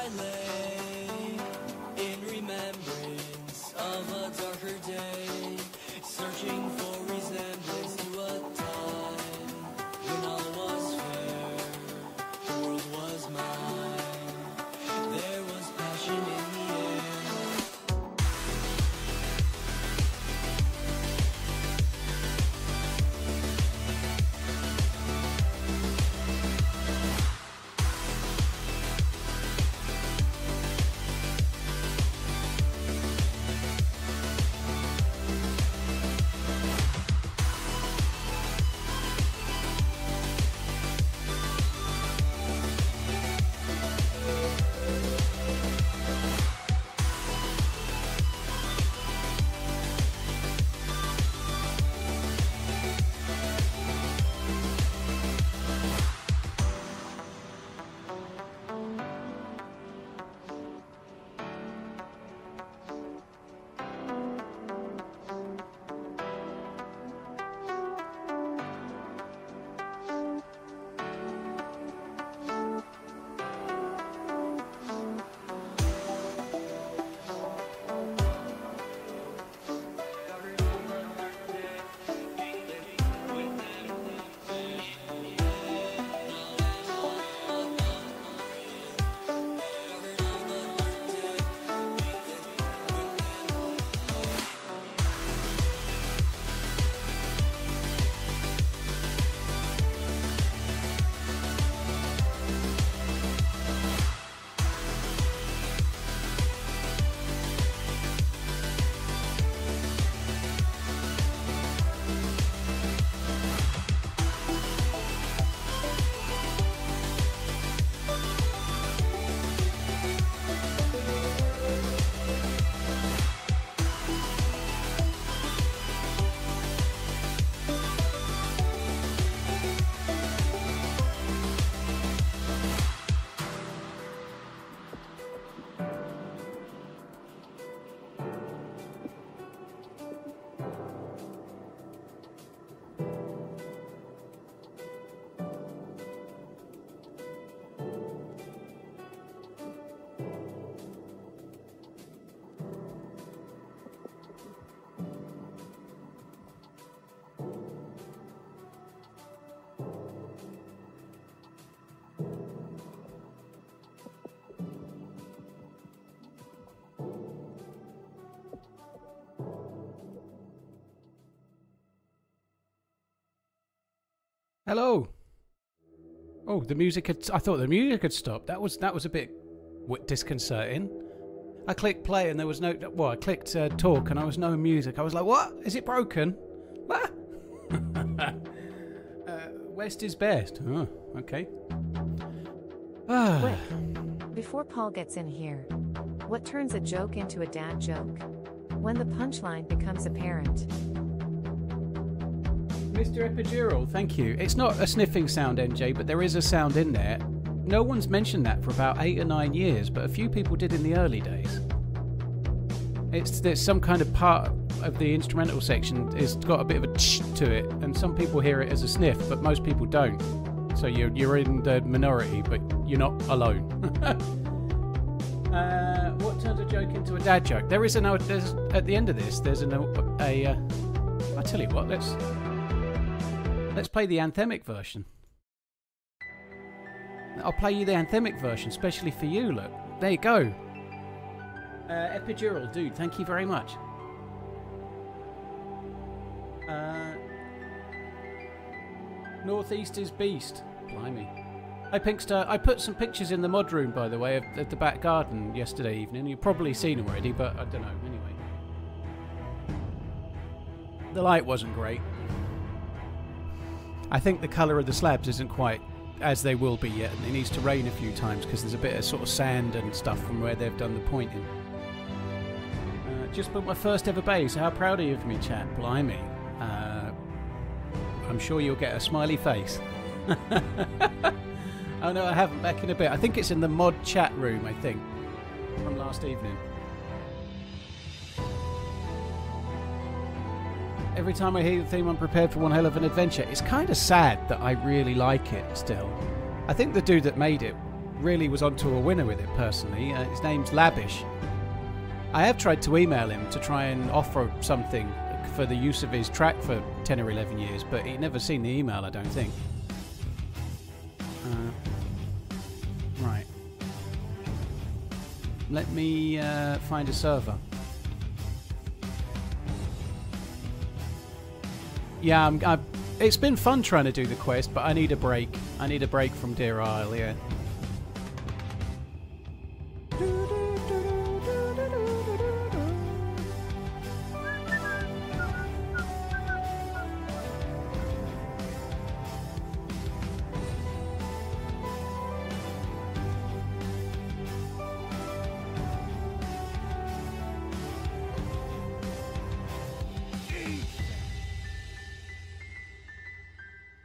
I lay in remembrance of a darker day, searching for resemblance to a time when all was fair, the world was mine, there was passion in the air. Hello. Oh, the music had... I thought the music had stopped. That was a bit disconcerting. I clicked play and there was no... Well, I clicked talk and there was no music. I was like, what? Is it broken? What? West is best. Oh, okay. Quick, before Paul gets in here, what turns a joke into a dad joke? When the punchline becomes apparent. Mr. Epidural, thank you. It's not a sniffing sound, NJ, but there is a sound in there. No one's mentioned that for about 8 or 9 years, but a few people did in the early days. There's some kind of part of the instrumental section has got a bit of a tsh to it, and some people hear it as a sniff, but most people don't. So you're in the minority, but you're not alone. What turns a joke into a dad joke? There's at the end of this, there's I tell you what, let's play the anthemic version. I'll play you the anthemic version, especially for you, look. There you go. Epidural, dude, thank you very much. Northeast is beast. Blimey. Hi, Pinkster. I put some pictures in the mod room, by the way, of the back garden yesterday evening. You've probably seen them already, but I don't know. Anyway. The light wasn't great. I think the colour of the slabs isn't quite as they will be yet, and it needs to rain a few times because there's a bit of sort of sand and stuff from where they've done the pointing. Just built my first ever base. How proud are you of me, chat? Blimey. I'm sure you'll get a smiley face. Oh no, I haven't. Back in a bit. I think it's in the mod chat room, I think, from last evening. Every time I hear the theme, I'm prepared for one hell of an adventure. It's kind of sad that I really like it still. I think the dude that made it really was onto a winner with it personally. His name's Labisch. I have tried to email him to try and offer something for the use of his track for 10 or 11 years, but he'd never seen the email, I don't think. Right. Let me find a server. Yeah, it's been fun trying to do the quest, but I need a break. I need a break from Deer Isle, yeah.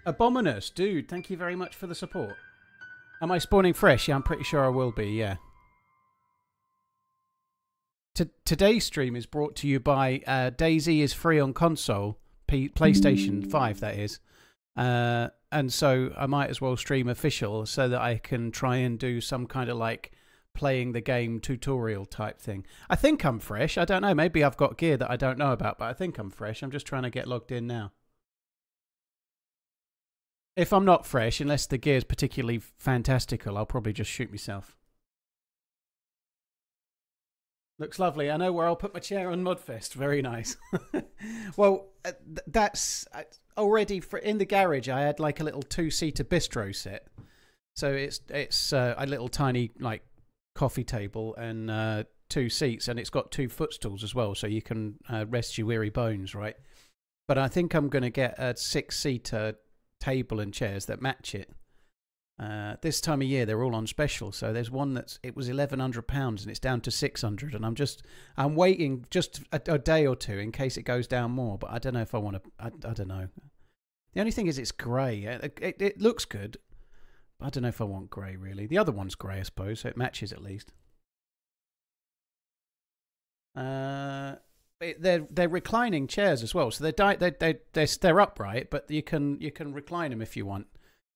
Abominous, dude, thank you very much for the support. Am I spawning fresh? Yeah, I'm pretty sure I will be, yeah. Today's stream is brought to you by DayZ is free on console, PlayStation 5 that is. And so I might as well stream official so that I can try and do some kind of like playing the game tutorial type thing. I think I'm fresh, I don't know, maybe I've got gear that I don't know about, but I think I'm fresh. I'm just trying to get logged in now. If I'm not fresh, unless the gear's particularly fantastical, I'll probably just shoot myself. Looks lovely. I know where I'll put my chair on Mudfest. Very nice. Well, that's already in the garage. I had like a little 2-seater bistro set, so it's a little tiny like coffee table and 2 seats, and it's got 2 footstools as well, so you can rest your weary bones, right? But I think I'm going to get a 6-seater table and chairs that match it. This time of year they're all on special, so there's one it was £1,100 and it's down to 600, and I'm waiting just a day or two in case it goes down more, but I don't know if I want to. I don't know. The only thing is it's grey. It looks good, but I don't know if I want grey really. The other one's grey, I suppose, so it matches at least. They're reclining chairs as well, so they're upright, but you can recline them if you want.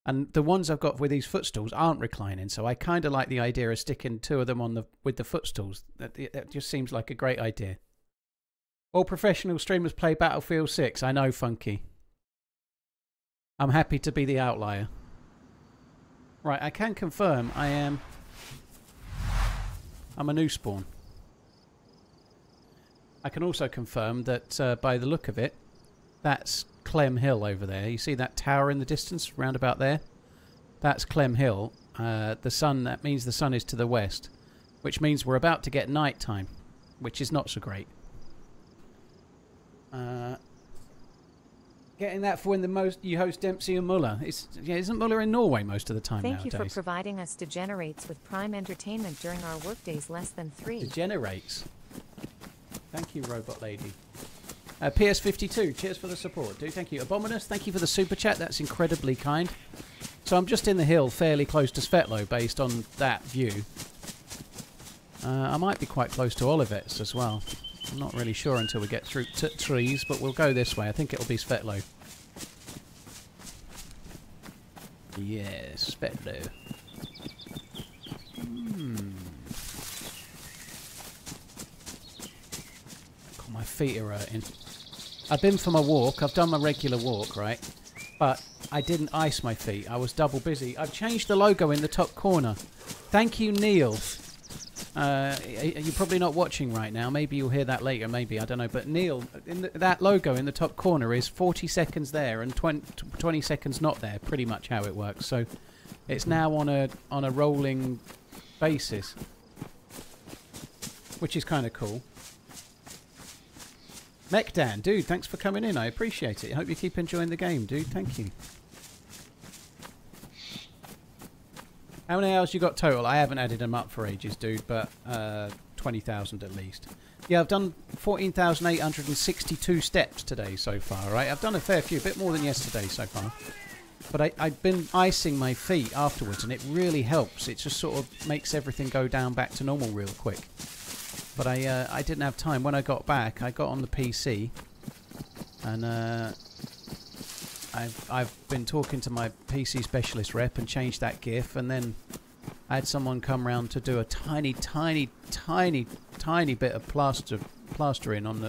And the ones I've got with these footstools aren't reclining, so I kind of like the idea of sticking 2 of them with the footstools. That just seems like a great idea. All professional streamers play Battlefield 6. I know, Funky. I'm happy to be the outlier. Right, I can confirm I'm a new spawn. I can also confirm that by the look of it, that's Clem Hill over there. You see that tower in the distance, round about there? That's Clem Hill. The sun, that means the sun is to the west, which means we're about to get night time, which is not so great. Getting that for when you host Dempsey and Muller. Isn't Muller in Norway most of the time nowadays? Thank you for providing us degenerates with prime entertainment during our workdays less than 3. Degenerates. Thank you, Robot Lady. PS52, cheers for the support, dude. Thank you. Abominous, thank you for the super chat. That's incredibly kind. So I'm just in the hill, fairly close to Svetlo, based on that view. I might be quite close to Olivets as well. I'm not really sure until we get through trees, but we'll go this way. I think it'll be Svetlo. Yes, Svetlo. My feet are hurting. I've been for my walk. I've done my regular walk, right? But I didn't ice my feet. I was double busy. I've changed the logo in the top corner. Thank you, Neil. You're probably not watching right now. Maybe you'll hear that later. Maybe. I don't know. But Neil, that logo in the top corner is 40 seconds there and 20 seconds not there. Pretty much how it works. So it's now on a rolling basis, which is kind of cool. Mechdan, dude, thanks for coming in. I appreciate it. I hope you keep enjoying the game, dude. Thank you. How many hours you got total? I haven't added them up for ages, dude, but 20,000 at least. Yeah, I've done 14,862 steps today so far, right? I've done a fair few, a bit more than yesterday so far. But I've been icing my feet afterwards, and it really helps. It just sort of makes everything go down back to normal real quick. But I didn't have time. When I got back, I got on the PC, and I've been talking to my PC specialist rep and changed that GIF, and then I had someone come round to do a tiny bit of plastering on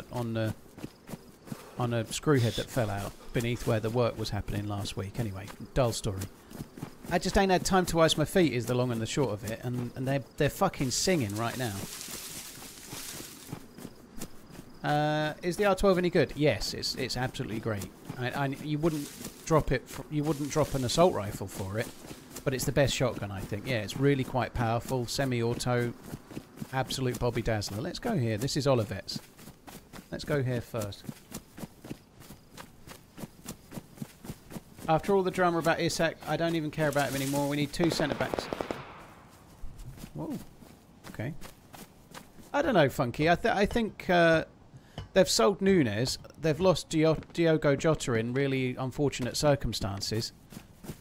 a screw head that fell out beneath where the work was happening last week. Anyway, dull story. I just ain't had time to ice my feet is the long and the short of it, and they're fucking singing right now. Is the R12 any good? Yes, it's absolutely great. You wouldn't drop it. You wouldn't drop an assault rifle for it, but it's the best shotgun, I think. Yeah, it's really quite powerful, semi-auto, absolute Bobby Dazzler. Let's go here. This is Olivet's. Let's go here first. After all the drama about Isak, I don't even care about him anymore. We need 2 centre-backs. Whoa. Okay. I don't know, Funky. I think they've sold Nunes. They've lost Diogo Jota in really unfortunate circumstances.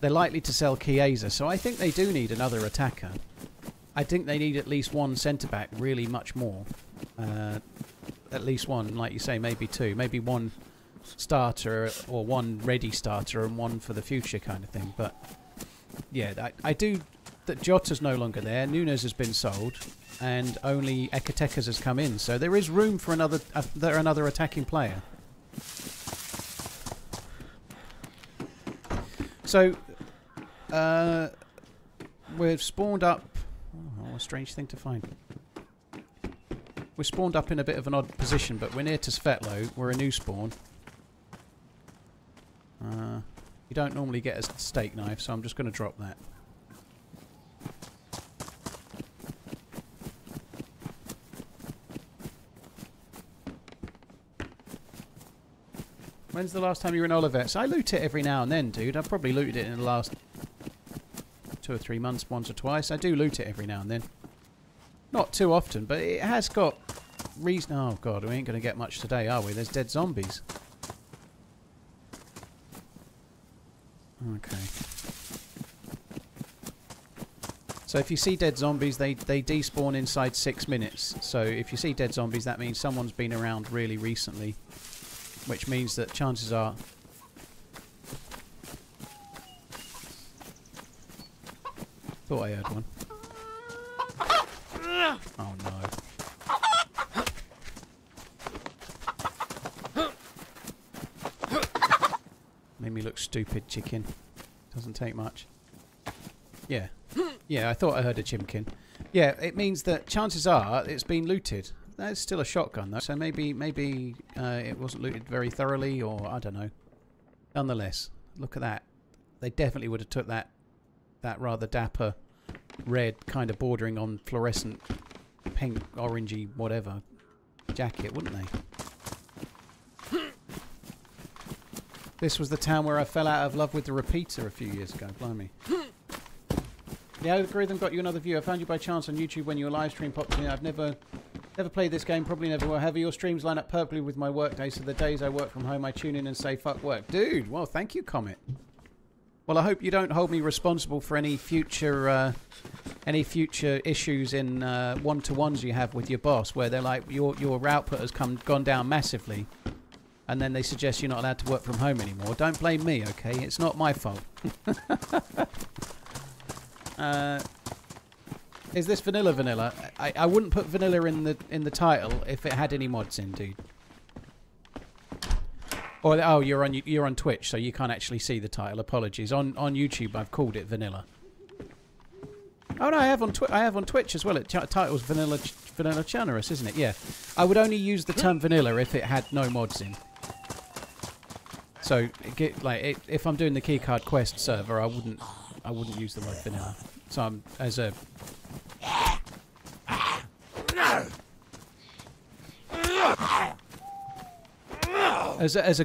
They're likely to sell Chiesa, so I think they do need another attacker. I think they need at least 1 centre-back, really much more. At least 1, like you say, maybe 2. Maybe 1 starter or 1 ready starter and 1 for the future kind of thing. But yeah, I do. That Jota's no longer there. Nunes has been sold, and only Ekatekas has come in. So there is room for another attacking player. So we've spawned up. Oh, what a strange thing to find. We're spawned up in a bit of an odd position, but we're near to Svetlo. We're a new spawn. You don't normally get a steak knife, so I'm just going to drop that. When's the last time you were in Olivet's? I loot it every now and then, dude. I've probably looted it in the last 2 or 3 months, once or twice. I do loot it every now and then. Not too often, but it has got reason. Oh, God, we ain't going to get much today, are we? There's dead zombies. Okay. So if you see dead zombies, they despawn inside 6 minutes. So if you see dead zombies, that means someone's been around really recently, which means that chances are... Thought I heard one. Oh no. Made me look stupid, chicken. Doesn't take much. Yeah. Yeah, I thought I heard a chimkin. Yeah, it means that chances are it's been looted. That's still a shotgun though, so maybe it wasn't looted very thoroughly, or I don't know. Nonetheless, look at that. They definitely would have took that rather dapper red, kind of bordering on fluorescent pink, orangey, whatever jacket, wouldn't they? This was the town where I fell out of love with the repeater a few years ago. Blimey. The algorithm got you another view. I found you by chance on YouTube when your live stream popped in. I've never played this game, probably never will. However, your streams line up perfectly with my work day, so the days I work from home, I tune in and say, fuck work. Dude, well, thank you, Comet. Well, I hope you don't hold me responsible for any future issues in one-to-ones you have with your boss, where they're like, your output has gone down massively, and then they suggest you're not allowed to work from home anymore. Don't blame me, okay? It's not my fault. Is this vanilla? I wouldn't put vanilla in the title if it had any mods in, dude. Or oh, you're on Twitch, so you can't actually see the title. Apologies. On YouTube, I've called it vanilla. Oh no, I have on Twitch as well. It title's vanilla Chernarus, isn't it? Yeah. I would only use the term vanilla if it had no mods in. So, if I'm doing the keycard quest server, I wouldn't use the word vanilla. So I'm as a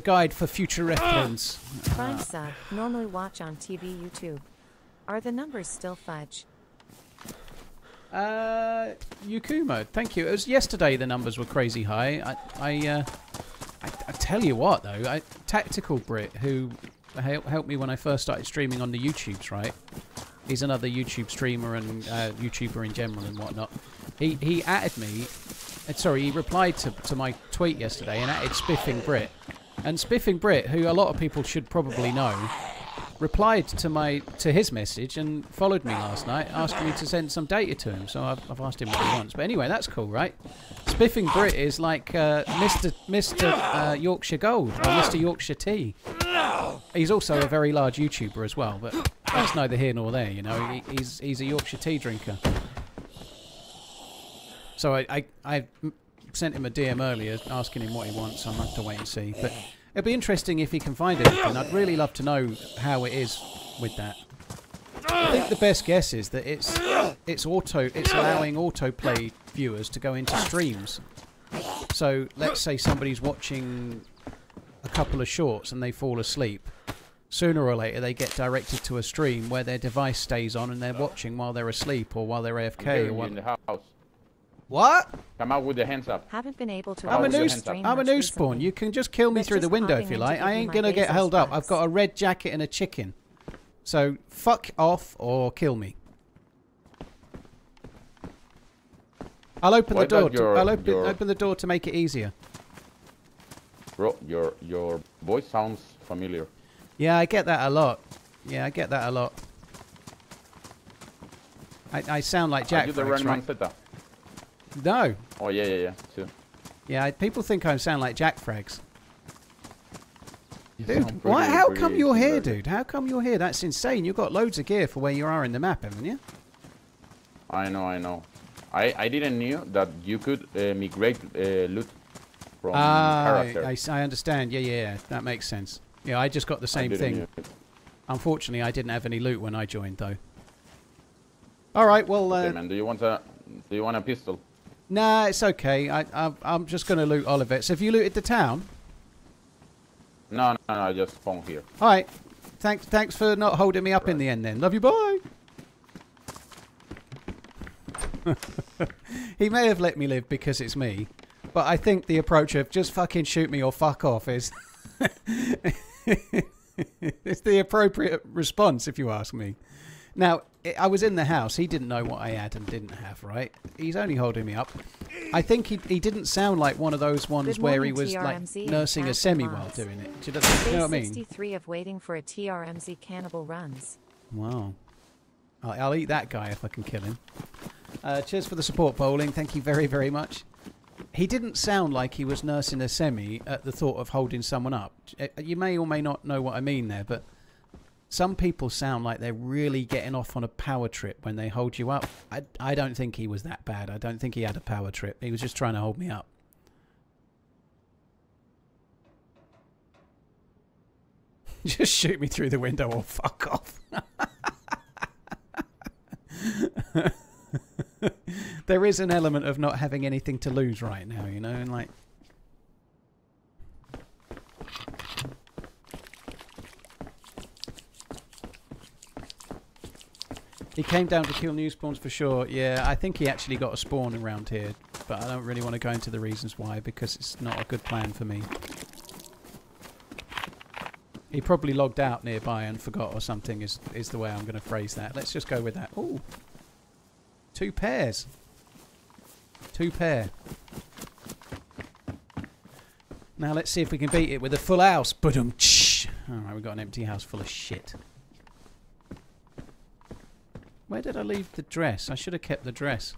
guide for future reference. Prime sub. Normally watch on TV, YouTube. Are the numbers still fudge? Yukuma, thank you. It was yesterday the numbers were crazy high. I tell you what though, Tactical Brit, who helped me when I first started streaming on the YouTubes, right? He's another YouTube streamer and YouTuber in general and whatnot. He added me. Sorry, he replied to my tweet yesterday and added Spiffing Brit. And Spiffing Brit, who a lot of people should probably know, replied to his message and followed me last night, asking me to send some data to him. So I've asked him what he wants. But anyway, that's cool, right? Spiffing Brit is like Mr. Yorkshire Gold or Mr. Yorkshire Tea. He's also a very large YouTuber as well, but that's neither here nor there. You know, he's a Yorkshire tea drinker. So I sent him a DM earlier asking him what he wants. So I'm going to have to wait and see. But it'll be interesting if he can find anything. I'd really love to know how it is with that. I think the best guess is that it's allowing autoplay viewers to go into streams. So let's say somebody's watching a couple of shorts and they fall asleep. Sooner or later they get directed to a stream where their device stays on and they're watching while they're asleep or while they're AFK or what. In the house. What? Come out with the hands up. Haven't been able to. I'm a new recently. spawn. You can just kill me through the window if you like. I ain't gonna get held up. I've got a red jacket and a chicken. So fuck off or kill me. I'll open the door. I'll open the door to make it easier. Bro, your voice sounds familiar. Yeah, I get that a lot. Yeah, I get that a lot. I sound like Jack. Are you the RunningManZ? No. Oh yeah. Too. Yeah, people think I sound like Jack Frags. You Dude, why? How come you're here, dude? How come you're here? That's insane. You've got loads of gear for where you are in the map, haven't you? I know. I didn't knew that you could migrate loot from character. I understand. Yeah. That makes sense. Yeah, I just got the same thing. Unfortunately, I didn't have any loot when I joined, though. All right, well. Okay, man. Do you want a pistol? Nah, it's okay. I'm just going to loot all of it. So have you looted the town? No, I just spawned here. All right. Thanks for not holding me up in the end then. Love you, bye. He may have let me live because it's me, but I think the approach of just fucking shoot me or fuck off is it's the appropriate response, if you ask me. Now, I was in the house. He didn't know what I had and didn't have, right? He's only holding me up. I think he didn't sound like one of those ones where he was TRMZ like nursing a semi while doing it. Do you know what I mean? 63 of waiting for a TRMZ cannibal runs. Wow. I'll eat that guy if I can kill him. Cheers for the support, Bowling. Thank you very, very much. He didn't sound like he was nursing a semi at the thought of holding someone up. You may or may not know what I mean there, but some people sound like they're really getting off on a power trip when they hold you up. I don't think he was that bad. I don't think he had a power trip. He was just trying to hold me up. Just shoot me through the window or fuck off. There is an element of not having anything to lose right now, you know, and like... He came down to kill new spawns for sure. Yeah, I think he actually got a spawn around here, but I don't really want to go into the reasons why because it's not a good plan for me. He probably logged out nearby and forgot or something is the way I'm going to phrase that. Let's just go with that. Ooh. 2 pairs. 2 pair. Now let's see if we can beat it with a full house. Ba-dum-tsh. Alright, we've got an empty house full of shit. Where did I leave the dress? I should have kept the dress.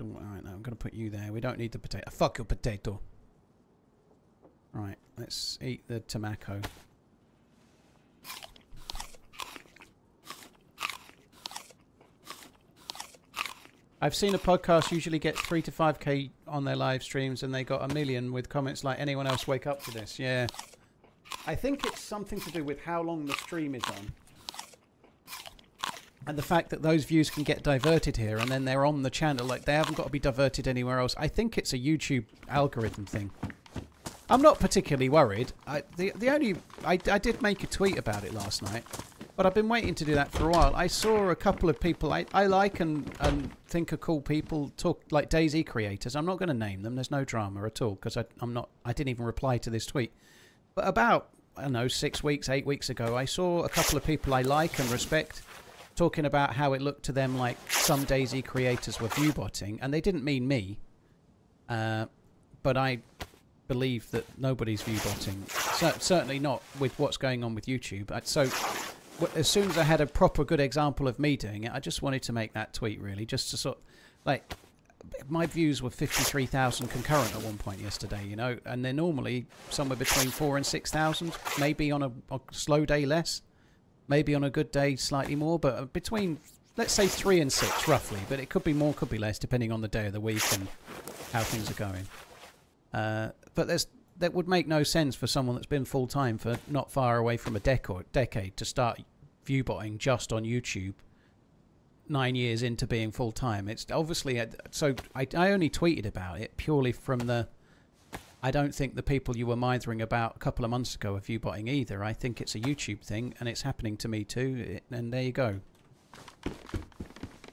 Alright, now I'm going to put you there. We don't need the potato. Fuck your potato. Right, let's eat the tobacco. I've seen a podcast usually get 3 to 5k on their live streams and they got 1 million with comments like, anyone else wake up to this? Yeah. I think it's something to do with how long the stream is on. And the fact that those views can get diverted here and then they're on the channel, like they haven't got to be diverted anywhere else. I think it's a YouTube algorithm thing. I'm not particularly worried. I did make a tweet about it last night, but But I've been waiting to do that for a while. I saw a couple of people I like and think are cool people talk, like DayZ creators. I'm not going to name them. There's no drama at all because I didn't even reply to this tweet. But about, I don't know, 6 weeks, 8 weeks ago, I saw a couple of people I like and respect talking about how it looked to them like some DayZ creators were viewbotting, and they didn't mean me. But I believe that nobody's viewbotting. Certainly not with what's going on with YouTube. So as soon as I had a proper good example of me doing it, I just wanted to make that tweet, really, just to sort of, like, my views were 53,000 concurrent at one point yesterday, you know, and they're normally somewhere between 4,000 and 6,000, maybe on a slow day less, maybe on a good day slightly more, but between, let's say 3 and 6 roughly, but it could be more, could be less, depending on the day of the week and how things are going. But that would make no sense for someone that's been full-time for not far away from a decade to start viewbotting just on YouTube 9 years into being full-time. It's obviously... So I only tweeted about it purely from the... I don't think the people you were mithering about a couple of months ago are viewbotting either. I think it's a YouTube thing, and it's happening to me too, and there you go.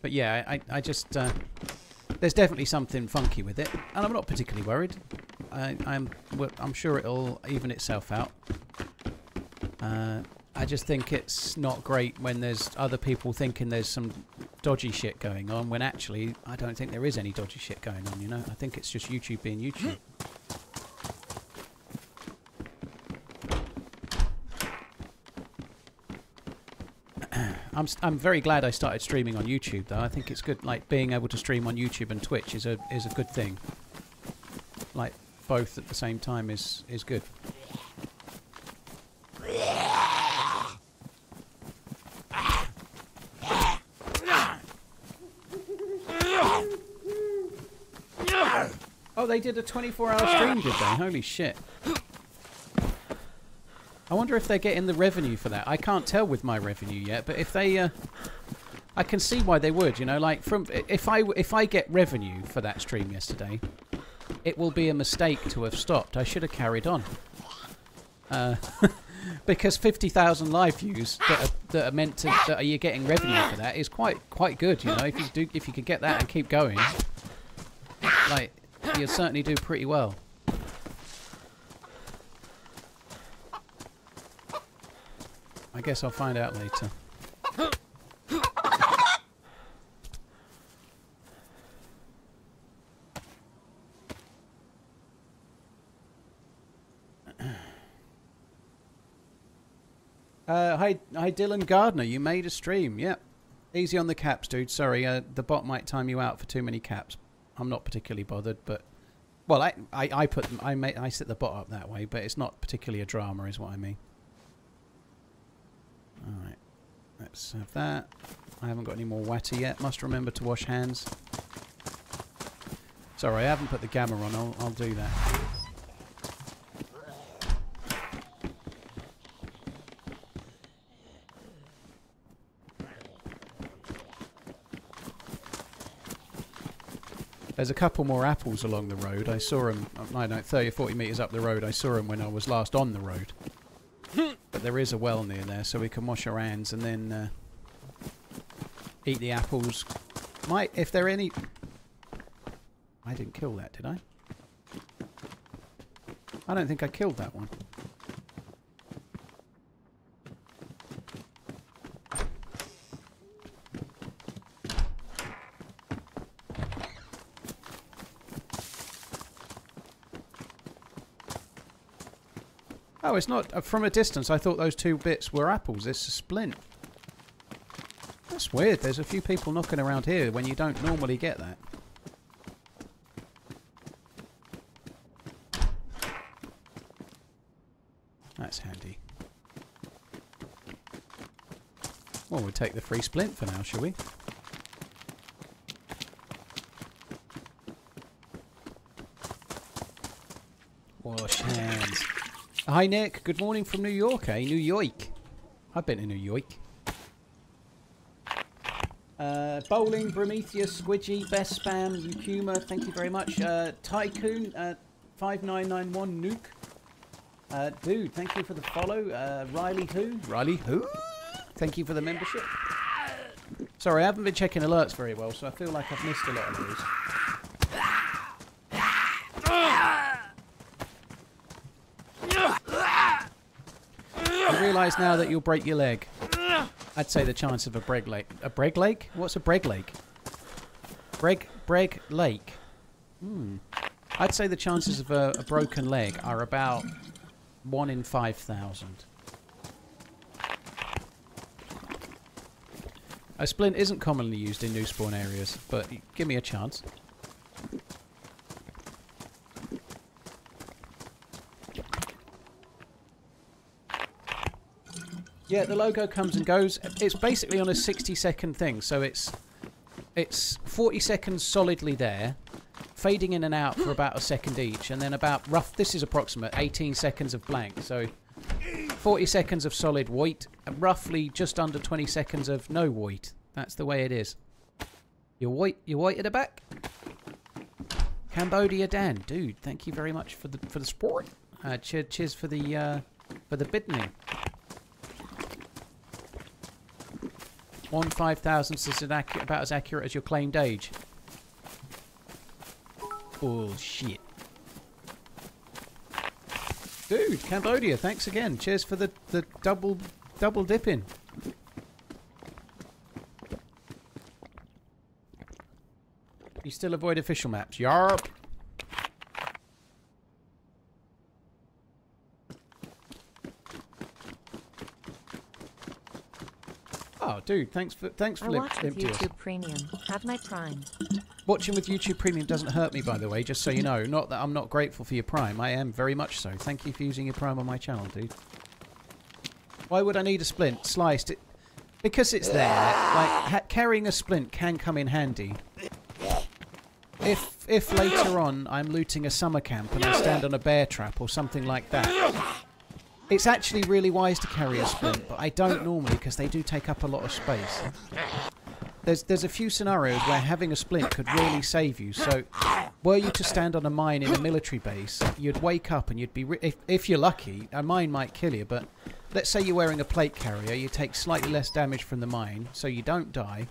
But yeah, I just... there's definitely something funky with it, and I'm not particularly worried. I'm sure it'll even itself out. I just think it's not great when there's other people thinking there's some dodgy shit going on, when actually I don't think there is any dodgy shit going on, you know? I think it's just YouTube being YouTube. I'm very glad I started streaming on YouTube, though. I think it's good. Like, being able to stream on YouTube and Twitch is a good thing. Like, both at the same time is good. Oh, they did a 24-hour stream, did they? Holy shit. I wonder if they're getting the revenue for that. I can't tell with my revenue yet, but if they... I can see why they would, you know, like, if I get revenue for that stream yesterday, it will be a mistake to have stopped. I should have carried on. Because 50,000 live views that are meant to... that you're getting revenue for that is quite good, you know. If you could get that and keep going, like, you'll certainly do pretty well. I guess I'll find out later. Hi Dylan Gardner, you made a stream. Yep. Easy on the caps, dude. Sorry, the bot might time you out for too many caps. I'm not particularly bothered, but... Well, I set the bot up that way, but it's not particularly a drama, is what I mean. Alright, let's have that. I haven't got any more water yet. Must remember to wash hands. Sorry, I haven't put the gamma on. I'll do that. There's a couple more apples along the road. I saw them, I don't know, 30 or 40 metres up the road. I saw them when I was last on the road. But there is a well near there, so we can wash our hands and then eat the apples. If there are any... I didn't kill that, did I? I don't think I killed that one. Oh, it's not. From a distance, I thought those two bits were apples. It's a splint. That's weird. There's a few people knocking around here when you don't normally get that. That's handy. Well, we'll take the free splint for now, shall we? Wash hands. Hi Nick, good morning from New York, eh? New York. I've been to New York. Bowling, Prometheus, Squidgy, Best Spam, Yukuma, thank you very much. Tycoon, 5991 Nuke. Dude, thank you for the follow. Riley who? Riley who? Thank you for the membership. Sorry, I haven't been checking alerts very well, so I feel like I've missed a lot of those. I realise now that you'll break your leg. I'd say the chance of a breg lake. A breg lake? What's a breg lake? Breg lake. I'd say the chances of a broken leg are about 1 in 5,000. A splint isn't commonly used in new spawn areas, but give me a chance. Yeah, the logo comes and goes. It's basically on a 60-second thing, so it's 40 seconds solidly there, fading in and out for about a second each, and then about this is approximate, 18 seconds of blank. So 40 seconds of solid white, and roughly just under 20 seconds of no white. That's the way it is. You're white at the back. Cambodia Dan, dude, thank you very much for the support. Cheers for the bidding. 1/5000 is about as accurate as your claimed age. Bullshit. Dude, Cambodia, thanks again. Cheers for the double dipping. You still avoid official maps. Yarp. Oh, dude, thanks for I watch with YouTube Premium. Have my Prime. Watching with YouTube Premium doesn't hurt me, by the way, just so you know. Not that I'm not grateful for your Prime. I am very much so. Thank you for using your Prime on my channel, dude. Why would I need a splint? Sliced it. Because it's there. Like, carrying a splint can come in handy. If later on I'm looting a summer camp and I stand on a bear trap or something like that, it's actually really wise to carry a splint, but I don't normally because they do take up a lot of space. There's a few scenarios where having a splint could really save you. So, were you to stand on a mine in a military base, you'd wake up and you'd be... if you're lucky, a mine might kill you, but let's say you're wearing a plate carrier, you take slightly less damage from the mine, so you don't die,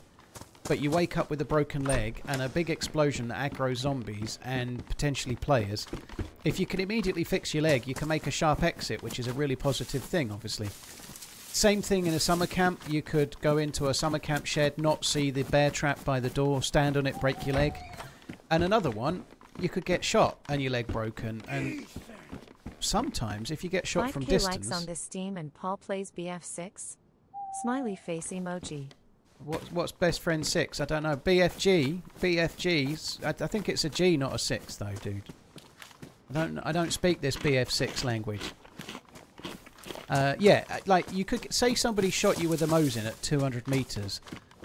but you wake up with a broken leg and a big explosion that aggroes zombies and potentially players. If you can immediately fix your leg, you can make a sharp exit, which is a really positive thing, obviously. Same thing in a summer camp. You could go into a summer camp shed, not see the bear trap by the door, stand on it, break your leg. And another one, you could get shot and your leg broken. And sometimes, if you get shot from distance... 5K likes on this Steam and Paul plays BF6? Smiley face emoji. What's best friend 6? I don't know. BFG. I think it's a G, not a 6, though, dude. I don't speak this BF6 language. Yeah, like you could say somebody shot you with a Mosin at 200 meters,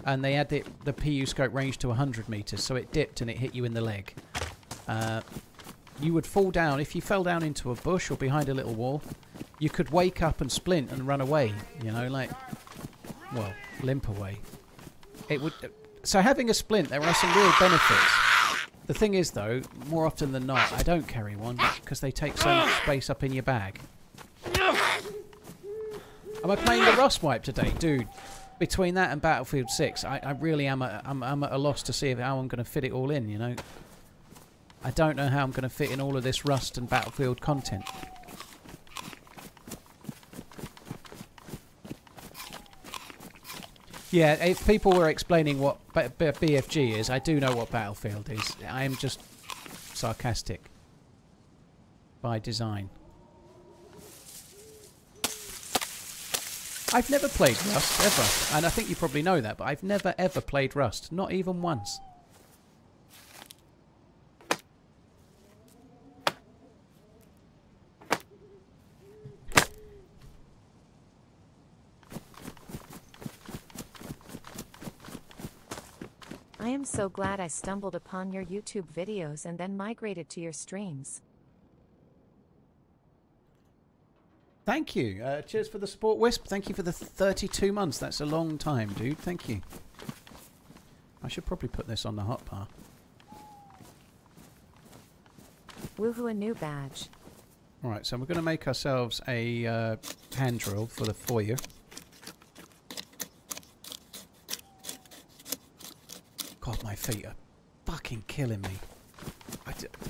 and they had the PU scope range to 100 meters, so it dipped and it hit you in the leg. You would fall down if you fell down into a bush or behind a little wall. You could wake up and splint and run away. You know, like, well, limp away. It would. So having a splint, there are some real benefits. The thing is, though, more often than not, I don't carry one because they take so much space up in your bag. Am I playing the Rust wipe today? Dude, between that and Battlefield 6, I really am I'm at a loss to see how I'm going to fit it all in, you know. I don't know how I'm going to fit in all of this Rust and Battlefield content. Yeah, if people were explaining what BFG is, I do know what Battlefield is. I am just sarcastic by design. I've never played Rust, ever. And I think you probably know that, but I've never, ever played Rust. Not even once. I am so glad I stumbled upon your YouTube videos and then migrated to your streams. Thank you. Cheers for the support, Wisp. Thank you for the 32 months. That's a long time, dude. Thank you. I should probably put this on the hotbar. Woohoo, a new badge. Alright, so we're going to make ourselves a hand drill for the foyer. God, my feet are fucking killing me.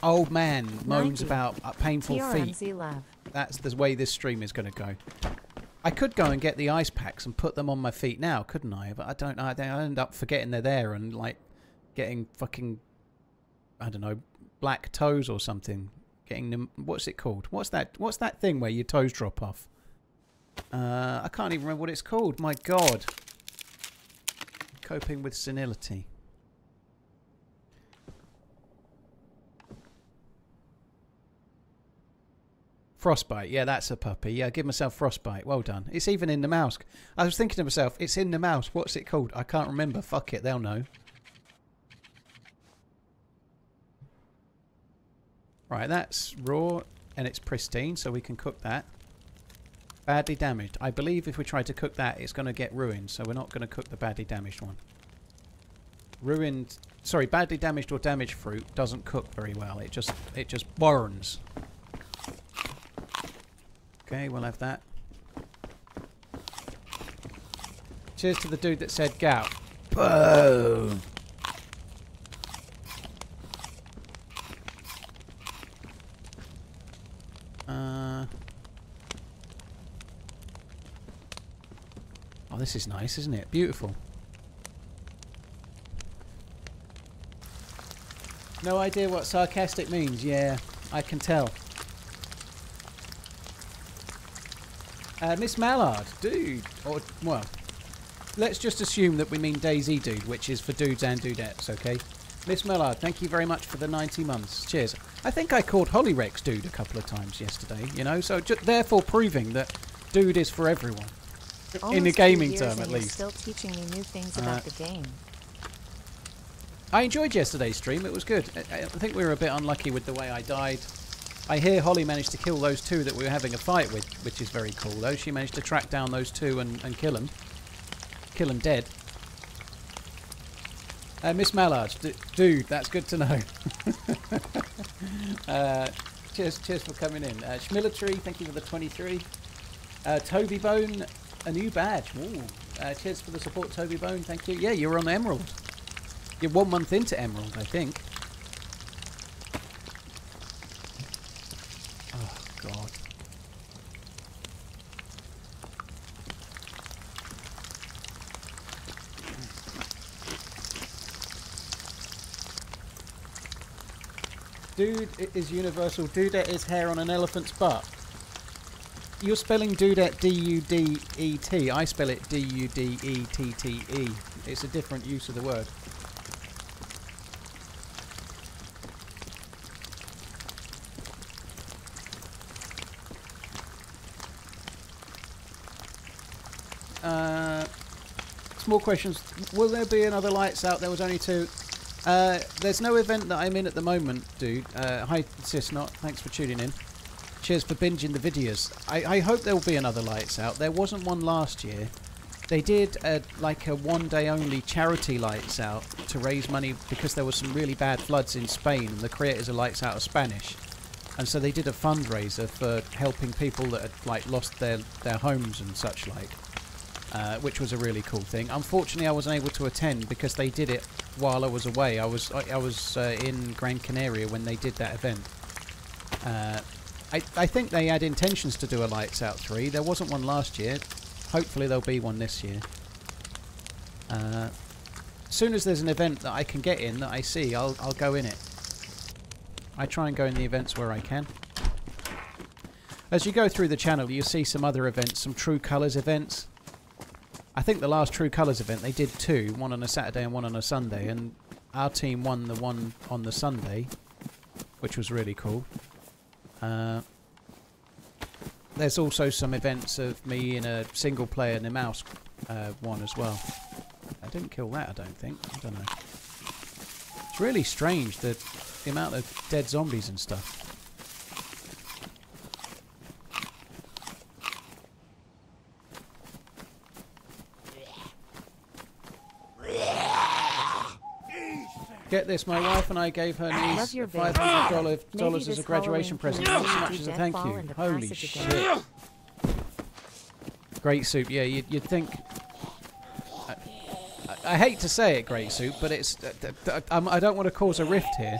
Old man moans about painful feet. TRMZ love. That's the way this stream is going to go. I could go and get the ice packs and put them on my feet now, couldn't I? But I don't know. I end up forgetting they're there and like getting fucking, I don't know, black toes or something. Getting them. What's it called? What's that thing where your toes drop off? I can't even remember what it's called. My God. Coping with senility. Frostbite, yeah, that's a puppy. Yeah, give myself frostbite. Well done. It's even in the mouse. I was thinking to myself, it's in the mouse. What's it called? I can't remember. Fuck it, they'll know. Right, that's raw and it's pristine, so we can cook that. Badly damaged. I believe if we try to cook that, it's going to get ruined, so we're not going to cook the badly damaged one. Ruined... Sorry, badly damaged or damaged fruit doesn't cook very well. It just burns. Okay, we'll have that. Cheers to the dude that said gout. Boom! Oh, this is nice, isn't it? Beautiful. No idea what sarcastic means. Yeah, I can tell. Miss Mallard, dude, or, well, let's just assume that we mean DayZ dude, which is for dudes and dudettes, okay? Miss Mallard, thank you very much for the 90 months. Cheers. I think I called Hollyrex dude a couple of times yesterday, you know, so therefore proving that dude is for everyone. Almost in the gaming 2 years term, and at you're least. Still teaching me new things about the game. I enjoyed yesterday's stream, it was good. I think we were a bit unlucky with the way I died. I hear Holly managed to kill those two that we were having a fight with, which is very cool though. She managed to track down those two and kill them. Kill them dead. Miss Mallard, dude, that's good to know. Cheers for coming in. Schmilitary, thank you for the 23. Toby Bone, a new badge. Ooh. Cheers for the support, Toby Bone, thank you. Yeah, you're on Emerald. You're 1 month into Emerald, I think. God. Dude is universal. Dudette is hair on an elephant's butt. You're spelling dudette D-U-D-E-T. I spell it D-U-D-E-T-T-E. It's a different use of the word. Small questions. Will there be another Lights Out? There was only 2. There's no event that I'm in at the moment, dude. Hi, Cisnot. Thanks for tuning in. Cheers for binging the videos. I hope there will be another Lights Out. There wasn't one last year. They did like a one-day only charity Lights Out to raise money because there was some really bad floods in Spain and the creators of Lights Out are Spanish. And so they did a fundraiser for helping people that had like lost their homes and such like. Which was a really cool thing. Unfortunately, I wasn't able to attend because they did it while I was away. I was in Gran Canaria when they did that event. I think they had intentions to do a Lights Out 3. There wasn't one last year. Hopefully there'll be one this year. As soon as there's an event that I can get in that I see, I'll go in it. I try and go in the events where I can. As you go through the channel, you'll see some other events, some True Colours events. I think the last True Colours event, they did 2, one on a Saturday and one on a Sunday, and our team won the one on the Sunday, which was really cool. There's also some events of me in a single player in a mouse one as well. I didn't kill that, I don't think. I don't know. It's really strange, the amount of dead zombies and stuff. Get this, my wife and I gave her niece $500 as a graduation present. Not so much as a thank you. Holy shit. Great soup, yeah, you'd think... I hate to say it, Great Soup, but it's I don't want to cause a rift here,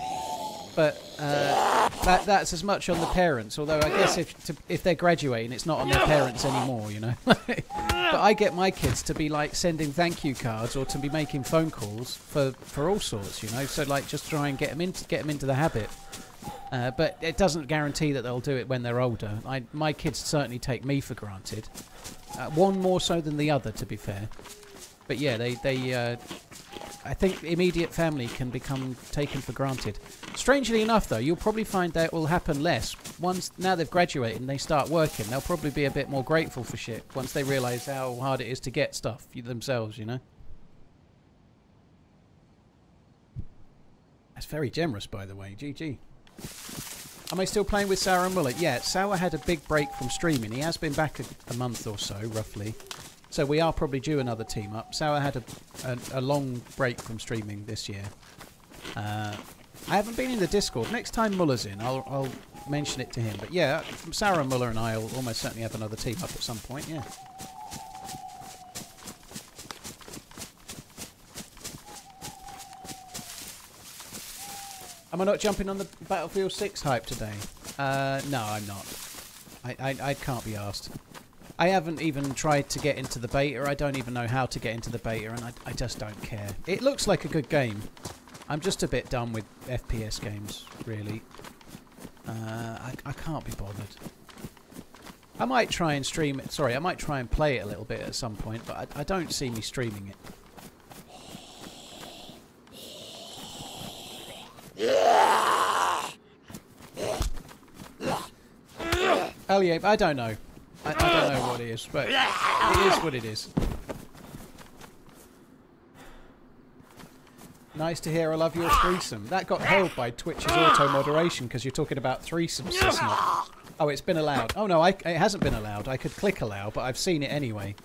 but that's as much on the parents. Although I guess if they're graduating, it's not on their parents anymore, you know. But I get my kids to be like sending thank you cards or to be making phone calls for all sorts, you know. So like just try and get them into the habit. But it doesn't guarantee that they'll do it when they're older. My kids certainly take me for granted. One more so than the other, to be fair. But yeah, I think immediate family can become taken for granted. Strangely enough, though, you'll probably find that will happen less. Now they've graduated and they start working, they'll probably be a bit more grateful for shit once they realise how hard it is to get stuff themselves, you know? That's very generous, by the way. GG. Am I still playing with Sour and Mullet? Yeah, Sour had a big break from streaming. He has been back a month or so, roughly. So we are probably due another team up. Sour had a long break from streaming this year. I haven't been in the Discord. Next time Muller's in, I'll mention it to him. But yeah, Sour and Muller and I will almost certainly have another team up at some point, yeah. Am I not jumping on the Battlefield 6 hype today? No, I'm not. I can't be asked. I haven't even tried to get into the beta. I don't even know how to get into the beta, and I just don't care. It looks like a good game. I'm just a bit done with FPS games, really. I can't be bothered. I might try and stream it. Sorry, I might try and play it a little bit at some point, but I don't see me streaming it. Oh yeah, I don't know. I don't know what it is, but it is what it is. Nice to hear. I love your threesome. That got held by Twitch's auto moderation because you're talking about threesomes. Oh, it's been allowed. Oh no, it hasn't been allowed. I could click allow, but I've seen it anyway.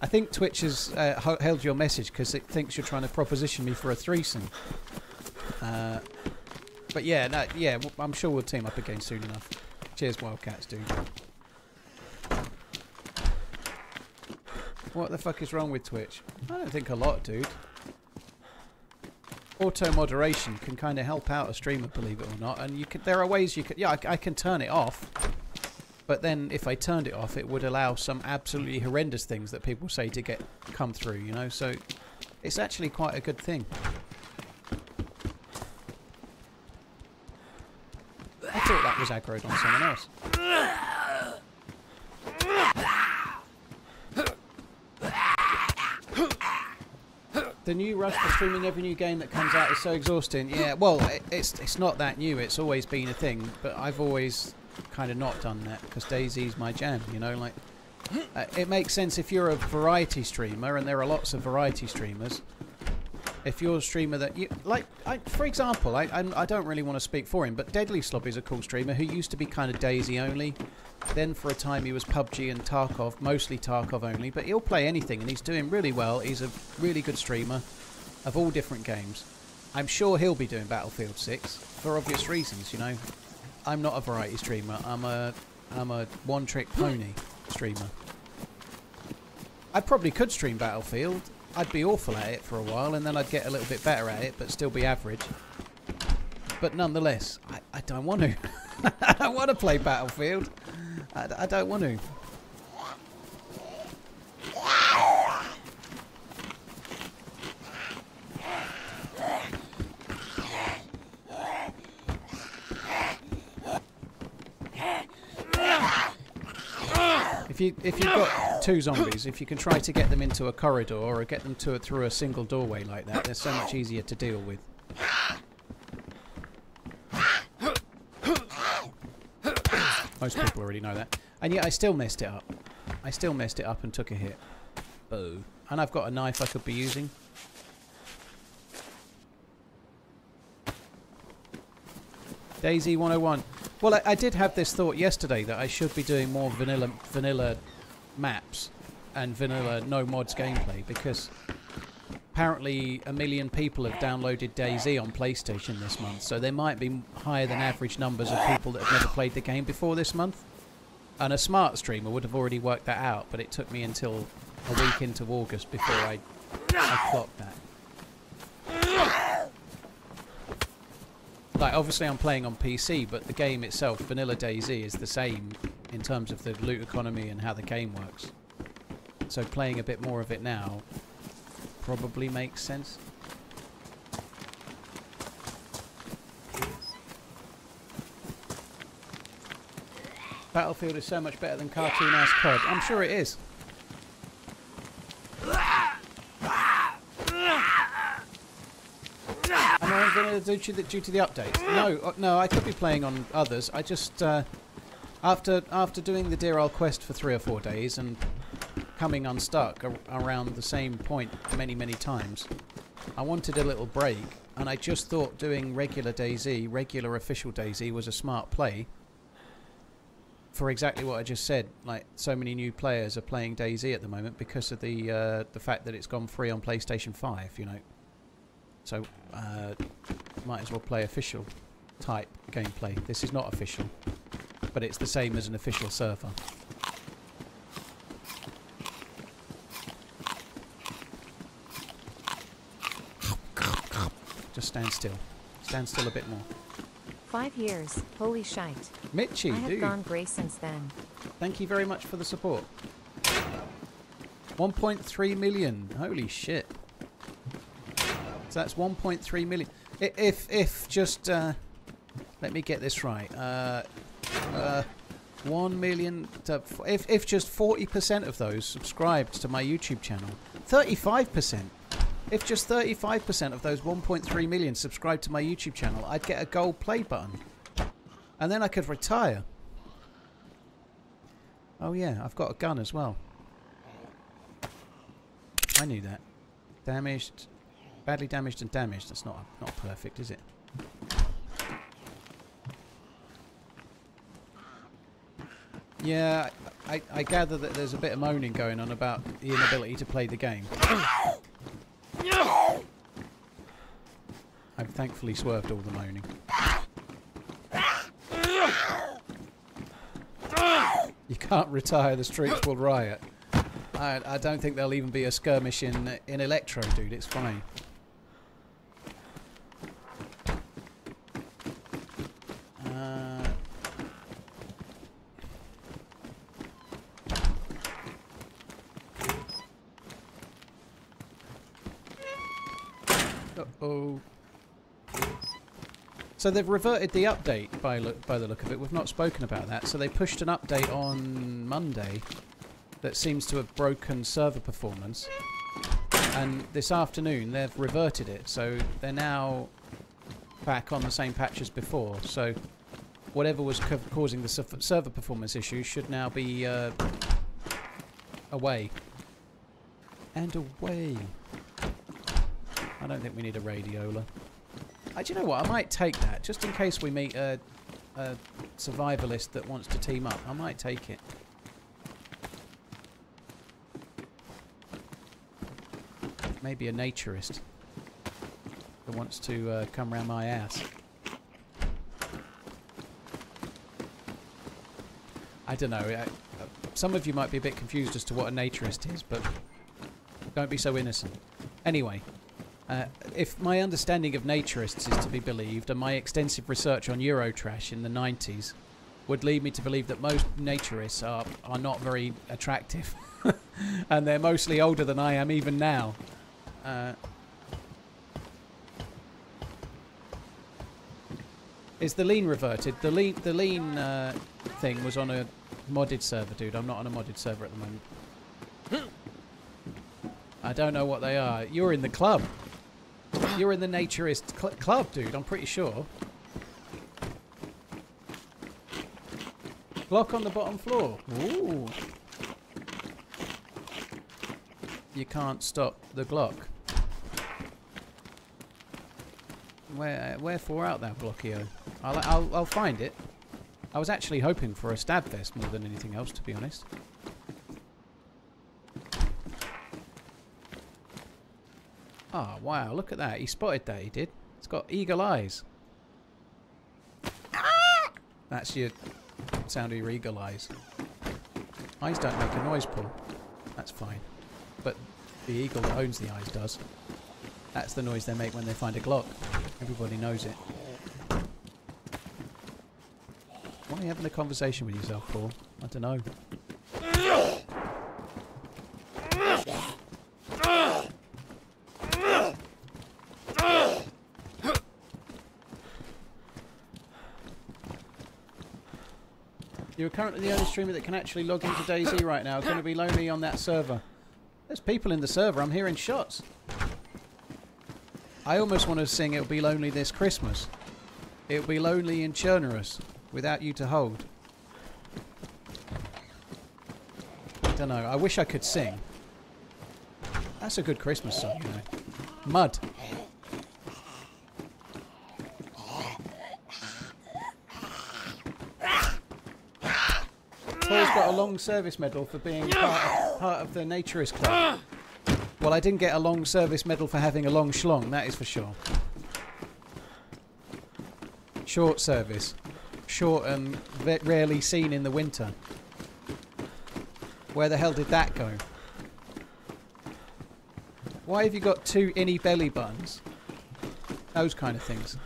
I think Twitch has held your message because it thinks you're trying to proposition me for a threesome. But yeah, no, yeah, I'm sure we'll team up again soon enough. Cheers, Wildcats, dude. What the fuck is wrong with Twitch? I don't think a lot, dude. Auto moderation can kind of help out a streamer, believe it or not, and there are ways you can. Yeah, I can turn it off, but then if I turned it off, it would allow some absolutely horrendous things that people say to come through. You know, so it's actually quite a good thing. I thought that was aggroed on someone else. The new rush for streaming every new game that comes out is so exhausting. Yeah, well, it's not that new. It's always been a thing, but I've always kind of not done that because DayZ's my jam, you know, like... it makes sense if you're a variety streamer, and there are lots of variety streamers. If you're a streamer that... for example, I don't really want to speak for him, but Deadly Slobby's a cool streamer who used to be kind of DayZ only. Then for a time he was PUBG and Tarkov, mostly Tarkov only, but he'll play anything and he's doing really well. He's a really good streamer of all different games. I'm sure he'll be doing Battlefield 6 for obvious reasons, you know. I'm not a variety streamer. I'm a one-trick pony streamer. I probably could stream Battlefield. I'd be awful at it for a while and then I'd get a little bit better at it, but still be average. But nonetheless, I don't want to. I don't want to play Battlefield. I don't want to. If you've got two zombies, if you can try to get them into a corridor or get them through a single doorway like that, they're so much easier to deal with. Most people already know that. And yet I still messed it up. I still messed it up and took a hit. Boo. And I've got a knife I could be using. DayZ 101. Well, I did have this thought yesterday that I should be doing more vanilla maps and vanilla no mods gameplay because apparently 1 million people have downloaded DayZ on PlayStation this month, so there might be higher than average numbers of people that have never played the game before this month. And a smart streamer would have already worked that out, but it took me until a week into August before I clocked that. Like, obviously I'm playing on PC, but the game itself, vanilla DayZ, is the same in terms of the loot economy and how the game works. So playing a bit more of it now probably makes sense. Battlefield is so much better than cartoon-ass COD. I'm sure it is. I know I'm going to due to the updates. No, I could be playing on others. I just after doing the Deer Isle quest for 3 or 4 days and coming unstuck around the same point many times, I wanted a little break, and I just thought doing regular DayZ, regular official DayZ, was a smart play. For exactly what I just said, like so many new players are playing DayZ at the moment because of the fact that it's gone free on PlayStation 5, you know. So might as well play official type gameplay. This is not official, but it's the same as an official server. Just stand still. Stand still a bit more. 5 years. Holy shite. Mitchie, I have dude. gone grey since then. Thank you very much for the support. 1.3 million. Holy shit. So that's 1.3 million. If just let me get this right. 1 million. If just 40% of those subscribed to my YouTube channel, 35%. If just 35% of those 1.3 million subscribed to my YouTube channel, I'd get a gold play button. And then I could retire. Oh yeah, I've got a gun as well. I knew that. Damaged. Badly damaged and damaged. That's not perfect, is it? Yeah, I gather that there's a bit of moaning going on about the inability to play the game. I've thankfully swerved all the moaning. You can't retire, the streets will riot. I don't think there'll even be a skirmish in Electro, dude. It's fine. Uh-oh. So they've reverted the update by the look of it. We've not spoken about that. So they pushed an update on Monday that seems to have broken server performance. And this afternoon they've reverted it. So they're now back on the same patch as before. So whatever was causing the server performance issues should now be away. And away. I don't think we need a radiola. Do you know what? I might take that, just in case we meet a survivalist that wants to team up. I might take it. Maybe a naturist that wants to come round my ass. I don't know. Some of you might be a bit confused as to what a naturist is, but don't be so innocent. Anyway. If my understanding of naturists is to be believed, and my extensive research on Eurotrash in the 90s would lead me to believe that most naturists are not very attractive. And they're mostly older than I am even now. Is the lean reverted? The lean thing was on a modded server, dude. I'm not on a modded server at the moment. I don't know what they are. You're in the club. You're in the naturist club, dude, I'm pretty sure. Glock on the bottom floor. Ooh. You can't stop the Glock. Wherefore art thou, Glockio? I'll find it. I was actually hoping for a stab vest more than anything else, to be honest. Oh, wow, look at that. He spotted that, he did. It's got eagle eyes. That's your sound of your eagle eyes. Eyes don't make a noise, Paul. That's fine. but the eagle that owns the eyes does. That's the noise they make when they find a Glock. Everybody knows it. Why are you having a conversation with yourself, Paul? I don't know. You're currently the only streamer that can actually log into DayZ right now. Going to be lonely on that server. There's people in the server. I'm hearing shots. I almost want to sing It'll Be Lonely This Christmas. It'll be lonely in Chernarus without you to hold. I don't know. I wish I could sing. That's a good Christmas song, you know. Mud. Paul's got a long service medal for being part of the Naturist Club. Well, I didn't get a long service medal for having a long schlong, that is for sure. Short service. Short and rarely seen in the winter. Where the hell did that go? Why have you got 2 innie belly buttons? Those kind of things.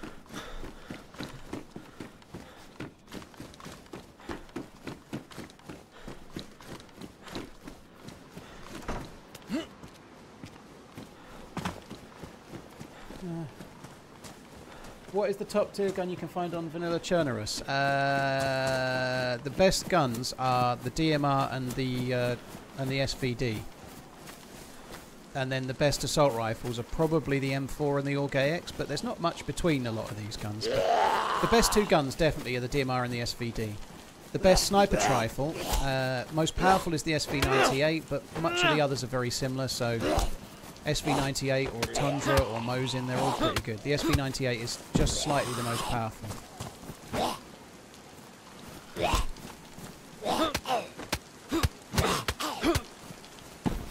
What is the top tier gun you can find on Vanilla Chernarus? The best guns are the DMR and the SVD. And then the best assault rifles are probably the M4 and the AUG AX, but there's not much between a lot of these guns. But the best 2 guns definitely are the DMR and the SVD. The best sniper rifle, most powerful is the SV98, but much of the others are very similar, so SV98 or Tundra or Mosin, they're all pretty good. The SV98 is just slightly the most powerful.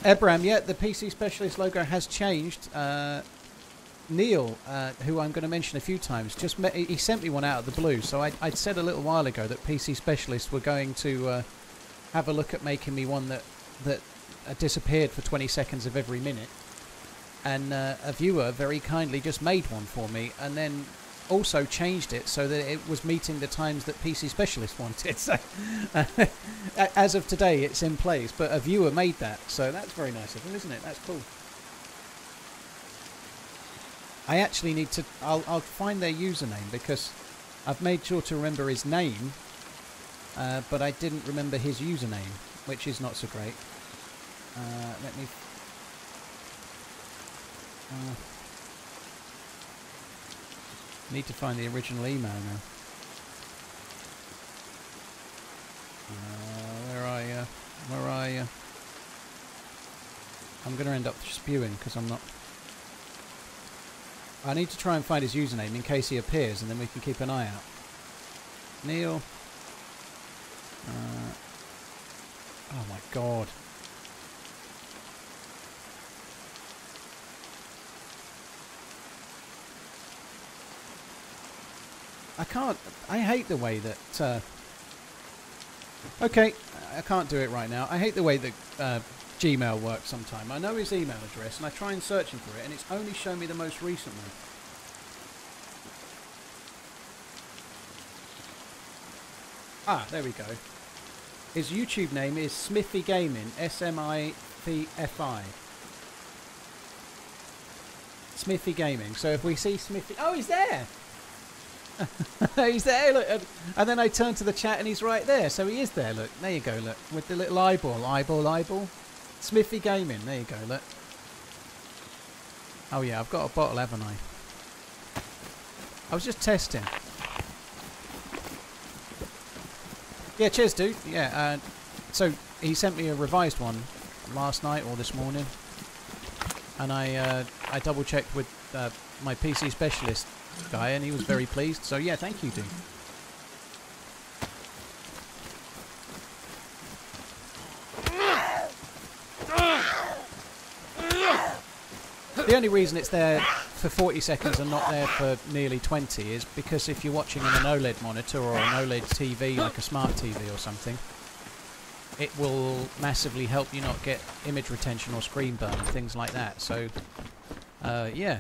Ebram, yeah, the PC Specialist logo has changed. Neil, who I'm going to mention a few times, he sent me one out of the blue. So I'd said a little while ago that PC Specialists were going to have a look at making me one that disappeared for 20 seconds of every minute. And a viewer very kindly just made one for me, and then also changed it so that it was meeting the times that PC Specialist wanted. So as of today, it's in place, but a viewer made that, so that's very nice of him, isn't it? That's cool. I actually need to... I'll find their username, because I've made sure to remember his name, but I didn't remember his username, which is not so great. Let me... need to find the original email now. Where are you? Where are you? I'm going to end up spewing because I'm not... I need to try and find his username in case he appears, and then we can keep an eye out. Neil. Oh my god. I hate the way that... okay, I can't do it right now. I hate the way that Gmail works sometimes. I know his email address, and I try and search him for it, and it's only shown me the most recent one. Ah, there we go. His YouTube name is Smithy Gaming, S-M-I-T-F-I. Smithy Gaming. So if we see Smithy... Oh, he's there! He's there, look. And then I turn to the chat and he's right there. So he is there, look. There you go, look. With the little eyeball. Eyeball. Smithy Gaming. There you go, look. Oh, yeah, I've got a bottle, haven't I? I was just testing. Yeah, cheers, dude. Yeah, so he sent me a revised one last night or this morning. And I double-checked with my PC Specialist guy, and he was very pleased. So yeah, thank you, dude. The only reason it's there for 40 seconds and not there for nearly 20 is because if you're watching on an OLED monitor or an OLED TV, like a smart TV or something, it will massively help you not get image retention or screen burn and things like that. So, yeah.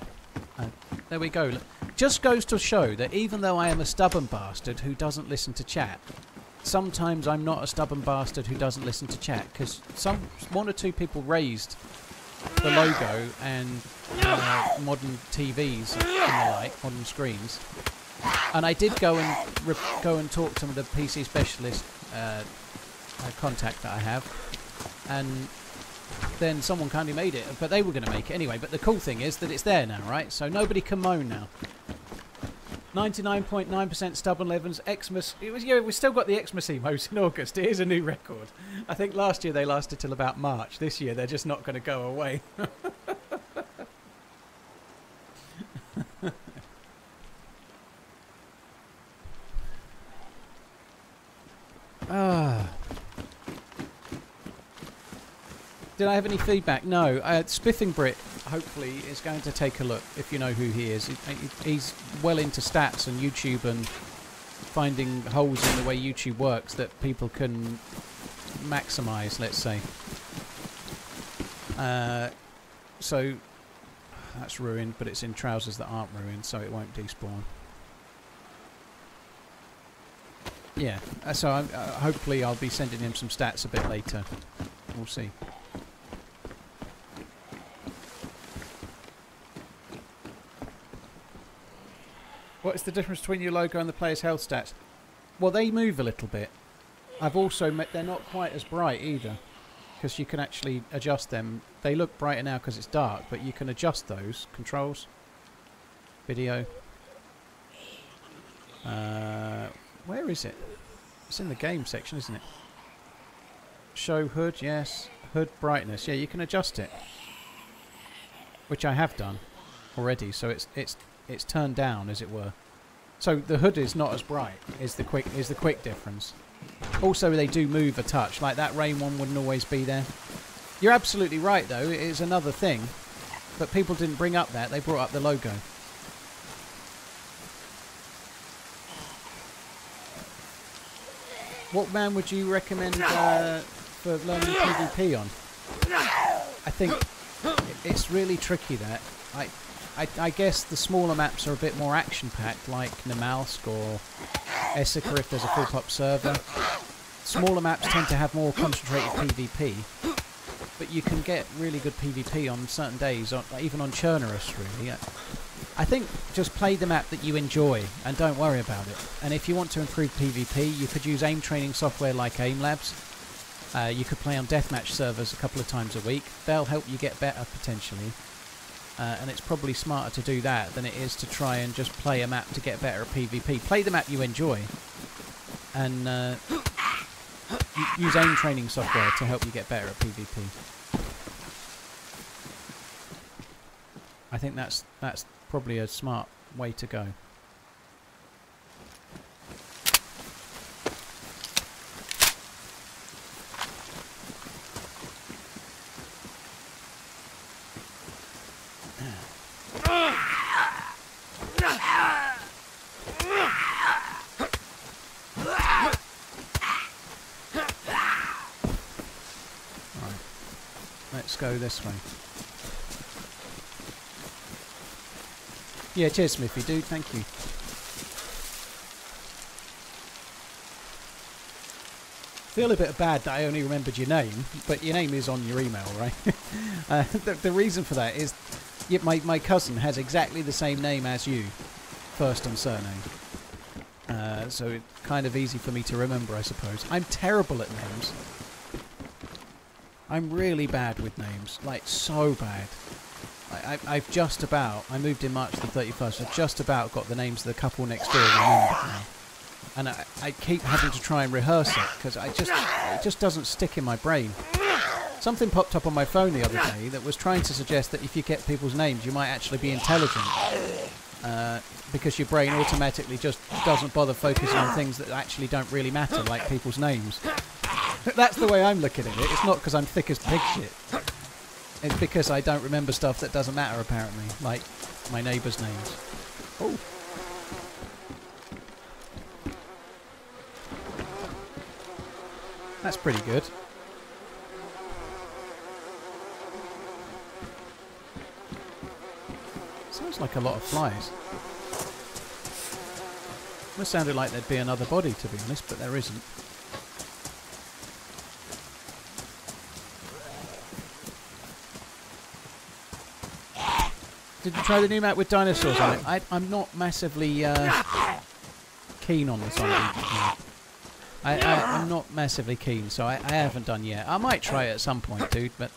There we go. Just goes to show that even though I am a stubborn bastard who doesn't listen to chat, sometimes I'm not a stubborn bastard who doesn't listen to chat, because one or two people raised the logo and modern TVs and the like, modern screens, and I did go and talk to the PC specialist contact that I have, and then someone kindly made it, but they were going to make it anyway. But the cool thing is that it's there now, right? So nobody can moan now. 99.9% stubborn Levens, Xmas. We've still got the Xmas emos in August. It is a new record. I think last year they lasted till about March. This year they're just not going to go away. Did I have any feedback? No. Spiffing Brit, hopefully, is going to take a look, if you know who he is. He's well into stats and YouTube and finding holes in the way YouTube works that people can maximise, let's say. So, that's ruined, but it's in trousers that aren't ruined, so it won't despawn. Yeah, so hopefully I'll be sending him some stats a bit later. We'll see. What is the difference between your logo and the player's health stats? Well, they move a little bit. I've also met they're not quite as bright either, because you can actually adjust them. They look brighter now because it's dark, but you can adjust those controls. Video. Where is it? It's in the game section, isn't it? Show HUD, yes. HUD brightness, yeah. You can adjust it, which I have done already. So it's turned down, as it were. So the HUD is not as bright. Is the quick difference. Also, they do move a touch. Like that rain one wouldn't always be there. You're absolutely right, though. It is another thing, but people didn't bring up that. They brought up the logo. What man would you recommend for learning PvP on? I think it's really tricky. That I guess the smaller maps are a bit more action-packed, like Namalsk or Essica if there's a full-pop server. Smaller maps tend to have more concentrated PvP, but you can get really good PvP on certain days, even on Chernarus, really. I think just play the map that you enjoy and don't worry about it. And if you want to improve PvP, you could use aim training software like Aim Labs. You could play on deathmatch servers a couple of times a week. They'll help you get better, potentially. And it's probably smarter to do that than it is to try and just play a map to get better at PvP. Play the map you enjoy, and use aim training software to help you get better at PvP. I think that's probably a smart way to go. Go this way. Yeah, cheers, Smithy, dude. Thank you. Feel a bit bad that I only remembered your name, but your name is on your email, right? The reason for that is my cousin has exactly the same name as you, first and surname. So it's kind of easy for me to remember, I suppose. I'm terrible at names. I'm really bad with names, like so bad. I've just about, I moved in March the 31st, I've just about got the names of the couple next door remembered now. And I keep having to try and rehearse it, because it just doesn't stick in my brain. Something popped up on my phone the other day that was trying to suggest that if you get people's names, you might actually be intelligent. Because your brain automatically just doesn't bother focusing on things that actually don't really matter, like people's names. That's the way I'm looking at it. It's not because I'm thick as pig shit. It's because I don't remember stuff that doesn't matter, apparently. Like my neighbours' names. Oh. That's pretty good. Sounds like a lot of flies. It sounded like there'd be another body, to be honest, but there isn't. Did you try the new map with dinosaurs on it? I'm not massively keen on this idea. I'm not massively keen, so I haven't done yet. I might try it at some point, dude, but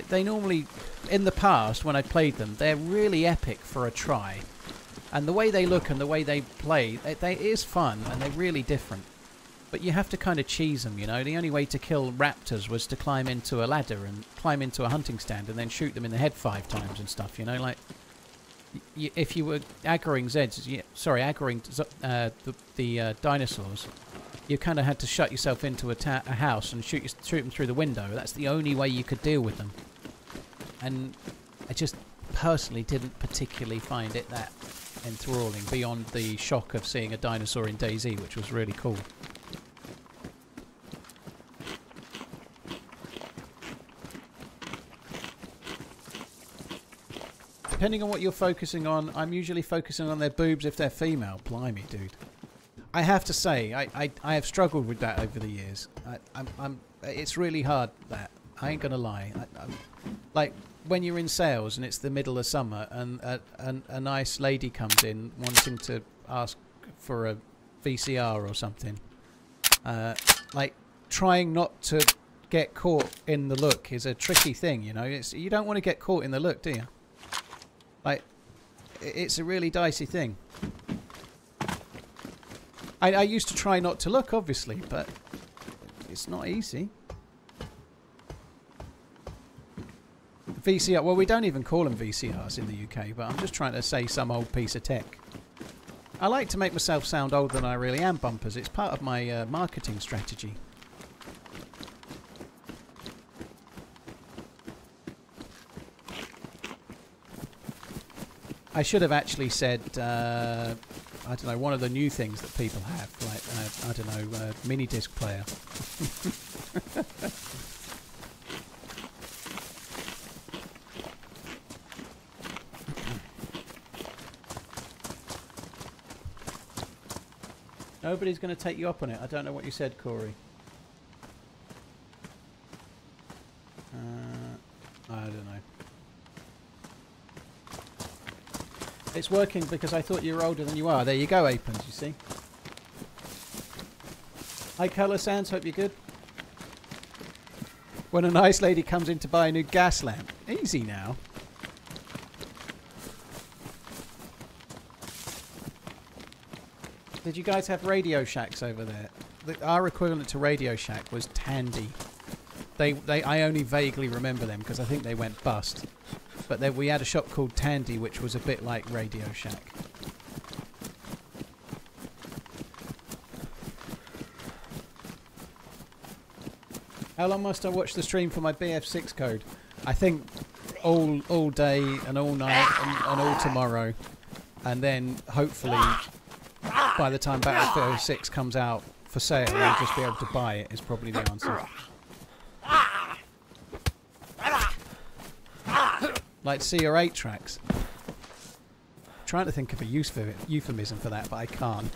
they normally, in the past, when I played them, they're really epic for a try. And the way they look and the way they play, it is fun, and they're really different. But you have to kind of cheese them, you know. The only way to kill raptors was to climb into a ladder and climb into a hunting stand and then shoot them in the head 5 times and stuff, you know. Like, if you were aggroing the dinosaurs, you kind of had to shut yourself into a house and shoot them through the window. That's the only way you could deal with them. And I just personally didn't particularly find it that enthralling, beyond the shock of seeing a dinosaur in DayZ, which was really cool. Depending on what you're focusing on, I'm usually focusing on their boobs if they're female. Blimey, dude. I have to say, I have struggled with that over the years. It's really hard, that. I ain't gonna lie. Like, when you're in sales and it's the middle of summer and a nice lady comes in wanting to ask for a VCR or something, like, trying not to get caught in the look is a tricky thing, you know. You don't want to get caught in the look, do you? Like, it's a really dicey thing. I used to try not to look, obviously, but it's not easy. VCR, well, we don't even call them VCRs in the UK, but I'm just trying to say some old piece of tech. I like to make myself sound older than I really am, Bumpers. It's part of my marketing strategy. I should have actually said, I don't know, one of the new things that people have, like, I don't know, mini disc player. Nobody's going to take you up on it. I don't know what you said, Corey. I don't know. It's working because I thought you were older than you are. There you go, Apens, you see. Hi, Colour Sounds. Hope you're good. When a nice lady comes in to buy a new gas lamp. Easy now. Did you guys have Radio Shacks over there? Our equivalent to Radio Shack was Tandy. I only vaguely remember them because I think they went bust. But then we had a shop called Tandy, which was a bit like Radio Shack. How long must I watch the stream for my BF6 code? I think all day and all night and all tomorrow. And then hopefully by the time Battlefield 6 comes out for sale, you'll just be able to buy it, is probably the answer. Like to see your 8 tracks. Trying to think of a euphemism for that, but I can't.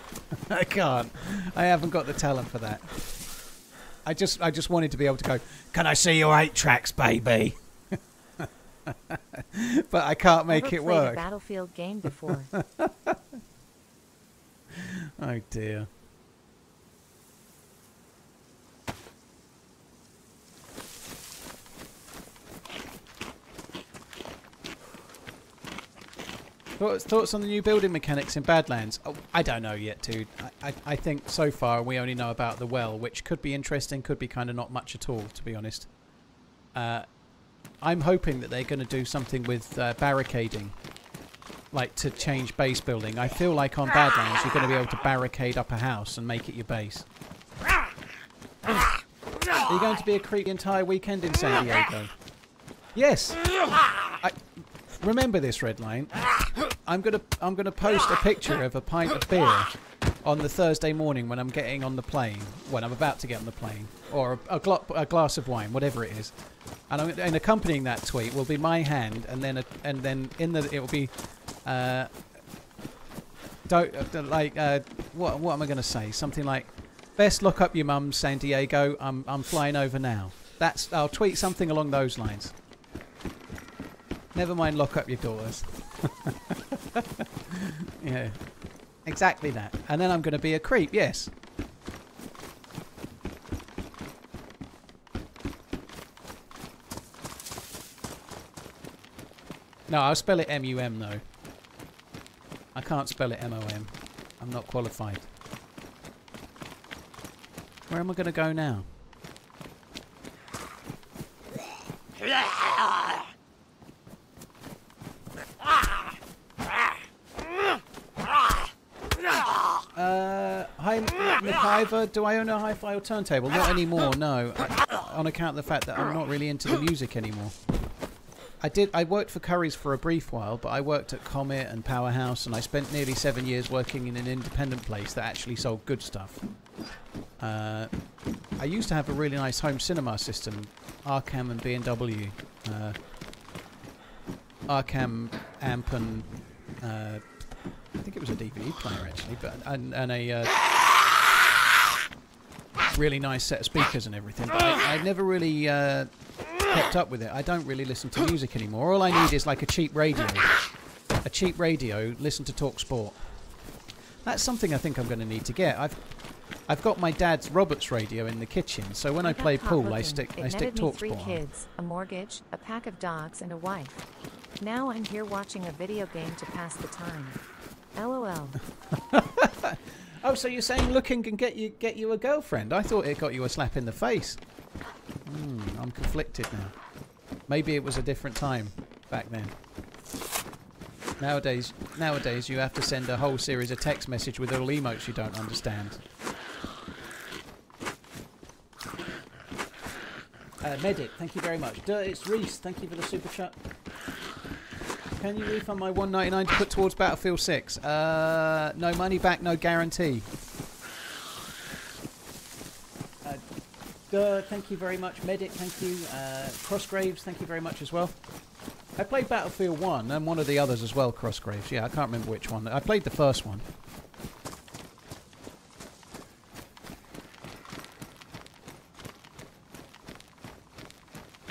I can't. I haven't got the talent for that. I just wanted to be able to go, can I see your 8 tracks, baby? But I can't make it work. Never played a Battlefield game before. Oh dear. Thoughts on the new building mechanics in Badlands? Oh, I don't know yet, dude. I think so far we only know about the well, which could be interesting, could be kind of not much at all, to be honest. I'm hoping that they're going to do something with barricading, like to change base building. I feel like on Badlands you're going to be able to barricade up a house and make it your base. Are you going to be a creep the entire weekend in San Diego? Yes. Remember this, Redline. I'm gonna post a picture of a pint of beer on the Thursday morning when I'm getting on the plane. When I'm about to get on the plane, or a glass of wine, whatever it is. And accompanying that tweet will be my hand, and then it will be what am I going to say? Something like, "Best lock up your mum, San Diego. I'm flying over now." I'll tweet something along those lines. Never mind, lock up your daughters. Yeah, exactly that. And then I'm going to be a creep. Yes. No, I'll spell it M-U-M though. I can't spell it M-O-M. I'm not qualified. Where am I going to go now? Hi, McIver. Do I own a hi-fi or turntable? Not anymore, no. On account of the fact that I'm not really into the music anymore. I worked for Curry's for a brief while, but I worked at Comet and Powerhouse, and I spent nearly 7 years working in an independent place that actually sold good stuff. I used to have a really nice home cinema system, Arcam and B&W. Arcam amp and I think it was a DVD player actually, but and a really nice set of speakers and everything. But I never really kept up with it. I don't really listen to music anymore. All I need is like a cheap radio. A cheap radio, listen to Talk Sport. That's something I think I'm going to need to get. I've got my dad's Roberts radio in the kitchen, so when I play pool, I stick Talk Sport 3 kids, a mortgage, a pack of dogs, and a wife. Now I'm here watching a video game to pass the time. LOL. Oh, so you're saying looking can get you a girlfriend? I thought it got you a slap in the face. I'm conflicted now. Maybe it was a different time back then. Nowadays you have to send a whole series of text message with all emotes you don't understand. Medic, thank you very much. It's Reese, thank you for the super chat. Can you refund my $1.99 to put towards Battlefield 6? No money back, no guarantee. Thank you very much, Medic, thank you. Crossgraves, thank you very much as well. I played Battlefield 1 and one of the others as well, Crossgraves. Yeah, I can't remember which one. I played the first one.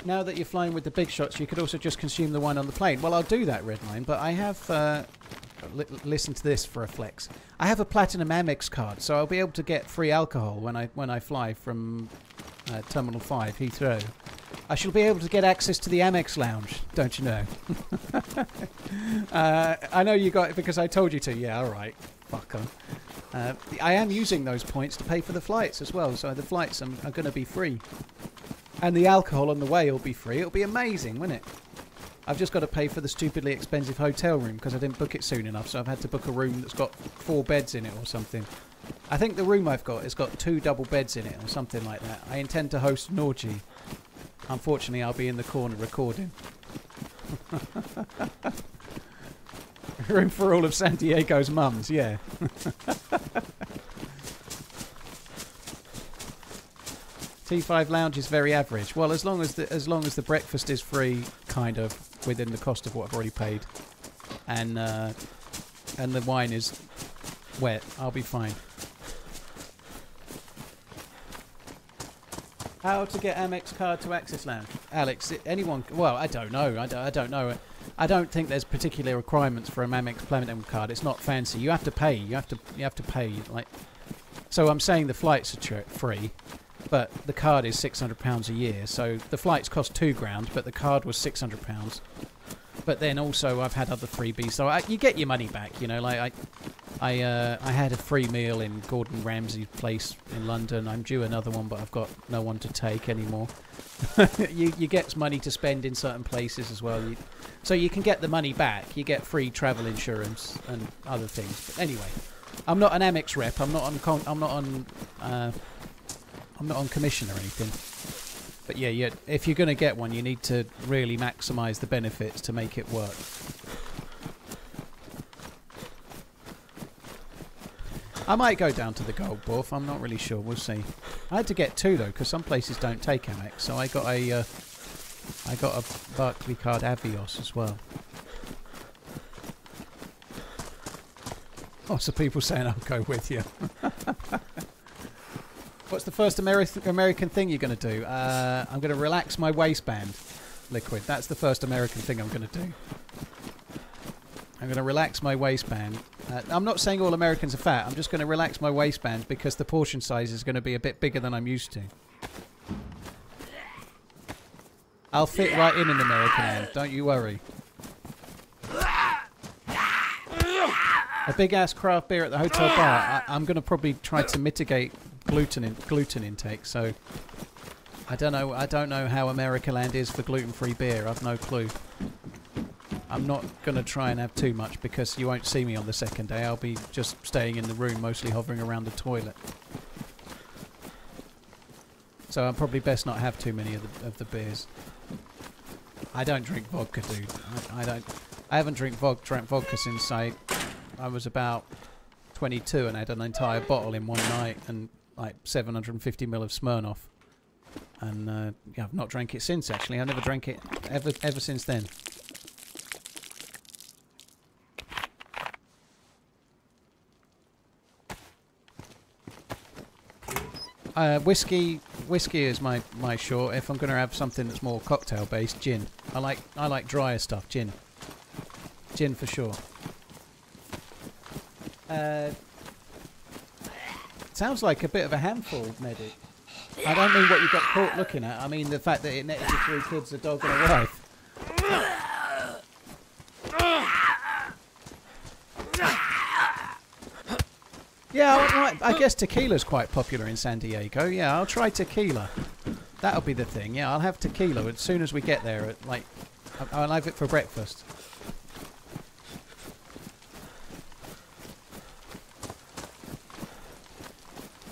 Now that you're flying with the big shots, you could also just consume the wine on the plane. Well, I'll do that, Redline, but I have... listen to this for a flex. I have a Platinum Amex card, so I'll be able to get free alcohol when I fly from Terminal 5, Heathrow. I shall be able to get access to the Amex Lounge, don't you know? I know you got it because I told you to. Yeah, all right. Fuck 'em. I am using those points to pay for the flights as well, so the flights are going to be free. And the alcohol on the way will be free. It'll be amazing, won't it? I've just got to pay for the stupidly expensive hotel room because I didn't book it soon enough, so I've had to book a room that's got 4 beds in it or something. I think the room I've got has got 2 double beds in it or something like that. I intend to host an orgy. Unfortunately, I'll be in the corner recording. Room for all of San Diego's mums, yeah. T5 Lounge is very average. Well, as long as the breakfast is free, kind of within the cost of what I've already paid, and the wine is wet, I'll be fine. How to get Amex card to Access Lounge, Alex? Anyone? Well, I don't know. I don't know. I don't think there's particular requirements for a Amex Platinum card. It's not fancy. You have to pay. You have to pay. Like, so I'm saying the flights are free. But the card is £600 a year, so the flights cost £2,000, but the card was £600. But then also I've had other freebies, so you get your money back. You know, like I had a free meal in Gordon Ramsay's place in London. I'm due another one, but I've got no one to take anymore. you get money to spend in certain places as well, so you can get the money back. You get free travel insurance and other things. But anyway, I'm not an Amex rep. I'm not on commission or anything. But yeah, if you're going to get one, you need to really maximise the benefits to make it work. I might go down to the Gold Buff. I'm not really sure. We'll see. I had to get 2 though, because some places don't take Amex. So I got I got a Barclay card Avios as well. Lots of people saying I'll go with you. What's the first American thing you're going to do? I'm going to relax my waistband, Liquid. That's the first American thing I'm going to do. I'm going to relax my waistband. I'm not saying all Americans are fat. I'm just going to relax my waistband because the portion size is going to be a bit bigger than I'm used to. I'll fit right in American Land. Don't you worry. A big-ass craft beer at the hotel bar. I'm going to probably try to mitigate gluten intake. So I don't know how American Land is for gluten-free beer. I've no clue. I'm not going to try and have too much because you won't see me on the second day. I'll be just staying in the room, mostly hovering around the toilet. So I'm probably best not have too many of the beers. I don't drink vodka, dude. I haven't drank vodka since I was about 22 and had an entire bottle in one night and like 750 ml of Smirnoff. And yeah, I've not drank it since. Actually, I never drank it ever since then. Whiskey is my short. If I'm going to have something that's more cocktail based, gin. I like drier stuff. Gin for sure. Sounds like a bit of a handful, Medic. I don't mean what you got caught looking at. I mean the fact that it netted you 3 kids, a dog, and a wife. Yeah, I guess tequila's quite popular in San Diego. Yeah, I'll try tequila. That'll be the thing. Yeah, I'll have tequila as soon as we get there. I'll have it for breakfast.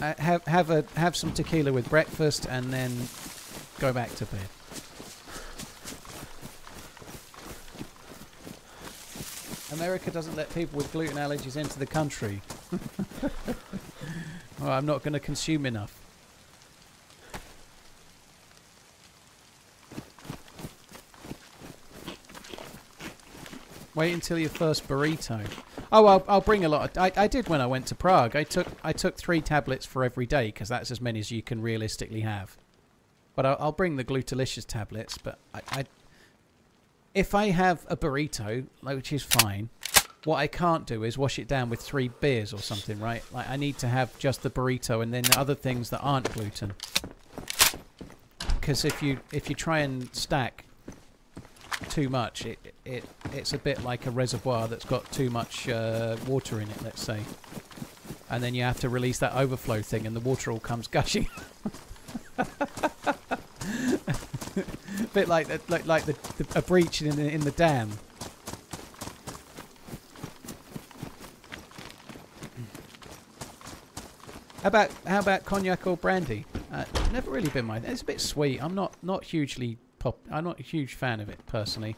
Have some tequila with breakfast and then go back to bed. America doesn't let people with gluten allergies into the country. Well, I'm not going to consume enough. Wait until your first burrito. Oh, I'll bring a lot. I did when I went to Prague. I took 3 tablets for every day because that's as many as you can realistically have. But I'll bring the Glutalicious tablets. But if I have a burrito, which is fine, what I can't do is wash it down with 3 beers or something, right? Like I need to have just the burrito and then the other things that aren't gluten. Because if you try and stack too much, it's a bit like a reservoir that's got too much water in it, let's say, and then you have to release that overflow thing, and the water all comes gushing. A bit like a breach in the dam. How about cognac or brandy? Never really been mine. It's a bit sweet. I'm not hugely I'm not a huge fan of it personally.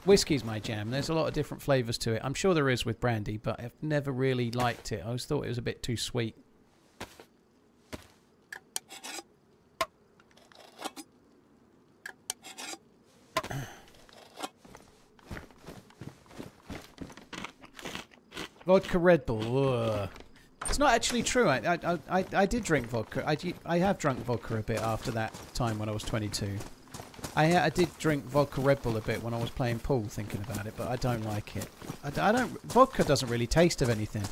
Whiskey's my jam. There's a lot of different flavours to it. I'm sure there is with brandy, but I've never really liked it. I always thought it was a bit too sweet. Vodka Red Bull. Ugh. It's not actually true. I did drink vodka. I have drunk vodka a bit after that time when I was 22. I did drink vodka Red Bull a bit when I was playing pool, thinking about it, but I don't like it. Vodka doesn't really taste of anything.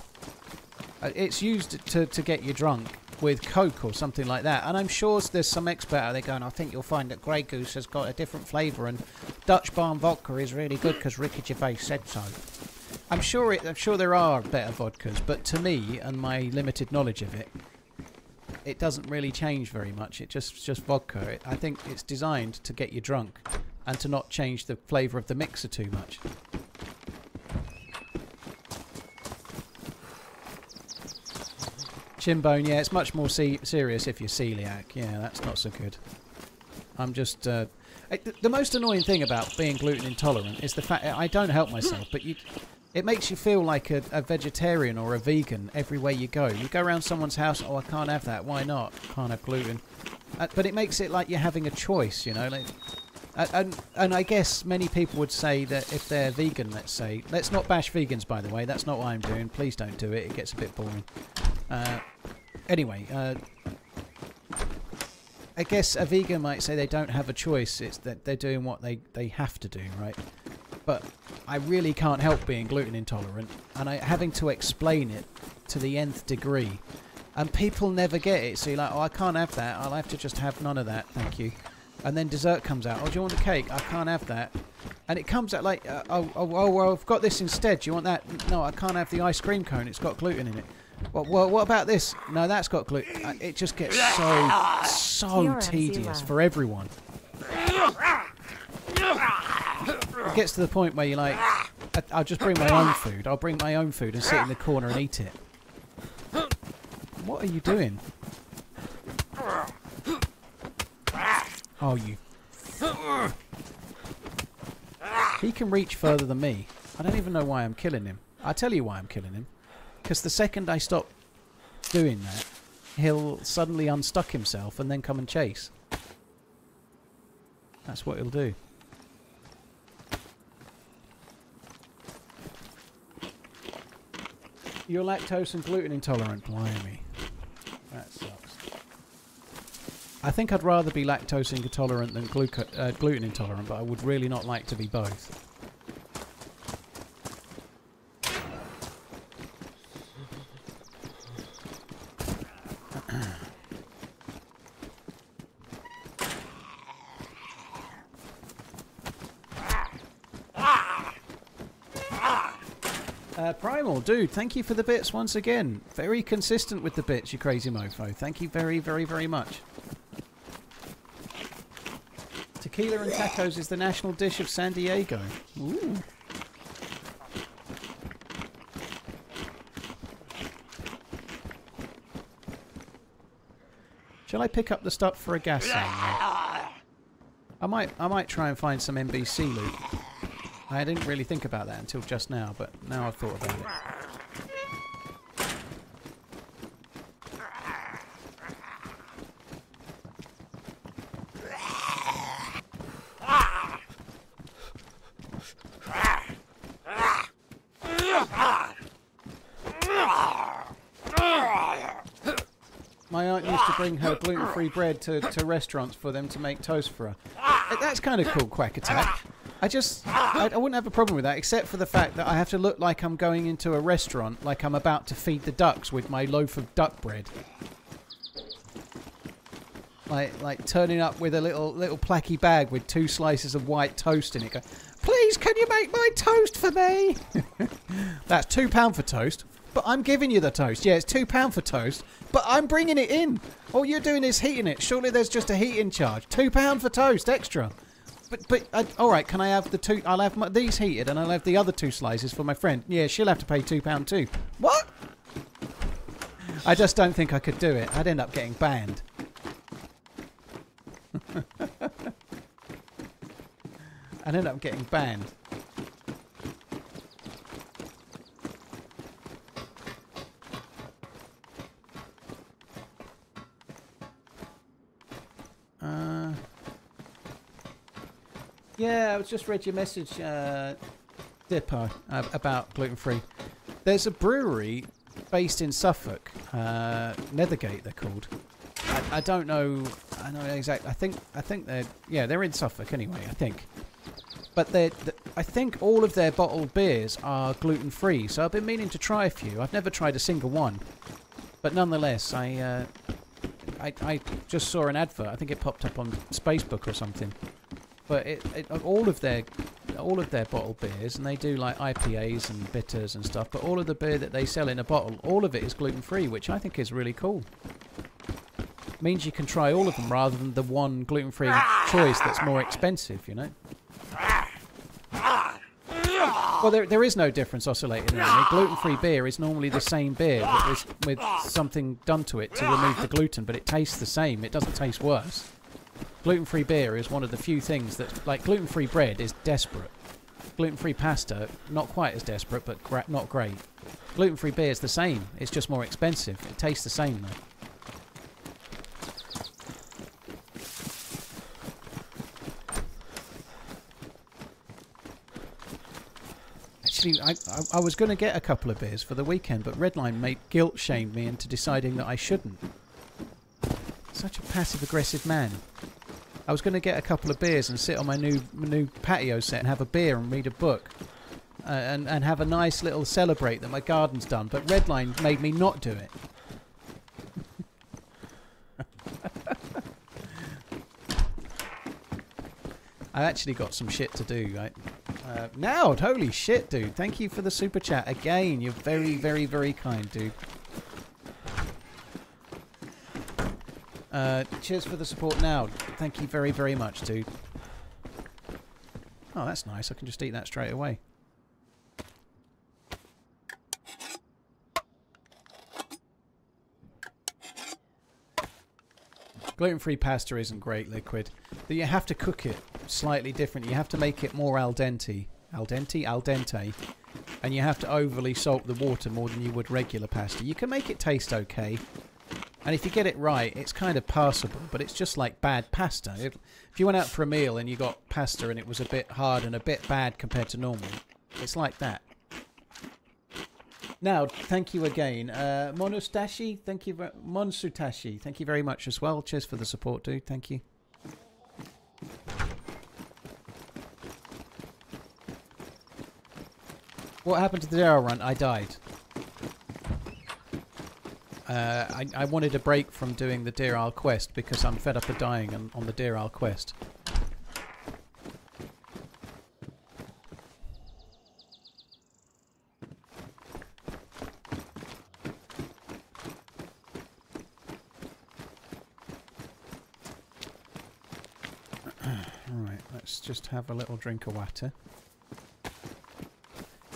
It's used to get you drunk with Coke or something like that. And I'm sure there's some expert out there going, I think you'll find that Grey Goose has got a different flavour and Dutch Barn vodka is really good because Ricky Gervais said so. I'm sure there are better vodkas, but to me and my limited knowledge of it, it doesn't really change very much. It's just vodka. I think it's designed to get you drunk and to not change the flavour of the mixer too much. Chinbone, yeah, it's much more serious if you're celiac. Yeah, that's not so good. I'm just... the most annoying thing about being gluten intolerant is the fact I don't help myself, but it makes you feel like a vegetarian or a vegan everywhere you go. You go around someone's house, oh, I can't have that. Why not? Can't have gluten. But it makes it like you're having a choice, you know. Like, And I guess many people would say that if they're vegan, let's say, let's not bash vegans, by the way. That's not what I'm doing. Please don't do it. It gets a bit boring. Anyway, I guess a vegan might say they don't have a choice. It's that they're doing what they have to do, right? But I really can't help being gluten intolerant, and having to explain it to the nth degree. And people never get it. So you're like, oh, I can't have that. I'll have to just have none of that. Thank you. And then dessert comes out. Oh, do you want a cake? I can't have that. And it comes out like, well, I've got this instead. Do you want that? No, I can't have the ice cream cone. It's got gluten in it. Well, what about this? No, that's got gluten. It just gets so tedious for everyone. It gets to the point where you're like, I'll just bring my own food. I'll bring my own food and sit in the corner and eat it. What are you doing? Oh, you... He can reach further than me. I don't even know why I'm killing him. I'll tell you why I'm killing him. Because the second I stop doing that, he'll suddenly unstuck himself and then come and chase. That's what he'll do. You're lactose and gluten intolerant, blimey. That sucks. I think I'd rather be lactose intolerant than gluten intolerant, but I would really not like to be both. Primal, dude, thank you for the bits once again. Very consistent with the bits, you crazy mofo. Thank you very, very, very much. Tequila and tacos is the national dish of San Diego. Ooh. Shall I pick up the stuff for a gas station? I might try and find some NBC loot. I didn't really think about that until just now, but now I've thought about it. My aunt used to bring her gluten-free bread to restaurants for them to make toast for her. That's kind of cool, Quack Attack. I wouldn't have a problem with that, except for the fact that I have to look like I'm going into a restaurant, like I'm about to feed the ducks with my loaf of duck bread. Like turning up with a little placky bag with 2 slices of white toast in it. Go, please, can you make my toast for me? That's £2 for toast, but I'm giving you the toast. Yeah, it's £2 for toast, but I'm bringing it in. All you're doing is heating it. Surely there's just a heating charge. £2 for toast extra. But all right, can I have the 2? I'll have these heated, and I'll have the other 2 slices for my friend. Yeah, she'll have to pay £2 too. What? I just don't think I could do it. I'd end up getting banned. I'd end up getting banned. Yeah, I just read your message, Dipper, about gluten-free. There's a brewery based in Suffolk, Nethergate they're called. I don't know. I know exactly. I think they're in Suffolk anyway. I think, but I think all of their bottled beers are gluten-free. So I've been meaning to try a few. I've never tried a single one, but nonetheless, I just saw an advert. I think it popped up on Facebook or something. But all of their bottled beers, and they do like IPAs and bitters and stuff, but all of the beer that they sell in a bottle, all of it is gluten-free, which I think is really cool. Means you can try all of them rather than the one gluten-free choice that's more expensive, you know? Well, there is no difference, Oscillating. Gluten-free beer is normally the same beer with something done to it to remove the gluten, but it tastes the same. It doesn't taste worse. Gluten-free beer is one of the few things that, like, gluten-free bread is desperate. Gluten-free pasta, not quite as desperate, but not great. Gluten-free beer is the same. It's just more expensive. It tastes the same, though. actually, I was going to get a couple of beers for the weekend, but Redline guilt shamed me into deciding that I shouldn't. Such a passive-aggressive man. I was going to get a couple of beers and sit on my new patio set and have a beer and read a book. And have a nice little celebrate that my garden's done, but Redline made me not do it. I actually got some shit to do, right? Now, holy shit, dude. Thank you for the super chat again. You're very, very, very kind, dude. Cheers for the support now. Thank you very, very much, dude. Oh, that's nice. I can just eat that straight away. Gluten-free pasta isn't great, Liquid. But you have to cook it slightly different. You have to make it more al dente. Al dente? Al dente. And you have to overly salt the water more than you would regular pasta. You can make it taste okay. And if you get it right, it's kind of passable. But it's just like bad pasta. If you went out for a meal and you got pasta and it was a bit hard and a bit bad compared to normal, it's like that. Now, thank you again. Monustashi, thank you. Monsutashi, thank you very much as well. Cheers for the support, dude. Thank you. What happened to the Daryl run? I died. I wanted a break from doing the Deer Isle quest because I'm fed up of dying on the Deer Isle quest. Alright, let's just have a little drink of water.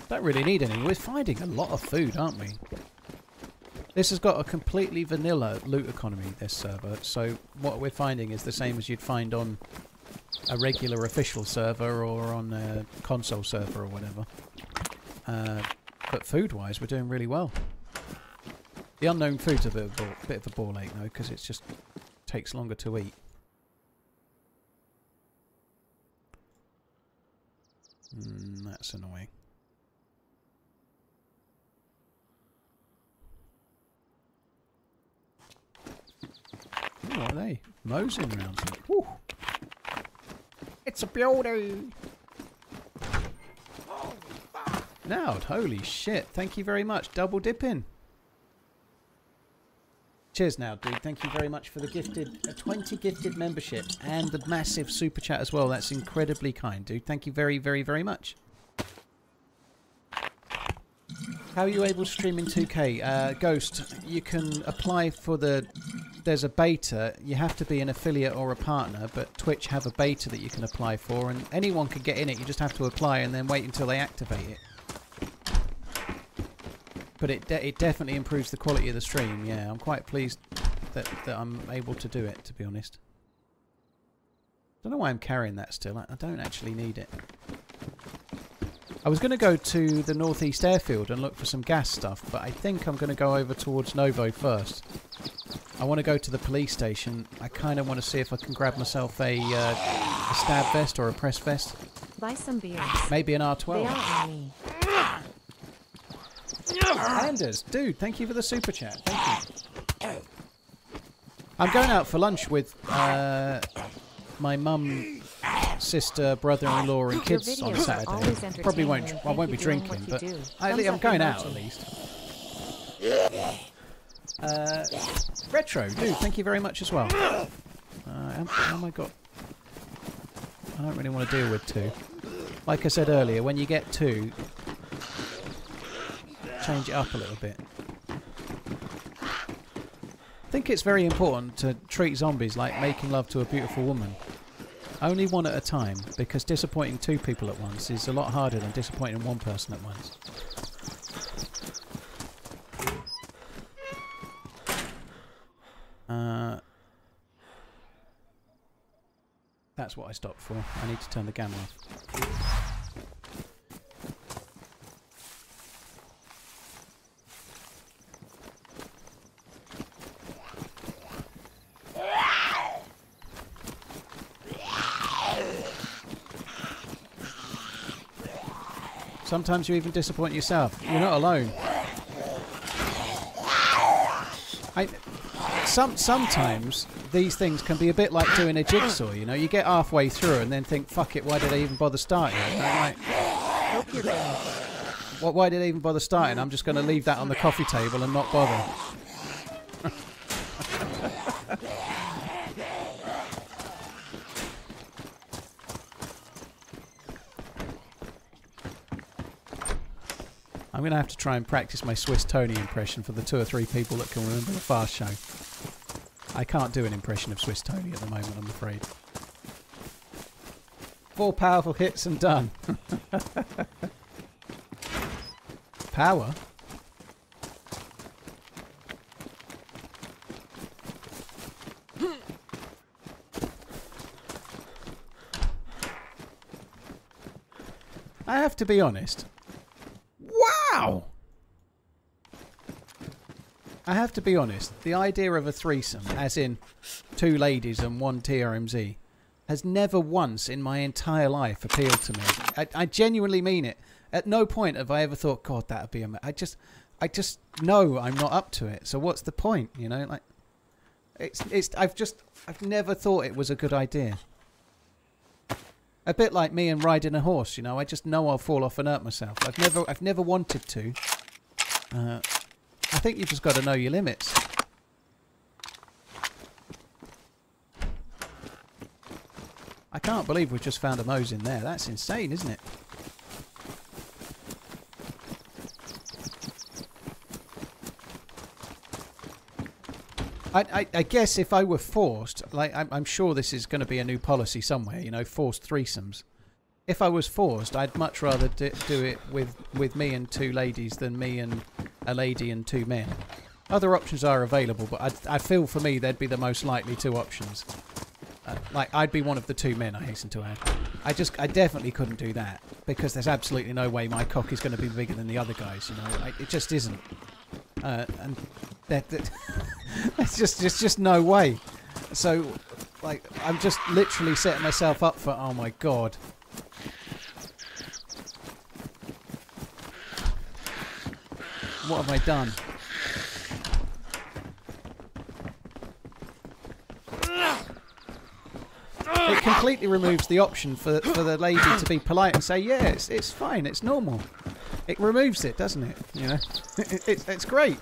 Don't really need any. We're finding a lot of food, aren't we? This has got a completely vanilla loot economy, this server, so what we're finding is the same as you'd find on a regular official server or on a console server or whatever. But food-wise, we're doing really well. The unknown food's a bit of a ball ache, though, because it just takes longer to eat. That's annoying. Ooh, what are they? Mosing around some. Woo. It's a beauty! Now, holy shit. Thank you very much. Double dipping. Cheers now, dude. Thank you very much for the gifted 20 gifted membership and the massive super chat as well. That's incredibly kind, dude. Thank you very, very, very much. How are you able to stream in 2K? Ghost, you can apply for the... There's a beta. You have to be an affiliate or a partner, but Twitch have a beta that you can apply for, and anyone can get in it. You just have to apply and then wait until they activate it. But it definitely improves the quality of the stream. Yeah, I'm quite pleased that I'm able to do it, to be honest. Don't know why I'm carrying that still. I don't actually need it. I was going to go to the northeast airfield and look for some gas stuff, but I think I'm going to go over towards Novo first. I want to go to the police station. I kind of want to see if I can grab myself a stab vest or a press vest. Buy some beers. Maybe an R12. They are on me. Anders, dude, thank you for the super chat. Thank you. I'm going out for lunch with my mum, sister, brother-in-law, and kids on Saturday. Probably won't. I won't be drinking, but I'm going out at least. Retro, dude, thank you very much as well. How am I got? I don't really want to deal with two. Like I said earlier, when you get two, change it up a little bit. I think it's very important to treat zombies like making love to a beautiful woman. Only one at a time, because disappointing two people at once is a lot harder than disappointing one person at once. That's what I stopped for. I need to turn the gamma off. Sometimes you even disappoint yourself. You're not alone. Sometimes these things can be a bit like doing a jigsaw, you know. You get halfway through and then think, fuck it, why did I even bother starting? You know, like, why did I even bother starting? I'm just going to leave that on the coffee table and not bother. I'm going to have to try and practice my Swiss Tony impression for the 2 or 3 people that can remember the Fast Show. I can't do an impression of Swiss Tony at the moment, I'm afraid. 4 powerful hits and done. Power? I have to be honest. Wow! I have to be honest. The idea of a threesome, as in 2 ladies and 1 TRMZ, has never once in my entire life appealed to me. I genuinely mean it. At no point have I ever thought, God, that would be I just know I'm not up to it. So what's the point? You know, like I've never thought it was a good idea. A bit like me and riding a horse, you know. I just know I'll fall off and hurt myself. I've never wanted to. I think you've just got to know your limits. I can't believe we've just found a Moe's in there. That's insane, isn't it? I guess if I were forced, like I'm sure this is going to be a new policy somewhere, you know, forced threesomes. If I was forced, I'd much rather do it with me and 2 ladies than me and a lady and 2 men. Other options are available, but I feel for me they'd be the most likely 2 options. Like I'd be one of the 2 men, I hasten to add. I definitely couldn't do that because there's absolutely no way my cock is going to be bigger than the other guys, you know. It just isn't. And there's just no way. So, like, I'm just literally setting myself up for, oh my God. What have I done? It completely removes the option for the lady to be polite and say, yeah, it's fine, it's normal. It removes it, doesn't it? You know, it's great.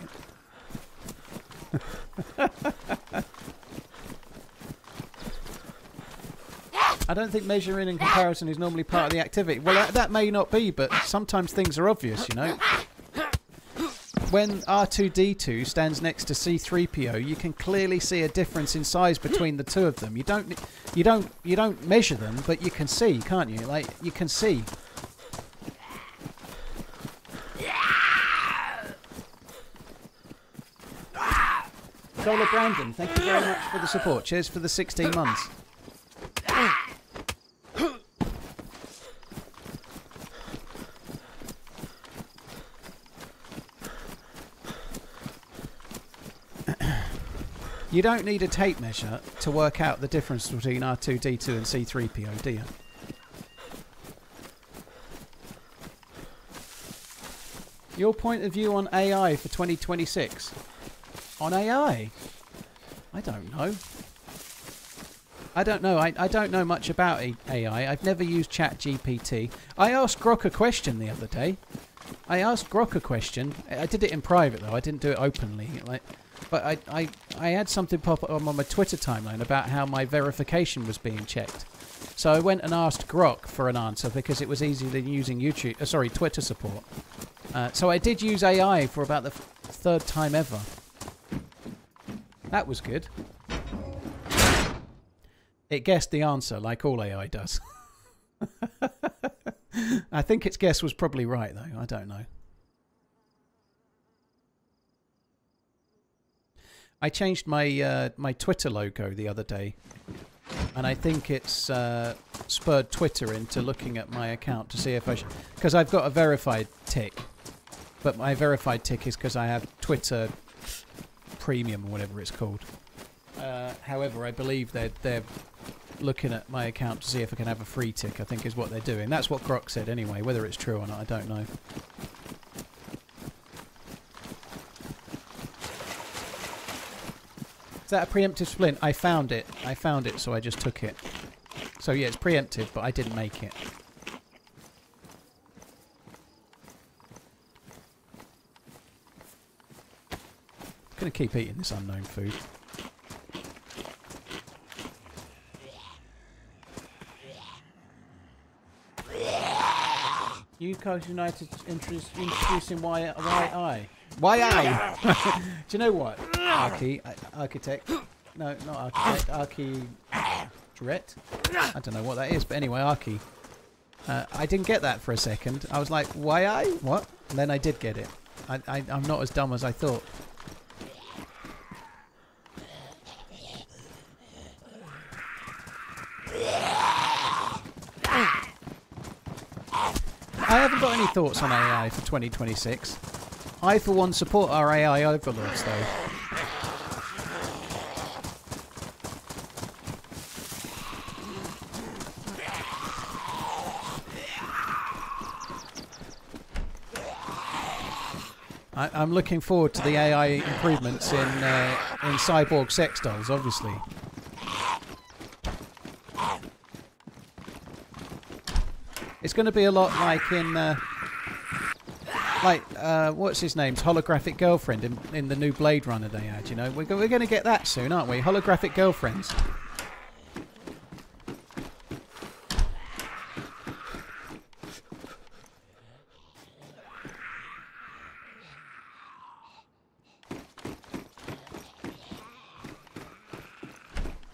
I don't think measuring in comparison is normally part of the activity. Well, that may not be, but sometimes things are obvious, you know. When R2-D2 stands next to C-3PO, you can clearly see a difference in size between the 2 of them. You don't measure them, but you can see, can't you? Like, you can see. Solar Brandon, thank you very much for the support. Cheers for the 16 months. You don't need a tape measure to work out the difference between R2-D2 and C-3PO, do you? Your point of view on AI for 2026? On AI? I don't know. I don't know. I don't know much about AI. I've never used ChatGPT. I asked Grok a question the other day. I did it in private though. I didn't do it openly. But I had something pop up on my Twitter timeline about how my verification was being checked. So I went and asked Grok for an answer because it was easier than using Twitter support. So I did use AI for about the 3rd time ever. That was good. It guessed the answer like all AI does. I think its guess was probably right though. I don't know. I changed my my Twitter logo the other day, and I think it's spurred Twitter into looking at my account to see if I should, because I've got a verified tick, but my verified tick is because I have Twitter Premium or whatever it's called. However, I believe they're looking at my account to see if I can have a free tick, I think is what they're doing. That's what Grok said anyway. Whether it's true or not, I don't know. Is that a preemptive splint? I found it. I found it, so I just took it. So yeah, it's preemptive, but I didn't make it. I'm going to keep eating this unknown food. UK United introducing YI. YI! Do you know what? Architect. No, not architect. Architect. I don't know what that is, but anyway, Archie. I didn't get that for a second. I was like, YI? What? And then I did get it. I'm not as dumb as I thought. I haven't got any thoughts on AI for 2026. I, for one, support our AI overlords, though. I'm looking forward to the AI improvements in cyborg sex dolls, obviously. It's going to be a lot like in, what's his name's holographic girlfriend in the new Blade Runner they had, you know. We're going to get that soon, aren't we? Holographic girlfriends.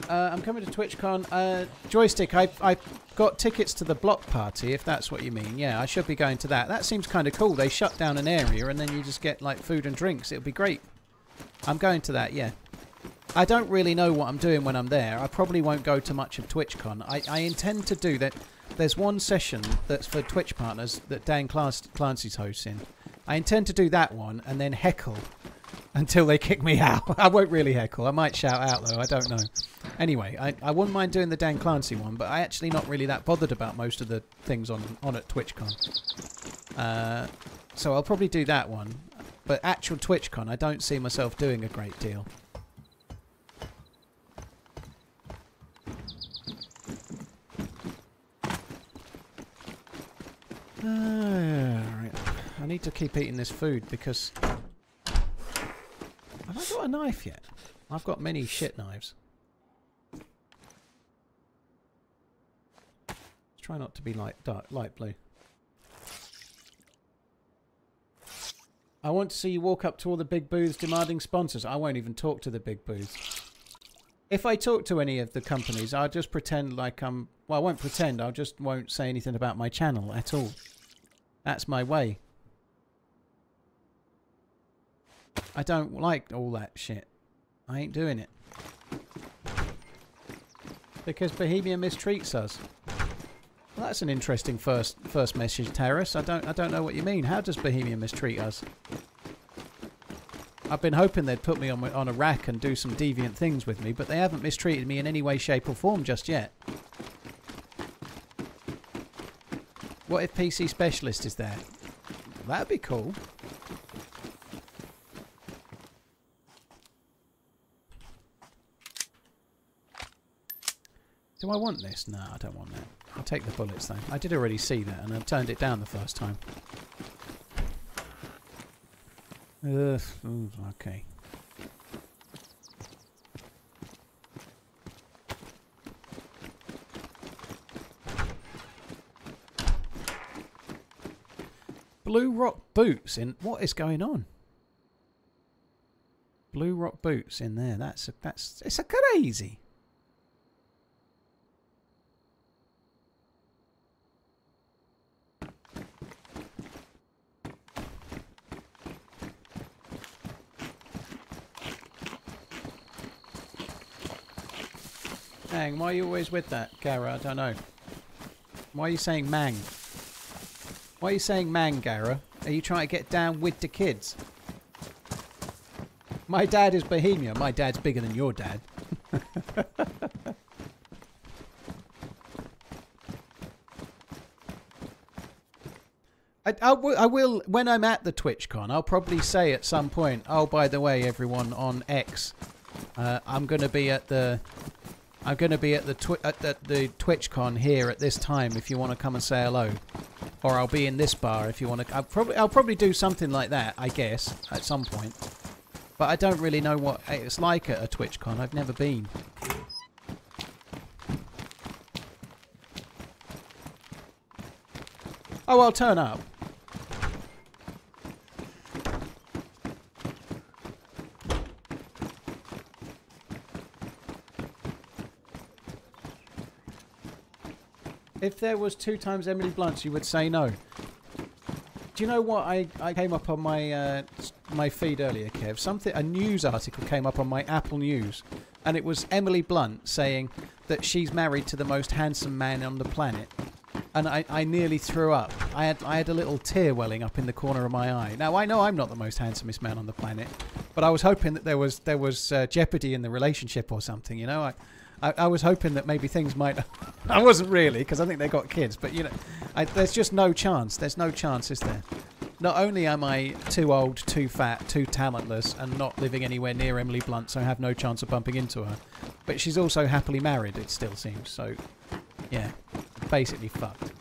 I'm coming to TwitchCon. Joystick, I've got tickets to the block party, if that's what you mean. Yeah, I should be going to that. That seems kind of cool. They shut down an area and then you just get like food and drinks. It'll be great. I'm going to that, yeah. I don't really know what I'm doing when I'm there. I probably won't go to much of TwitchCon. I intend to do that. There's one session that's for Twitch partners that Dan Clancy's hosting. I intend to do that one and then heckle until they kick me out. I won't really heckle. I might shout out though. I don't know. Anyway, I wouldn't mind doing the Dan Clancy one, but I actually not really that bothered about most of the things on at TwitchCon. So I'll probably do that one. But actual TwitchCon, I don't see myself doing a great deal. Right. I need to keep eating this food because... Have I got a knife yet? I've got many shit knives. Try not to be light blue. I want to see you walk up to all the big booths demanding sponsors. I won't even talk to the big booths. If I talk to any of the companies, I'll just pretend like I'm... Well, I won't pretend. I just won't say anything about my channel at all. That's my way. I don't like all that shit. I ain't doing it. Because Bohemia mistreats us. Well, that's an interesting first message, Terrace. I don't know what you mean. How does Bohemia mistreat us? I've been hoping they'd put me on a rack and do some deviant things with me, but they haven't mistreated me in any way, shape or form just yet. What if PC Specialist is there? That'd be cool. Do I want this? No, I don't want that. I'll take the bullets though. I did already see that and I turned it down the first time. Okay. Blue Rock Boots in... What is going on? Blue Rock Boots in there. It's a crazy. Mang, why are you always with that, Gara? I don't know. Why are you saying Mang? Why are you saying Mang, Gara? Are you trying to get down with the kids? My dad is Bohemia. My dad's bigger than your dad. I will, when I'm at the TwitchCon, I'll probably say at some point, oh, by the way, everyone on X, I'm going to be at the TwitchCon here at this time if you want to come and say hello, or I'll be in this bar if you want to. I'll probably do something like that, I guess, at some point. But I don't really know what it's like at a TwitchCon. I've never been. Oh, I'll turn up. If there was 2 times Emily Blunt, you would say no. Do you know what I came up on my my feed earlier, Kev? A news article came up on my Apple News, and it was Emily Blunt saying that she's married to the most handsome man on the planet. And I nearly threw up. I had a little tear welling up in the corner of my eye. Now I know I'm not the most handsomest man on the planet, but I was hoping that there was jeopardy in the relationship or something. You know, I was hoping that maybe things might. I wasn't really, because I think they got kids. But you know, there's just no chance. There's no chance, is there? Not only am I too old, too fat, too talentless, and not living anywhere near Emily Blunt, so I have no chance of bumping into her, but she's also happily married. It still seems so. Yeah. Basically fucked.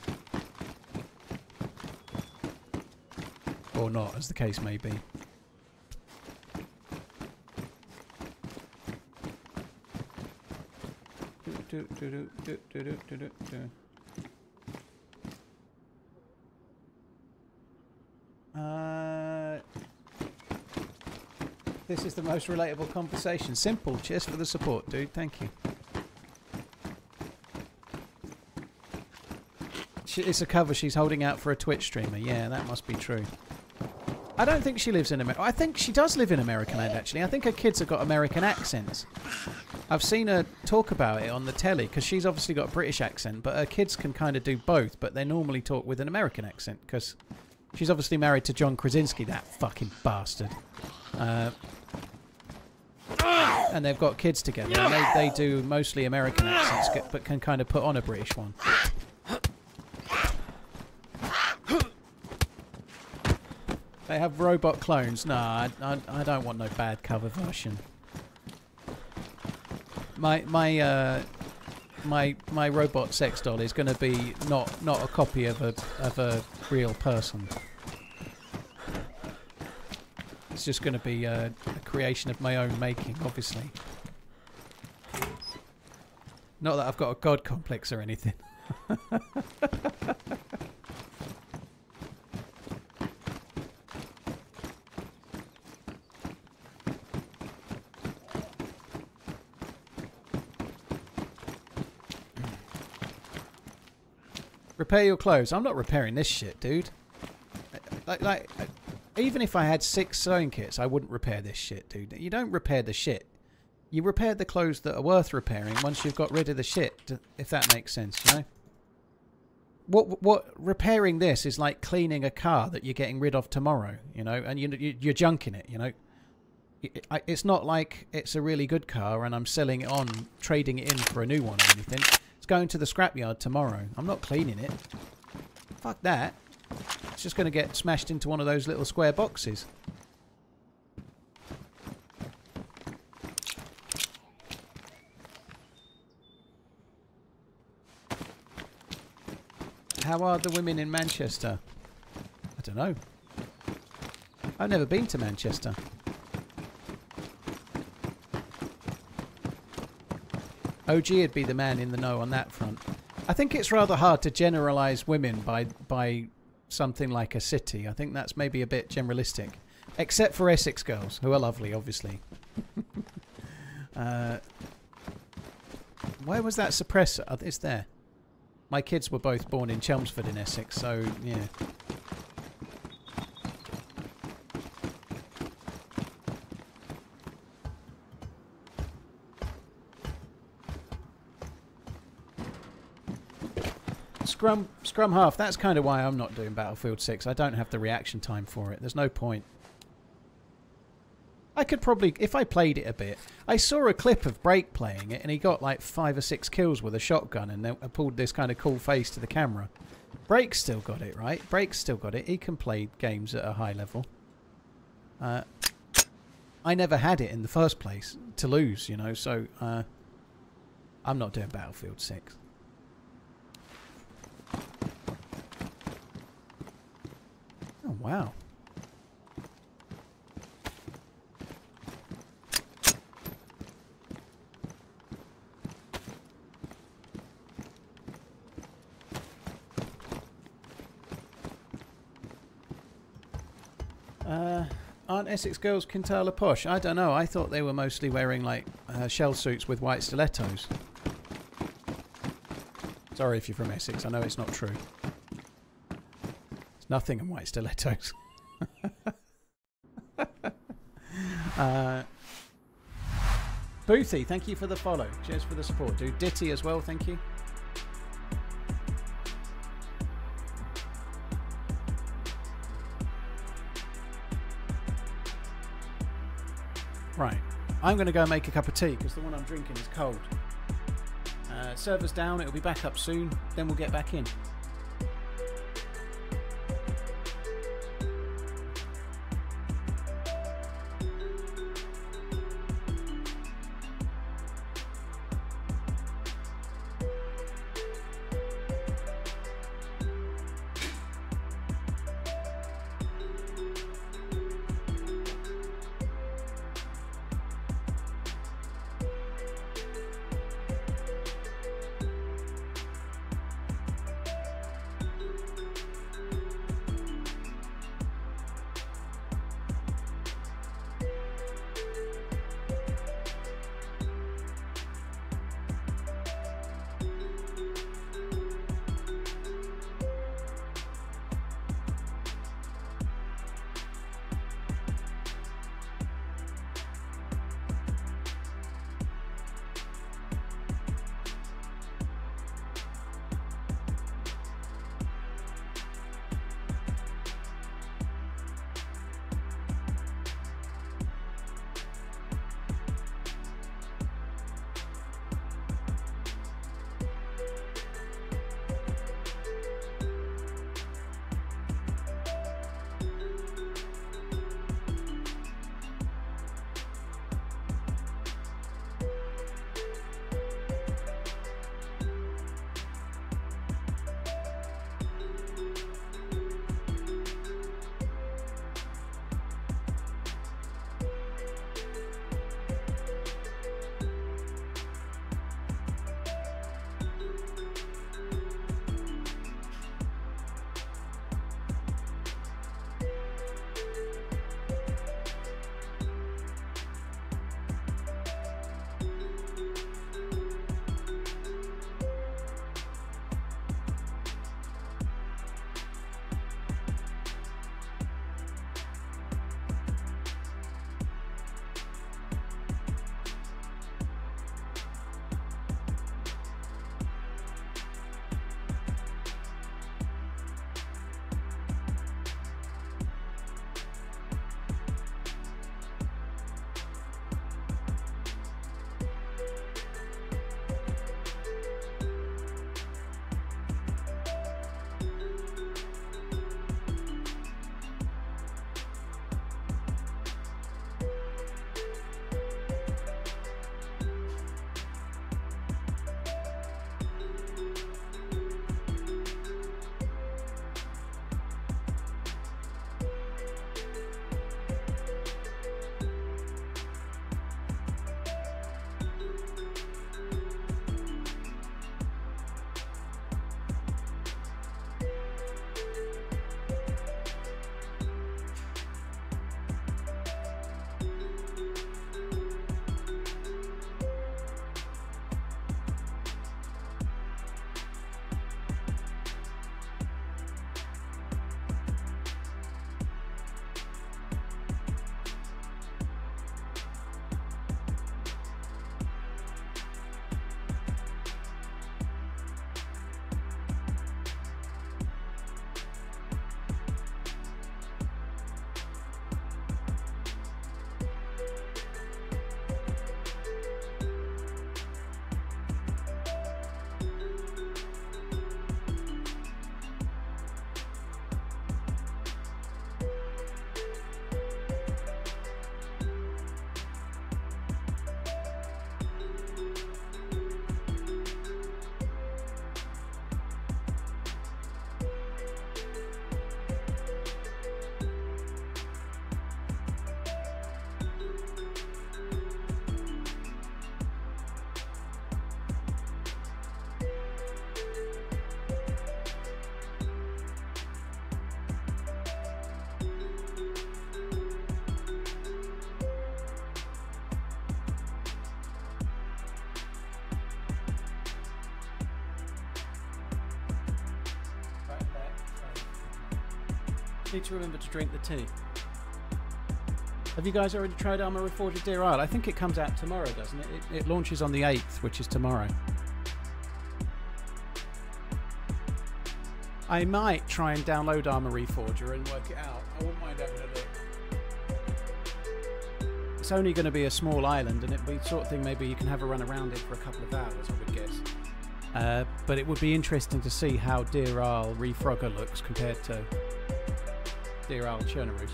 Or not, as the case may be. This is the most relatable conversation. Simple. Cheers for the support, dude. Thank you. It's a cover. She's holding out for a Twitch streamer. Yeah, that must be true. I don't think she lives in America. I think she does live in American land, actually. I think her kids have got American accents. I've seen her talk about it on the telly, because she's obviously got a British accent, but her kids can kind of do both, but they normally talk with an American accent, because she's obviously married to John Krasinski, that fucking bastard. And they've got kids together, and they do mostly American accents, but can kind of put on a British one. They have robot clones. Nah, I don't want no bad cover version. My robot sex doll is going to be not a copy of a real person. It's just going to be a creation of my own making, obviously. Not that I've got a god complex or anything. Repair your clothes. I'm not repairing this shit, dude. Like, even if I had 6 sewing kits, I wouldn't repair this shit, dude. You don't repair the shit. You repair the clothes that are worth repairing once you've got rid of the shit, if that makes sense, you know? What repairing this is like cleaning a car that you're getting rid of tomorrow, you know, and you're junking it, you know? It's not like it's a really good car and I'm selling it on, trading it in for a new one or anything. It's going to the scrapyard tomorrow. I'm not cleaning it. Fuck that. It's just going to get smashed into one of those little square boxes. How are the women in Manchester? I don't know. I've never been to Manchester. OG would be the man in the know on that front. I think it's rather hard to generalise women by something like a city. I think that's maybe a bit generalistic. Except for Essex girls, who are lovely, obviously. Where was that suppressor? Oh, it's there. My kids were both born in Chelmsford in Essex, so yeah. Scrum half, that's kind of why I'm not doing Battlefield 6. I don't have the reaction time for it. There's no point. I could probably, if I played it a bit. I saw a clip of Break playing it, and he got like 5 or 6 kills with a shotgun, and then I pulled this kind of cool face to the camera. Break's still got it, right? Break's still got it. He can play games at a high level. I never had it in the first place to lose, you know, so I'm not doing Battlefield 6. Oh, wow. Aren't Essex girls Quintala posh? I don't know. I thought they were mostly wearing like shell suits with white stilettos. Sorry if you're from Essex. I know it's not true. There's nothing in white stilettos. Boothie, thank you for the follow. Cheers for the support, dude. Ditty as well, thank you. Right, I'm going to go make a cup of tea because the one I'm drinking is cold. Server's down, it'll be back up soon, then we'll get back in. Need to remember to drink the tea. Have you guys already tried Armour Reforged Deer Isle? I think it comes out tomorrow, doesn't it? It launches on the 8th, which is tomorrow. I might try and download Armour Reforger and work it out. I wouldn't mind having a look. It's only going to be a small island, and it'd be the sort of thing maybe you can have a run around it for a couple of hours, I would guess. But it would be interesting to see how Deer Isle Refrogger looks compared to Deer Isle Chernarus.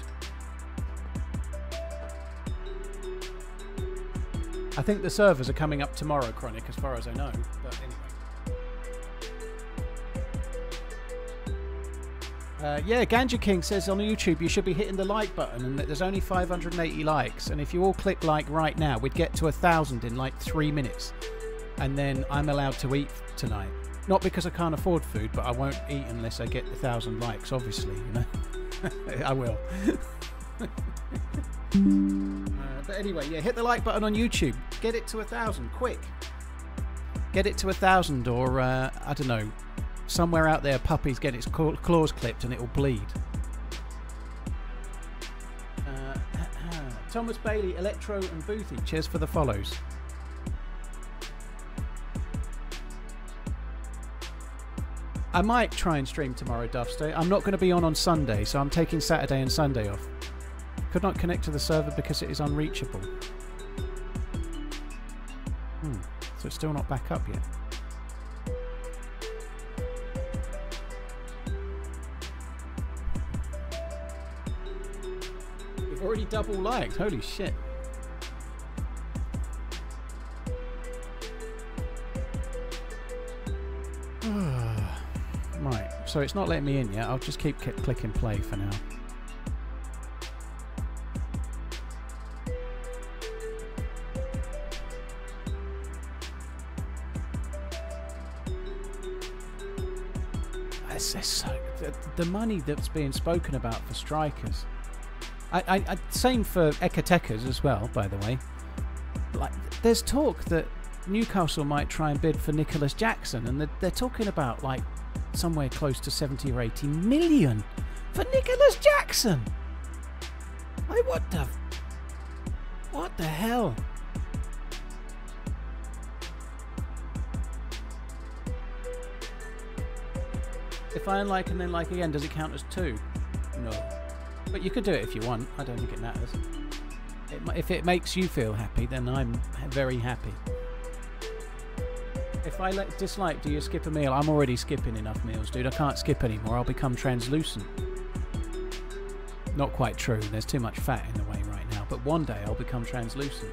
I think the servers are coming up tomorrow, Chronic, as far as I know. But anyway. Yeah, Ganja King says on YouTube you should be hitting the like button and that there's only 580 likes. And if you all click like right now, we'd get to 1,000 in like 3 minutes. And then I'm allowed to eat tonight. Not because I can't afford food, but I won't eat unless I get 1,000 likes, obviously, you know. I will. But anyway, yeah, hit the like button on YouTube. Get it to 1,000, quick. Get it to 1,000, or I don't know, somewhere out there, puppies get its claws clipped and it will bleed. Thomas Bailey, Electro, and Boothie, cheers for the follows. I might try and stream tomorrow, Duffster. I'm not going to be on Sunday, so I'm taking Saturday and Sunday off. Could not connect to the server because it is unreachable. So it's still not back up yet. We've already double liked. Holy shit. Right, so it's not letting me in yet. I'll just keep clicking play for now. The money that's being spoken about for strikers. Same for Ekatekas as well, by the way. Like, there's talk that Newcastle might try and bid for Nicholas Jackson, and they're talking about like somewhere close to 70 or 80 million for Nicholas Jackson. Like, what the hell? If I unlike and then like again, does it count as 2? No. But you could do it if you want. I don't think it matters. If it makes you feel happy, then I'm very happy. If I dislike, do you skip a meal? I'm already skipping enough meals, dude. I can't skip anymore. I'll become translucent. Not quite true. There's too much fat in the way right now. But one day I'll become translucent.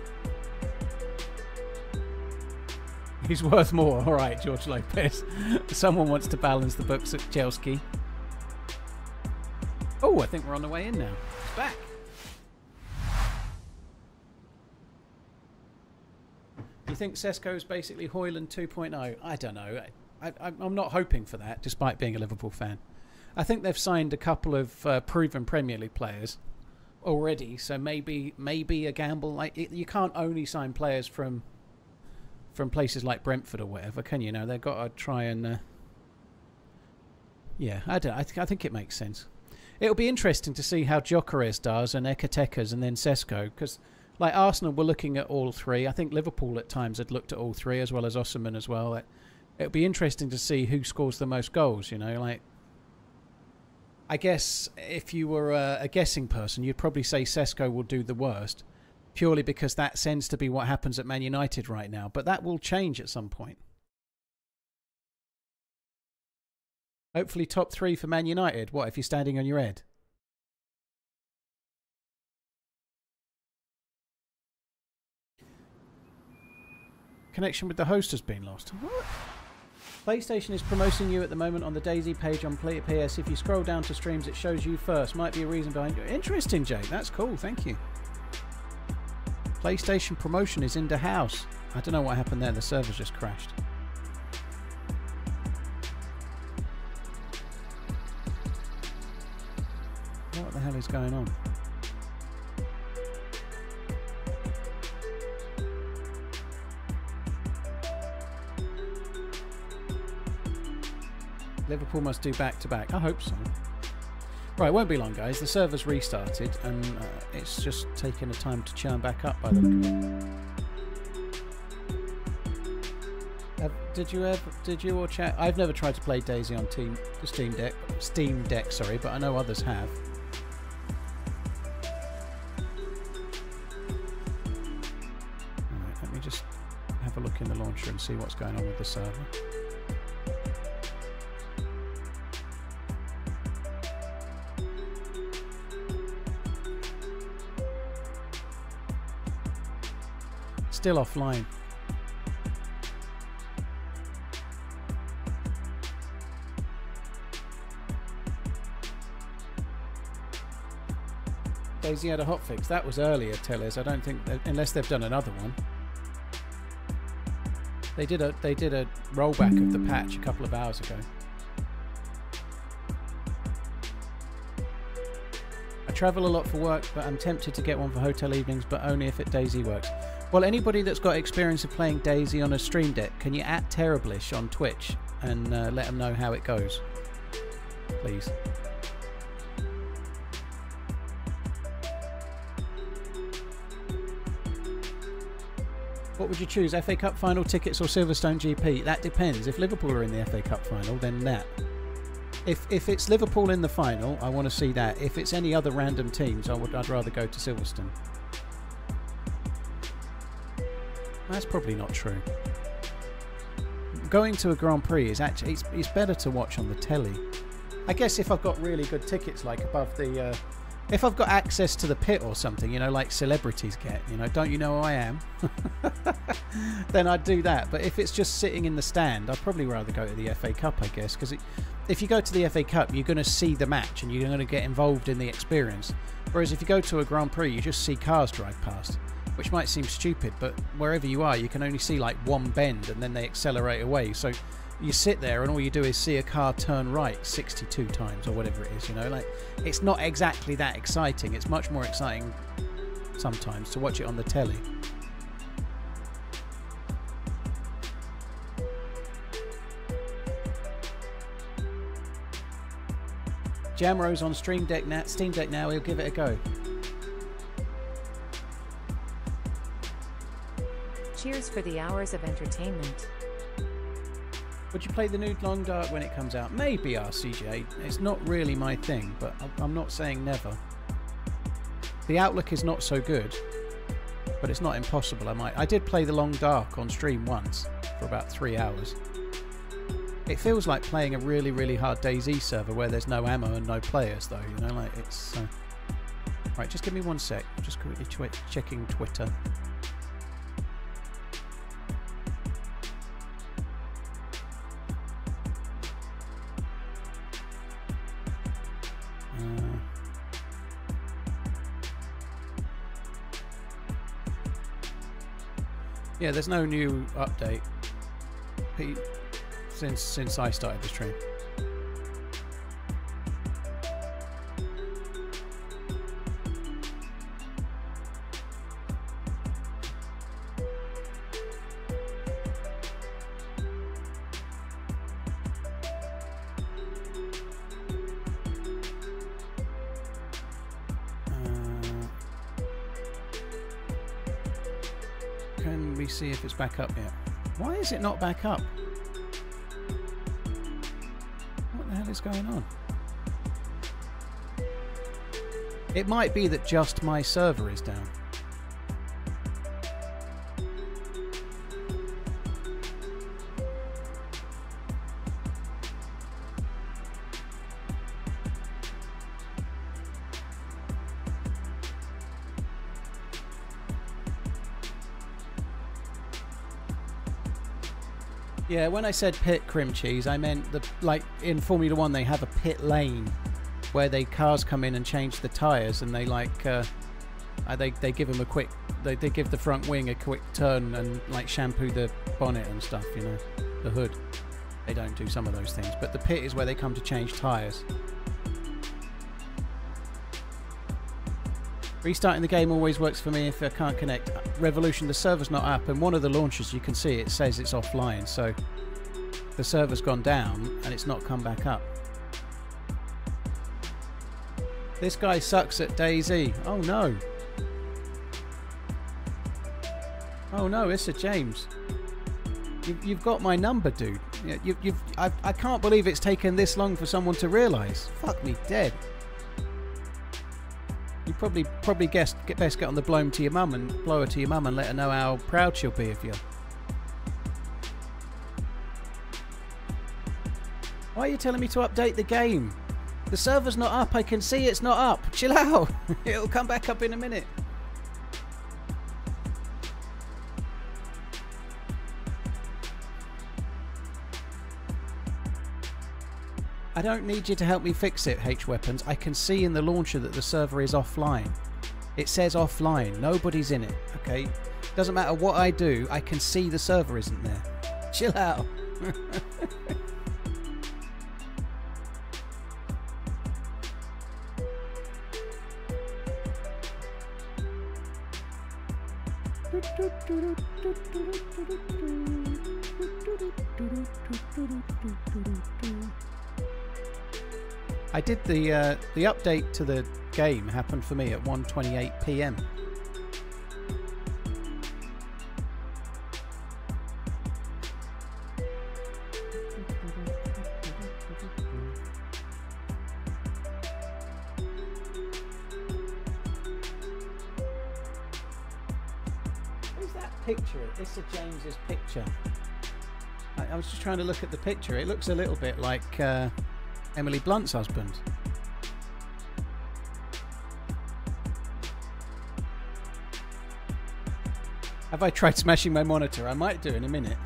He's worth more. All right, George Lopez. Someone wants to balance the books at Chelsea. Oh, I think we're on the way in now. It's back. You think Sesko's basically Hoyland 2.0? I don't know. I'm not hoping for that, despite being a Liverpool fan. I think they've signed a couple of proven Premier League players already, so maybe a gamble. Like, you can't only sign players from places like Brentford or whatever, can you? Know they've got to try and yeah, I think it makes sense. It'll be interesting to see how Gyökeres does and Ekatekas and then Sesko, because like Arsenal were looking at all three. I think Liverpool at times had looked at all three, as well as Osimhen as well. It'll be interesting to see who scores the most goals, you know. Like, I guess if you were a guessing person, you'd probably say Sesko will do the worst, purely because that tends to be what happens at Man United right now. But that will change at some point. Hopefully top 3 for Man United. What, if you're standing on your head? Connection with the host has been lost. What? PlayStation is promoting you at the moment on the DayZ page on PS. If you scroll down to streams, it shows you first. Might be a reason behind it. Interesting, Jake. That's cool. Thank you. PlayStation promotion is in the house. I don't know what happened there. The server just crashed. What the hell is going on? Liverpool must do back-to-back. I hope so. Right, it won't be long, guys. The server's restarted, and it's just taking the time to churn back up by the look of it. Did you all chat? I've never tried to play DayZ on Steam Deck, sorry, but I know others have. Alright, let me just have a look in the launcher and see what's going on with the server. Still offline. DayZ had a hotfix. That was earlier, Tellers. I don't think, unless they've done another one. They did a rollback of the patch a couple of hours ago. I travel a lot for work, but I'm tempted to get one for hotel evenings, but only if DayZ works. Well, anybody that's got experience of playing DayZ on a Stream Deck, can you at Terriblish on Twitch and let them know how it goes, please? What would you choose, FA Cup final tickets or Silverstone GP? That depends. If Liverpool are in the FA Cup final, then that. If it's Liverpool in the final, I want to see that. If it's any other random teams, I'd rather go to Silverstone. That's probably not true. Going to a Grand Prix is actually it's better to watch on the telly. I guess if I've got really good tickets, like above the, if I've got access to the pit or something, you know, like celebrities get, you know, don't you know who I am? Then I'd do that. But if it's just sitting in the stand, I'd probably rather go to the FA Cup, I guess, because if you go to the FA Cup, you're going to see the match and you're going to get involved in the experience. Whereas if you go to a Grand Prix, you just see cars drive past. Which might seem stupid, but wherever you are, you can only see like one bend and then they accelerate away. So you sit there and all you do is see a car turn right 62 times or whatever it is, you know. Like, it's not exactly that exciting. It's much more exciting sometimes to watch it on the telly. Jamro's on Steam Deck now, he'll give it a go. Cheers for the hours of entertainment. Would you play the new Long Dark when it comes out? Maybe, RCJ. It's not really my thing, but I'm not saying never. The outlook is not so good, but it's not impossible. I did play the Long Dark on stream once for about 3 hours. It feels like playing a really, really hard DayZ server where there's no ammo and no players, though. You know, like it's. Right, just give me 1 sec. I'm just quickly checking Twitter. Yeah, there's no new update since I started the stream. See if it's back up yet. Why is it not back up? What the hell is going on? It might be that just my server is down. Yeah, when I said pit cream cheese, I meant like in Formula 1 they have a pit lane where cars come in and change the tyres, and they they give them a quick they give the front wing a quick turn and like shampoo the bonnet and stuff, you know, the hood. They don't do some of those things, but the pit is where they come to change tyres. Restarting the game always works for me if I can't connect. Revolution, the server's not up, and one of the launchers you can see it says it's offline, so the server's gone down and it's not come back up. This guy sucks at DayZ. Oh no. Oh no, it's a James. You've got my number, dude. I can't believe it's taken this long for someone to realise. Fuck me dead. You probably best get on the blow her to your mum and let her know how proud she'll be of you. Why are you telling me to update the game? The server's not up. I can see it's not up. Chill out. It'll come back up in a minute. I don't need you to help me fix it, H-Weapons. I can see in the launcher that the server is offline. It says offline. Nobody's in it, okay? Doesn't matter what I do, I can see the server isn't there. Chill out. I did the update to the game happened for me at 1:28 PM. Who's that picture? It's a James's picture. I was just trying to look at the picture. It looks a little bit like Emily Blunt's husband. Have I tried smashing my monitor? I might do in a minute.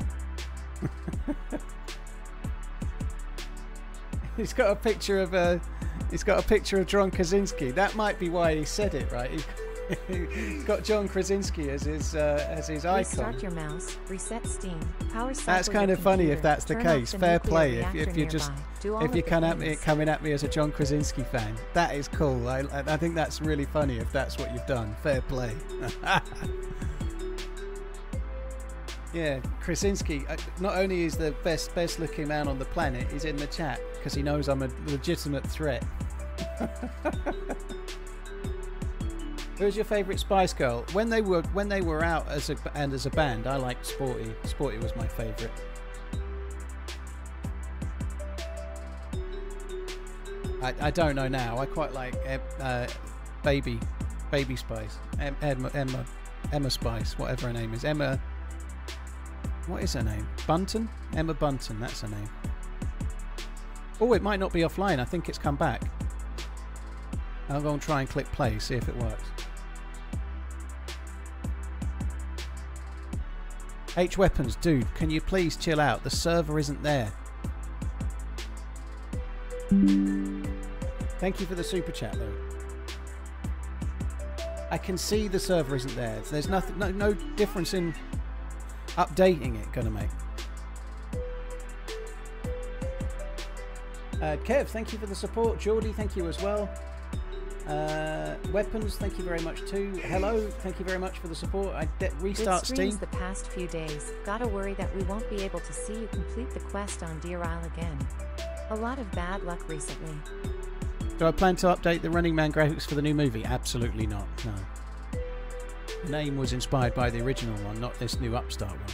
He's got a picture of John Krasinski. That might be why he said it, right? He's got John Krasinski as his icon. Restart your mouse, reset Steam, power cycle. That's kind of funny if that's the case. Fair play if you're coming at me as a John Krasinski fan. That is cool. I think that's really funny if that's what you've done. Fair play. Yeah, Krasinski. Not only is the best looking man on the planet, he's in the chat because he knows I'm a legitimate threat. Who's your favourite Spice Girl? When they were out as a band, I liked Sporty. Sporty was my favourite. I don't know now. I quite like Baby Spice, Emma Spice, whatever her name is. Emma. What is her name? Bunton? Emma Bunton. That's her name. Oh, it might not be offline. I think it's come back. I'll go and try and click play, see if it works. H-Weapons, dude, can you please chill out? The server isn't there. Thank you for the super chat, though. I can see the server isn't there. There's nothing, no difference in updating it gonna make. Kev, thank you for the support. Geordie, thank you as well. Weapons, thank you very much too. Hello, thank you very much for the support. I restart Steam. The past few days, gotta worry that we won't be able to see you complete the quest on Deer Isle again. A lot of bad luck recently. Do I plan to update the Running Man graphics for the new movie? Absolutely not, no. The name was inspired by the original one, not this new upstart one.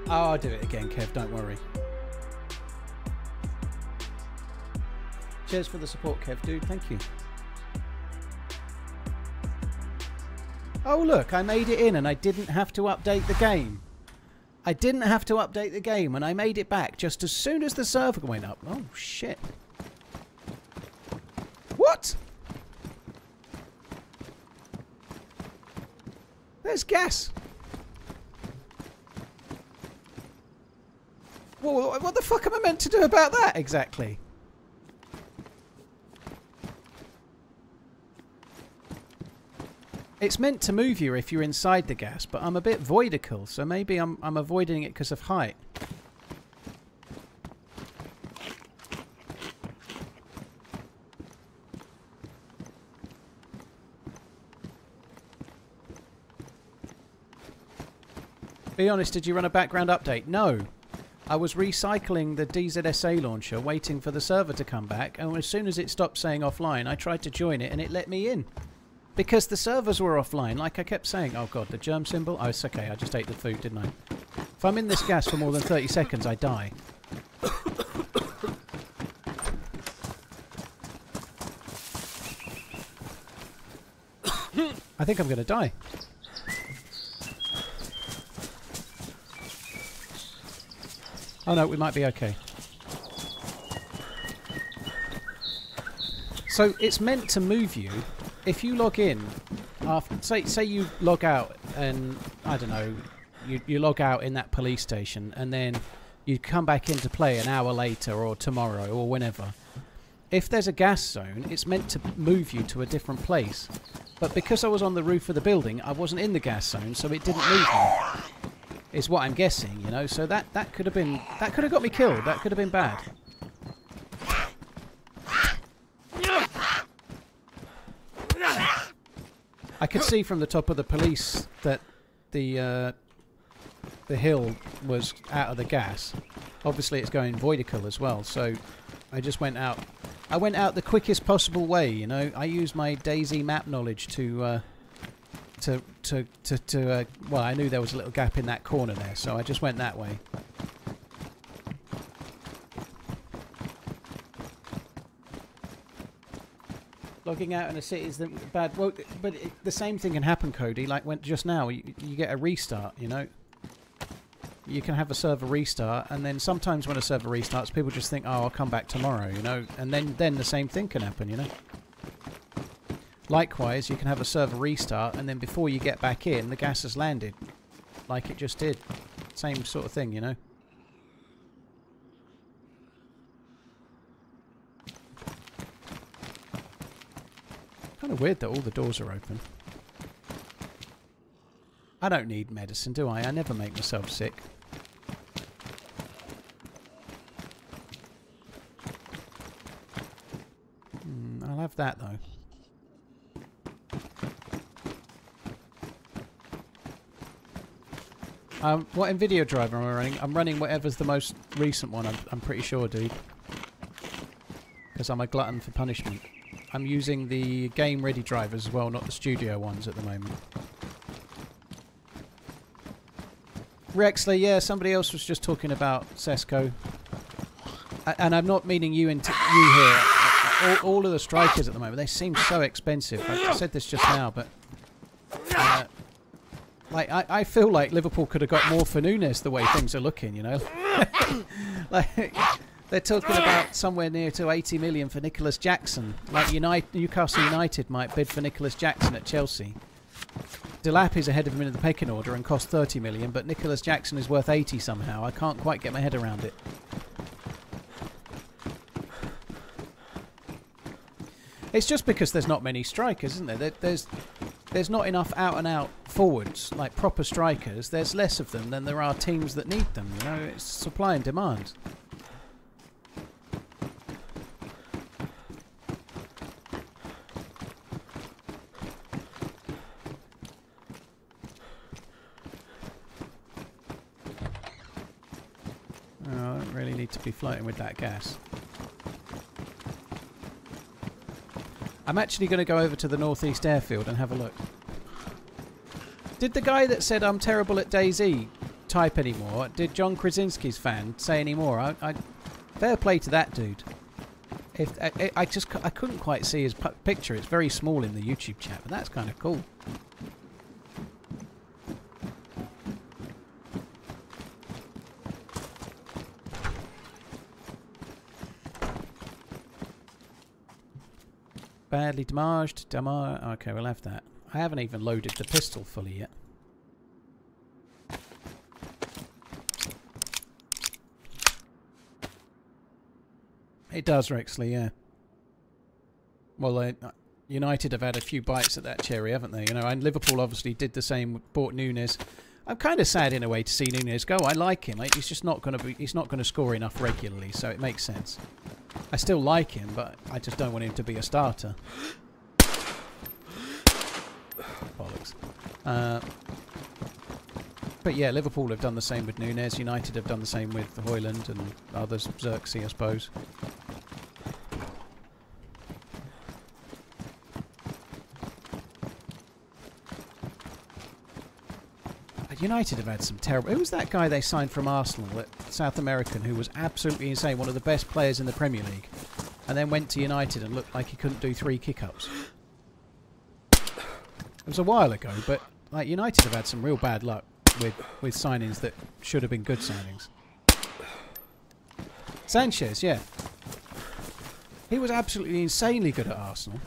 I'll do it again, Kev, don't worry. Cheers for the support, Kev, dude. Thank you. Oh, look, I made it in and I didn't have to update the game. I didn't have to update the game and I made it back just as soon as the server went up. Oh, shit. What? There's gas. Well, what the fuck am I meant to do about that exactly? It's meant to move you if you're inside the gas, but I'm a bit voidical, so maybe I'm avoiding it because of height. Be honest, did you run a background update? No. I was recycling the DZSA launcher, waiting for the server to come back, and as soon as it stopped saying offline, I tried to join it and it let me in. Because the servers were offline, like I kept saying. Oh god, the germ symbol? Oh, it's okay, I just ate the food, didn't I? If I'm in this gas for more than 30 seconds, I die. I think I'm going to die. Oh no, we might be okay. So it's meant to move you. If you log in, after, say you log out and, I don't know, you log out in that police station and then you come back into play an hour later or tomorrow or whenever. If there's a gas zone, it's meant to move you to a different place. But because I was on the roof of the building, I wasn't in the gas zone, so it didn't move me. Is what I'm guessing, you know. So that could have been, that could have got me killed. That could have been bad. I could see from the top of the police that the hill was out of the gas. Obviously, it's going voidical as well. So I just went out. I went out the quickest possible way, you know. I used my DayZ map knowledge to well, I knew there was a little gap in that corner there, so I just went that way. Logging out in a city is bad. Well, but the same thing can happen, Cody. Like when just now, you get a restart, you know. You can have a server restart, and then sometimes when a server restarts, people just think, "Oh, I'll come back tomorrow," you know. And then the same thing can happen, you know. Likewise, you can have a server restart, and then before you get back in, the gas has landed, like it just did. Same sort of thing, you know. Kind of weird that all the doors are open. I don't need medicine, do I? I never make myself sick. I'll have that though. What NVIDIA driver am I running? I'm running whatever's the most recent one, I'm pretty sure, dude. Because I'm a glutton for punishment. I'm using the game-ready drivers as well, not the studio ones at the moment. Rexley, yeah, somebody else was just talking about Cesco. And I'm not meaning you here. All of the strikers at the moment, they seem so expensive. I said this just now, but... like, I feel like Liverpool could have got more for Nunes the way things are looking, you know? Like, they're talking about somewhere near to 80 million for Nicholas Jackson. Like Newcastle United might bid for Nicholas Jackson at Chelsea. Delap is ahead of him in the pecking order and cost 30 million, but Nicholas Jackson is worth 80 somehow. I can't quite get my head around it. It's just because there's not many strikers, isn't there? There's not enough out-and-out forwards, like proper strikers. There's less of them than there are teams that need them, you know? It's supply and demand. Oh, I don't really need to be floating with that gas. I'm actually going to go over to the northeast airfield and have a look. Did the guy that said I'm terrible at DayZ type anymore? Did John Krasinski's fan say any more? Fair play to that dude. I couldn't quite see his picture. It's very small in the YouTube chat, but that's kind of cool. Badly damaged. Okay, we'll have that. I haven't even loaded the pistol fully yet. It does, Rexley, yeah. Well, United have had a few bites at that cherry, haven't they? You know, and Liverpool obviously did the same. Bought Nunes. I'm kind of sad in a way to see Nunes go. I like him. Like, he's just not going to be. He's not going to score enough regularly, so it makes sense. I still like him, but I just don't want him to be a starter. Bollocks. But yeah, Liverpool have done the same with Nunes. United have done the same with Hoyland and others. Xerxes, I suppose. United have had some terrible... Who was that guy they signed from Arsenal, that South American, who was absolutely insane, one of the best players in the Premier League, and then went to United and looked like he couldn't do 3 kick-ups? It was a while ago, but like United have had some real bad luck with signings that should have been good signings. Sanchez, yeah. He was absolutely insanely good at Arsenal.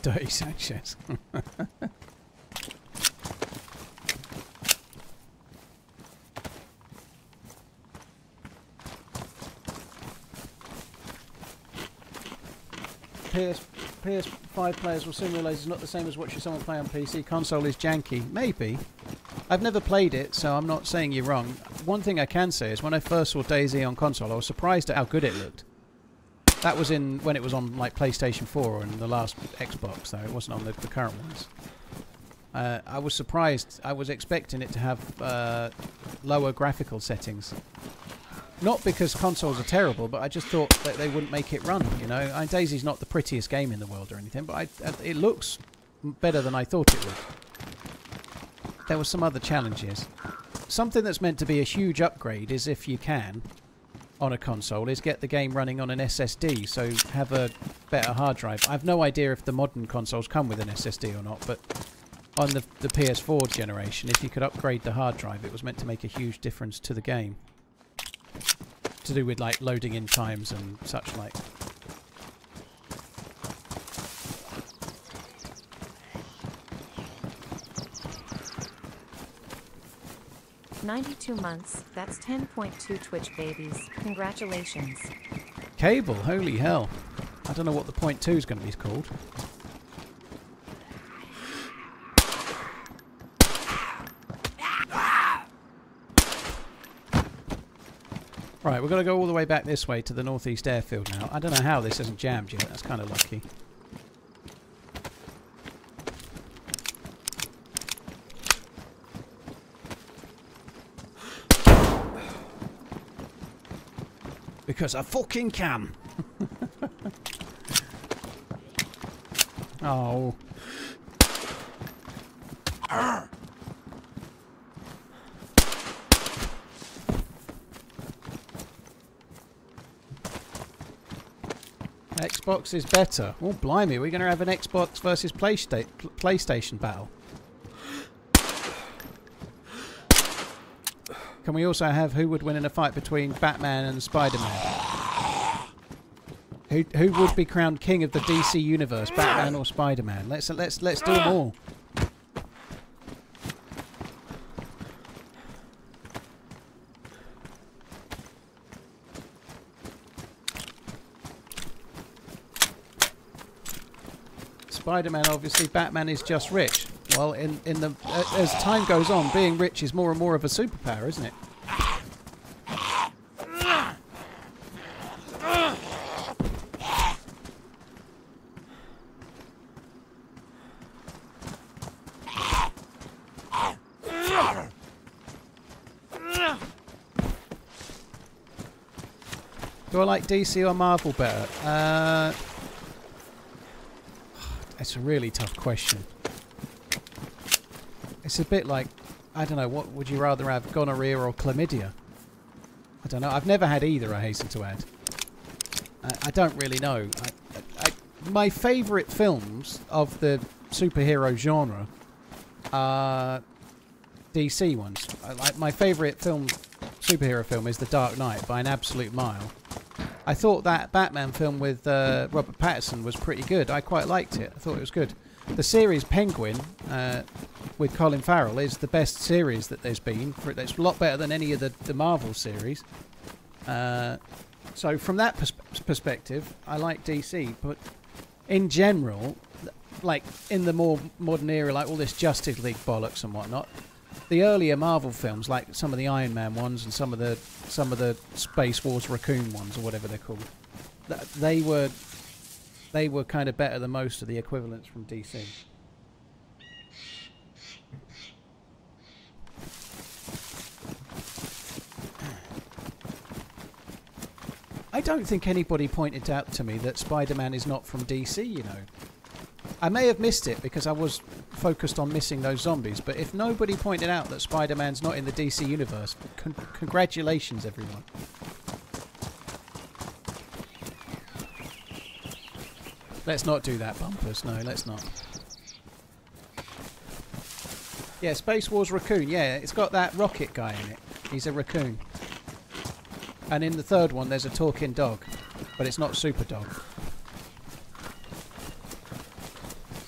Dirty Sanchez. PS5 players will soon realise it's not the same as watching someone play on PC. Console is janky. Maybe. I've never played it, so I'm not saying you're wrong. One thing I can say is when I first saw DayZ on console, I was surprised at how good it looked. That was when it was on like PlayStation 4 or in the last Xbox, though. It wasn't on the current ones. I was surprised. I was expecting it to have lower graphical settings. Not because consoles are terrible, but I just thought that they wouldn't make it run, you know. DayZ's not the prettiest game in the world or anything, but it looks better than I thought it would. There were some other challenges. Something that's meant to be a huge upgrade is, if you can, on a console, is get the game running on an SSD, so have a better hard drive. I've no idea if the modern consoles come with an SSD or not, but on the PS4 generation, if you could upgrade the hard drive, it was meant to make a huge difference to the game. To do with like loading in times and such like. $92 months, that's 10.2 Twitch babies. Congratulations. Cable, holy hell. I don't know what the .2 is going to be called. Right, we're going to go all the way back this way to the northeast airfield now. I don't know how this isn't jammed yet. That's kind of lucky. Because I fucking can. Oh. Xbox is better. Oh, blimey, we're going to have an Xbox versus PlayStation battle. Can we also have who would win in a fight between Batman and Spider-Man? Who would be crowned king of the DC universe, Batman or Spider-Man? Let's do them all. Spider-Man, obviously, Batman is just rich. Well, as time goes on, being rich is more and more of a superpower, isn't it? Do I like DC or Marvel better? It's a really tough question. It's a bit like, I don't know, what would you rather have, gonorrhea or chlamydia? I don't know. I've never had either, I hasten to add. I don't really know. My favourite films of the superhero genre are DC ones. My favourite superhero film is The Dark Knight by an absolute mile. I thought that Batman film with Robert Pattinson was pretty good. I quite liked it. I thought it was good. The series Penguin with Colin Farrell is the best series that there's been. It's a lot better than any of the Marvel series. So from that perspective, I like DC. But in general, like in the more modern era, like all this Justice League bollocks and whatnot, the earlier Marvel films, like some of the Iron Man ones and some of the Space Wars Raccoon ones or whatever they're called, they were kind of better than most of the equivalents from DC. I don't think anybody pointed out to me that Spider-Man is not from DC, you know. I may have missed it because I was focused on missing those zombies, but if nobody pointed out that Spider-Man's not in the DC universe, congratulations, everyone. Let's not do that, Bumpers. No, let's not. Yeah, Space Wars Raccoon. Yeah, it's got that rocket guy in it. He's a raccoon. And in the third one, there's a talking dog, but it's not Super Dog.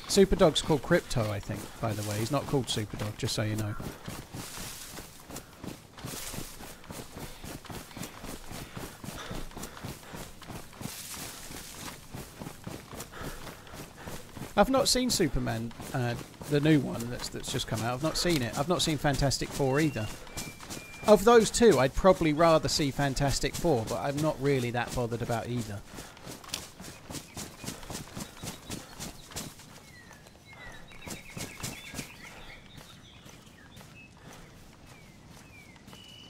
Super Dog's called Crypto, I think, by the way. He's not called Super Dog, just so you know. I've not seen Superman, the new one that's just come out. I've not seen it. I've not seen Fantastic Four either. Of those two, I'd probably rather see Fantastic Four, but I'm not really that bothered about either.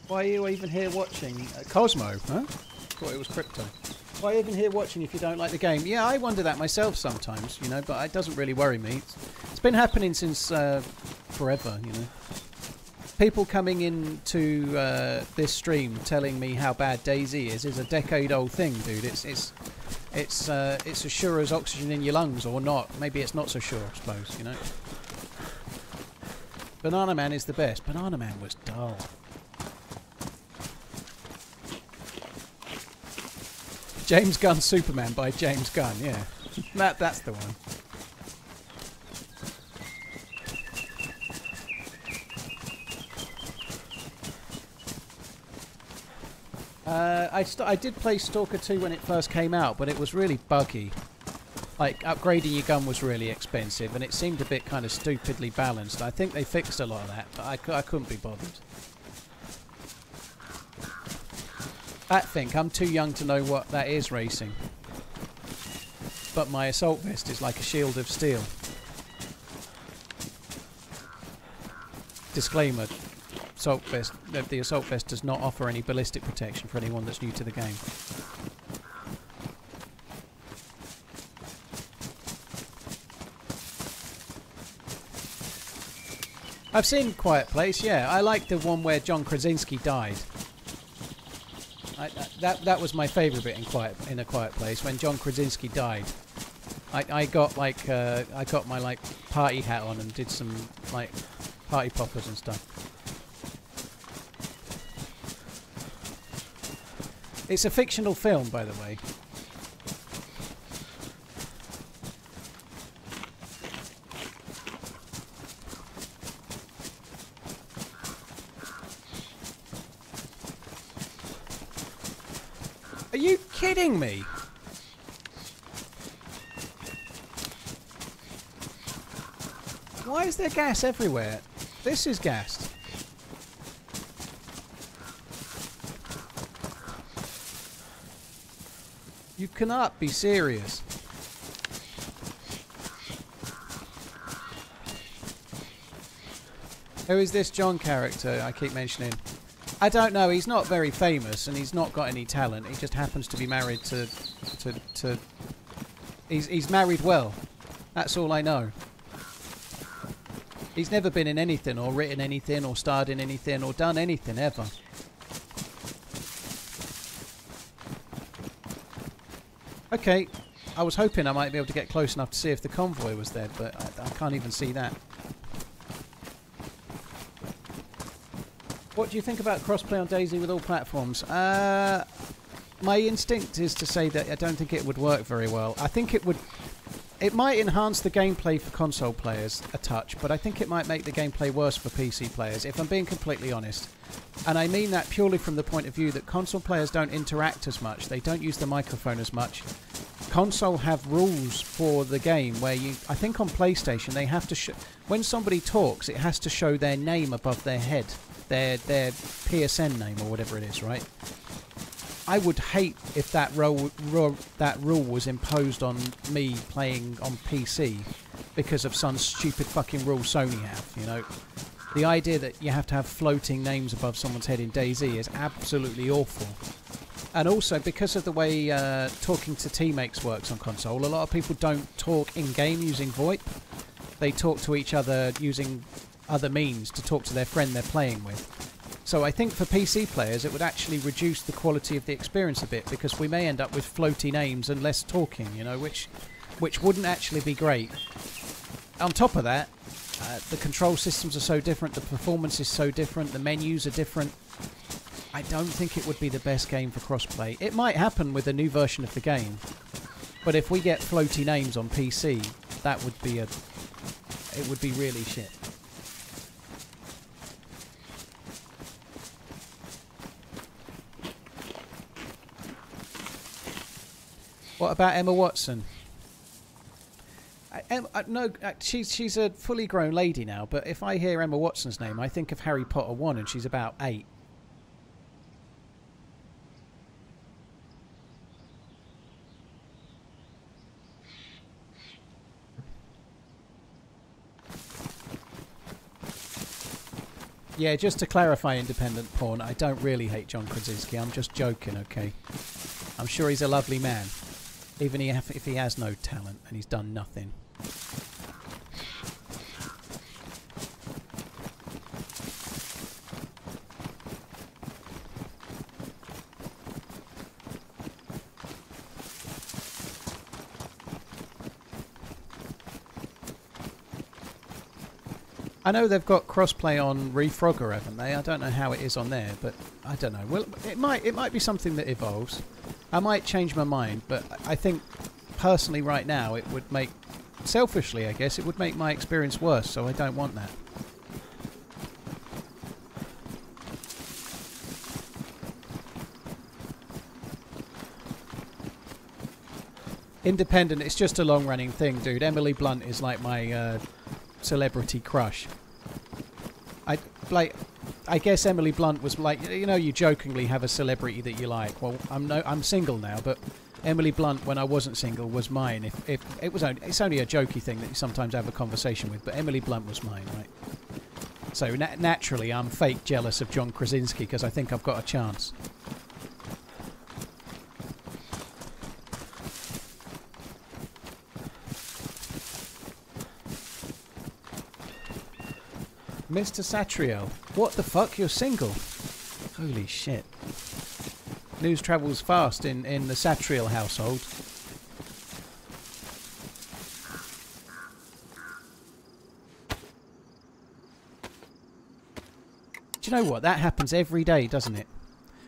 Why are you even here watching? Cosmo, huh? Thought it was Crypto. Why are you even here watching if you don't like the game? Yeah, I wonder that myself sometimes, you know, but it doesn't really worry me. It's been happening since forever, you know. People coming into this stream telling me how bad DayZ is a decade-old thing, dude. It's as sure as oxygen in your lungs, or not. Maybe it's not so sure, I suppose, you know. Banana Man is the best. Banana Man was dull. James Gunn Superman by James Gunn, yeah. That's the one. I did play Stalker 2 when it first came out, but it was really buggy. Like, upgrading your gun was really expensive, and it seemed a bit kind of stupidly balanced. I think they fixed a lot of that, but I couldn't be bothered. I think I'm too young to know what that is, racing. But my assault vest is like a shield of steel. Disclaimer. The assault vest does not offer any ballistic protection for anyone that's new to the game. I've seen Quiet Place, yeah. I like the one where John Krasinski died. That was my favourite bit in A Quiet Place, when John Krasinski died. I got my like party hat on and did some like party poppers and stuff. It's a fictional film, by the way. Are you kidding me? Why is there gas everywhere? This is gassed. You cannot be serious. Who is this John character I keep mentioning? I don't know. He's not very famous, and he's not got any talent. He just happens to be married to He's married well. That's all I know. He's never been in anything, or written anything, or starred in anything, or done anything ever. Okay, I was hoping I might be able to get close enough to see if the convoy was there, but I can't even see that. What do you think about crossplay on DayZ with all platforms? My instinct is to say that I don't think it would work very well. I think it would... It might enhance the gameplay for console players a touch, but I think it might make the gameplay worse for PC players, if I'm being completely honest. And I mean that purely from the point of view that console players don't interact as much, they don't use the microphone as much, console have rules for the game where I think on PlayStation they have to when somebody talks, it has to show their name above their head, their PSN name or whatever it is, right? I would hate if that rule was imposed on me playing on PC because of some stupid fucking rule Sony have, you know. The idea that you have to have floating names above someone's head in DayZ is absolutely awful. And also, because of the way talking to teammates works on console, a lot of people don't talk in-game using VoIP. They talk to each other using other means to talk to their friend they're playing with. So I think for PC players, it would actually reduce the quality of the experience a bit, because we may end up with floaty names and less talking, you know, which wouldn't actually be great. On top of that, the control systems are so different, the performance is so different, the menus are different. I don't think it would be the best game for crossplay. It might happen with a new version of the game, but if we get floaty names on PC, that would be it would be really shit. What about Emma Watson? No, she's a fully grown lady now, but if I hear Emma Watson's name, I think of Harry Potter 1 and she's about 8. Yeah, just to clarify, independent porn, I don't really hate John Krasinski. I'm just joking, okay? I'm sure he's a lovely man, even if he has no talent and he's done nothing. I know they've got crossplay on Refrogger, haven't they? I don't know how it is on there, but I don't know. Well, it might be something that evolves. I might change my mind, but I think personally right now it would make, selfishly I guess, it would make my experience worse, so I don't want that. Independent, it's just a long-running thing, dude. Emily Blunt is like my celebrity crush. I guess Emily Blunt was like, you know, you jokingly have a celebrity that you like. Well, I'm single now, but Emily Blunt, when I wasn't single, was mine. If it was it's only a jokey thing that you sometimes have a conversation with, but Emily Blunt was mine, right? So naturally, I'm fake jealous of John Krasinski because I think I've got a chance. Mr. Satriel, what the fuck? You're single? Holy shit. News travels fast in the Satriel household. Do you know what? That happens every day, doesn't it?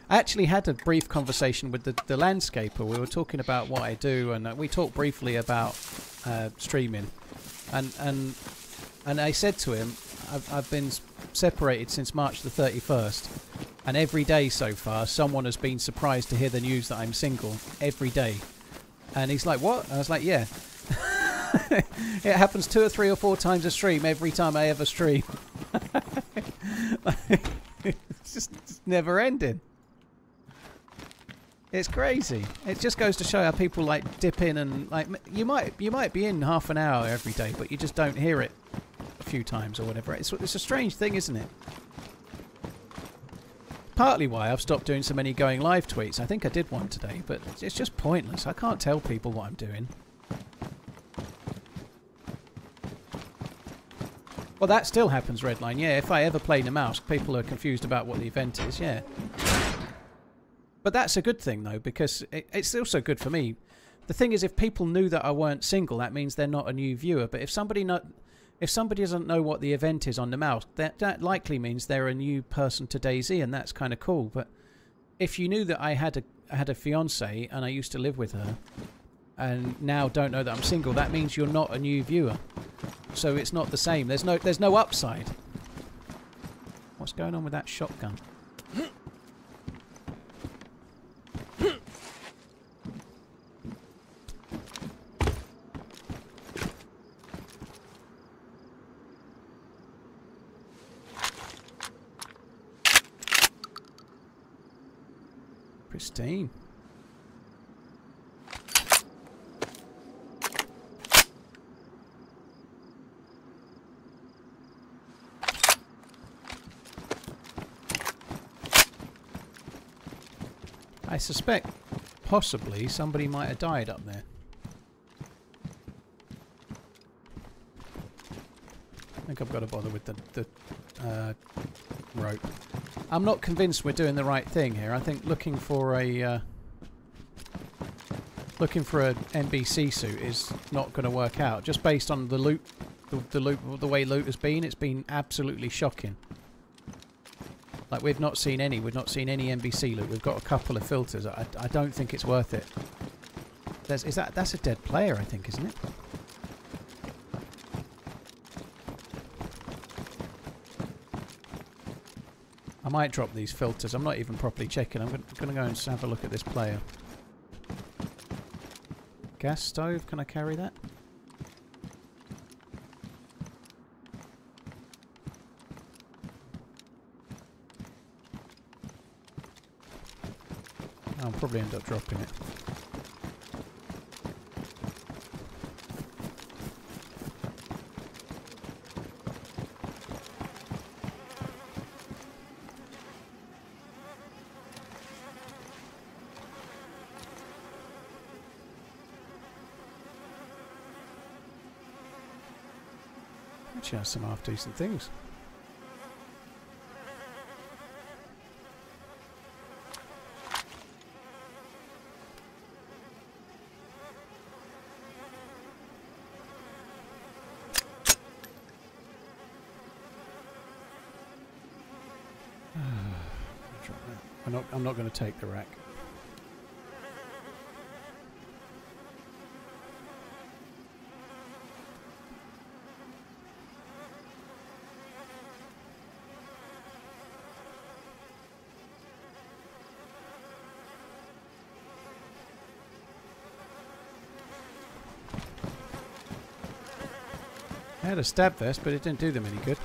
I actually had a brief conversation with the landscaper. We were talking about what I do, and we talked briefly about streaming. And I said to him, I've been separated since March the 31st, and every day so far someone has been surprised to hear the news that I'm single. Every day. And he's like, what? And I was like, yeah. It happens 2 or 3 or 4 times a stream every time I ever stream. It's just never ending. It's crazy. It just goes to show how people like dip in and like you might be in half an hour every day, but you just don't hear it a few times or whatever. It's a strange thing, isn't it? Partly why I've stopped doing so many going live tweets. I think I did one today, but it's just pointless. I can't tell people what I'm doing. Well, that still happens, Redline. Yeah, if I ever play the mouse, people are confused about what the event is. Yeah. But that's a good thing, though, because it's also good for me. The thing is, if people knew that I weren't single, that means they're not a new viewer. But if somebody doesn't know what the event is on the mouse, that likely means they're a new person to DayZ, and that's kind of cool. But if you knew that I had a fiancée and I used to live with her, and now don't know that I'm single, that means you're not a new viewer. So it's not the same. There's no upside. What's going on with that shotgun? Pristine. I suspect possibly somebody might have died up there. I think I've got to bother with the rope. I'm not convinced we're doing the right thing here. I think looking for a NBC suit is not going to work out. Just based on the loot, the way loot has been, it's been absolutely shocking. Like we've not seen any NBC loot. We've got a couple of filters. I don't think it's worth it. That's a dead player, I think, isn't it? I might drop these filters. I'm not even properly checking. I'm going to go and have a look at this player. Gas stove, can I carry that? I'll probably end up dropping it. Actually has some half decent things. I'm not going to take the rack. I had a stab vest, but it didn't do them any good.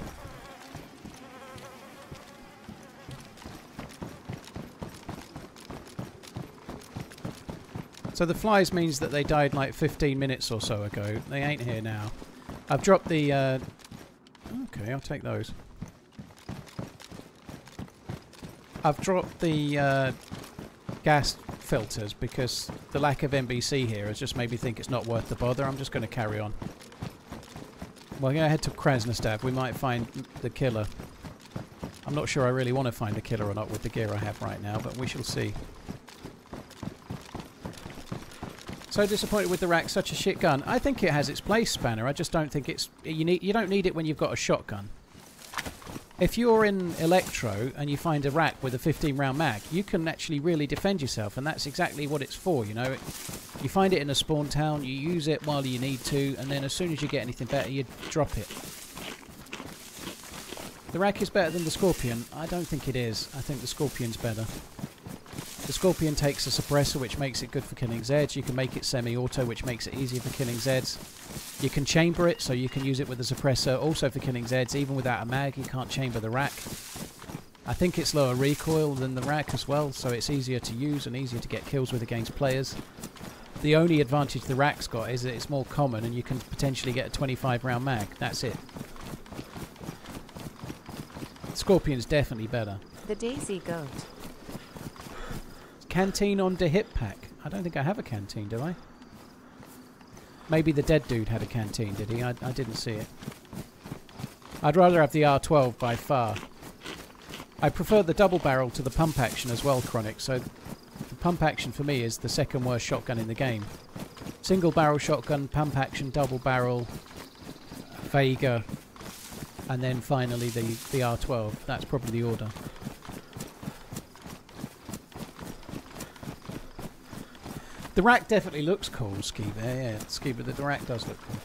So the flies means that they died like 15 minutes or so ago. They ain't here now. I've dropped the... okay, I'll take those. I've dropped the gas filters because the lack of NBC here has just made me think it's not worth the bother. I'm just going to carry on. Well, I'm going to head to Krasnostav. We might find the killer. I'm not sure I really want to find the killer or not with the gear I have right now, but we shall see. So disappointed with the rack, such a shit gun. I think it has its place, Spanner. I just don't think it's... You don't need it when you've got a shotgun. If you're in Electro and you find a rack with a 15-round mag, you can actually really defend yourself, and that's exactly what it's for, you know. You find it in a spawn town, you use it while you need to, and then as soon as you get anything better, you drop it. The rack is better than the Scorpion. I don't think it is. I think the Scorpion's better. The Scorpion takes a suppressor, which makes it good for killing Zeds. You can make it semi-auto, which makes it easier for killing Zeds. You can chamber it, so you can use it with a suppressor, also for killing Zeds. Even without a mag, you can't chamber the rack. I think it's lower recoil than the rack as well, so it's easier to use and easier to get kills with against players. The only advantage the rack's got is that it's more common and you can potentially get a 25-round mag. That's it. Scorpion's definitely better. The DayZ goat. Canteen on the hip pack. I don't think I have a canteen, do I? Maybe the dead dude had a canteen, did he? I didn't see it. I'd rather have the R12 by far. I prefer the double barrel to the pump action as well, Chronic, so the pump action for me is the second worst shotgun in the game. Single barrel shotgun, pump action, double barrel, Vega, and then finally the R12. That's probably the order. The rack definitely looks cool, Skiba. Yeah, Skiba, the rack does look cool.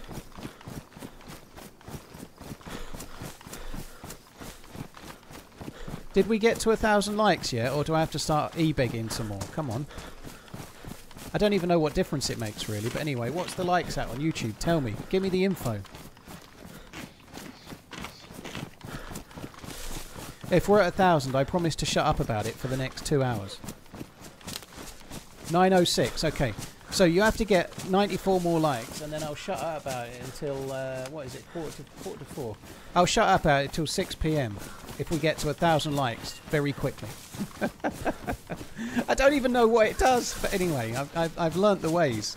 Did we get to 1,000 likes yet, or do I have to start e-begging some more? Come on. I don't even know what difference it makes, really. But anyway, what's the likes at on YouTube? Tell me. Give me the info. If we're at 1,000, I promise to shut up about it for the next 2 hours. 9:06. Okay. So you have to get 94 more likes, and then I'll shut up about it until what is it? Quarter to 4. I'll shut up about it till 6 p.m. if we get to 1,000 likes very quickly. I don't even know what it does, but anyway, I've learnt the ways.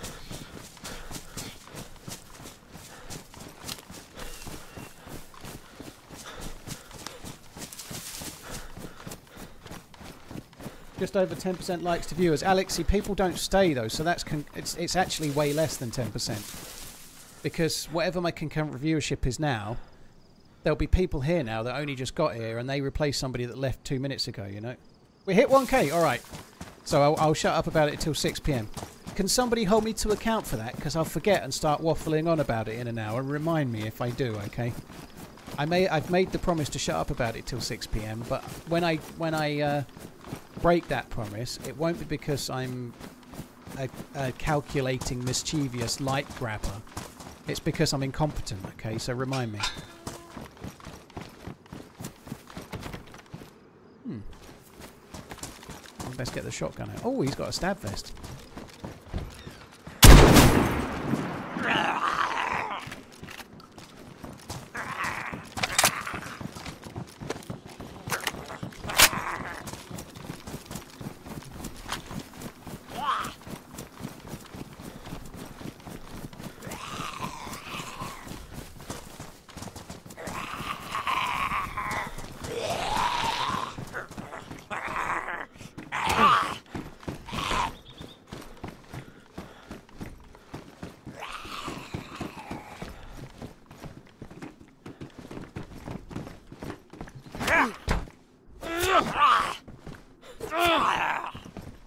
Just over 10% likes to viewers. Alexi, people don't stay though, so that's it's actually way less than 10%. Because whatever my concurrent viewership is now, there'll be people here now that only just got here and they replace somebody that left 2 minutes ago, you know. We hit 1k, alright. So I'll shut up about it till 6 p.m. Can somebody hold me to account for that? Because I'll forget and start waffling on about it in an hour. Remind me if I do, okay? I've made the promise to shut up about it till 6 p.m. But when I break that promise, it won't be because I'm a calculating, mischievous light grabber. It's because I'm incompetent, okay? So remind me. Best get the shotgun out. Oh, he's got a stab vest.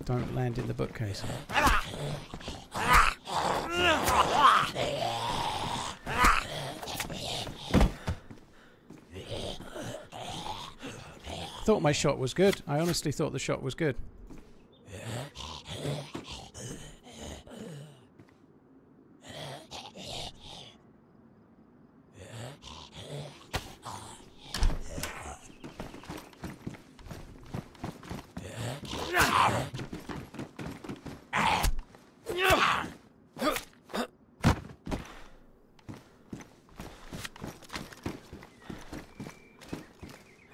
Don't land in the bookcase. Thought my shot was good. I honestly thought the shot was good.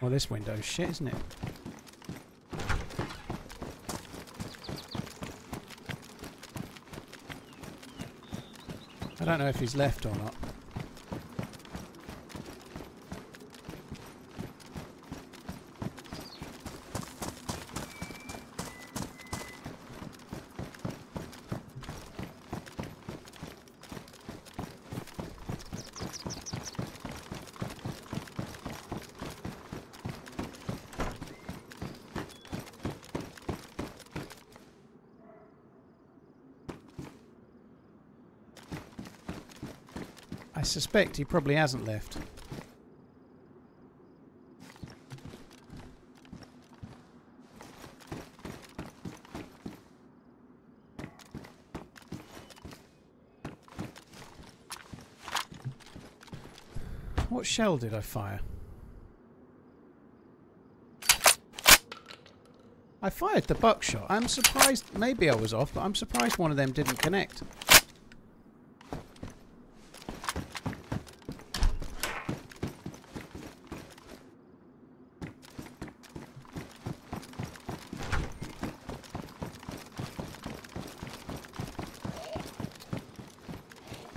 Well, this window's shit, isn't it? I don't know if he's left or not. I suspect he probably hasn't left. What shell did I fire? I fired the buckshot. I'm surprised, maybe I was off, but I'm surprised one of them didn't connect.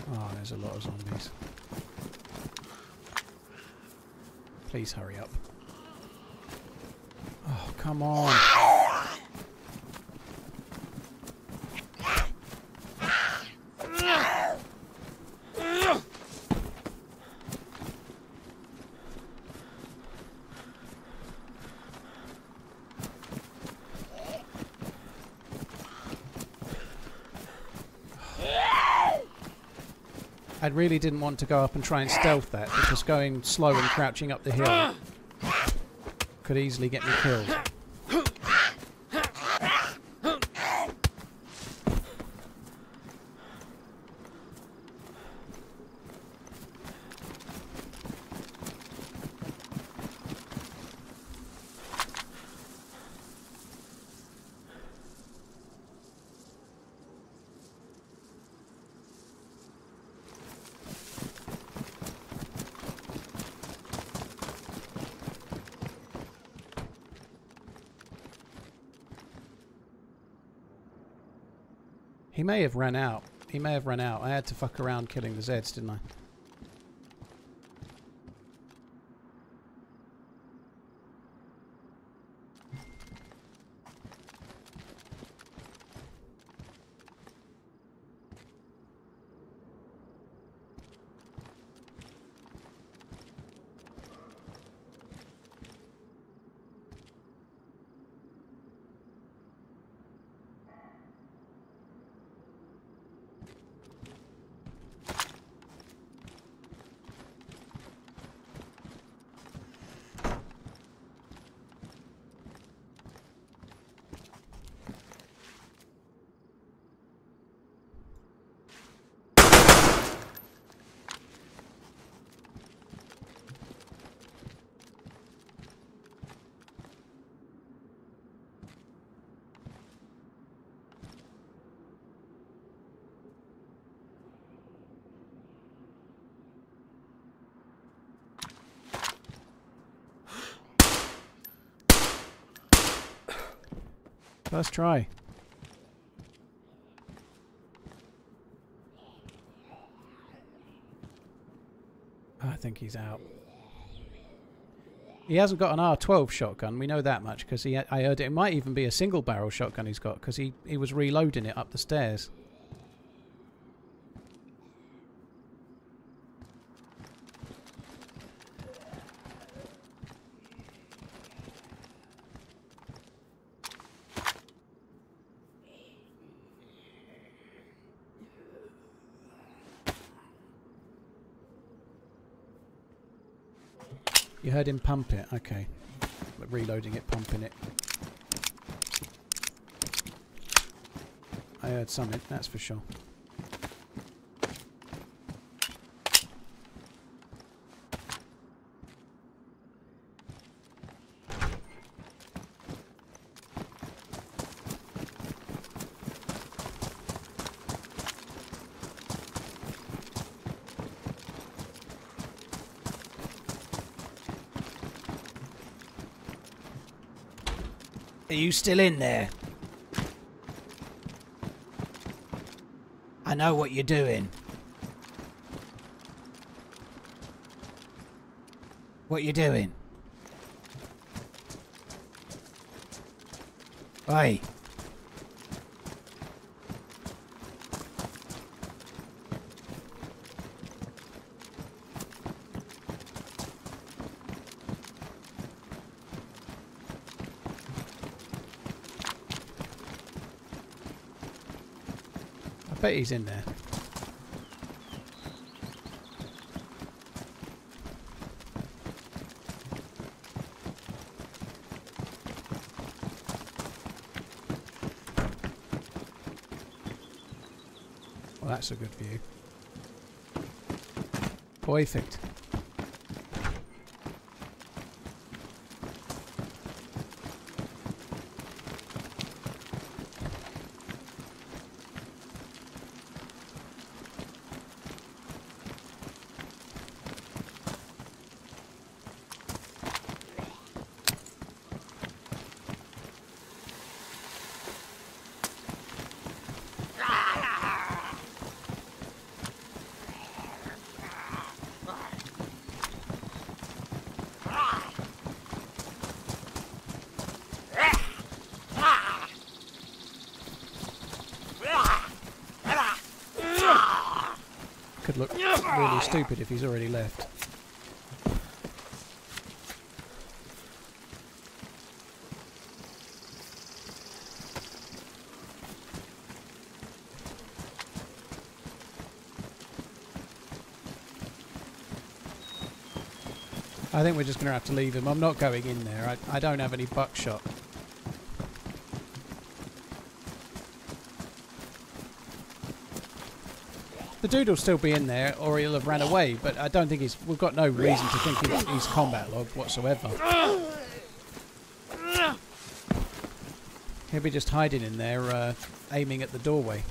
Oh, there's a lot of zombies. Please hurry up. Oh, come on. I really didn't want to go up and try and stealth that, because going slow and crouching up the hill could easily get me killed. He may have run out. He may have run out. I had to fuck around killing the Zeds, didn't I? First try. I think he's out. He hasn't got an R12 shotgun. We know that much because I heard it. It might even be a single barrel shotgun he's got because he was reloading it up the stairs. You heard him pump it, okay. But reloading it, pumping it. I heard something, that's for sure. Are you still in there? I know what you're doing. What you doing? Oi. I bet he's in there. Well, that's a good view. Perfect. Could look really stupid if he's already left. I think we're just going to have to leave him. I'm not going in there. I don't have any buckshot. The dude will still be in there, or he'll have ran away, but I don't think he's... We've got no reason to think he's combat logged whatsoever. He'll be just hiding in there, aiming at the doorway.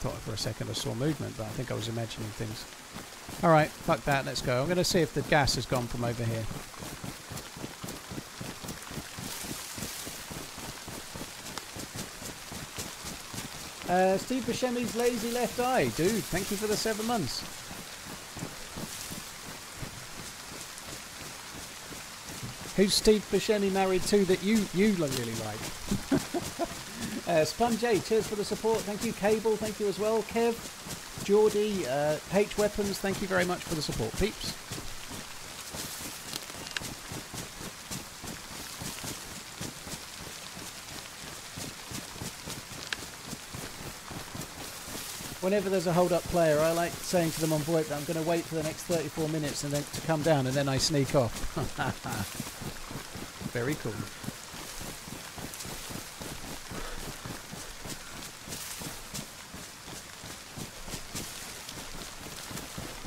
Thought for a second I saw movement, but I think I was imagining things. Alright, fuck that, let's go. I'm going to see if the gas has gone from over here. Steve Buscemi's lazy left eye. Dude, thank you for the 7 months. Who's Steve Buscemi married to that you really like? Spun J, cheers for the support. Thank you. Cable, thank you as well. Kev, Geordie, H Weapons, thank you very much for the support, peeps. Whenever there's a hold-up player, I like saying to them on VoIP that I'm going to wait for the next 34 minutes and then to come down, and then I sneak off. Very cool.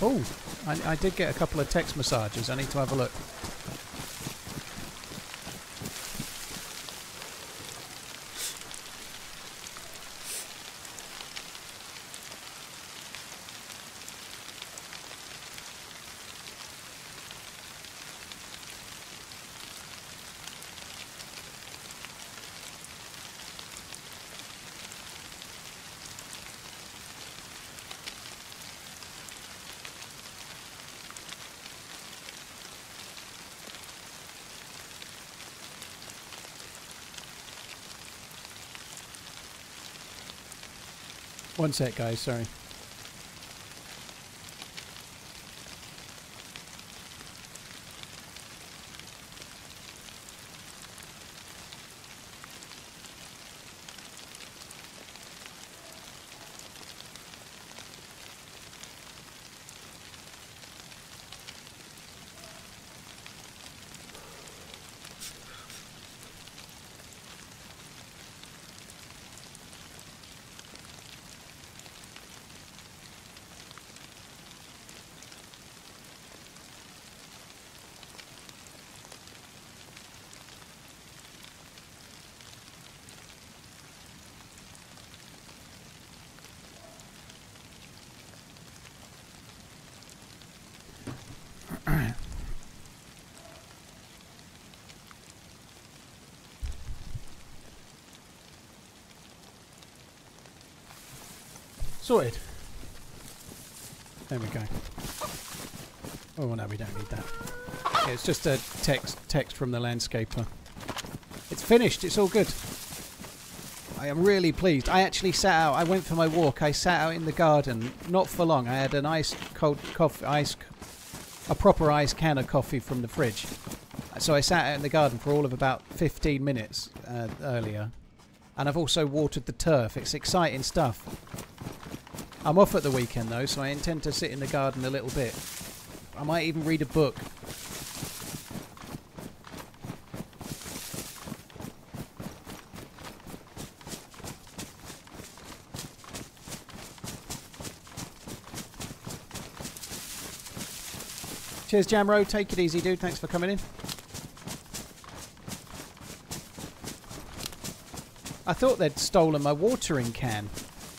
Oh, I did get a couple of text massages. I need to have a look. One sec, guys, sorry. Sorted. There we go. Oh no, we don't need that. Yeah, it's just a text from the landscaper. It's finished. It's all good. I am really pleased. I actually sat out. I went for my walk. I sat out in the garden, not for long. I had an ice cold coffee, a proper ice can of coffee from the fridge. So I sat out in the garden for all of about 15 minutes earlier, and I've also watered the turf. It's exciting stuff. I'm off at the weekend though, so I intend to sit in the garden a little bit. I might even read a book. Cheers, Jamro. Take it easy, dude. Thanks for coming in. I thought they'd stolen my watering can.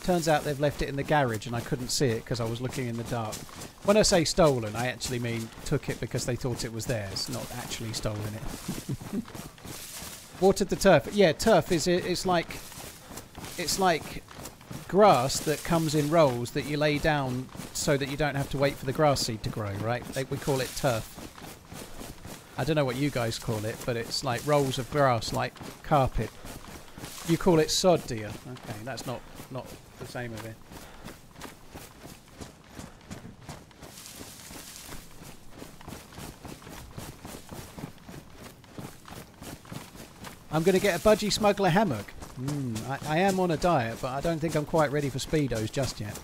Turns out they've left it in the garage and I couldn't see it because I was looking in the dark. When I say stolen, I actually mean took it because they thought it was theirs, not actually stolen it. Watered the turf. Yeah, turf is it's like grass that comes in rolls that you lay down so that you don't have to wait for the grass seed to grow, right? We call it turf. I don't know what you guys call it, but it's like rolls of grass, like carpet. You call it sod, do you? Okay, that's not the same of it. I'm going to get a budgie smuggler hammock. I am on a diet, but I don't think I'm quite ready for Speedos just yet.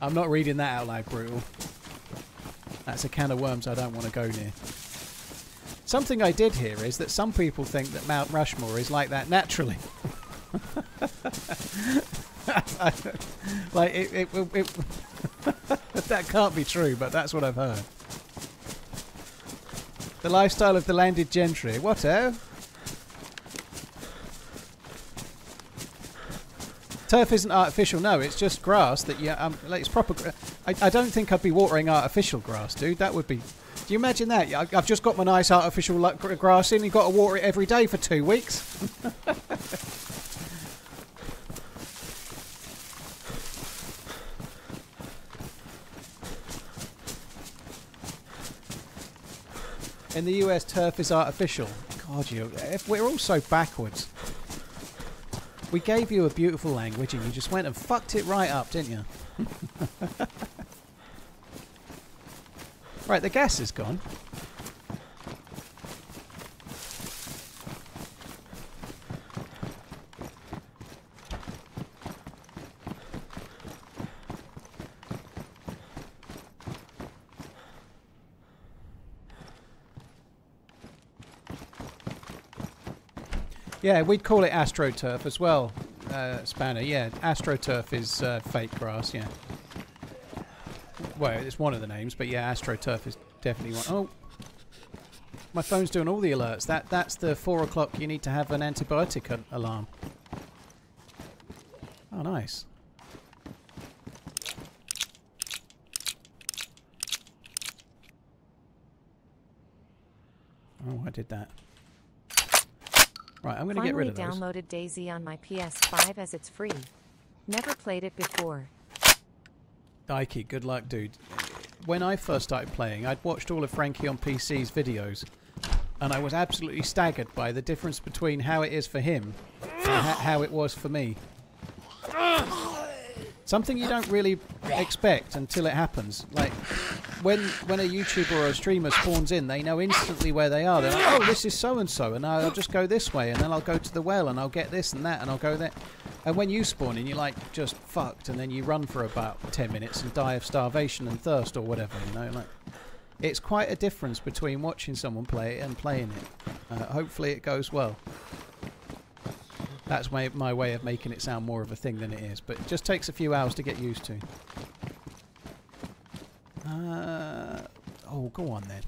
I'm not reading that out loud, Brutal. That's a can of worms I don't want to go near. Something I did hear is that some people think that Mount Rushmore is like that naturally. Like it that can't be true, but that's what I've heard. The lifestyle of the landed gentry. What-o? Turf isn't artificial, no. It's just grass that you... like, it's proper... I don't think I'd be watering artificial grass, dude. That would be... Do you imagine that? I've just got my nice artificial grass in. You've got to water it every day for 2 weeks. In the US, turf is artificial. God, we're all so backwards. We gave you a beautiful language and you just went and fucked it right up, didn't you? Right, the gas is gone. Yeah, we'd call it AstroTurf as well, Spanner. Yeah, AstroTurf is fake grass, yeah. Well, it's one of the names, but yeah, AstroTurf is definitely one. Oh, my phone's doing all the alerts. That's the 4 o'clock you need to have an antibiotic alarm. Oh, nice. Oh, I did that. Right, I'm going to get rid of those. Finally downloaded DayZ on my PS5 as it's free. Never played it before. Dikey, good luck, dude. When I first started playing, I'd watched all of Frankie on PC's videos, and I was absolutely staggered by the difference between how it is for him and how it was for me. Something you don't really expect until it happens. Like, when a YouTuber or a streamer spawns in, they know instantly where they are. They're like, oh, this is so-and-so, and I'll just go this way, and then I'll go to the well, and I'll get this and that, and I'll go there. And when you spawn in, you're like, just fucked, and then you run for about 10 minutes and die of starvation and thirst or whatever, you know? Like, it's quite a difference between watching someone play it and playing it. Hopefully it goes well. That's my way of making it sound more of a thing than it is, but it just takes a few hours to get used to. Oh, go on then.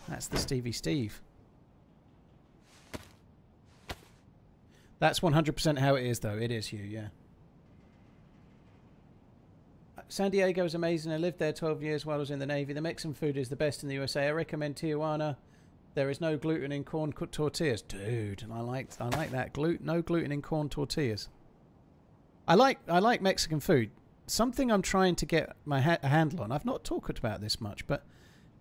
That's the Stevie Steve. That's 100% how it is, though. It is, Hugh, yeah. San Diego is amazing. I lived there 12 years while I was in the Navy. The Mexican food is the best in the USA. I recommend Tijuana. There is no gluten in corn tortillas. Dude, and I like that. No gluten in corn tortillas. I like Mexican food. Something I'm trying to get my handle on. I've not talked about this much, but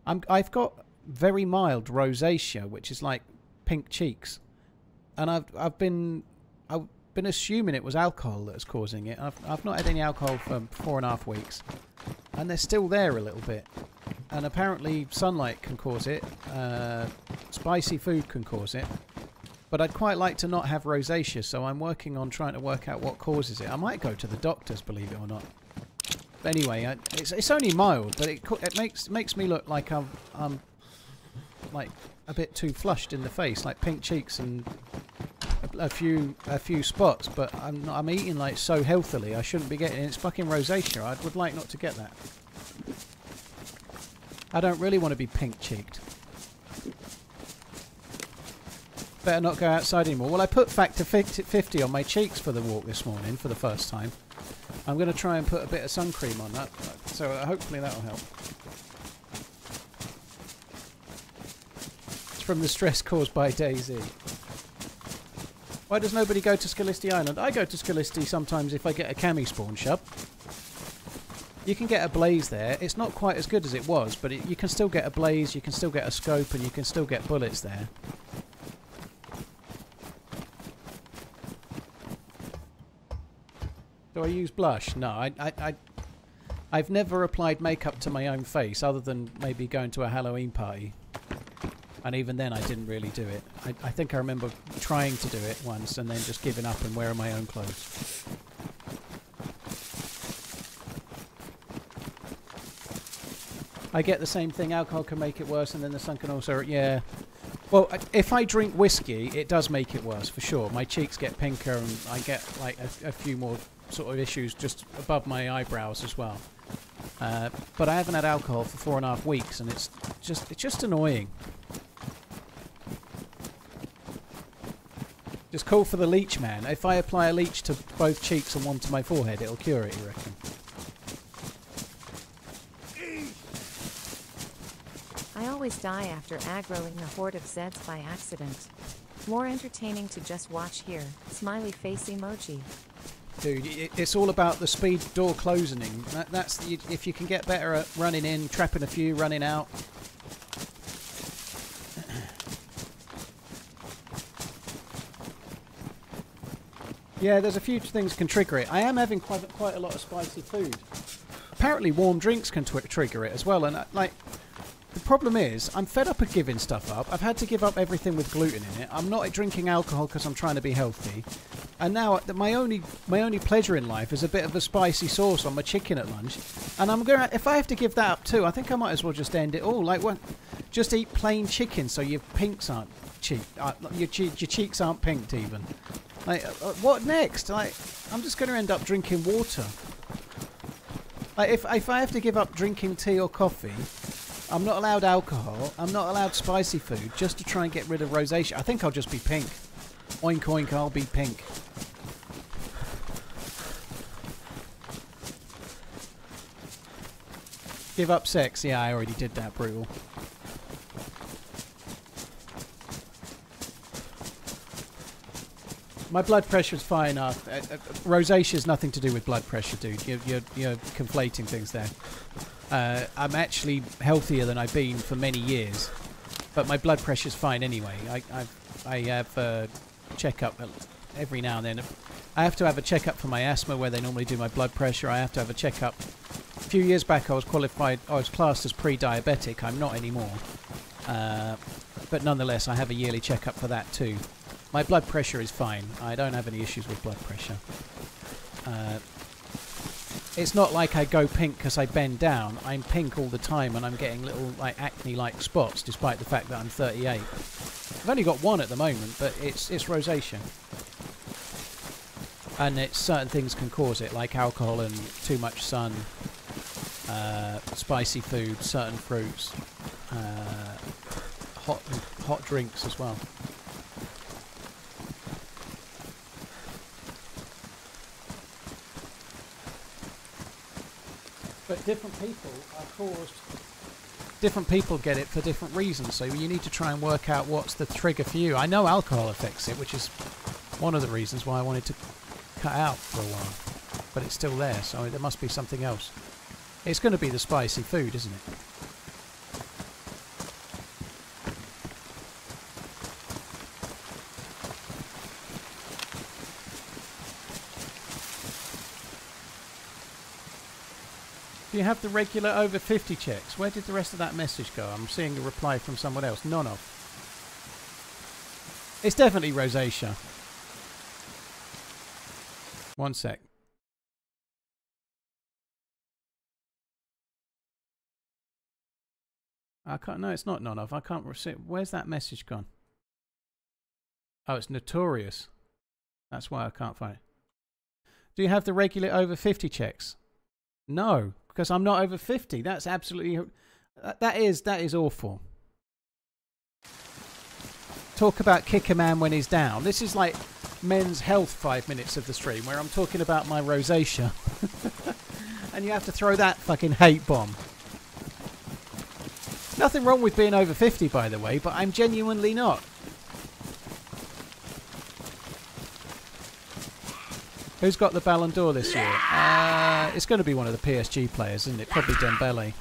I've got very mild rosacea, which is like pink cheeks. And I've been assuming it was alcohol that was causing it. I've not had any alcohol for 4.5 weeks, and they're still there a little bit. And apparently sunlight can cause it. Spicy food can cause it. But I'd quite like to not have rosacea, so I'm working on trying to work out what causes it. I might go to the doctors, believe it or not. But anyway, it's only mild, but it makes me look like I'm like a bit too flushed in the face, like pink cheeks and a few spots. But I'm eating like so healthily, I shouldn't be getting it. It's fucking rosacea. I would like not to get that. I don't really want to be pink-cheeked. Better not go outside anymore. Well, I put factor 50 on my cheeks for the walk this morning for the first time. I'm going to try and put a bit of sun cream on that, so hopefully that'll help. It's from the stress caused by DayZ. Why does nobody go to Scalisti Island? I go to Scalisti sometimes if I get a cami spawn shop. You can get a blaze there. It's not quite as good as it was, but you can still get a blaze, you can still get a scope, and you can still get bullets there. Do I use blush? No, I've never applied makeup to my own face, other than maybe going to a Halloween party. And even then I didn't really do it. I think I remember trying to do it once and then just giving up and wearing my own clothes. I get the same thing. Alcohol can make it worse, and then the sun can also... Yeah. Well, if I drink whiskey, it does make it worse, for sure. My cheeks get pinker, and I get, like, a few more sort of issues just above my eyebrows as well. But I haven't had alcohol for 4.5 weeks, and it's just annoying. Just call for the leech, man. If I apply a leech to both cheeks and one to my forehead, it'll cure it, you reckon? I always die after aggroing a horde of Zeds by accident. More entertaining to just watch here. Smiley face emoji. Dude, it's all about the speed door closing. That's if you can get better at running in, trapping a few, running out. Yeah, there's a few things can trigger it. I am having quite a lot of spicy food. Apparently warm drinks can trigger it as well. And like, the problem is, I'm fed up of giving stuff up. I've had to give up everything with gluten in it. I'm not drinking alcohol because I'm trying to be healthy. And now my only pleasure in life is a bit of a spicy sauce on my chicken at lunch. And I'm gonna, if I have to give that up too, I think I might as well just end it all. Like, what? Just eat plain chicken so your pinks aren't cheek. Your cheeks aren't pinked even. Like, what next? Like, I'm just going to end up drinking water. Like, if I have to give up drinking tea or coffee, I'm not allowed alcohol, I'm not allowed spicy food, just to try and get rid of rosacea. I think I'll just be pink. Oink oink, I'll be pink. Give up sex. Yeah, I already did that, brutal. My blood pressure's fine. Rosacea's nothing to do with blood pressure, dude. You're conflating things there. I'm actually healthier than I've been for many years, but my blood pressure's fine anyway. I have a checkup every now and then. I have to have a checkup for my asthma, where they normally do my blood pressure. I have to have a checkup. A few years back, I was classed as pre-diabetic. I'm not anymore, but nonetheless, I have a yearly checkup for that too. My blood pressure is fine. I don't have any issues with blood pressure. It's not like I go pink because I bend down. I'm pink all the time, and I'm getting little like acne-like spots, despite the fact that I'm 38. I've only got one at the moment, but it's rosacea, and certain things can cause it, like alcohol and too much sun, spicy food, certain fruits, hot drinks as well. But different people get it for different reasons, so you need to try and work out what's the trigger for you. I know alcohol affects it, which is one of the reasons why I wanted to cut out for a while. But it's still there, so there must be something else. It's going to be the spicy food, isn't it? Do you have the regular over 50 checks? Where did the rest of that message go? I'm seeing a reply from someone else. None of. It's definitely rosacea. One sec. I can't. No, it's not none of. I can't see. Where's that message gone? Oh, it's notorious. That's why I can't find it. Do you have the regular over 50 checks? No, because I'm not over 50. That's absolutely... That is awful. Talk about kick a man when he's down. This is like men's health 5 minutes of the stream, where I'm talking about my rosacea. And you have to throw that fucking hate bomb. Nothing wrong with being over 50, by the way, but I'm genuinely not. Who's got the Ballon d'Or this year? It's going to be one of the PSG players, isn't it? Probably Dembele.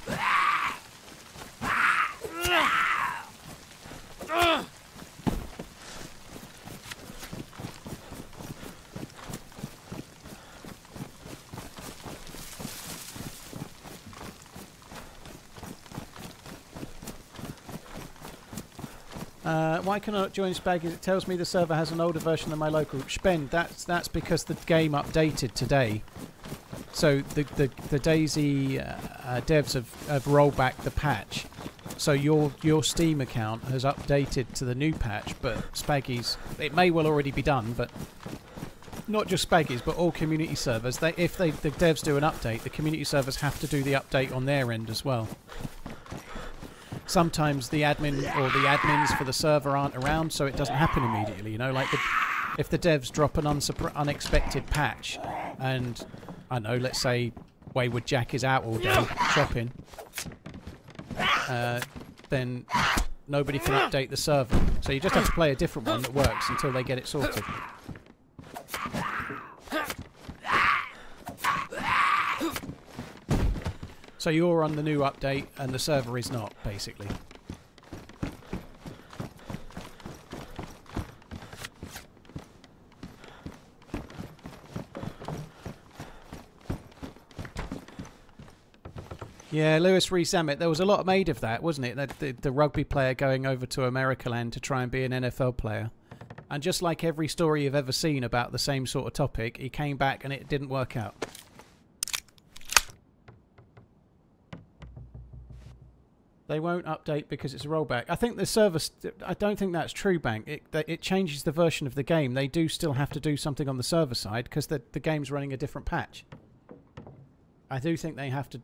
Why can I not join Spaggies? It tells me the server has an older version than my local. Spend, that's because the game updated today. So the DayZ devs have rolled back the patch. So your Steam account has updated to the new patch, but Spaggies, it may well already be done, but not just Spaggies, but all community servers. If the devs do an update, the community servers have to do the update on their end as well. Sometimes the admin or the admins for the server aren't around, so it doesn't happen immediately. You know, like if the devs drop an unexpected patch, and I don't know, let's say Wayward Jack is out all day shopping, then nobody can update the server. So you just have to play a different one that works until they get it sorted. So you're on the new update and the server is not, basically. Yeah, Lewis Rees-Zammit, there was a lot made of that, wasn't it? The rugby player going over to America land to try and be an NFL player. And just like every story you've ever seen about the same sort of topic, he came back and it didn't work out. They won't update because it's a rollback. I think the server... I don't think that's true, Bank. It changes the version of the game. They do still have to do something on the server side because the game's running a different patch. I do think they have to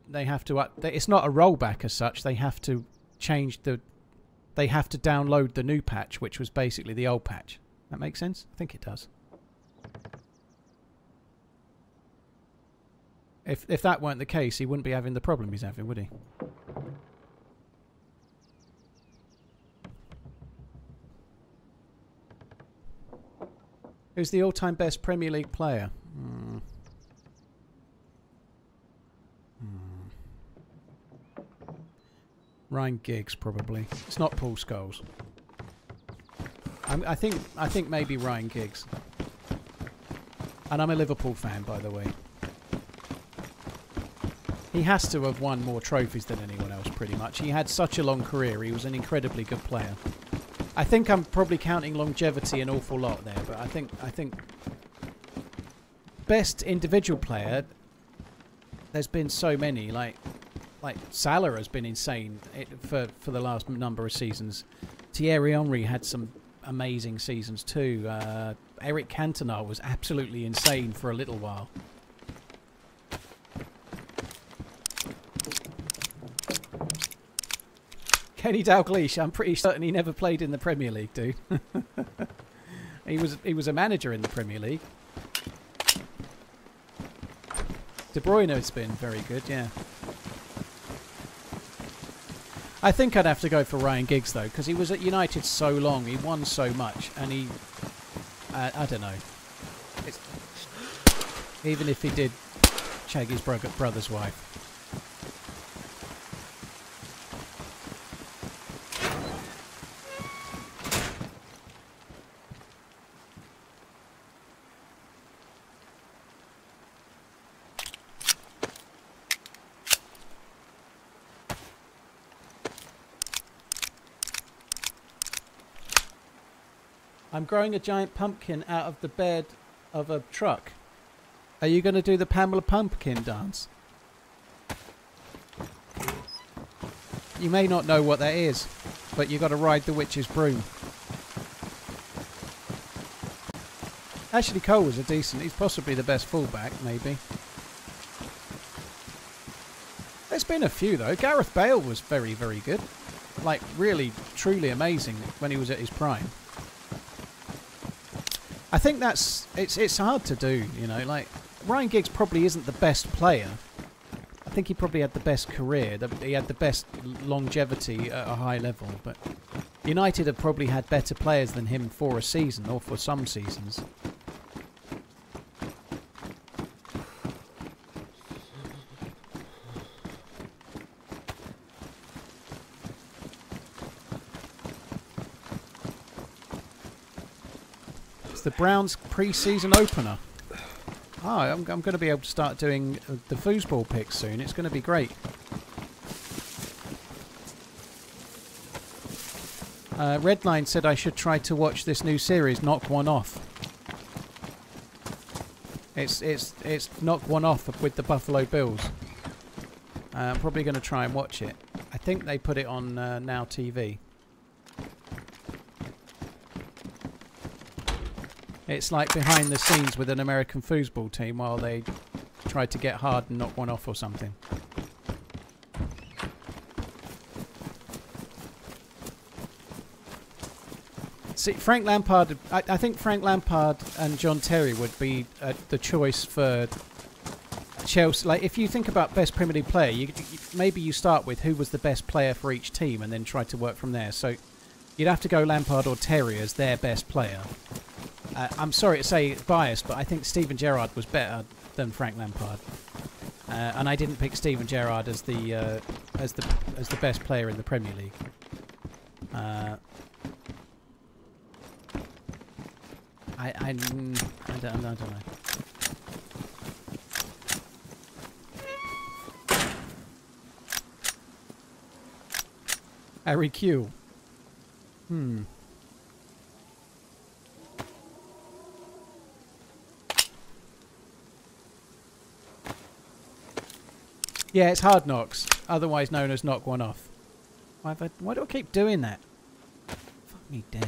it's not a rollback as such. They have to change they have to download the new patch, which was basically the old patch. That makes sense? I think it does. If that weren't the case, he wouldn't be having the problem he's having, would he? Who's the all-time best Premier League player? Ryan Giggs, probably. It's not Paul Scholes. I think maybe Ryan Giggs. And I'm a Liverpool fan, by the way. He has to have won more trophies than anyone else, pretty much. He had such a long career. He was an incredibly good player. I think I'm probably counting longevity an awful lot there, but I think best individual player. There's been so many, like Salah has been insane for the last number of seasons. Thierry Henry had some amazing seasons too. Eric Cantona was absolutely insane for a little while. Kenny Dalglish, I'm pretty certain he never played in the Premier League, dude. He was a manager in the Premier League. De Bruyne has been very good, yeah. I think I'd have to go for Ryan Giggs though, because he was at United so long, he won so much, and he, I don't know. Even if he did shag his brother's wife. I'm growing a giant pumpkin out of the bed of a truck. Are you going to do the Pamela Pumpkin dance? You may not know what that is, but you got to ride the witch's broom. Ashley Cole was a decent... He's possibly the best fullback, maybe. There's been a few, though. Gareth Bale was very, very good. Like, really, truly amazing when he was at his prime. I think that's... It's hard to do, you know. Like, Ryan Giggs probably isn't the best player. I think he probably had the best career. He had the best longevity at a high level. But United have probably had better players than him for a season, or for some seasons. The Browns pre-season opener. Oh, I'm going to be able to start doing the foosball picks soon. It's going to be great. Redline said I should try to watch this new series, Knock One Off. It's Knock One Off with the Buffalo Bills. I'm probably going to try and watch it. I think they put it on Now TV. It's like behind the scenes with an American foosball team while they try to get hard and knock one off or something. See, Frank Lampard. I think Frank Lampard and John Terry would be the choice for Chelsea. Like, if you think about best Premier League player, maybe you start with who was the best player for each team, and then try to work from there. So you'd have to go Lampard or Terry as their best player. I'm sorry to say biased, but I think Steven Gerrard was better than Frank Lampard, and I didn't pick Steven Gerrard as the best player in the Premier League. I don't know. Harry Q. Yeah, it's Hard Knocks, otherwise known as Knock One Off. Why do I keep doing that? Fuck me dead.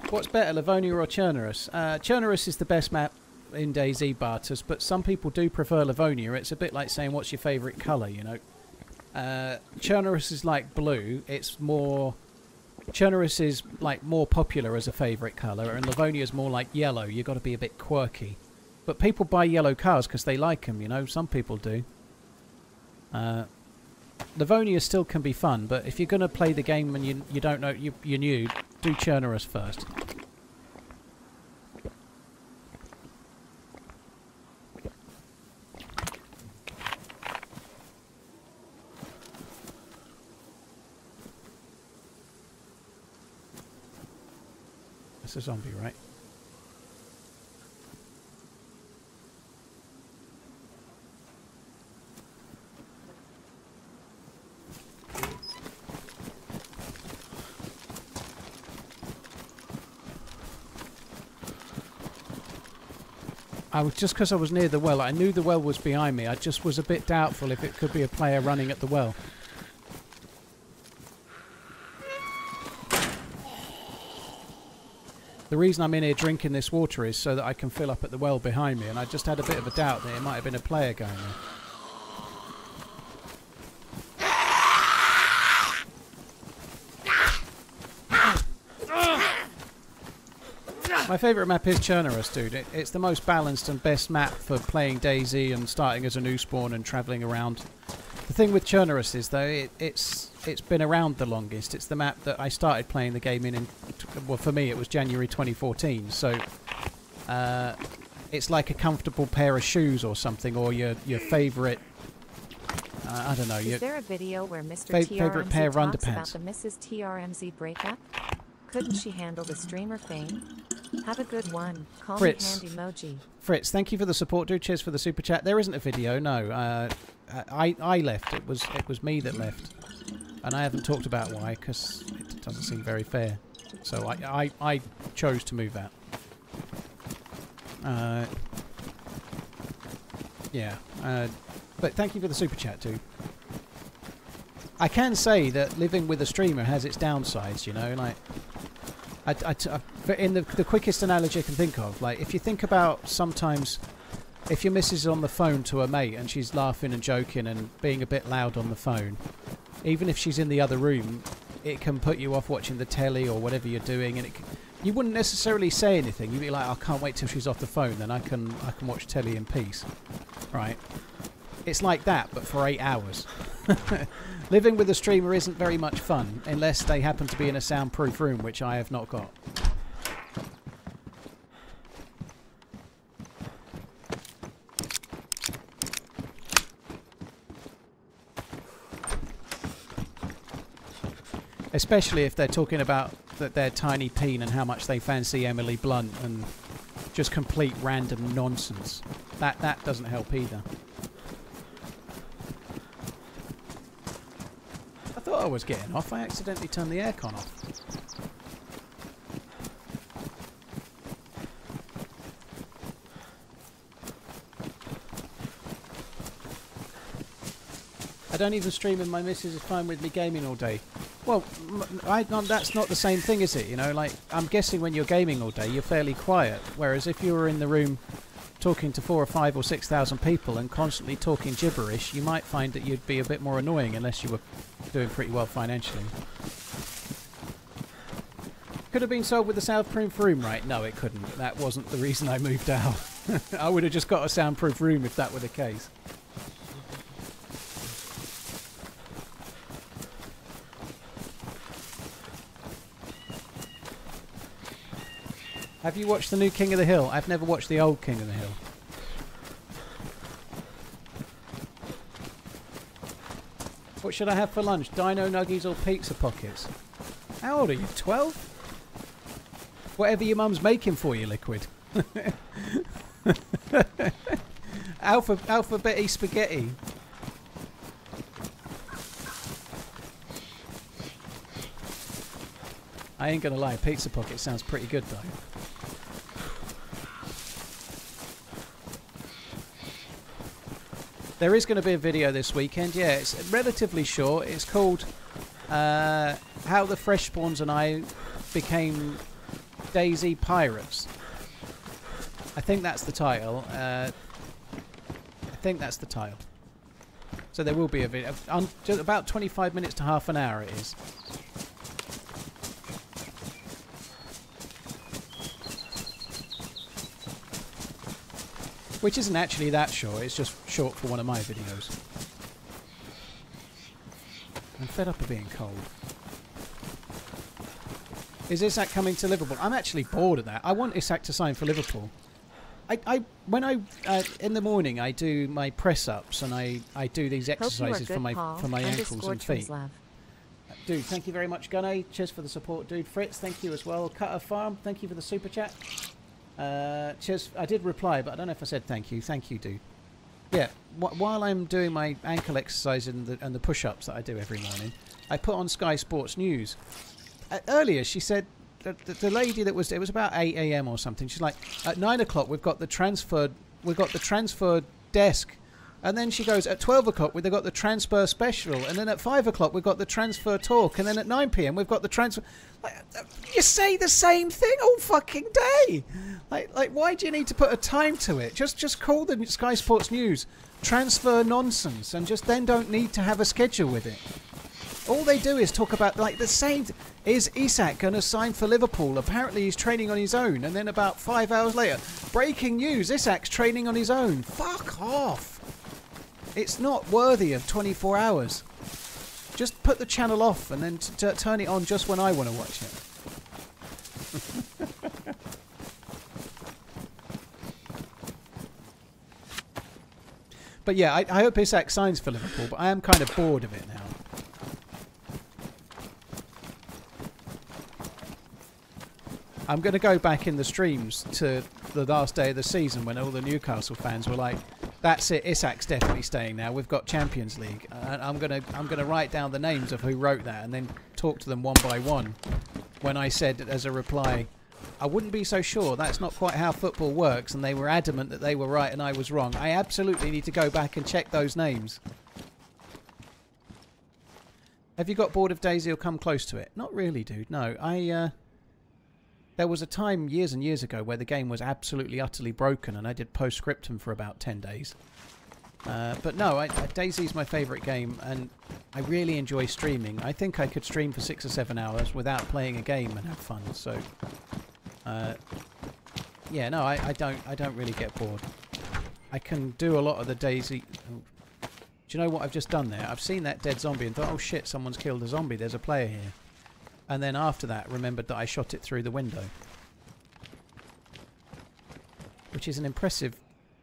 What's better, Livonia or Chernarus? Chernarus is the best map in DayZ, Bartus, but some people do prefer Livonia. It's a bit like saying, what's your favourite colour, you know? Chernarus is like blue. It's more... Chernarus is like more popular as a favourite colour, and Livonia is more like yellow. You've got to be a bit quirky. But people buy yellow cars because they like them, you know? Some people do. Livonia still can be fun, but if you're going to play the game and you don't know, you're new, do Chernarus first. That's a zombie, right? Just because I was near the well, I knew the well was behind me. I just was a bit doubtful if it could be a player running at the well. The reason I'm in here drinking this water is so that I can fill up at the well behind me, and I just had a bit of a doubt that it might have been a player going there. My favourite map is Chernarus, dude. It's the most balanced and best map for playing DayZ and starting as a new spawn and travelling around. The thing with Chernarus is, though, it's been around the longest. It's the map that I started playing the game in well, for me, it was January 2014. So it's like a comfortable pair of shoes or something, or your favourite. I don't know. Is there a video where Mr. Favourite pair of TRMZ talks underpants? about the Mrs. TRMZ breakup? Couldn't she handle the streamer fame? Have a good one. Call Fritz. me handy emoji. Fritz, thank you for the support, dude. Cheers for the super chat. There isn't a video, no. I left. It was me that left, and I haven't talked about why because it doesn't seem very fair. So I chose to move out. Yeah. But thank you for the super chat, dude. I can say that living with a streamer has its downsides, you know, like. In the quickest analogy I can think of, like if you think about sometimes if your missus is on the phone to a mate and she's laughing and joking and being a bit loud on the phone, even if she's in the other room, it can put you off watching the telly or whatever you're doing, and you wouldn't necessarily say anything. You'd be like, I can't wait till she's off the phone, then I can watch telly in peace, right? It's like that, but for 8 hours. Living with a streamer isn't very much fun unless they happen to be in a soundproof room, which I have not got. Especially if they're talking about their tiny peen and how much they fancy Emily Blunt and just complete random nonsense. That doesn't help either. I thought I was getting off. I accidentally turned the aircon off. I don't even stream and my missus is fine with me gaming all day. Well, that's not the same thing, is it? You know, like, I'm guessing when you're gaming all day, you're fairly quiet. Whereas if you were in the room talking to 4,000 or 5,000 or 6,000 people and constantly talking gibberish, you might find that you'd be a bit more annoying unless you were doing pretty well financially. Could have been sold with a soundproof room, right? No, it couldn't. That wasn't the reason I moved out. I would have just got a soundproof room if that were the case. Have you watched the new King of the Hill? I've never watched the old King of the Hill. What should I have for lunch? Dino nuggies or pizza pockets? How old are you? 12? Whatever your mum's making for you, Liquid. Alphabet spaghetti. I ain't gonna lie, pizza pocket sounds pretty good though. There is going to be a video this weekend, yeah, it's relatively short. It's called How the Fresh Spawns and I Became DayZ Pirates. I think that's the title. So there will be a video. Just about 25 minutes to half an hour it is. Which isn't actually that short, it's just short for one of my videos. I'm fed up of being cold. Is Isak coming to Liverpool? I'm actually bored of that. I want Isak to sign for Liverpool. When in the morning I do my press-ups and I do these exercises for my ankles and feet. Dude, thank you very much, Gunny. Cheers for the support, dude. Fritz, thank you as well. Cutter Farm, thank you for the super chat. Cheers. I did reply, but I don't know if I said thank you. Thank you, dude. Yeah, while I'm doing my ankle exercise and the push-ups that I do every morning, I put on Sky Sports News. Earlier, she said the lady that was, it was about 8 AM or something. She's like, at 9 o'clock we've got the transfer desk, and then she goes at 12 o'clock we've got the transfer special, and then at 5 o'clock we've got the transfer talk, and then at 9 PM we've got the transfer. You say the same thing all fucking day. Like, why do you need to put a time to it? Just call the Sky Sports News transfer nonsense, and just then don't need to have a schedule with it. All they do is talk about like the same. Is Isak going to sign for Liverpool? Apparently he's training on his own, and then about 5 hours later, breaking news: Isak's training on his own. Fuck off! It's not worthy of 24 hours. Just put the channel off and then turn it on just when I want to watch it. But yeah, I hope Isak signs for Liverpool, but I am kind of bored of it now. I'm going to go back in the streams to the last day of the season when all the Newcastle fans were like, "That's it, Isak's definitely staying now. We've got Champions League." I'm gonna write down the names of who wrote that and then talk to them one by one. When I said as a reply, "I wouldn't be so sure. That's not quite how football works," and they were adamant that they were right and I was wrong. I absolutely need to go back and check those names. Have you got bored of DayZ or come close to it? Not really, dude. No, there was a time years and years ago where the game was absolutely utterly broken and I did post-scriptum for about 10 days. But no, DayZ's my favourite game and I really enjoy streaming. I think I could stream for 6 or 7 hours without playing a game and have fun. So, yeah, no, I don't really get bored. I can do a lot of the DayZ. Oh, do you know what I've just done there? I've seen that dead zombie and thought, oh shit, someone's killed a zombie. There's a player here. And then after that, remembered that I shot it through the window. Which is an impressive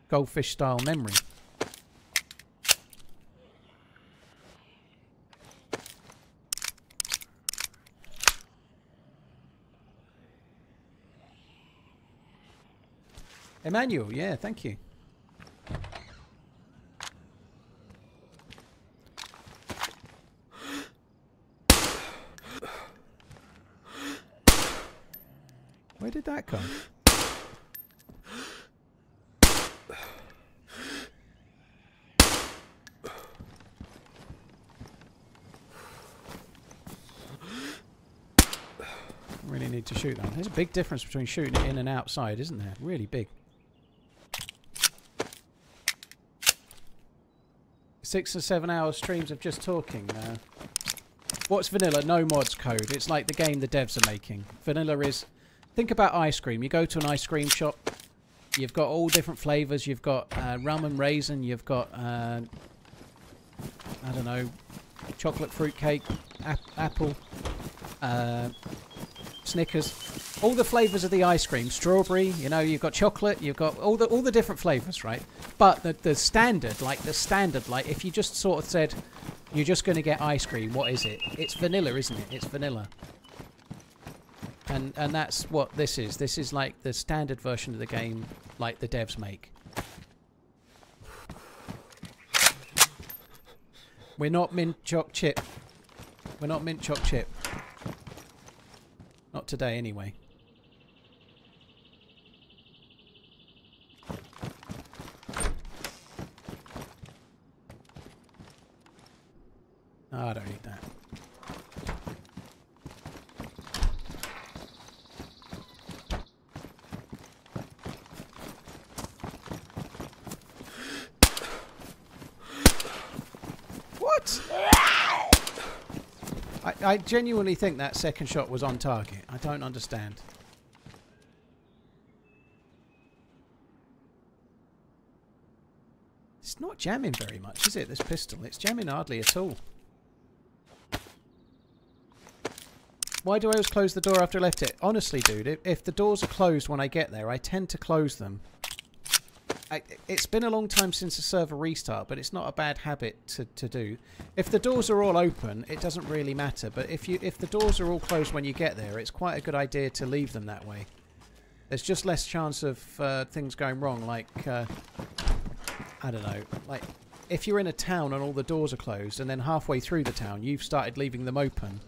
goldfish-style memory. Emmanuel, yeah, thank you. Where did that come? Really need to shoot that. There's a big difference between shooting it in and outside, isn't there? Really big. 6 or 7 hour streams of just talking. What's vanilla? No mods code. It's like the game the devs are making. Vanilla is... Think about ice cream. You go to an ice cream shop. You've got all different flavours. You've got rum and raisin. You've got... I don't know... chocolate fruitcake, apple, Snickers, all the flavours of the ice cream, strawberry. You know, you've got chocolate, you've got all the different flavours, right? But the standard, if you just sort of said you're just going to get ice cream, what is it? It's vanilla, isn't it? It's vanilla. And that's what this is. This is like the standard version of the game, like the devs make. We're not mint choc chip. We're not mint choc chip. Not today, anyway. Oh, I don't need that. I genuinely think that second shot was on target. I don't understand. It's not jamming very much, is it, this pistol? It's jamming hardly at all. Why do I always close the door after I left it? Honestly, dude, if the doors are closed when I get there, I tend to close them. It's been a long time since a server restart, but it's not a bad habit to do. If the doors are all open, it doesn't really matter. But if the doors are all closed when you get there, it's quite a good idea to leave them that way. There's just less chance of things going wrong. Like, I don't know. Like, if you're in a town and all the doors are closed, and then halfway through the town you've started leaving them open,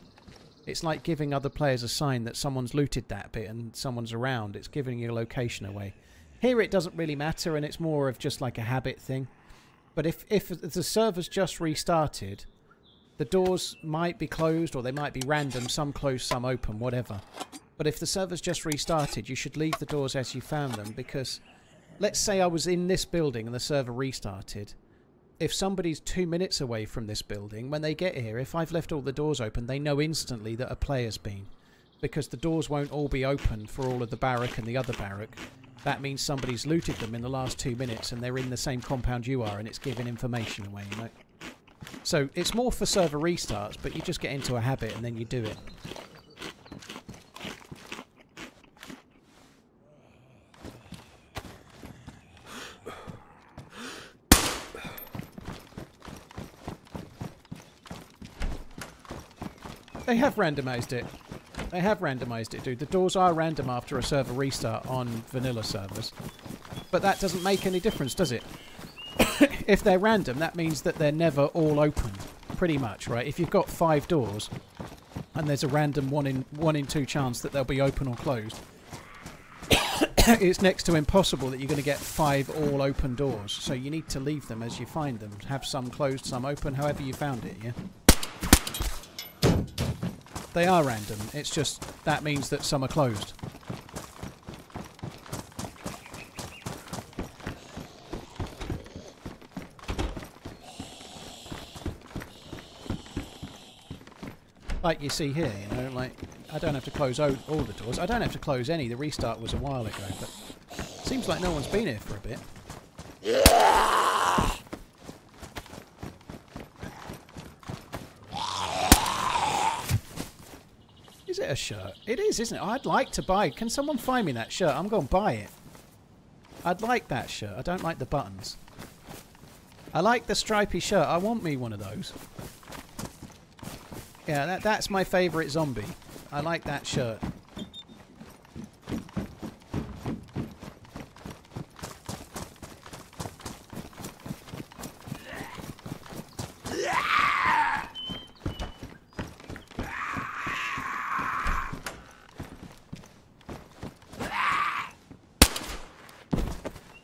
it's like giving other players a sign that someone's looted that bit and someone's around. It's giving your location away. Here it doesn't really matter, and it's more of just like a habit thing. But if the server's just restarted, the doors might be closed or they might be random, some closed, some open, whatever. But if the server's just restarted, you should leave the doors as you found them, because let's say I was in this building and the server restarted. If somebody's 2 minutes away from this building, when they get here, if I've left all the doors open, they know instantly that a player's been. Because the doors won't all be open for all of the barrack and the other barrack. That means somebody's looted them in the last 2 minutes and they're in the same compound you are, and it's giving information away, you know. So it's more for server restarts, but you just get into a habit and then you do it. They have randomized it. They have randomized it, dude. The doors are random after a server restart on vanilla servers. But that doesn't make any difference, does it? If they're random, that means that they're never all open, pretty much, right? If you've got 5 doors and there's a random 1 in 2 chance that they'll be open or closed, it's next to impossible that you're going to get 5 all open doors. So you need to leave them as you find them. Have some closed, some open, however you found it, yeah? They are random. It's just that means that some are closed. Like you see here, you know, like I don't have to close all the doors. I don't have to close any. The restart was a while ago, but seems like no one's been here for a bit. Is it a shirt? It is, isn't it? I'd like to buy. Can someone find me that shirt? I'm going to buy it. I'd like that shirt. I don't like the buttons. I like the stripy shirt. I want me one of those. Yeah, that's my favourite zombie. I like that shirt.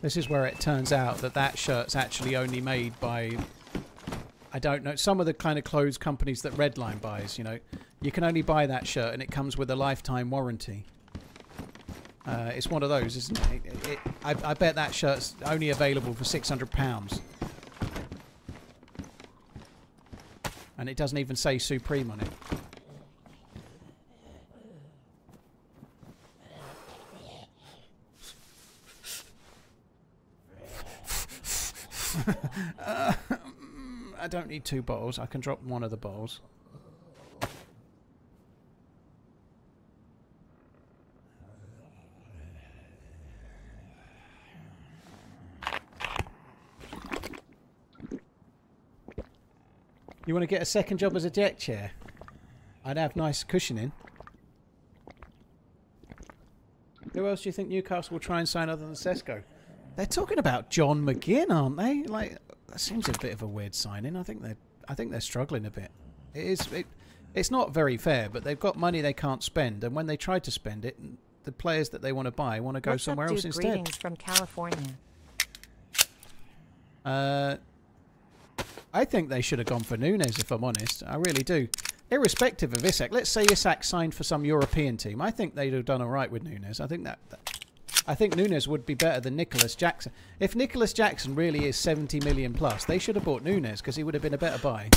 This is where it turns out that that shirt's actually only made by, I don't know, some of the kind of clothes companies that Redline buys, you know. You can only buy that shirt and it comes with a lifetime warranty. It's one of those, isn't it? I bet that shirt's only available for £600. And it doesn't even say Supreme on it. I don't need 2 bottles. I can drop one of the bottles. You want to get a second job as a deck chair? I'd have nice cushioning. Who else do you think Newcastle will try and sign other than Sesko? They're talking about John McGinn, aren't they? Like, that seems a bit of a weird signing. I think they're struggling a bit. It's not very fair, but they've got money they can't spend, and when they try to spend it, the players that they want to buy want to go somewhere else instead. Greetings from California. I think they should have gone for Nunes, if I'm honest. I really do. Irrespective of Isak, let's say Isak signed for some European team. I think they'd have done all right with Nunes. I think Nunes would be better than Nicholas Jackson. If Nicholas Jackson really is 70 million plus, they should have bought Nunes because he would have been a better buy.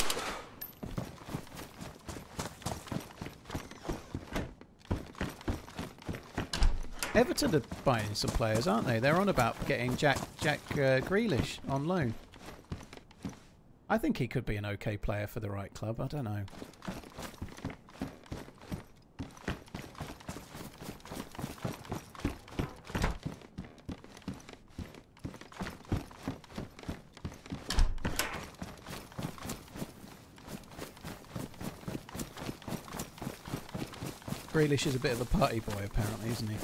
Everton are buying some players, aren't they? They're on about getting Jack Grealish on loan. I think he could be an okay player for the right club. I don't know. Grealish is a bit of a party boy, apparently, isn't he?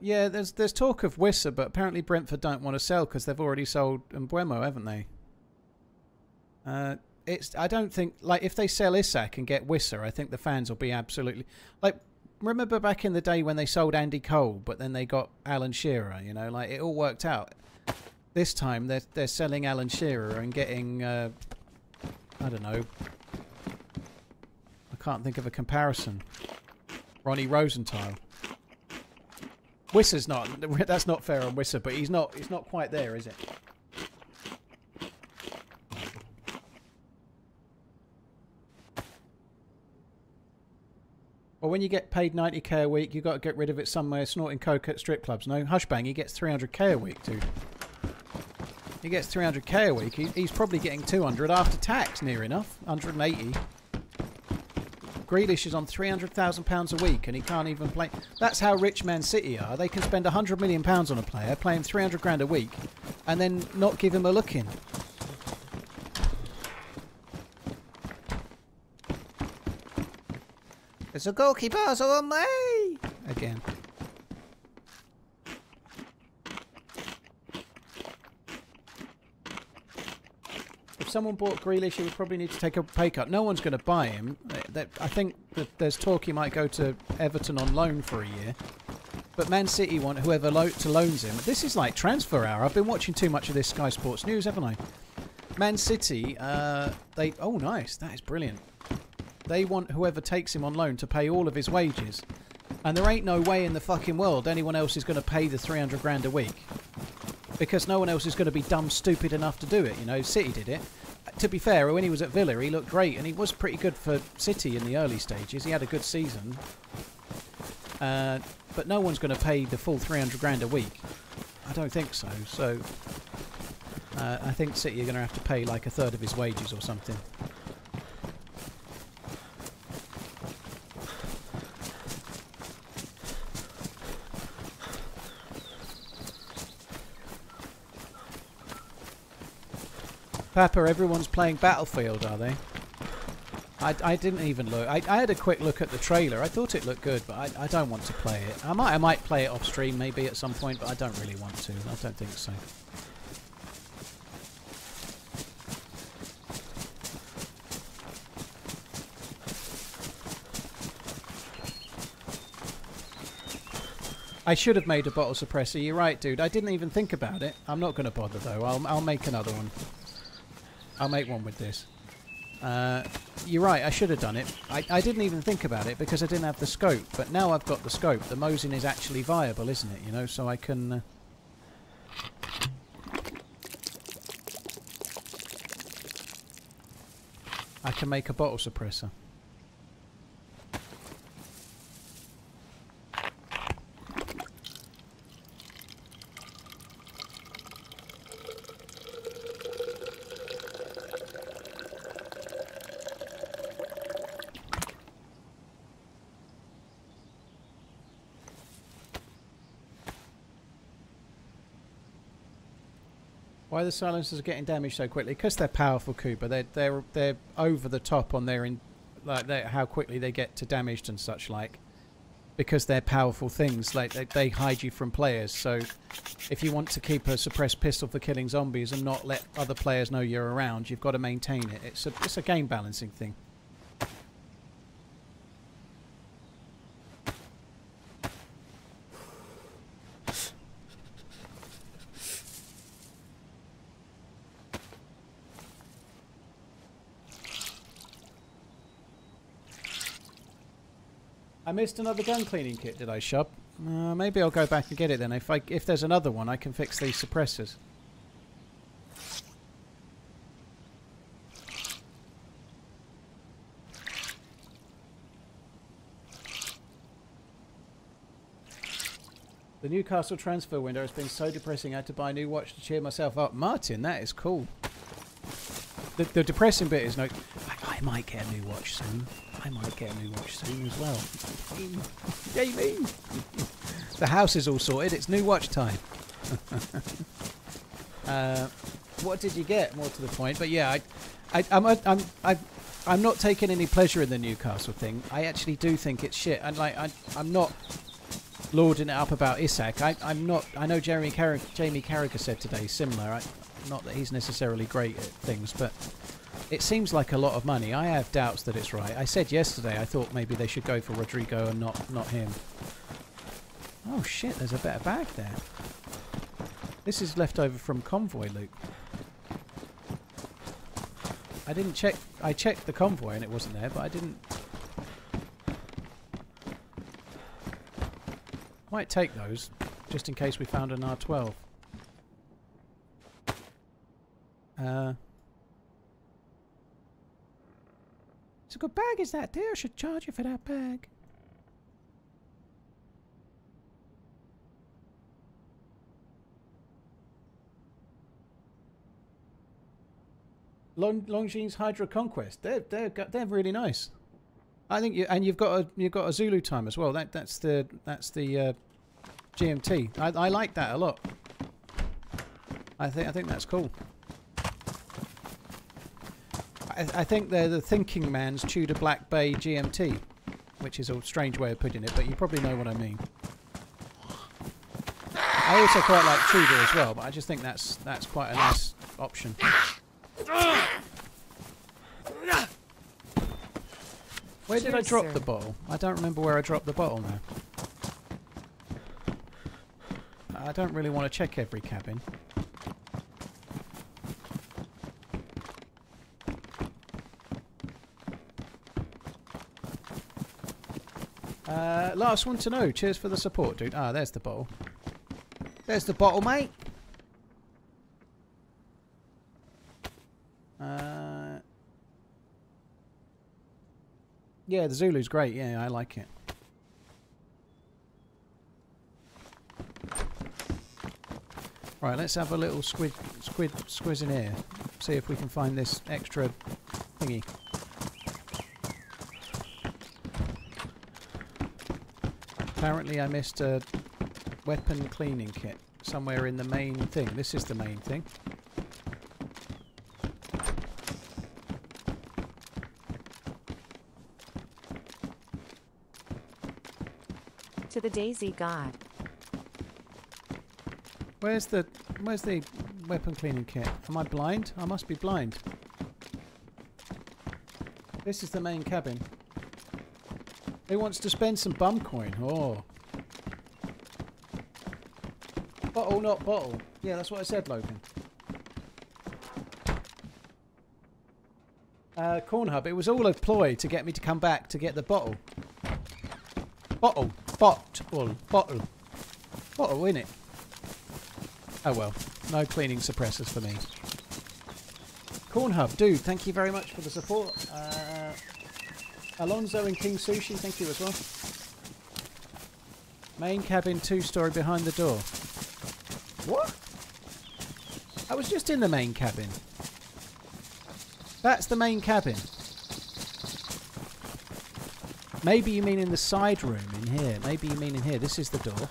Yeah, there's talk of Wissa, but apparently Brentford don't want to sell because they've already sold Mbuemo, haven't they? I don't think, like, if they sell Isak and get Wissa, I think the fans will be absolutely, like, remember back in the day when they sold Andy Cole, but then they got Alan Shearer, you know, like, it all worked out. This time they're selling Alan Shearer and getting, I don't know, I can't think of a comparison. Ronnie Rosenthal. Wissa's not, that's not fair on Wissa, but it's not quite there, is it? Well, when you get paid 90k a week, you've got to get rid of it somewhere snorting coke at strip clubs. No, Hushbang, he gets 300k a week, dude. He gets 300k a week. He's probably getting 200 after tax, near enough. 180. Grealish is on £300,000 a week and he can't even play. That's how rich Man City are. They can spend £100 million on a player, play him 300 grand a week, and then not give him a look in. It's a goalkeeper, so on me! Again. If someone bought Grealish, he would probably need to take a pay cut. No one's going to buy him. I think that there's talk he might go to Everton on loan for a year. But Man City want whoever loans him. This is like transfer hour. I've been watching too much of this Sky Sports News, haven't I? Man City, oh, nice. That is brilliant. They want whoever takes him on loan to pay all of his wages. And there ain't no way in the fucking world anyone else is going to pay the 300 grand a week. Because no one else is going to be dumb stupid enough to do it. You know, City did it. To be fair, when he was at Villa, he looked great. And he was pretty good for City in the early stages. He had a good season. But no one's going to pay the full 300 grand a week. I don't think so. So, I think City are going to have to pay like a third of his wages or something. Papa, everyone's playing Battlefield, are they? I didn't even look. I had a quick look at the trailer. I thought it looked good, but I don't want to play it. I might play it off stream maybe at some point, but I don't really want to. I don't think so. I should have made a bottle suppressor. You're right, dude. I didn't even think about it. I'm not going to bother though. I'll make another one. I'll make one with this. You're right, I should have done it. I didn't even think about it because I didn't have the scope, but now I've got the scope. The Mosin is actually viable, isn't it? You know, so I can... I can make a bottle suppressor. Why the silencers are getting damaged so quickly? Because they're powerful, Cooper. They're over the top on their how quickly they get to damaged and such like. Because they're powerful things, like they hide you from players. So if you want to keep a suppressed pistol for killing zombies and not let other players know you're around, you've got to maintain it. It's a game balancing thing. I missed another gun cleaning kit, did I, Shub? Maybe I'll go back and get it then. If there's another one, I can fix these suppressors. The Newcastle transfer window has been so depressing I had to buy a new watch to cheer myself up. Martin, that is cool. The depressing bit is I might get a new watch soon. I might get a new watch soon as well. Gaming! The house is all sorted. It's new watch time. What did you get? More to the point. But yeah, I'm not taking any pleasure in the Newcastle thing. I actually do think it's shit. And I'm not lording it up about Isaac. I'm not. I know Jamie Carragher said today similar. Not that he's necessarily great at things, but it seems like a lot of money. I have doubts that it's right. I said yesterday I thought maybe they should go for Rodrigo and not him. Oh shit, there's a better bag there. This is left over from convoy loot. I didn't check. I checked the convoy and it wasn't there, but I didn't. Might take those just in case we found an R12. It's a good bag, is that, dear? I should charge you for that bag. Longines Hydra Conquest. They're really nice. I think you've got a Zulu time as well. That's the GMT. I like that a lot. I think that's cool. I think they're the Thinking Man's Tudor Black Bay GMT, which is a strange way of putting it, but you probably know what I mean. I also quite like Tudor as well, but I just think that's quite a nice option. Where did I drop the bottle? I don't remember where I dropped the bottle now. I don't really want to check every cabin. Last one to know. Cheers for the support, dude. Ah, there's the bottle. There's the bottle, mate. Yeah, the Zulu's great. Yeah, I like it. Right, let's have a little squiz in here. See if we can find this extra thingy. Apparently I missed a weapon cleaning kit somewhere in the main thing. This is the main thing. To the DayZ god. Where's the weapon cleaning kit? Am I blind? I must be blind. This is the main cabin. Who wants to spend some bum coin? Oh. Bottle, not bottle. Yeah, that's what I said, Logan. Corn Hub, it was all a ploy to get me to come back to get the bottle. Bottle, innit? Oh well, no cleaning suppressors for me. Corn Hub, dude, thank you very much for the support. Alonzo and King Sushi, thank you as well. Main cabin, 2-story behind the door. What? I was just in the main cabin. That's the main cabin. Maybe you mean in the side room in here. Maybe you mean in here. This is the door.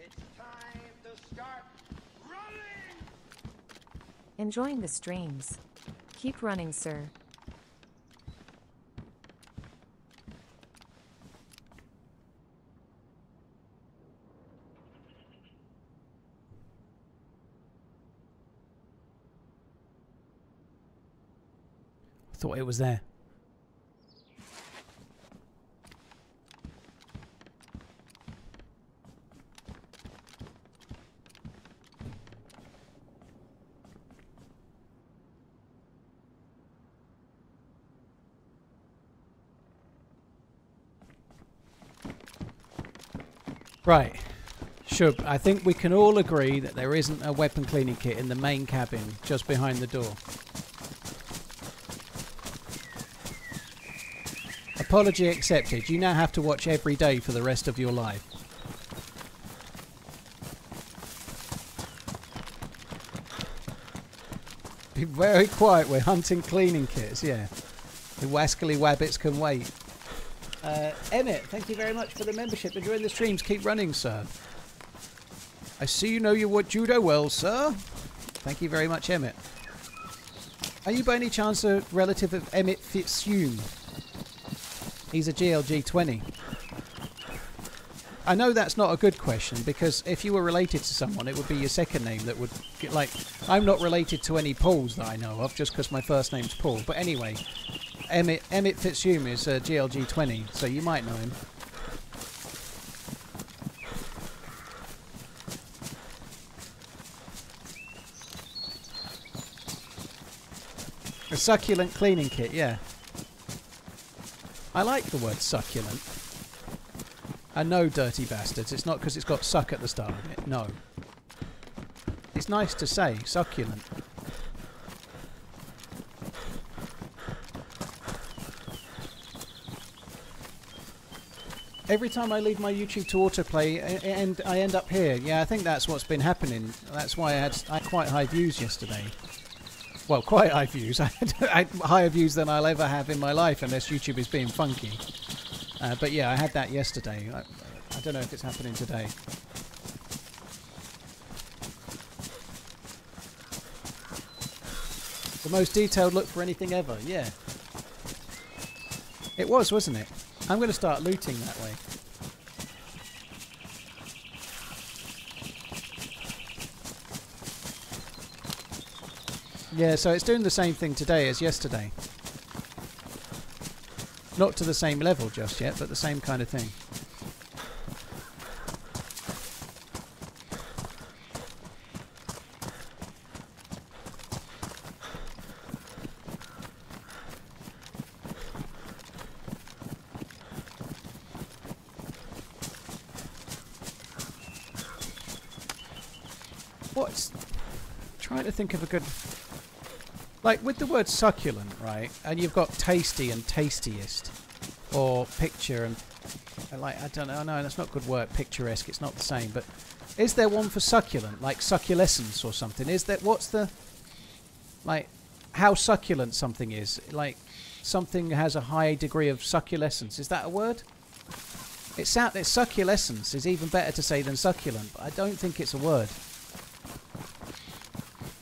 It's time to start running! Enjoying the streams. Keep running, sir. Thought it was there. Right. Shub, I think we can all agree that there isn't a weapon cleaning kit in the main cabin just behind the door. Apology accepted. You now have to watch every day for the rest of your life. Be very quiet. We're hunting cleaning kits, yeah. The wascally wabbits can wait. Emmett, thank you very much for the membership. Enjoying the streams. Keep running, sir. I see you know your judo well, sir. Thank you very much, Emmett. Are you by any chance a relative of Emmett Fitzhume? He's a GLG 20. I know that's not a good question, because if you were related to someone, it would be your second name that would get, like, I'm not related to any Pauls that I know of, just because my first name's Paul. But anyway, Emmett Fitzhume is a GLG 20, so you might know him. A succulent cleaning kit, yeah. I like the word succulent. And no, dirty bastards, it's not because it's got suck at the start of it, no. It's nice to say, succulent. Every time I leave my YouTube to autoplay, and I end up here. Yeah, I think that's what's been happening. That's why I had quite high views yesterday. Well, quite high views. I had higher views than I'll ever have in my life, unless YouTube is being funky. But yeah, I had that yesterday. I don't know if it's happening today. The most detailed look for anything ever, yeah. It was, wasn't it? I'm going to start looting that way. Yeah, so it's doing the same thing today as yesterday. Not to the same level just yet, but the same kind of thing. What's... trying to think of a good... Like, with the word succulent, right, and you've got tasty and tastiest, or picture and like, I don't know, no, that's not good word, picturesque, it's not the same, but is there one for succulent, like succulescence or something? Is there, what's the, like, how succulent something is? Like, something has a high degree of succulescence. Is that a word? It's succulescence is even better to say than succulent, but I don't think it's a word.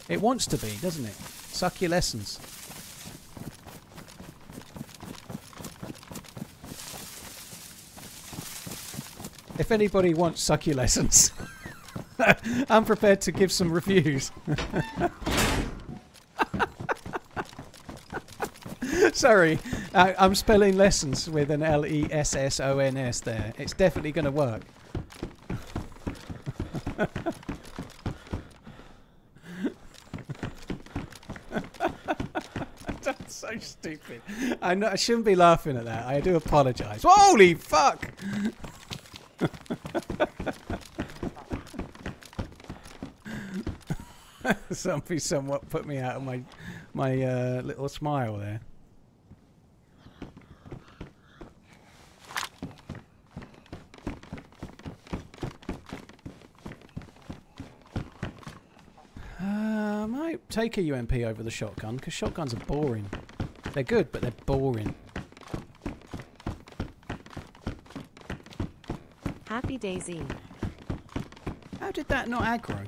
It wants to be, doesn't it? Succulescence. If anybody wants succulescence, I'm prepared to give some reviews. Sorry, I'm spelling lessons with an L-E-S-S-O-N-S there. It's definitely going to work. That's so stupid. I shouldn't be laughing at that. I do apologise. Holy fuck! Somebody somewhat put me out of my little smile there. I might take a UMP over the shotgun because shotguns are boring. They're good, but they're boring. Happy DayZ. How did that not aggro?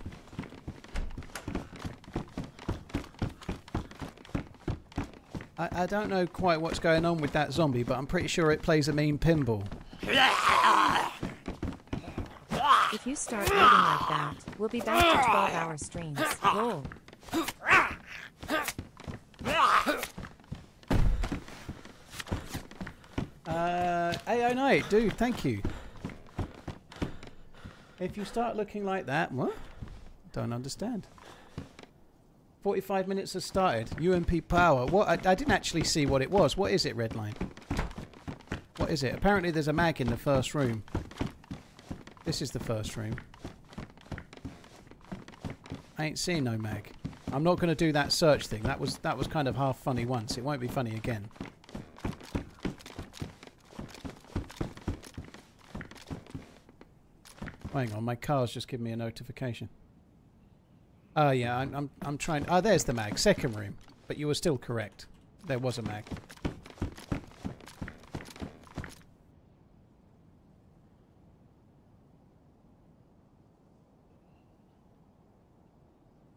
I don't know quite what's going on with that zombie, but I'm pretty sure it plays a mean pinball. If you start eating like that, we'll be back to 12-hour streams. Roll. A09, dude, thank you. If you start looking like that, what? Don't understand. 45 minutes has started. UMP power. What? I didn't actually see what it was. What is it, Redline? What is it? Apparently there's a mag in the first room. This is the first room. I ain't seen no mag. I'm not going to do that search thing. That was kind of half funny once. It won't be funny again. Hang on, my car's just giving me a notification. Oh yeah, I'm trying. Oh, there's the mag. Second room. But you were still correct. There was a mag.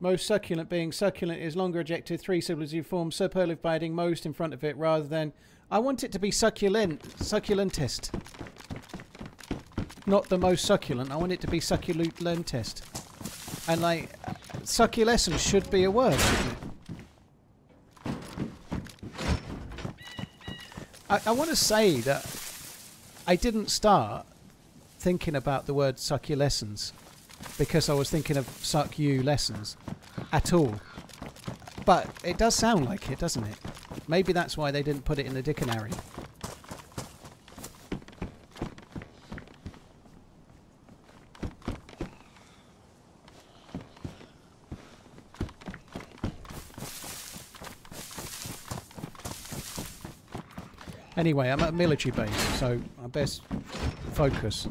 Most succulent being succulent is longer adjective, three syllables you form, superlative by adding most in front of it rather than... I want it to be succulent. Succulentist. Not the most succulent. I want it to be succulentist. And like... succulescence should be a word, shouldn't it? I want to say that I didn't start thinking about the word succulescence because I was thinking of suck you lessons at all. But it does sound like it, doesn't it? Maybe that's why they didn't put it in the dictionary. Anyway, I'm at a military base, so I best focus.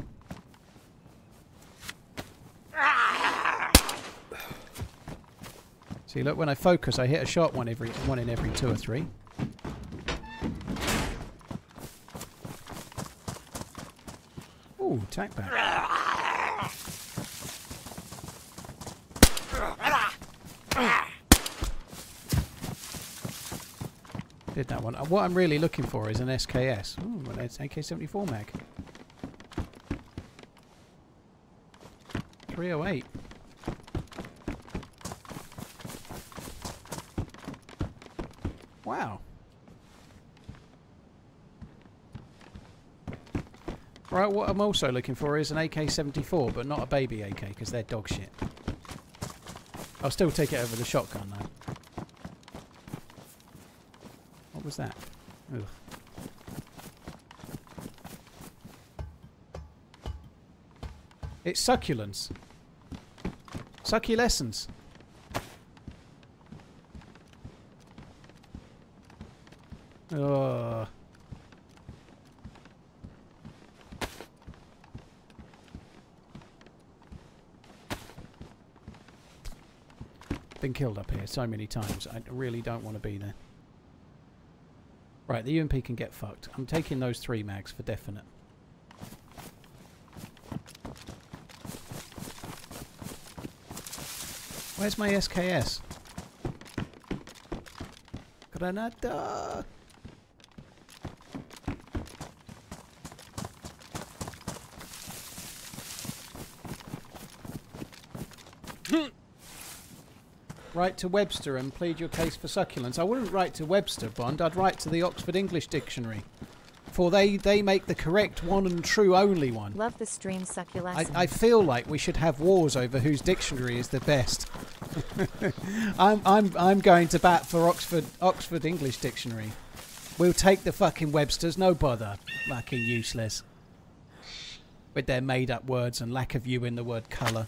See, look, when I focus, I hit a shot one in every 2 or 3. Ooh, tack back. Did that one. What I'm really looking for is an SKS. Ooh, well, it's AK-74 mag. 308. Wow. Right, what I'm also looking for is an AK-74, but not a baby AK, because they're dog shit. I'll still take it over the shotgun, though. What was that? Ugh. It's succulence. Succulescence. Oh. Been killed up here so many times. I really don't want to be there. Right, the UMP can get fucked. I'm taking those 3 mags for definite. Where's my SKS? Granada! Write to Webster and plead your case for succulents. I wouldn't write to Webster, Bond. I'd write to the Oxford English Dictionary. For they make the correct one and true only one. Love the stream, succulents. I feel like we should have wars over whose dictionary is the best. I'm going to bat for Oxford English Dictionary. We'll take the fucking Websters, no bother. Fucking useless. With their made up words and lack of you in the word colour.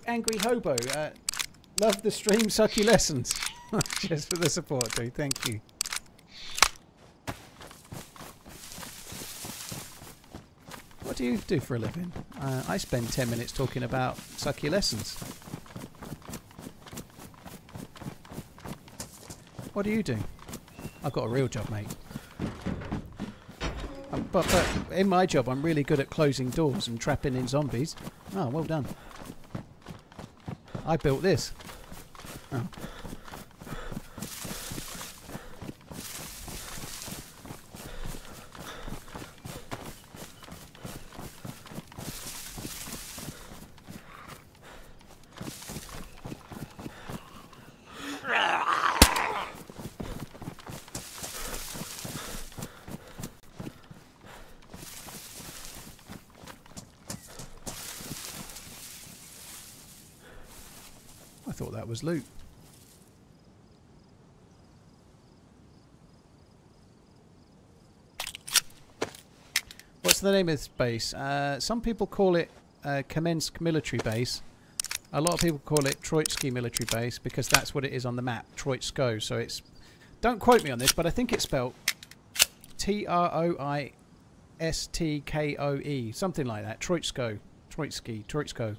Angry Hobo, love the stream, succulessons. Cheers for the support, dude. Thank you. What do you do for a living? I spend 10 minutes talking about succulessons. What do you do? I've got a real job, mate. But in my job, I'm really good at closing doors and trapping in zombies. Oh, well done. I built this. Oh. Was loot. What's the name of this base? Some people call it Kamensk military base. A lot of people call it Troitsky military base because that's what it is on the map, Troitsko. So it's, don't quote me on this, but I think it's spelled Troistkoe, something like that. Troitsko, Troitsko.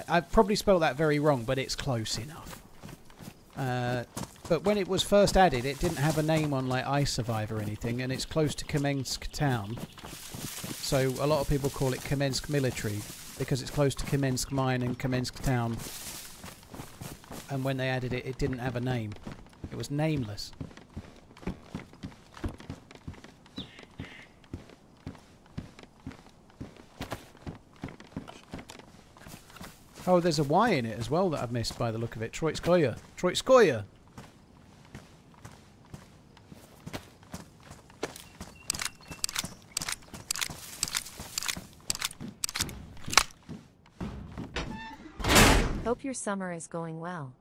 I've probably spelled that very wrong, but it's close enough. But when it was first added, it didn't have a name on like iSurvive or anything, and it's close to Kamensk town. So a lot of people call it Kamensk military because it's close to Kamensk mine and Kamensk town. And when they added it, it didn't have a name. It was nameless. Oh, there's a Y in it as well that I've missed by the look of it. Troitskoye. Troitskoye. Hope your summer is going well.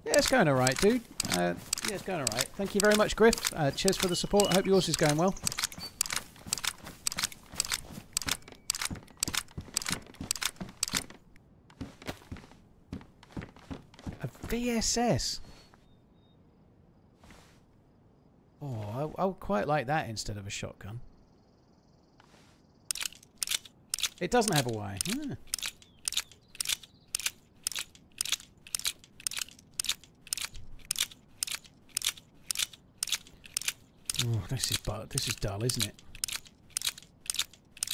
Yeah, it's going alright, dude. Yeah, it's going alright. Thank you very much, Griff. Cheers for the support. I hope yours is going well. VSS. Oh, I would quite like that instead of a shotgun. It doesn't have a Y. Ah. Oh, this is dull, isn't it?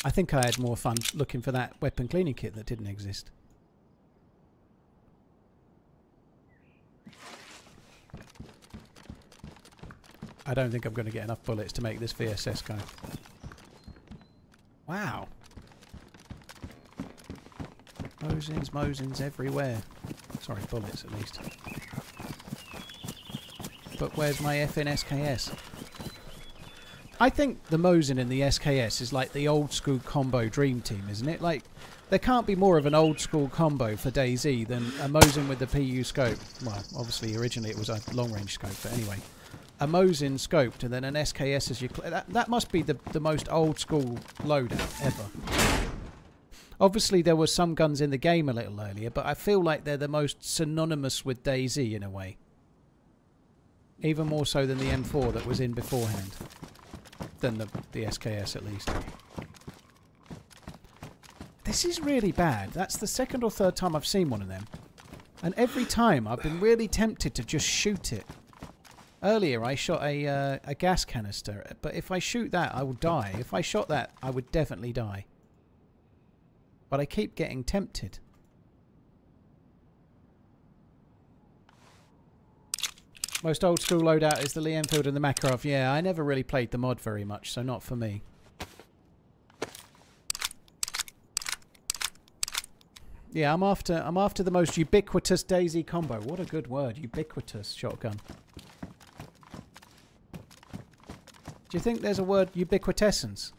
I think I had more fun looking for that weapon cleaning kit that didn't exist. I don't think I'm going to get enough bullets to make this VSS go. Wow. Mosins everywhere. Sorry, bullets at least. But where's my effing SKS? I think the Mosin in the SKS is like the old school combo dream team, isn't it? Like, there can't be more of an old school combo for DayZ than a Mosin with the PU scope. Well, obviously originally it was a long range scope, but anyway. A Mosin scoped and then an SKS as your... That must be the most old school loadout ever. Obviously, there were some guns in the game a little earlier, but I feel like they're the most synonymous with DayZ in a way. Even more so than the M4 that was in beforehand. Than the SKS, at least. This is really bad. That's the second or third time I've seen one of them. And every time I've been really tempted to just shoot it. Earlier I shot a gas canister, but if I shoot that I will die. If I shot that I would definitely die. But I keep getting tempted. Most old school loadout is the Lee Enfield and the Makarov. Yeah, I never really played the mod very much, so not for me. Yeah, I'm after the most ubiquitous DayZ combo. What a good word, ubiquitous shotgun. Do you think there's a word ubiquitessence?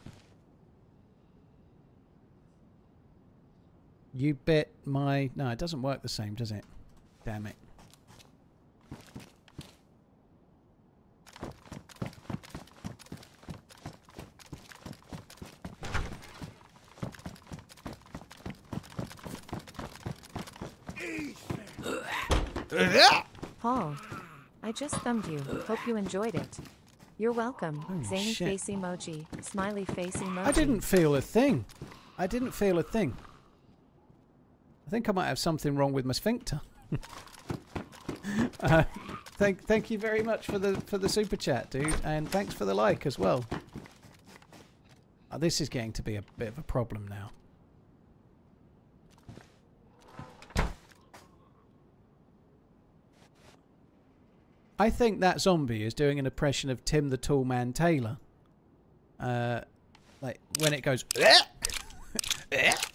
You bit my... No, it doesn't work the same, does it? Damn it. Paul, I just thumbed you. Hope you enjoyed it. You're welcome. Oh, Zany shit. face emoji. Smiley face emoji. I didn't feel a thing. I didn't feel a thing. I think I might have something wrong with my sphincter. Thank you very much for the super chat, dude, and thanks for the like as well. This is getting to be a bit of a problem now. I think that zombie is doing an impression of Tim the Tall Man Taylor. Like when it goes,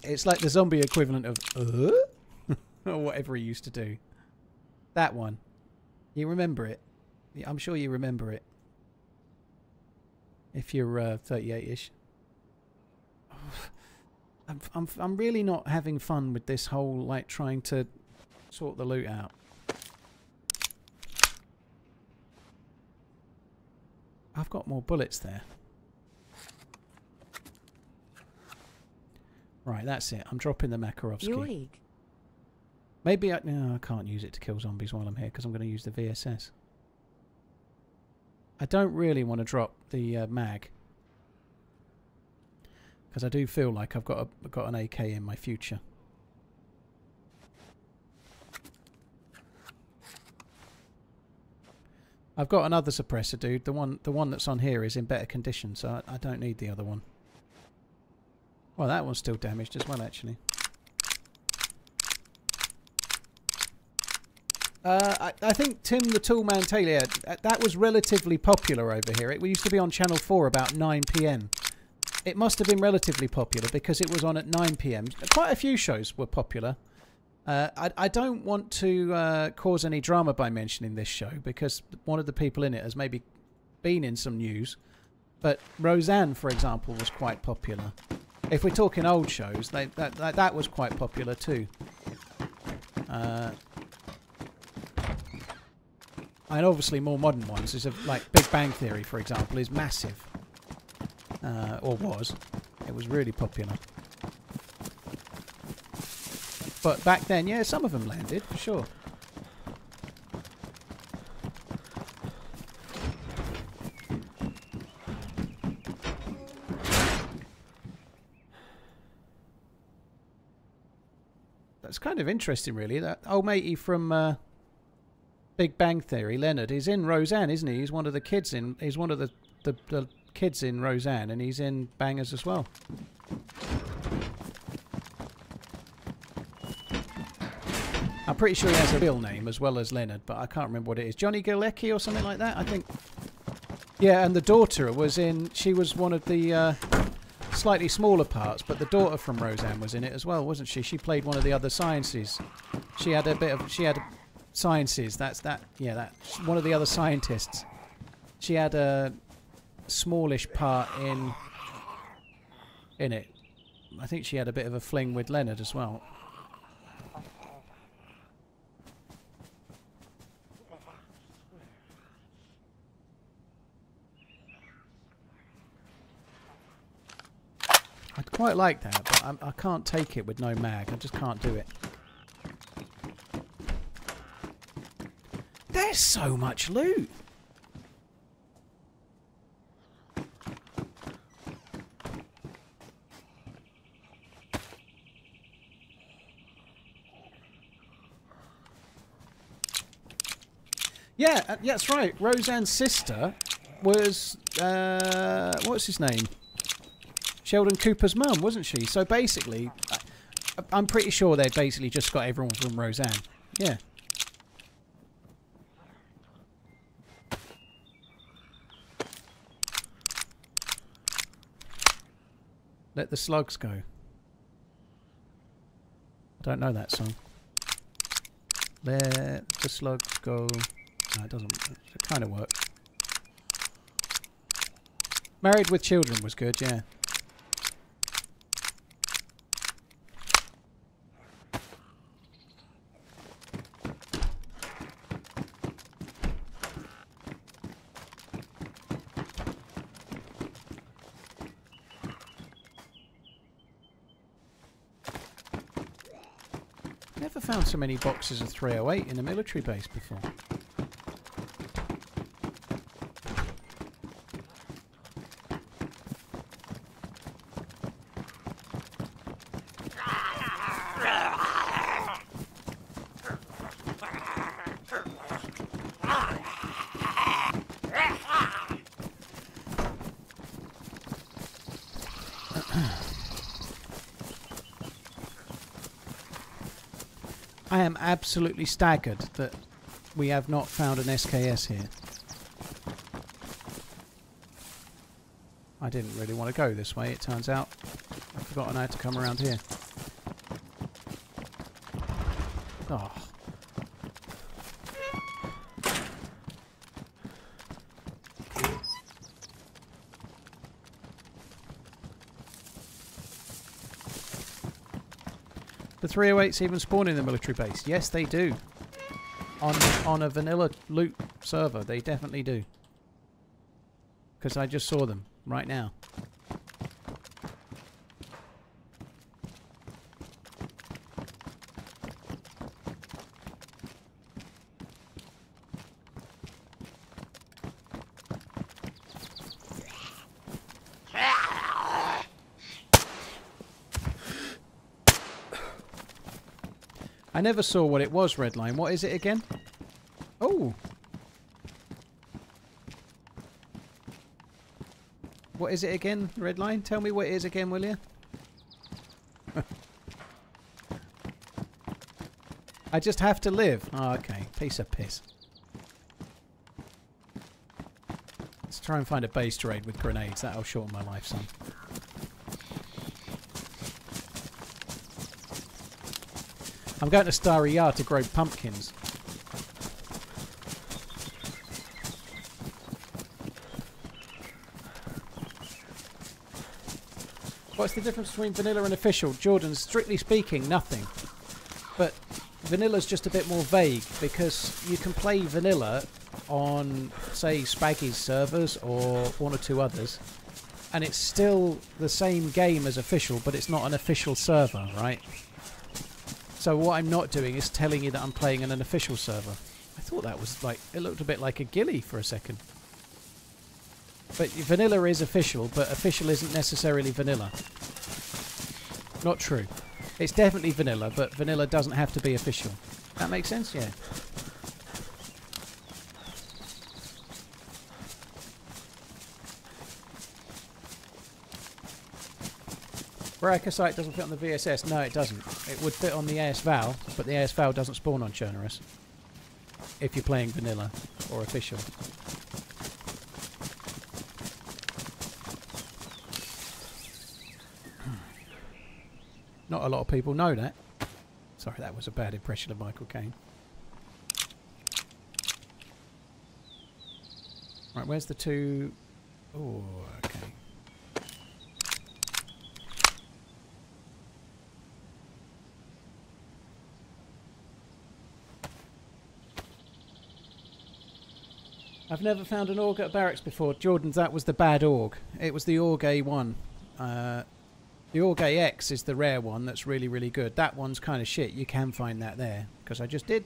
it's like the zombie equivalent of or whatever he used to do. That one, you remember it? Yeah, I'm sure you remember it. If you're 38ish. I'm really not having fun with this whole like trying to sort the loot out. I've got more bullets there. Right, that's it. I'm dropping the Makarovsky. Yoig. Maybe no, I can't use it to kill zombies while I'm here because I'm going to use the VSS. I don't really want to drop the mag because I do feel like I've got an AK in my future. I've got another suppressor, dude. The one that's on here is in better condition, so I don't need the other one. Well, that one's still damaged as well, actually. I think Tim the Tall Man Taylor, yeah, that was relatively popular over here. It used to be on Channel 4 about 9 PM. It must have been relatively popular because it was on at 9 PM. Quite a few shows were popular. I don't want to cause any drama by mentioning this show because one of the people in it has maybe been in some news. But Roseanne, for example, was quite popular. If we're talking old shows, that was quite popular too. And obviously more modern ones, is like Big Bang Theory, for example, is massive. Or was. It was really popular. But back then, yeah, some of them landed, for sure. That's kind of interesting, really. That old matey from Big Bang Theory, Leonard, is in Roseanne, isn't he? He's one of the kids in. He's one of the kids in Roseanne, and he's in Bangers as well. I'm pretty sure he has a real name as well as Leonard, but I can't remember what it is. Johnny Galecki or something like that, I think. Yeah, and the daughter was in. She was one of the slightly smaller parts, but the daughter from Roseanne was in it as well, wasn't she? She played one of the other sciences. She had a bit of. She had sciences. That's that. Yeah, that one of the other scientists. She had a smallish part in it. I think she had a bit of a fling with Leonard as well. I'd quite like that, but I can't take it with no mag. I just can't do it. There's so much loot. Yeah, that's right. Roseanne's sister was, what's his name? Sheldon Cooper's mum, wasn't she? So basically, I'm pretty sure they basically just got everyone from Roseanne. Yeah. Let the slugs go. I don't know that song. Let the slugs go. No, it doesn't. It kind of works. Married with Children was good, yeah. Never found so many boxes of 308 in a military base before. I am absolutely staggered that we have not found an SKS here. I didn't really want to go this way, it turns out. I've forgotten how to come around here. Oh. The 308s even spawn in the military base. Yes, they do. On a vanilla loot server, they definitely do. Because I just saw them right now. I never saw what it was, Redline. What is it again? Oh! What is it again, Redline? Tell me what it is again, will you? I just have to live. Oh, okay. Piece of piss. Let's try and find a base to raid with grenades. That'll shorten my life some. I'm going to Starry Yard to grow pumpkins. What's the difference between vanilla and official? Jordan, strictly speaking, nothing. But vanilla's just a bit more vague because you can play vanilla on, say, Spaggy's servers or one or two others, and it's still the same game as official, but it's not an official server, right? So what I'm not doing is telling you that I'm playing in an official server. I thought that was like, it looked a bit like a ghillie for a second. But vanilla is official, but official isn't necessarily vanilla. Not true. It's definitely vanilla, but vanilla doesn't have to be official. That makes sense? Yeah. Brachiocyte doesn't fit on the VSS. No, it doesn't. It would fit on the ASVAL, but the ASVAL doesn't spawn on Chernarus. If you're playing vanilla or official. Not a lot of people know that. Sorry, that was a bad impression of Michael Caine. Right, where's the two... Oh, okay. I've never found an AUG at barracks before. Jordan, that was the bad AUG. It was the AUG A1. The The Orgay X is the rare one that's really, really good. That one's kind of shit. You can find that there, because I just did.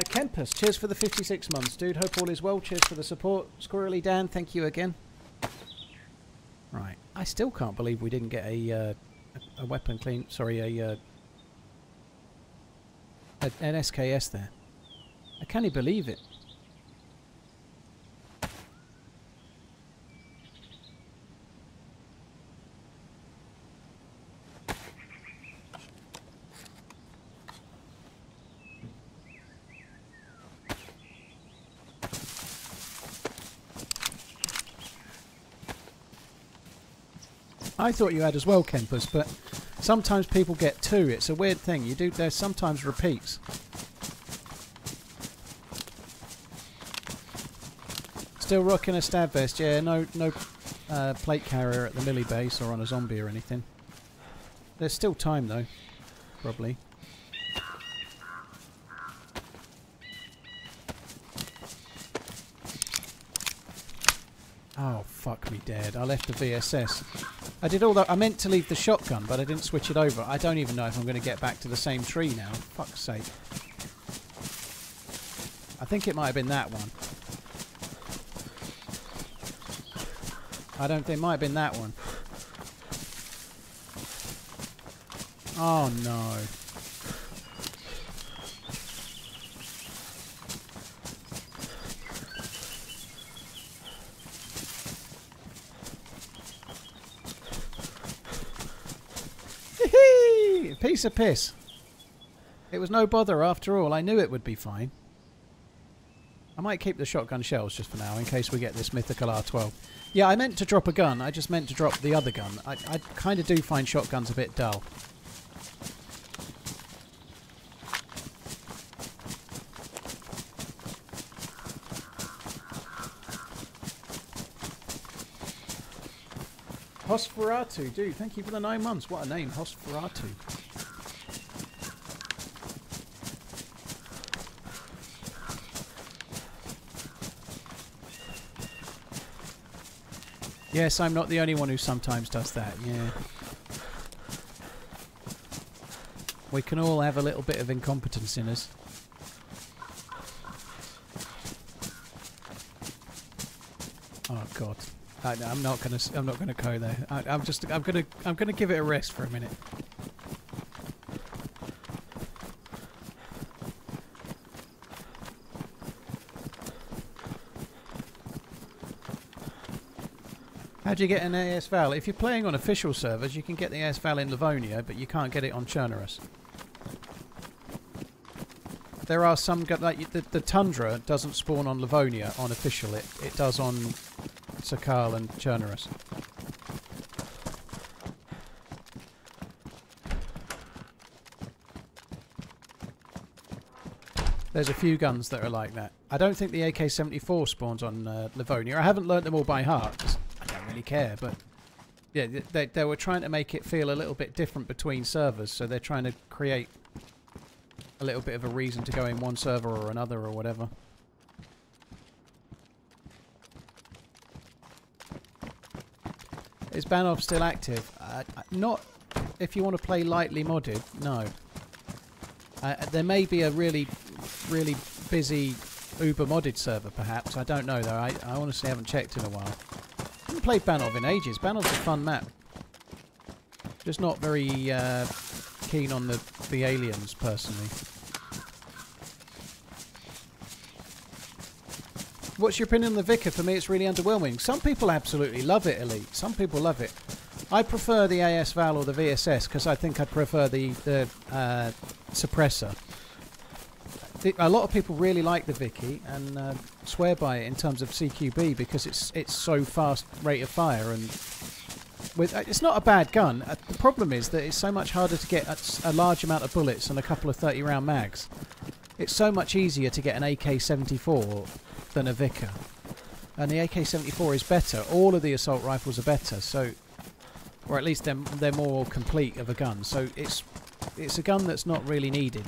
Kempus, cheers for the 56 months, dude. Hope all is well. Cheers for the support. Squirrely Dan, thank you again. Right, I still can't believe we didn't get a weapon clean. Sorry, an SKS there. I can't even believe it. I thought you had as well, Kempus, but sometimes people get two. It's a weird thing. You do. There's sometimes repeats. Still rocking a stab vest. Yeah, no plate carrier at the milli base or on a zombie or anything. There's still time though, probably. Oh, fuck me dead. I left the VSS. I did all that. I meant to leave the shotgun, but I didn't switch it over. I don't even know if I'm going to get back to the same tree now. Fuck's sake. I think it might have been that one. I don't think it might have been that one. Oh, no. Piece of piss. It was no bother after all. I knew it would be fine. I might keep the shotgun shells just for now in case we get this mythical R12. Yeah, I meant to drop a gun. I just meant to drop the other gun. I kind of do find shotguns a bit dull. Hosferatu, dude, thank you for the 9 months. What a name, Hosferatu. Yes, I'm not the only one who sometimes does that, yeah. We can all have a little bit of incompetence in us. Oh God. I'm not gonna go there. I'm gonna give it a rest for a minute. How do you get an AS Val? If you're playing on official servers, you can get the AS Val in Livonia, but you can't get it on Chernarus. There are some, like the Tundra doesn't spawn on Livonia on official. It does on Sakal and Chernarus. There's a few guns that are like that. I don't think the AK-74 spawns on Livonia. I haven't learnt them all by heart. I don't really care, but yeah, they were trying to make it feel a little bit different between servers, so they're trying to create a little bit of a reason to go in one server or another or whatever. Is Banov still active? Not if you want to play lightly modded, no. There may be a really busy uber modded server perhaps. I don't know though. I honestly haven't checked in a while. I haven't played Banov in ages. Banov's a fun map. Just not very keen on the aliens personally. What's your opinion on the Vicar? For me it's really underwhelming. Some people absolutely love it, Elite. Some people love it. I prefer the AS Val or the VSS because I think I prefer the suppressor. A lot of people really like the Vicky and swear by it in terms of CQB because it's so fast rate of fire and it's not a bad gun. The problem is that it's so much harder to get a large amount of bullets and a couple of 30-round mags. It's so much easier to get an AK-74 than a Vicar. and the AK-74 is better. All of the assault rifles are better, so, or at least they're more complete of a gun. So it's a gun that's not really needed.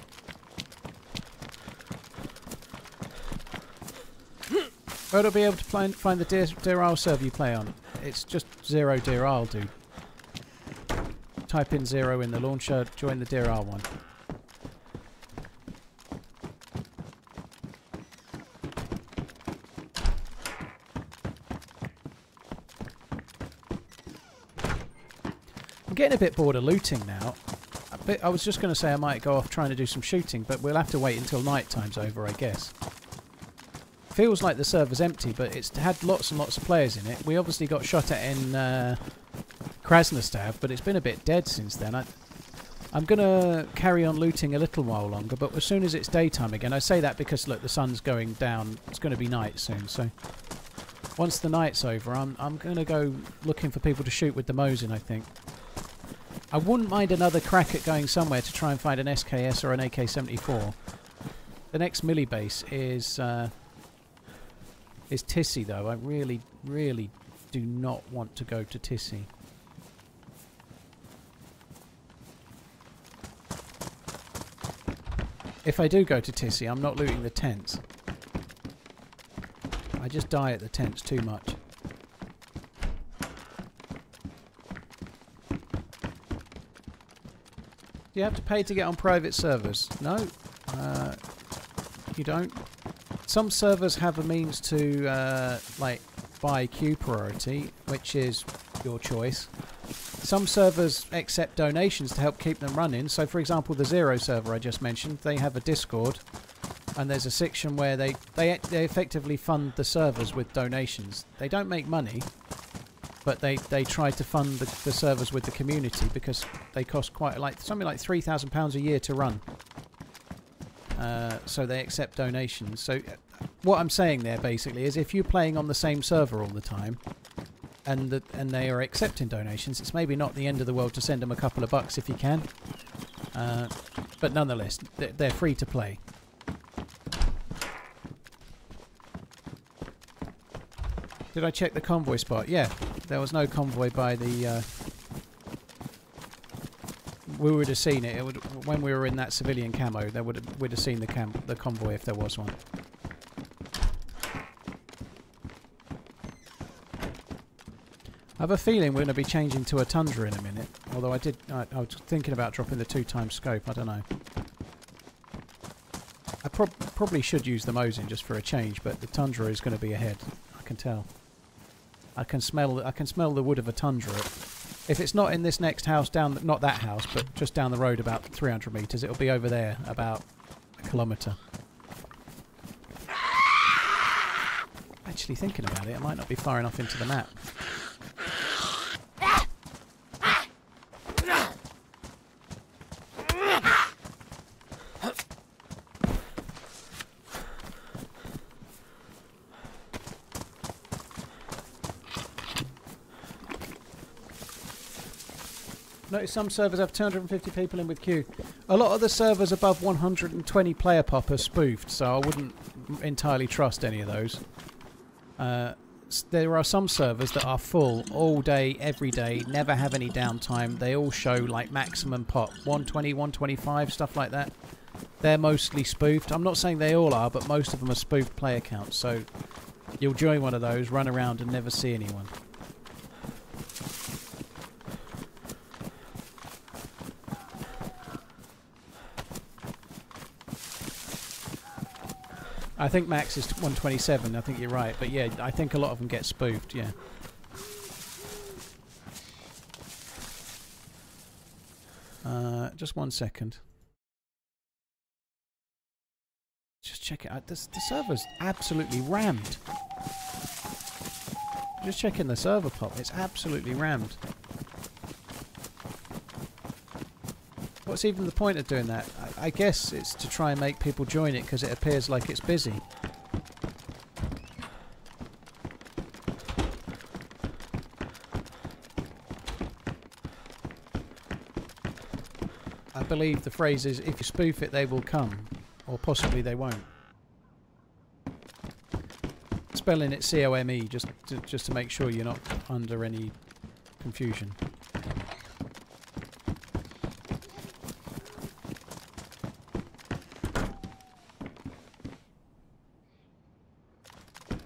Where do I be able to find the DayZ server you play on? It's just 0 DayZ, dude. Type in 0 in the launcher, join the DayZ one. I'm getting a bit bored of looting now. I was just going to say I might go off trying to do some shooting, but we'll have to wait until night time's over, I guess. Feels like the server's empty, but it's had lots and lots of players in it. We obviously got shot at in Krasnostav, but it's been a bit dead since then. I'm going to carry on looting a little while longer, but as soon as it's daytime again, I say that because, look, the sun's going down. It's going to be night soon, so once the night's over, I'm going to go looking for people to shoot with the Mosin, I think. I wouldn't mind another crack at going somewhere to try and find an SKS or an AK-74. The next milli base is Tissy, though. I really, really do not want to go to Tissy. If I do go to Tissy, I'm not looting the tents. I just die at the tents too much. Do you have to pay to get on private servers? No, you don't. Some servers have a means to like buy queue priority, which is your choice. Some servers accept donations to help keep them running. So, for example, the 0 server I just mentioned, they have a Discord, and there's a section where they effectively fund the servers with donations. They don't make money, but they try to fund the servers with the community because they cost quite something like £3,000 a year to run. So they accept donations. So what I'm saying there basically is if you're playing on the same server all the time and they are accepting donations, it's maybe not the end of the world to send them a couple of bucks if you can. But nonetheless, they're free to play. Did I check the convoy spot? Yeah, there was no convoy by the... we would have seen it. When we were in that civilian camo, we'd have seen the convoy if there was one. I have a feeling we're going to be changing to a Tundra in a minute. Although I was thinking about dropping the 2x scope. I don't know. I probably should use the Mosin just for a change, but the Tundra is going to be ahead. I can tell. I can smell the wood of a Tundra. If it's not in this next house down, not that house, but just down the road about 300 metres, it'll be over there about a kilometre. Actually, thinking about it might not be far enough into the map. Notice some servers have 250 people in with queue. A lot of the servers above 120 player pop are spoofed, so I wouldn't entirely trust any of those. There are some servers that are full all day, every day, never have any downtime. They all show like maximum pop, 120, 125, stuff like that. They're mostly spoofed. I'm not saying they all are, but most of them are spoofed player counts. So you'll join one of those, run around and never see anyone. I think max is 127, I think you're right. But yeah, I think a lot of them get spoofed, yeah. Just 1 second. Just check it out. The server's absolutely rammed. Just checking the server pop. It's absolutely rammed. What's even the point of doing that? I guess it's to try and make people join it because it appears like it's busy. I believe the phrase is, if you spoof it, they will come. Or possibly they won't. spelling it C-O-M-E, just to make sure you're not under any confusion.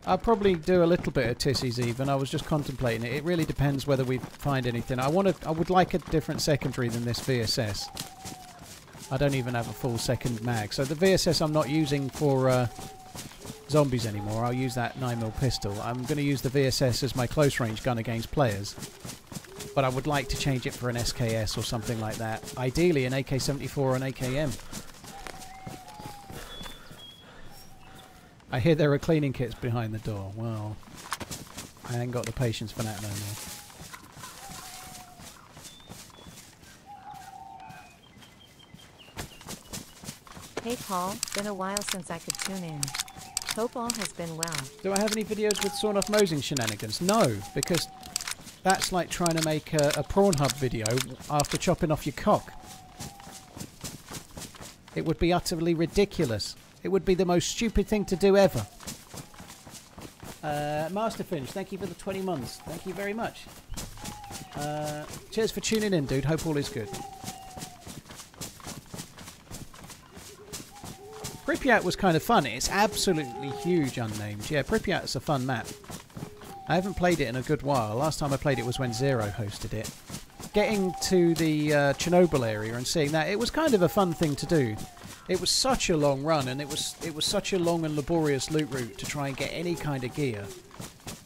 I'll probably do a little bit of Tissies even. I was just contemplating it. It really depends whether we find anything. I would like a different secondary than this VSS. I don't even have a full second mag. So the VSS I'm not using for zombies anymore. I'll use that 9mm pistol. I'm going to use the VSS as my close range gun against players. But I would like to change it for an SKS or something like that. Ideally an AK-74 or an AKM. I hear there are cleaning kits behind the door. Well, I ain't got the patience for that no more. Hey Paul, been a while since I could tune in. Hope all has been well. Do I have any videos with sawn off Mosing shenanigans? No, because that's like trying to make a prawn hub video after chopping off your cock. It would be utterly ridiculous. It would be the most stupid thing to do ever. Master Finch, thank you for the 20 months. Thank you very much. Cheers for tuning in, dude. Hope all is good. Pripyat was kind of fun. It's absolutely huge, unnamed. Yeah, Pripyat's a fun map. I haven't played it in a good while. Last time I played it was when Zero hosted it. Getting to the Chernobyl area and seeing that, it was kind of a fun thing to do. It was such a long run, and it was such a long and laborious loot route to try and get any kind of gear.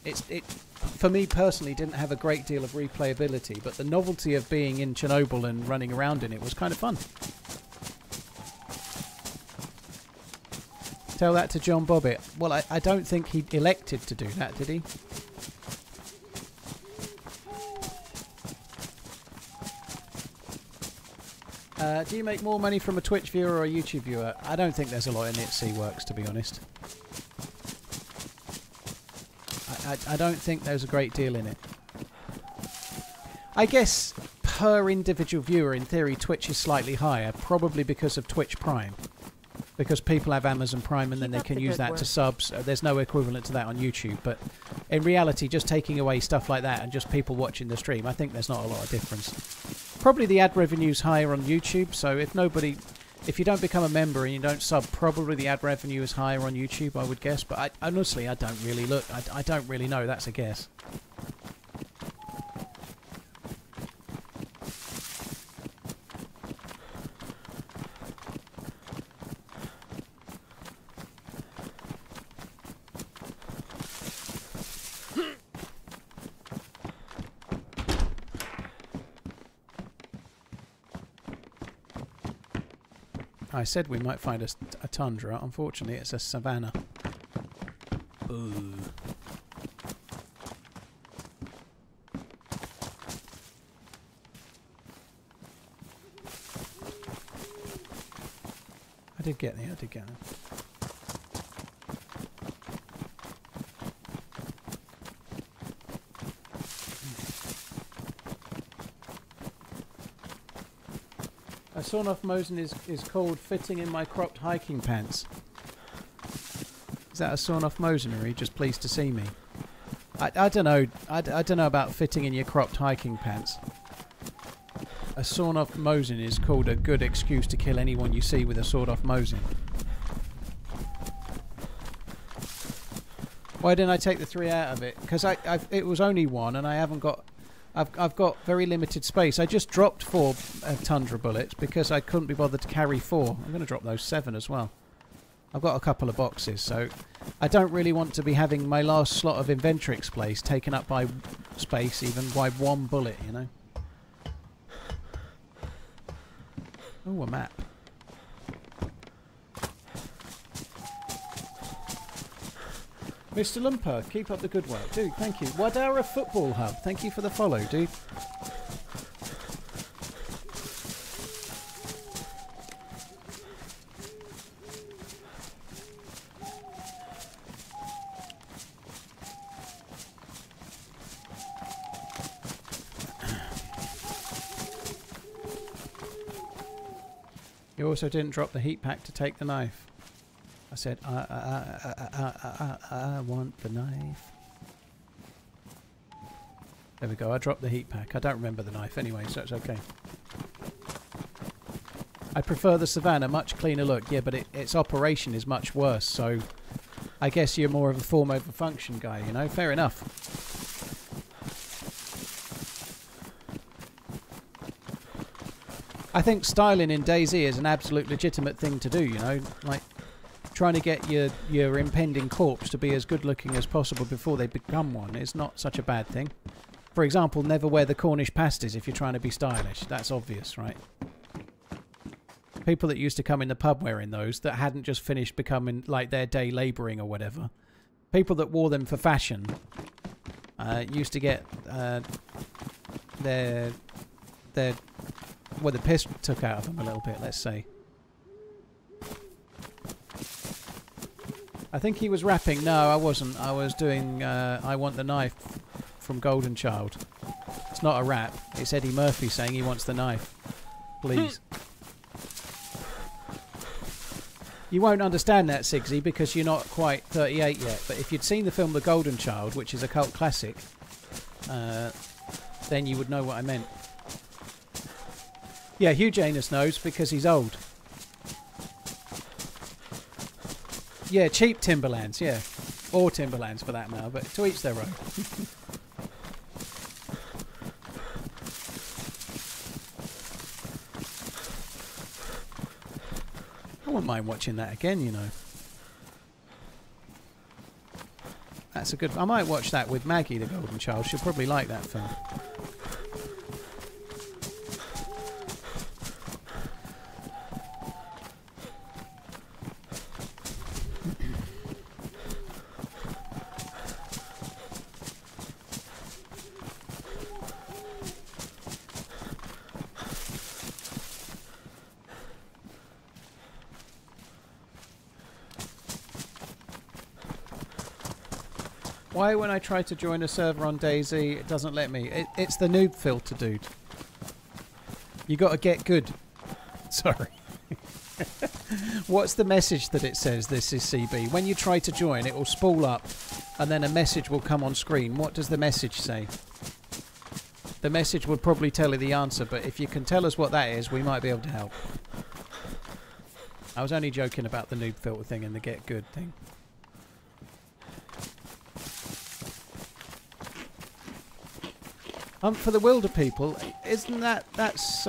It for me personally didn't have a great deal of replayability, but the novelty of being in Chernobyl and running around in it was kind of fun. Tell that to John Bobbitt. Well, I don't think he elected to do that, did he? Do you make more money from a Twitch viewer or a YouTube viewer? I don't think there's a lot in it C-Works, to be honest. I don't think there's a great deal in it. I guess per individual viewer, in theory, Twitch is slightly higher, probably because of Twitch Prime. Because people have Amazon Prime and then they can use that to subs. There's no equivalent to that on YouTube. But in reality, just taking away stuff like that and just people watching the stream, I think there's not a lot of difference. Probably the ad revenue's higher on YouTube, so if you don't become a member and you don't sub, probably the ad revenue is higher on YouTube, I would guess. But honestly, I don't really look. I don't really know. That's a guess. I said we might find a tundra. Unfortunately, it's a savanna. Ooh. I did get them. A sawn off Mosin is called fitting in my cropped hiking pants. Is that a sawn off Mosin, or are you just pleased to see me? I don't know. I don't know about fitting in your cropped hiking pants. A sawn off Mosin is called a good excuse to kill anyone you see with a sawed off Mosin. Why didn't I take the 3 out of it? Because it was only 1 and I haven't got... I've got very limited space. I just dropped 4 Tundra bullets because I couldn't be bothered to carry 4. I'm going to drop those 7 as well. I've got a couple of boxes, so I don't really want to be having my last slot of Inventrix space taken up by space, even by 1 bullet, you know. Oh, a map. Mr. Lumper, keep up the good work. Dude, thank you. Wadara Football Hub, thank you for the follow, dude. You also didn't drop the heat pack to take the knife. I said, I want the knife. There we go, I dropped the heat pack. I don't remember the knife anyway, so it's okay. I prefer the Savannah, much cleaner look. Yeah, but its operation is much worse, so I guess you're more of a form over function guy, you know? Fair enough. I think styling in DayZ is an absolute legitimate thing to do, you know? Like, trying to get your impending corpse to be as good looking as possible before they become one is not such a bad thing. For example, never wear the Cornish pasties if you're trying to be stylish. That's obvious, right? People that used to come in the pub wearing those that hadn't just finished becoming like their day labouring or whatever. People that wore them for fashion used to get the piss took out of them a little bit, let's say. I think he was rapping. No, I wasn't. I was doing I Want the Knife from Golden Child. It's not a rap. It's Eddie Murphy saying he wants the knife. Please. You won't understand that, Sigsy, because you're not quite 38 yet. But if you'd seen the film The Golden Child, which is a cult classic, then you would know what I meant. Yeah, Hugh Janus knows because he's old. Yeah, cheap Timberlands, yeah. Or Timberlands for that matter, but to each their own. I wouldn't mind watching that again, you know. That's a good... I might watch that with Maggie, the Golden Child. She'll probably like that film. Why when I try to join a server on DayZ, it doesn't let me? It's the noob filter, dude. You got to get good. Sorry. What's the message that it says, this is CB? When you try to join, it will spool up and then a message will come on screen. What does the message say? The message would probably tell you the answer, but if you can tell us what that is, we might be able to help. I was only joking about the noob filter thing and the get good thing. For the Wilder people, isn't that's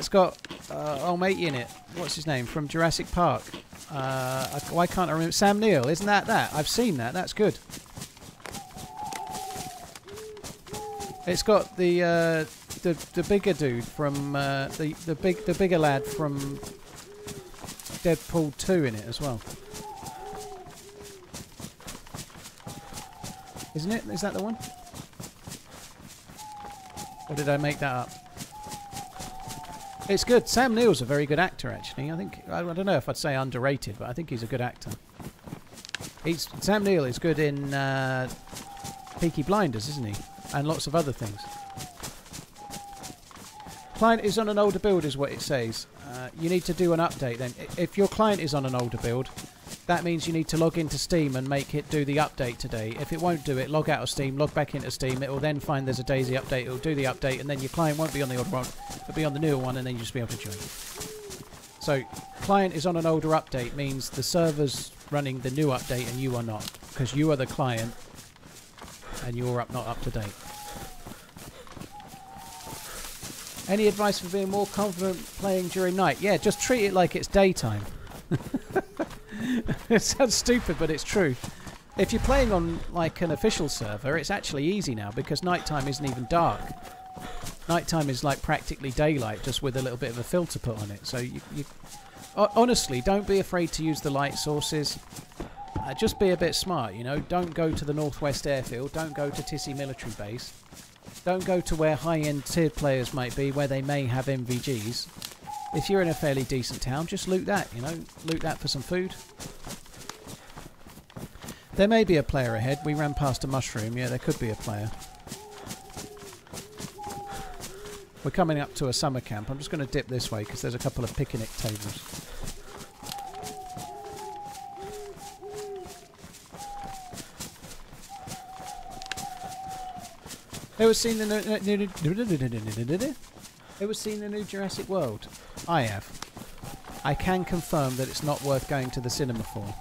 got old matey in it? What's his name from Jurassic Park? Why can't I remember? Sam Neill, isn't that? I've seen that. That's good. It's got the bigger dude from the bigger lad from Deadpool 2 in it as well. Isn't it? Is that the one? Or did I make that up? It's good. Sam Neill's a very good actor, actually. I don't know if I'd say underrated, but I think he's a good actor. Sam Neill is good in Peaky Blinders, isn't he? And lots of other things. Client is on an older build, is what it says. You need to do an update then. If your client is on an older build, that means you need to log into Steam and make it do the update today. If it won't do it, log out of Steam, log back into Steam. It will then find there's a DayZ update. It will do the update, and then your client won't be on the older one. It'll be on the newer one, and then you'll just be able to join. So, client is on an older update means the server's running the new update and you are not, because you are the client and you're not up to date. Any advice for being more confident playing during night? Yeah, just treat it like it's daytime. It sounds stupid, but it's true. If you're playing on like an official server, it's actually easy now because nighttime isn't even dark. Nighttime is like practically daylight, just with a little bit of a filter put on it. So you honestly, don't be afraid to use the light sources. Just be a bit smart, you know. Don't go to the Northwest Airfield. Don't go to Tissy Military Base. Don't go to where high-end tiered players might be, where they may have MVGs. If you're in a fairly decent town, just loot that, you know. Loot that for some food. There may be a player ahead. We ran past a mushroom. Yeah, there could be a player. We're coming up to a summer camp. I'm just going to dip this way because there's a couple of picnic tables. Ever seen the Ever seen the new Jurassic World? I have. I can confirm that it's not worth going to the cinema for.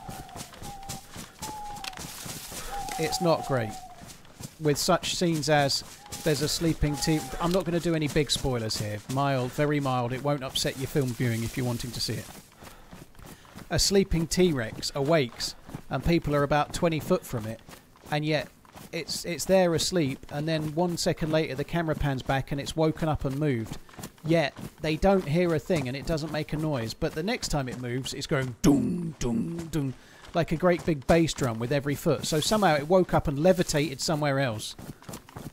It's not great. With such scenes as there's a sleeping T... I'm not going to do any big spoilers here. Mild, very mild. It won't upset your film viewing if you're wanting to see it. A sleeping T-Rex awakes and people are about 20 foot from it, and yet it's there asleep, and then 1 second later the camera pans back and it's woken up and moved. Yet they don't hear a thing and it doesn't make a noise, but the next time it moves it's going doom, doom, doom, like a great big bass drum with every foot. So somehow it woke up and levitated somewhere else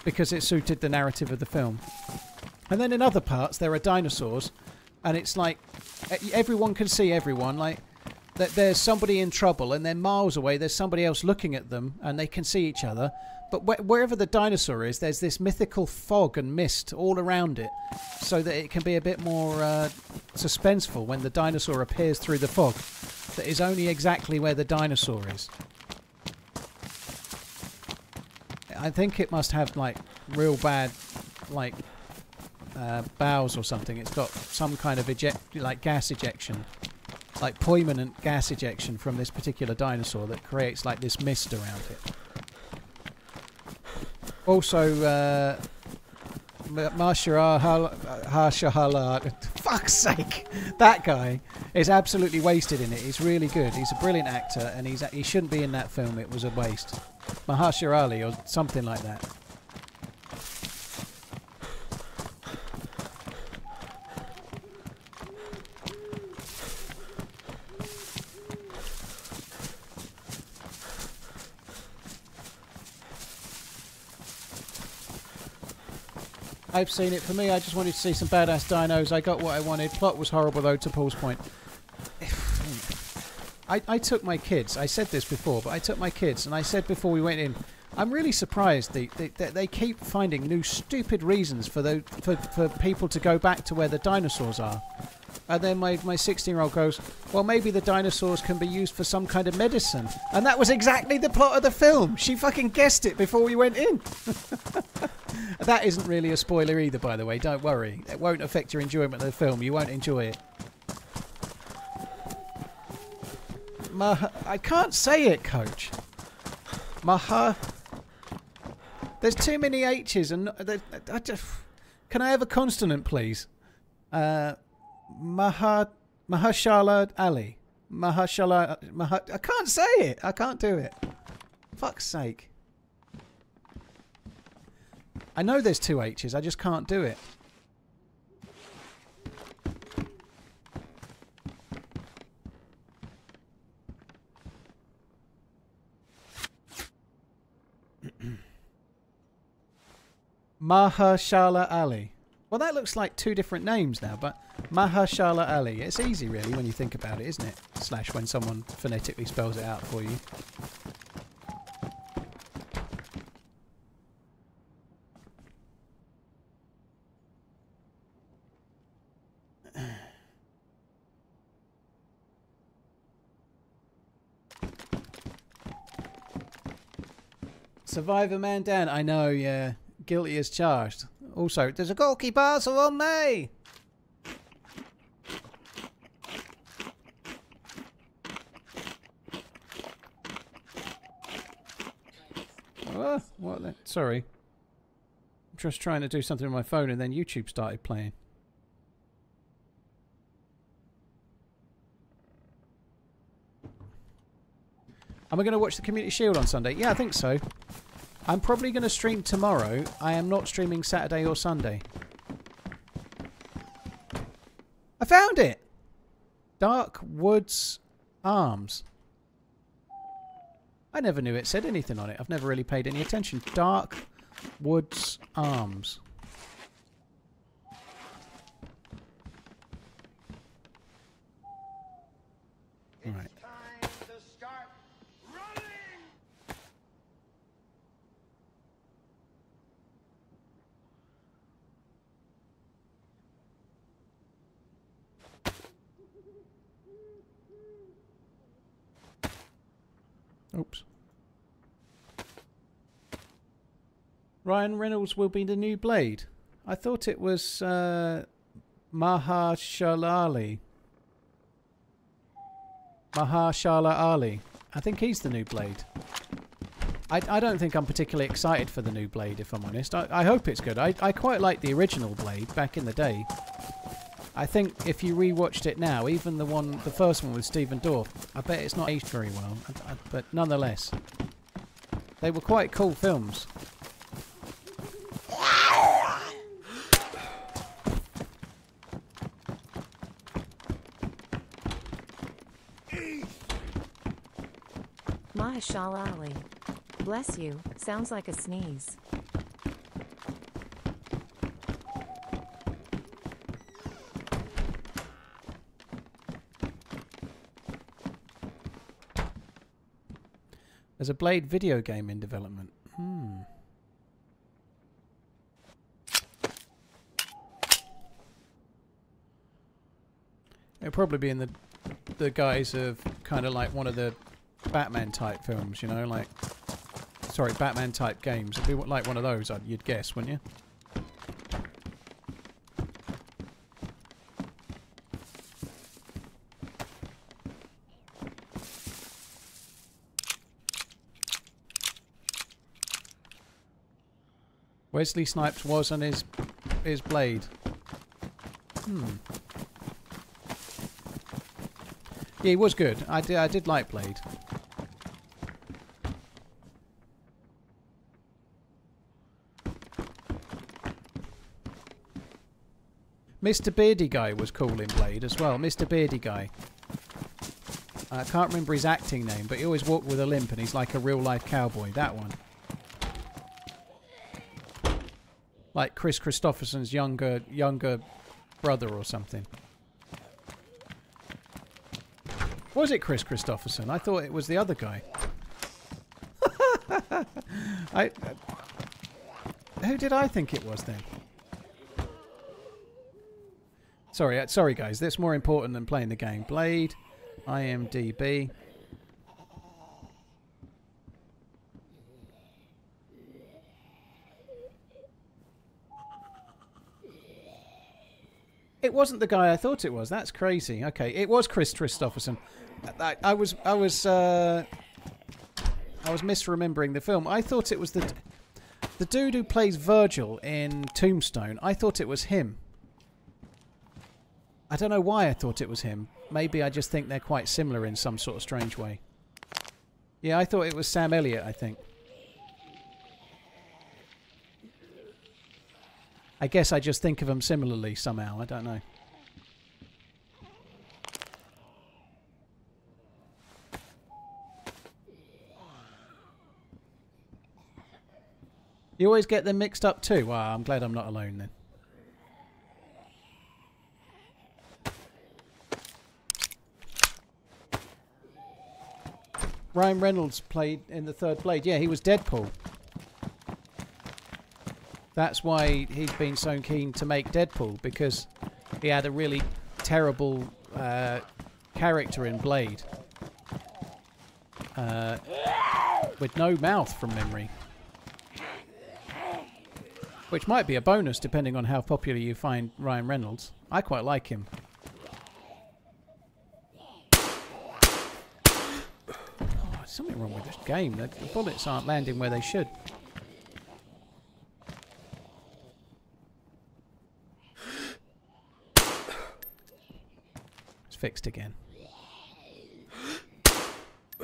because it suited the narrative of the film. And then in other parts there are dinosaurs, and it's like everyone can see everyone, like that there's somebody in trouble and they're miles away, there's somebody else looking at them and they can see each other, but wherever the dinosaur is there's this mythical fog and mist all around it so that it can be a bit more suspenseful when the dinosaur appears through the fog that is only exactly where the dinosaur is. I think it must have like real bad like bowels or something. It's got some kind of like gas ejection, like poignant gas ejection from this particular dinosaur that creates like this mist around it. Also, Marshala, fuck's sake, that guy is absolutely wasted in it. He's really good. He's a brilliant actor, and he shouldn't be in that film. It was a waste. Mahershala Ali or something like that. I've seen it. For me, I just wanted to see some badass dinos. I got what I wanted. Plot was horrible, though, to Paul's point. I took my kids. I said this before, but I took my kids, and I said before we went in, I'm really surprised they keep finding new stupid reasons for people to go back to where the dinosaurs are. And then my 16-year-old goes, well, maybe the dinosaurs can be used for some kind of medicine. And that was exactly the plot of the film. She fucking guessed it before we went in. That isn't really a spoiler either, by the way. Don't worry. It won't affect your enjoyment of the film. You won't enjoy it. I can't say it, Coach. There's too many H's, and can I have a consonant, please? Mahershala Ali. I can't say it. I can't do it. Fuck's sake. I know there's two H's. I just can't do it. Mahershala Ali. Well, that looks like two different names now, but Mahershala Ali. It's easy, really, when you think about it, isn't it? Slash when someone phonetically spells it out for you. Survivor Man Dan. I know, yeah. Guilty as charged. Also, there's a Gorky parcel on me! Oh, what then? Sorry. I'm just trying to do something on my phone and then YouTube started playing. Am I going to watch the Community Shield on Sunday? Yeah, I think so. I'm probably going to stream tomorrow. I am not streaming Saturday or Sunday. I found it! Dark Woods Arms. I never knew it said anything on it. I've never really paid any attention. Dark Woods Arms. All right. Oops. Ryan Reynolds will be the new Blade. I thought it was Mahershala Ali. Mahershala Ali. I think he's the new Blade. I don't think I'm particularly excited for the new Blade, if I'm honest. I hope it's good. I quite like the original Blade back in the day. I think if you rewatched it now, even the first one with Stephen Dorff, I bet it's not aged very well. But nonetheless, they were quite cool films. Mahershala Ali. Bless you, sounds like a sneeze. There's a Blade video game in development. It'll probably be in the guise of kind of like one of the Batman type films, you know, like, sorry, Batman type games. It'd be like one of those, you'd guess, wouldn't you? Wesley Snipes was on his Blade. Yeah, he was good. I did like Blade. Mr. Beardy Guy was cool in Blade as well. Mr. Beardy Guy. I can't remember his acting name, but he always walked with a limp and he's like a real-life cowboy. That one. Like Chris Christopherson's younger brother or something. Was it Chris Christopherson? I thought it was the other guy. Who did I think it was then? Sorry guys, that's more important than playing the game. Blade, IMDb. It wasn't the guy I thought it was. That's crazy. Okay, it was Chris Christopherson. I was misremembering the film. I thought it was the dude who plays Virgil in Tombstone. I thought it was him. I don't know why I thought it was him. Maybe I just think they're quite similar in some sort of strange way. Yeah, I thought it was Sam Elliott, I think. I guess I just think of them similarly somehow. I don't know. You always get them mixed up too? Wow, I'm glad I'm not alone then. Ryan Reynolds played in the third Blade. Yeah, he was Deadpool. That's why he's been so keen to make Deadpool, because he had a really terrible character in Blade. With no mouth from memory. Which might be a bonus depending on how popular you find Ryan Reynolds. I quite like him. Something wrong with this game. The bullets aren't landing where they should. It's fixed again.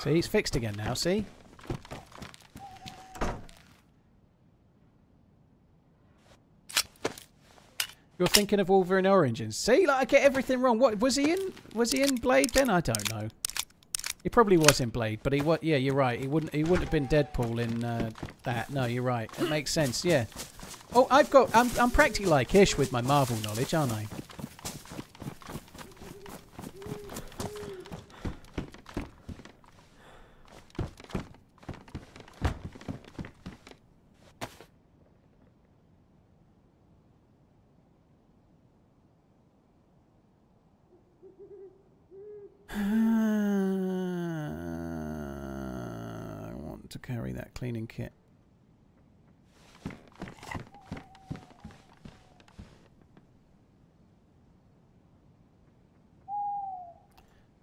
See, he's fixed again now, see? You're thinking of Wolverine Origins. See, like I get everything wrong. What was he in? Was he in Blade then? I don't know. He probably was in Blade, but he yeah, you're right. He wouldn't have been Deadpool in that. No, you're right. It makes sense. Yeah. Oh, I'm practically like Ish with my Marvel knowledge, aren't I? I want to carry that cleaning kit.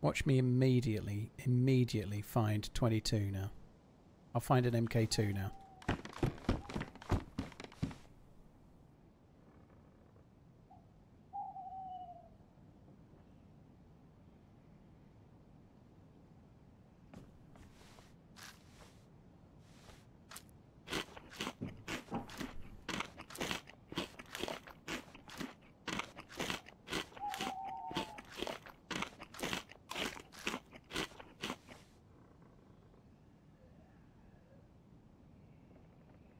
Watch me immediately find 22 now. I'll find an MK2 now.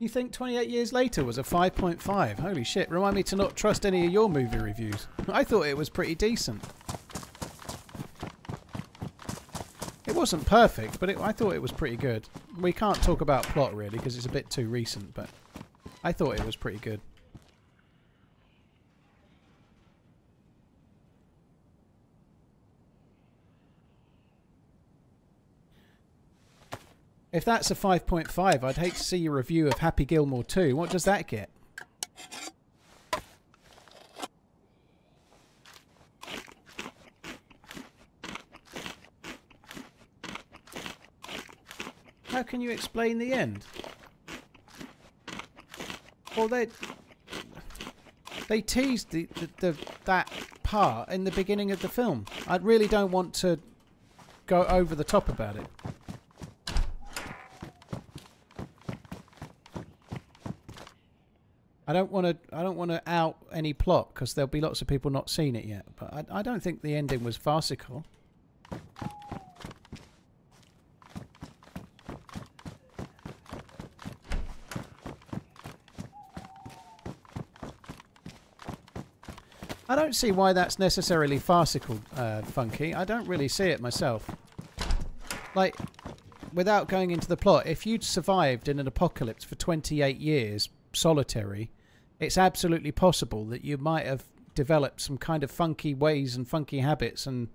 You think 28 years later was a 5.5? Holy shit, remind me to not trust any of your movie reviews. I thought it was pretty decent. It wasn't perfect, but I thought it was pretty good. We can't talk about plot really because it's a bit too recent, but I thought it was pretty good. If that's a 5.5, I'd hate to see your review of Happy Gilmore 2. What does that get? How can you explain the end? Well, they teased that part in the beginning of the film. I really don't want to go over the top about it. I don't want to out any plot because there'll be lots of people not seen it yet. But I don't think the ending was farcical. I don't see why that's necessarily farcical, Funky. I don't really see it myself. Like, without going into the plot, if you'd survived in an apocalypse for 28 years, solitary, it's absolutely possible that you might have developed some kind of funky ways and funky habits and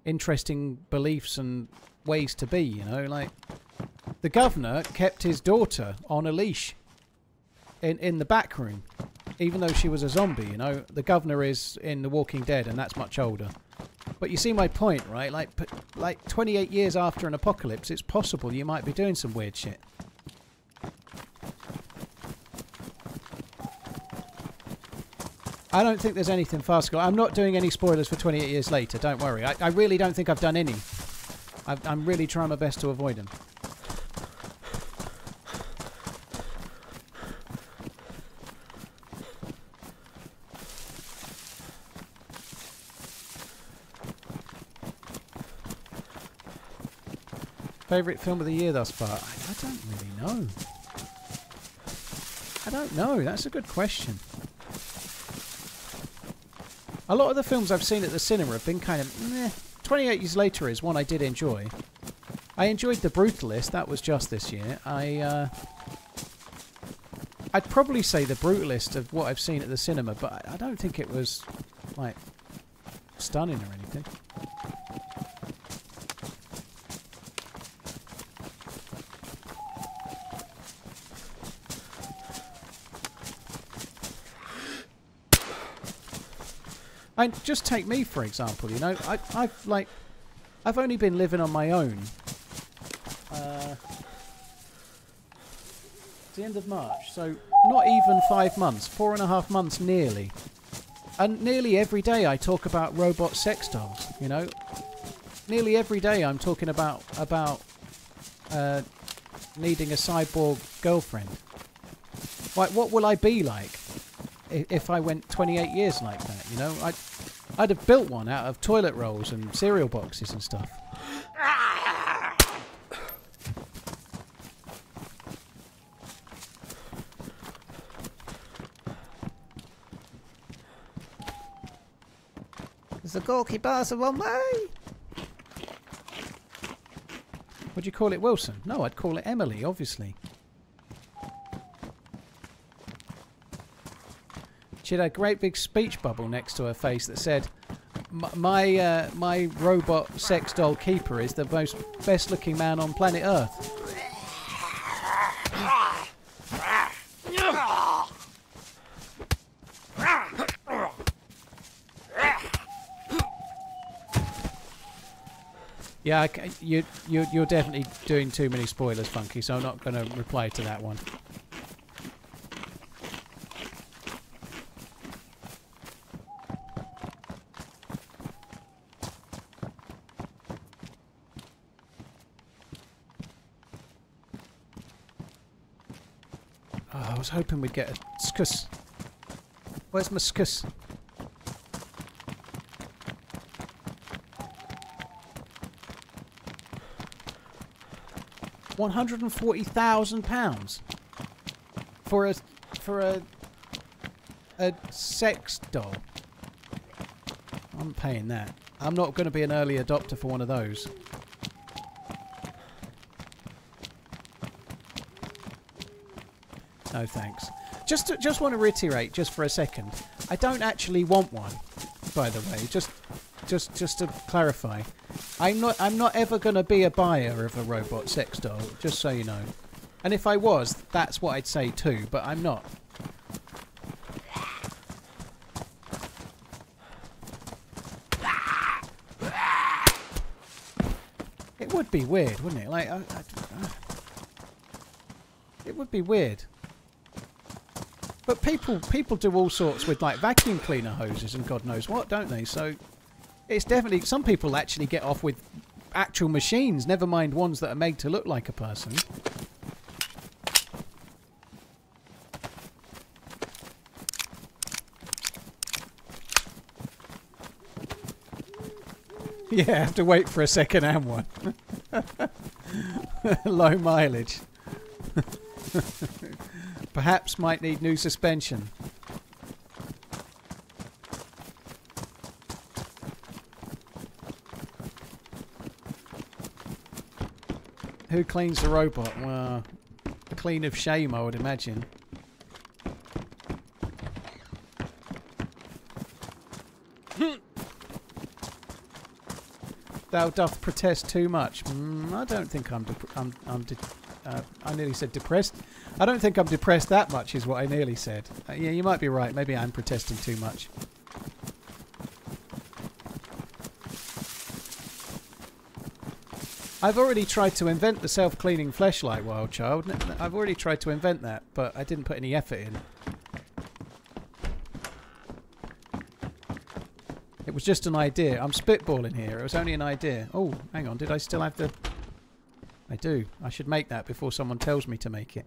interesting beliefs and ways to be, you know, like the governor kept his daughter on a leash in the back room, even though she was a zombie, you know. The governor is in The Walking Dead and that's much older. But you see my point, right? Like 28 years after an apocalypse, it's possible you might be doing some weird shit. I don't think there's anything farcical. I'm not doing any spoilers for 28 years later, don't worry. I really don't think I've done any. I'm really trying my best to avoid them. Favourite film of the year thus far? I don't really know. I don't know. That's a good question. A lot of the films I've seen at the cinema have been kind of meh. 28 Years Later is one I did enjoy. I enjoyed The Brutalist. That was just this year. I'd probably say The Brutalist of what I've seen at the cinema, but I don't think it was like stunning or anything. And just take me for example, you know, I've only been living on my own. It's the end of March, so not even 5 months, 4.5 months nearly. And nearly every day I talk about robot sex dolls, you know. Nearly every day I'm talking about needing a cyborg girlfriend. Like, what will I be like if I went 28 years like that, you know? I'd have built one out of toilet rolls and cereal boxes and stuff. There's a gawky bastard one way. Would you call it Wilson? No, I'd call it Emily, obviously. She had a great big speech bubble next to her face that said, my robot sex doll keeper is the most best looking man on planet Earth. Yeah, you're definitely doing too many spoilers, Funky, so I'm not going to reply to that one. Oh, I was hoping we'd get a scuss. Where's my scuss? £140,000 for a sex doll. I'm paying that. I'm not going to be an early adopter for one of those. No thanks. Just want to reiterate, just for a second, I don't actually want one. By the way, just to clarify, I'm not ever going to be a buyer of a robot sex doll. Just so you know. And if I was, that's what I'd say too. But I'm not. It would be weird, wouldn't it? Like, it would be weird. But people do all sorts with like vacuum cleaner hoses and God knows what, don't they? So it's definitely, some people actually get off with actual machines, never mind ones that are made to look like a person. Yeah, have to wait for a second-hand one. Low mileage. Perhaps might need new suspension. Who cleans the robot? Well, clean of shame, I would imagine. Thou doth protest too much. I don't think I nearly said depressed. I don't think I'm depressed that much is what I nearly said. Yeah, you might be right. Maybe I'm protesting too much. I've already tried to invent the self-cleaning fleshlight, Wild Child. I've already tried to invent that, but I didn't put any effort in. It was just an idea. I'm spitballing here. It was only an idea. Oh, hang on. Did I still have the... I do. I should make that before someone tells me to make it.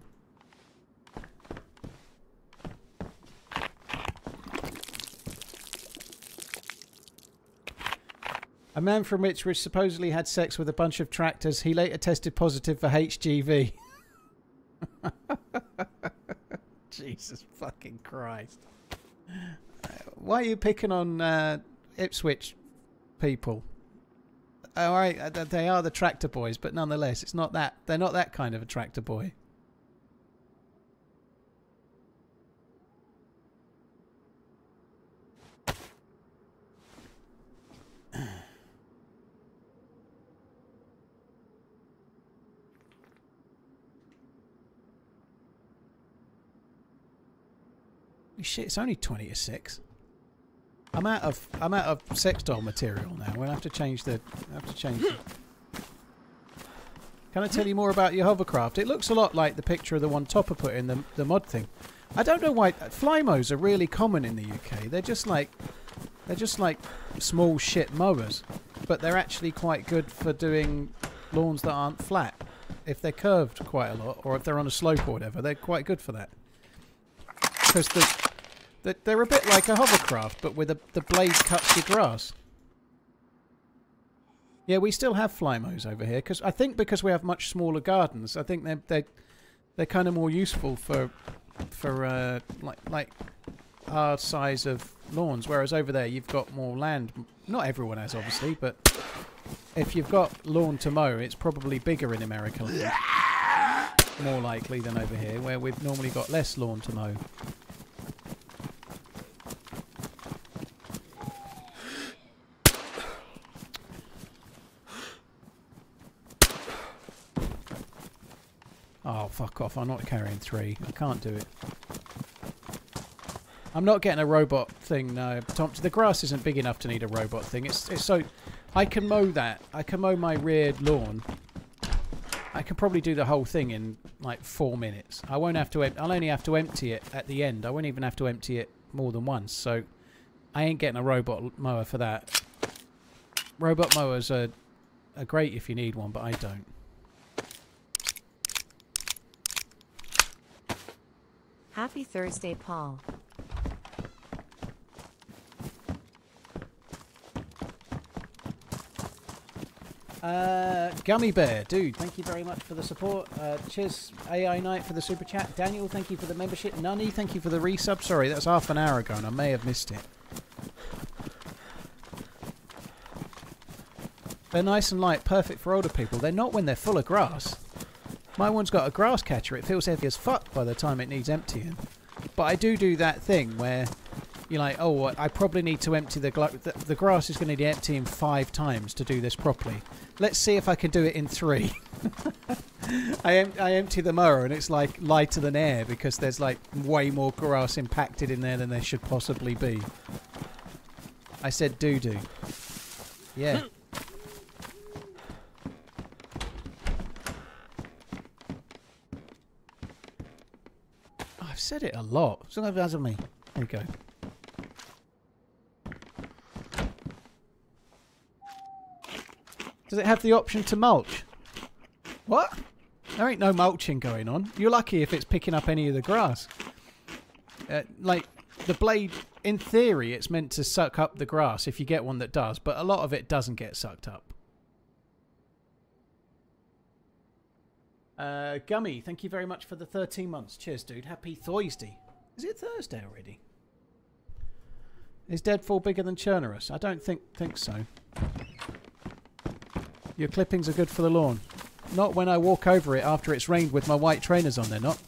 A man from Ipswich supposedly had sex with a bunch of tractors. He later tested positive for HGV. Jesus fucking Christ. Why are you picking on Ipswich people? All right, they are the tractor boys, but nonetheless, it's not that. They're not that kind of a tractor boy. Shit, it's only 20 to 6. I'm out of sex doll material now. We'll have to change the. Can I tell you more about your hovercraft? It looks a lot like the picture of the one Topper put in the mod thing. I don't know why flymos are really common in the UK. They're just like small shit mowers, but they're actually quite good for doing lawns that aren't flat. If they're curved quite a lot, or if they're on a slope or whatever, they're quite good for that. Because they're a bit like a hovercraft, but with the blade cuts your grass. Yeah, we still have flymos over here, because we have much smaller gardens. I think they're kind of more useful for like our size of lawns. Whereas over there, you've got more land. Not everyone has, obviously, but if you've got lawn to mow, it's probably bigger in America, more likely than over here, where we've normally got less lawn to mow. Oh, fuck off. I'm not carrying 3. I can't do it. I'm not getting a robot thing, no. Tom, the grass isn't big enough to need a robot thing. It's so... I can mow that. I can mow my rear lawn. I can probably do the whole thing in like 4 minutes. I won't have to. I'll only have to empty it at the end. I won't even have to empty it more than once. So I ain't getting a robot mower for that. Robot mowers are great if you need one, but I don't. Happy Thursday, Paul. Gummy Bear, dude, thank you very much for the support. Cheers, AI Knight, for the super chat. Daniel, thank you for the membership. Nunny, thank you for the resub. Sorry, that's half an hour ago and I may have missed it. They're nice and light, perfect for older people. They're not when they're full of grass. My one's got a grass catcher. It feels heavy as fuck by the time it needs emptying. But I do that thing where you're like, oh, I probably need to empty the grass is going to need emptying 5 times to do this properly. Let's see if I can do it in 3. I empty the mower and it's like lighter than air because there's like way more grass impacted in there than there should possibly be. I said doo-doo. Yeah. I've said it a lot. It's not as of me. There you go. Does it have the option to mulch? What? There ain't no mulching going on. You're lucky if it's picking up any of the grass. Like, the blade, in theory, it's meant to suck up the grass if you get one that does, but a lot of it doesn't get sucked up. Gummy, thank you very much for the 13 months. Cheers, dude. Happy Thursday. Is it Thursday already? Is Deadfall bigger than Chernarus? I don't think so. Your clippings are good for the lawn. Not when I walk over it after it's rained with my white trainers on, they're not.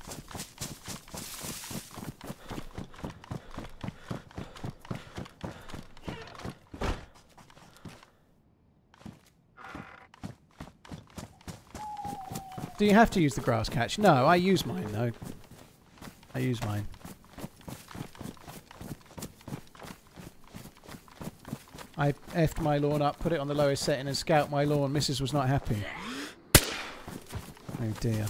Do you have to use the grass catch? No, I use mine though. I use mine. I effed my lawn up, put it on the lowest setting and scout my lawn. Mrs. was not happy. Oh dear.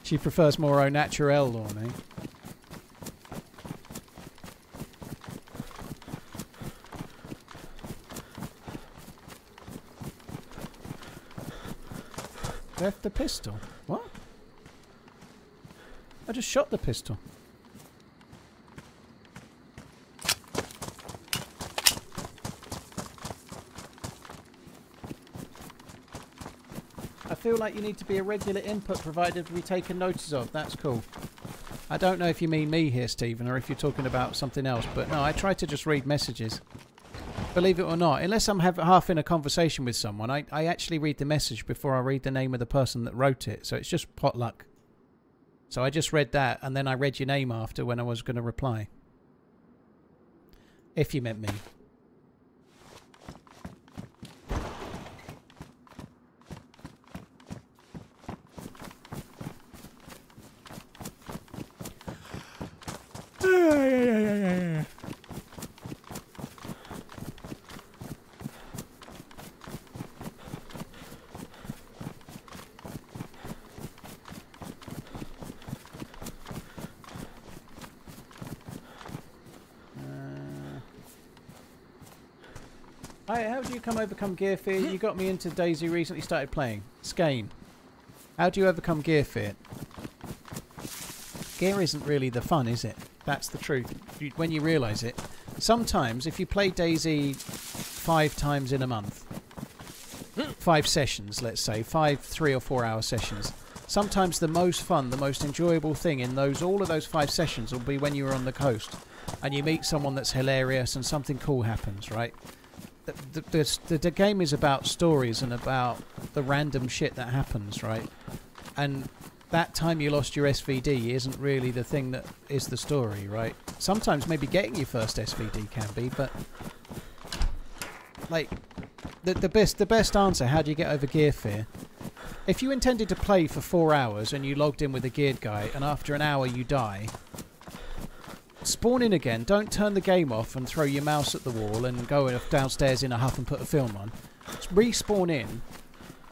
She prefers more au naturel lawn, eh? Left the pistol. What? I just shot the pistol. I feel like you need to be a regular input provider to be taken notice of. That's cool. I don't know if you mean me here, Stephen, or if you're talking about something else, but no, I try to just read messages. Believe it or not, unless I'm half in a conversation with someone, I actually read the message before I read the name of the person that wrote it. So it's just potluck. So I just read that, and then I read your name after when I was going to reply. If you meant me. Hi, how do you overcome gear fear? You got me into DayZ, recently started playing. Skane. How do you overcome gear fear? Gear isn't really the fun, is it? That's the truth. When you realise it. Sometimes, if you play DayZ 5 times in a month, 5 sessions, let's say, 5 3 or 4 hour sessions, sometimes the most fun, the most enjoyable thing in all of those 5 sessions will be when you're on the coast and you meet someone that's hilarious and something cool happens, right? The game is about stories and about the random shit that happens, right? And that time you lost your SVD isn't really the thing that is the story, right? Sometimes maybe getting your first SVD can be, but like the best answer, how do you get over gear fear? If you intended to play for 4 hours and you logged in with a geared guy and after an hour you die, spawn in again. Don't turn the game off and throw your mouse at the wall and go downstairs in a huff and put a film on. Just respawn in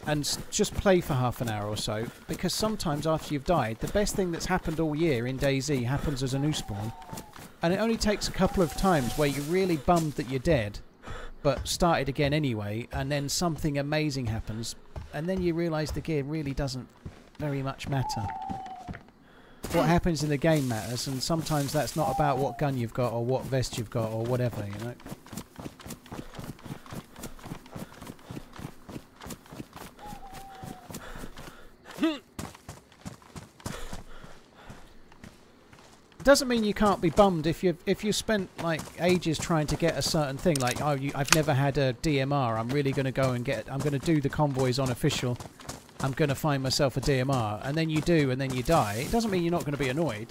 and just play for half an hour or so, because sometimes after you've died, the best thing that's happened all year in DayZ happens as a new spawn. And it only takes a couple of times where you're really bummed that you're dead, but started again anyway, and then something amazing happens, and then you realise the gear really doesn't very much matter. What happens in the game matters, and sometimes that's not about what gun you've got or what vest you've got or whatever, you know. Doesn't mean you can't be bummed if you spent like ages trying to get a certain thing, like I've never had a DMR, I'm really going to go and get, I'm going to do the convoys on official, I'm going to find myself a DMR, and then you do and then you die. It doesn't mean you're not going to be annoyed,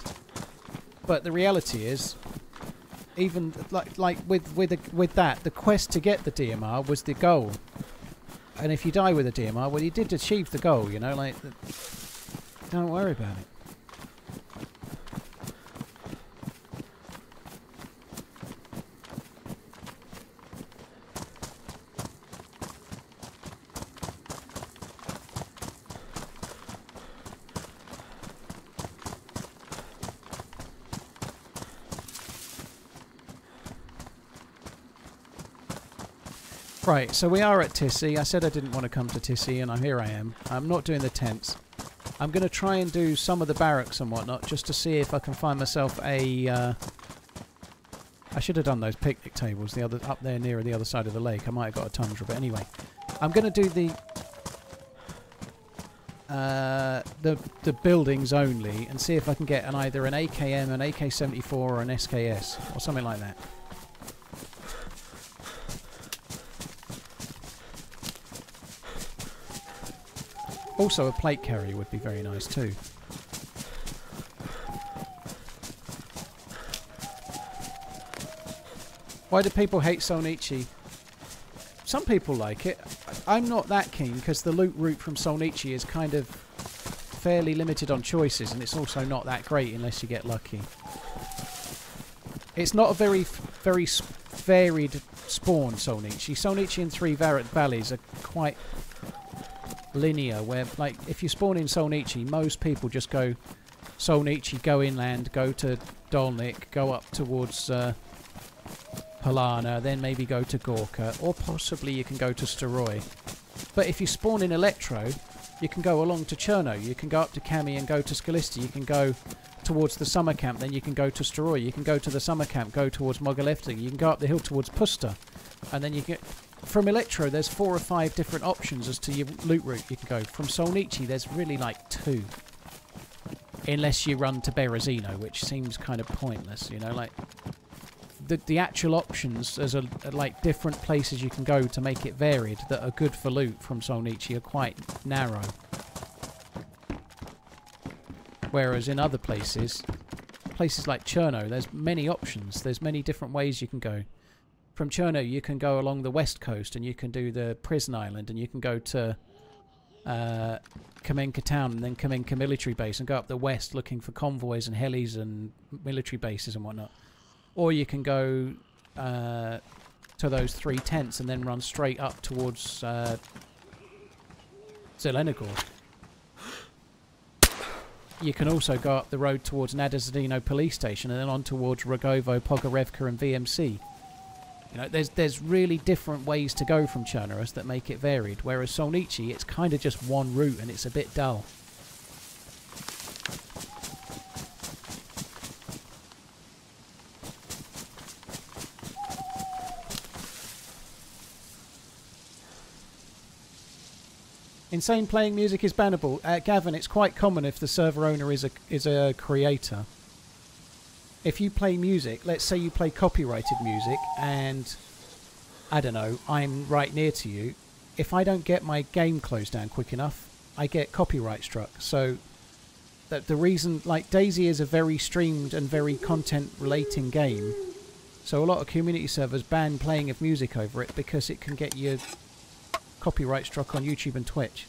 but the reality is, even like with that, the quest to get the DMR was the goal, and if you die with a DMR, well, you did achieve the goal, you know, like, don't worry about it. Right, so we are at Tissy. I said I didn't want to come to Tissy, and here I am. I'm not doing the tents. I'm going to try and do some of the barracks and whatnot, just to see if I can find myself a... I should have done those picnic tables up there near the other side of the lake. I might have got a tundra, but anyway. I'm going to do the buildings only, and see if I can get either an AKM, an AK-74, or an SKS, or something like that. Also, a plate carrier would be very nice too. Why do people hate Solnichi? Some people like it. I'm not that keen, because the loot route from Solnichi is kind of fairly limited on choices, and it's also not that great unless you get lucky. It's not a very varied spawn, Solnichi. Solnichi and Three Valleys are quite linear, where like if you spawn in Solnichi, most people just go Solnichi, go inland, go to Dolnik, go up towards Polana, then maybe go to Gorka, or possibly you can go to Staroy. But if you spawn in Electro, you can go along to Cherno, you can go up to Kami and go to Skalisti, you can go towards the summer camp, then you can go to Staroy, you can go to the summer camp, go towards Mogalefting, you can go up the hill towards Pusta, and then you get... From Electro, there's 4 or 5 different options as to your loot route you can go. From Solnichi, there's really like 2. Unless you run to Berezino, which seems kind of pointless, you know, like... The actual options, there's like different places you can go to make it varied that are good for loot from Solnichi are quite narrow. Whereas in other places like Cherno, there's many options, there's many different ways you can go. From Cherno, you can go along the west coast and you can do the prison island, and you can go to Kamenka town and then Kamenka military base and go up the west looking for convoys and helis and military bases and whatnot. Or you can go to those 3 tents and then run straight up towards Zelenogor. You can also go up the road towards Nadazadino police station and then on towards Rogovo, Pogorevka and VMC. You know, there's really different ways to go from Chernarus that make it varied, whereas Solnichi, it's kind of just one route and it's a bit dull. Insane playing music is bannable. Gavin, it's quite common if the server owner is a creator. If you play music, let's say you play copyrighted music, and I don't know, I'm right near to you. If I don't get my game closed down quick enough, I get copyright struck. So the reason, like, DayZ is a very streamed and very content relating game. So a lot of community servers ban playing of music over it because it can get you copyright struck on YouTube and Twitch.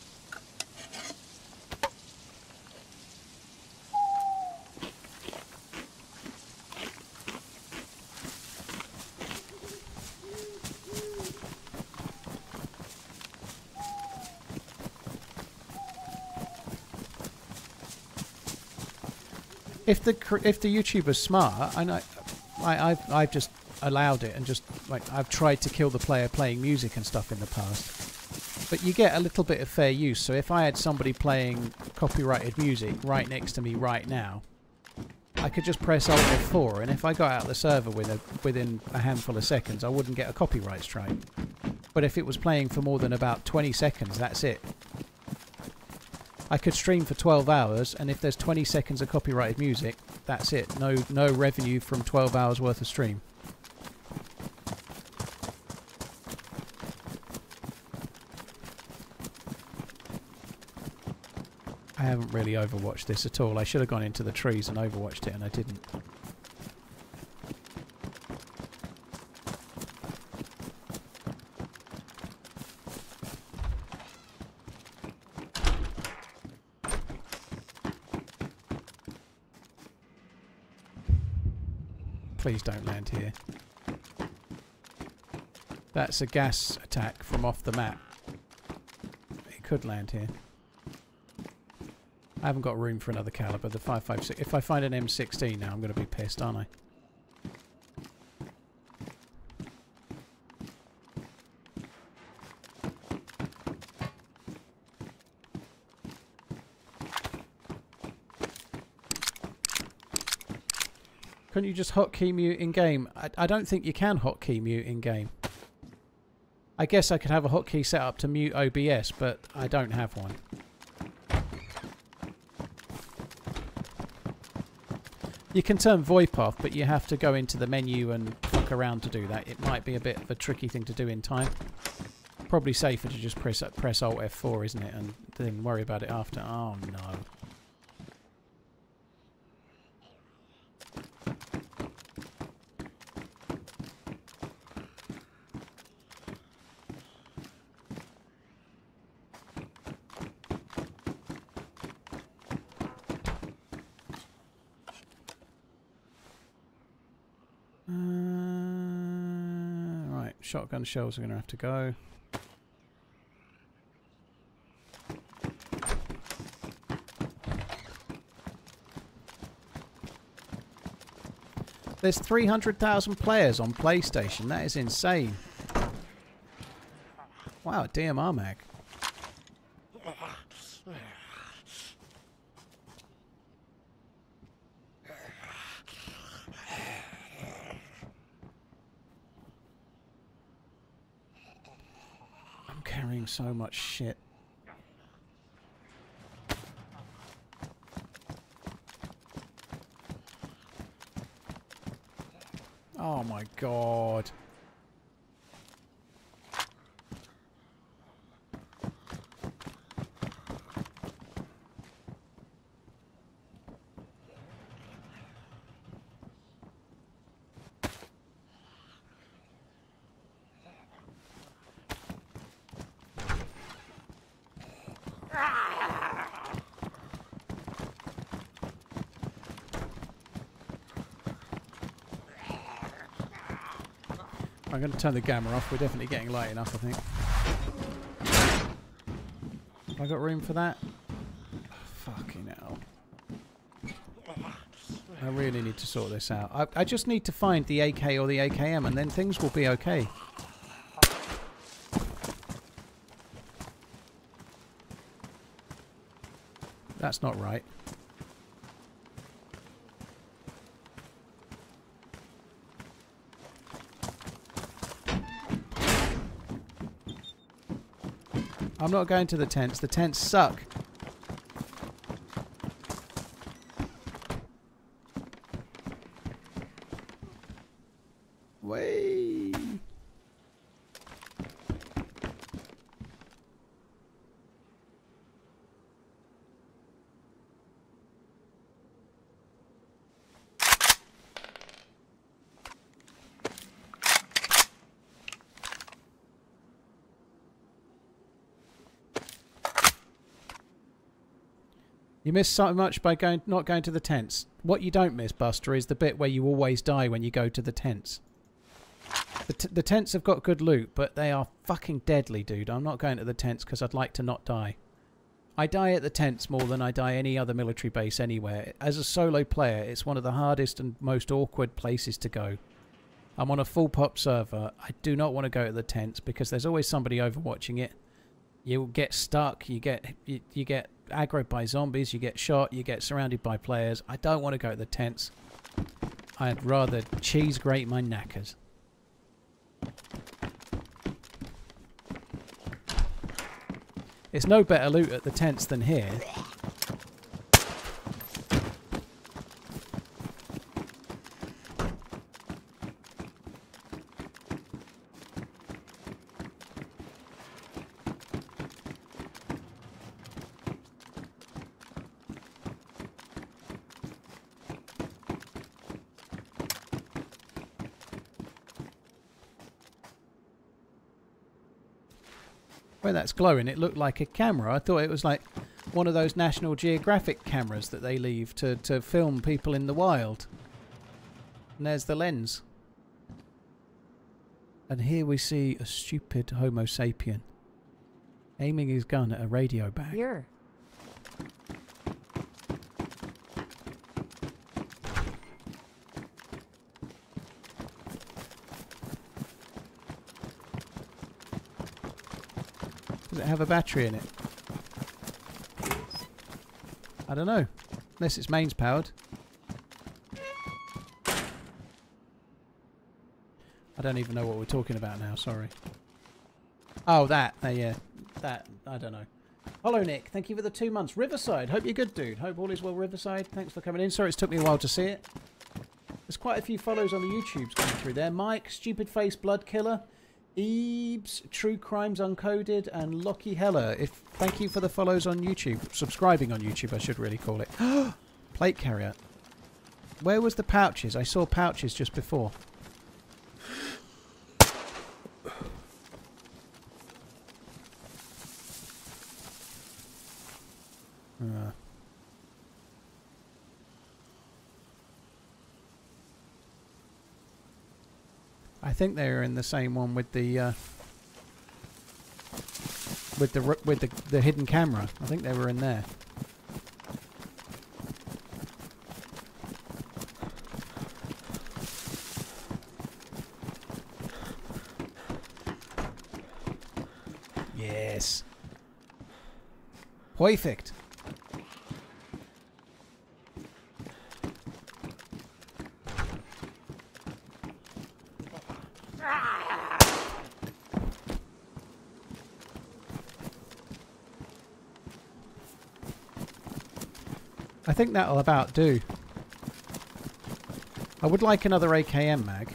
If the YouTuber's smart, I know, I've just allowed it and just like I've tried to kill the player playing music and stuff in the past. But you get a little bit of fair use. So if I had somebody playing copyrighted music right next to me right now, I could just press Alt F4, and if I got out of the server within a handful of seconds, I wouldn't get a copyright strike. But if it was playing for more than about 20 seconds, that's it. I could stream for 12 hours, and if there's 20 seconds of copyrighted music, that's it. No revenue from 12 hours worth of stream. I haven't really overwatched this at all. I should have gone into the trees and overwatched it, and I didn't. Please don't land here. That's a gas attack from off the map. It could land here. I haven't got room for another caliber. The 5.56. If I find an M16 now, I'm going to be pissed, aren't I? Couldn't you just hotkey mute in game? I don't think you can hotkey mute in game. I guess I could have a hotkey set up to mute OBS, but I don't have one. You can turn VoIP off, but you have to go into the menu and fuck around to do that. It might be a bit of a tricky thing to do in time. Probably safer to just press Alt F4, isn't it? And then worry about it after. Oh no. Right, shotgun shells are going to have to go. There's 300,000 players on PlayStation. That is insane. Wow, DMR mag. Carrying so much shit. Oh my god. I'm going to turn the gamma off. We're definitely getting light enough, I think. Have I got room for that? Fucking hell. I really need to sort this out. I just need to find the AK or the AKM, and then things will be okay. That's not right. I'm not going to the tents. The tents suck. Way. You miss so much by not going to the tents. What you don't miss, Buster, is the bit where you always die when you go to the tents. The tents have got good loot, but they are fucking deadly, dude. I'm not going to the tents because I'd like to not die. I die at the tents more than I die any other military base anywhere. As a solo player, it's one of the hardest and most awkward places to go. I'm on a full pop server. I do not want to go to the tents because there's always somebody overwatching it. You get stuck, you get aggroed by zombies, you get shot, you get surrounded by players. I don't want to go to the tents. I'd rather cheese grate my knackers. It's no better loot at the tents than here. Where that's glowing, it looked like a camera. I thought it was like one of those National Geographic cameras that they leave to film people in the wild. And there's the lens. And here we see a stupid Homo sapien aiming his gun at a radio bag. Here. Does it have a battery in it? I don't know. Unless it's mains powered. I don't even know what we're talking about now, sorry. Oh, that. Yeah. That. I don't know. Hello, Nick. Thank you for the 2 months. Riverside. Hope you're good, dude. Hope all is well, Riverside. Thanks for coming in. Sorry it's took me a while to see it. There's quite a few follows on the YouTubes coming through there. Mike, Stupid Face Blood Killer, Eebs, True Crimes Uncoded, and Lockie Heller. Thank you for the follows on YouTube. Subscribing on YouTube, I should really call it. Plate carrier. Where was the pouches? I saw pouches just before. I think they were in the same one with the hidden camera. I think they were in there. Yes. Perfect. I think that'll about do. I would like another AKM mag.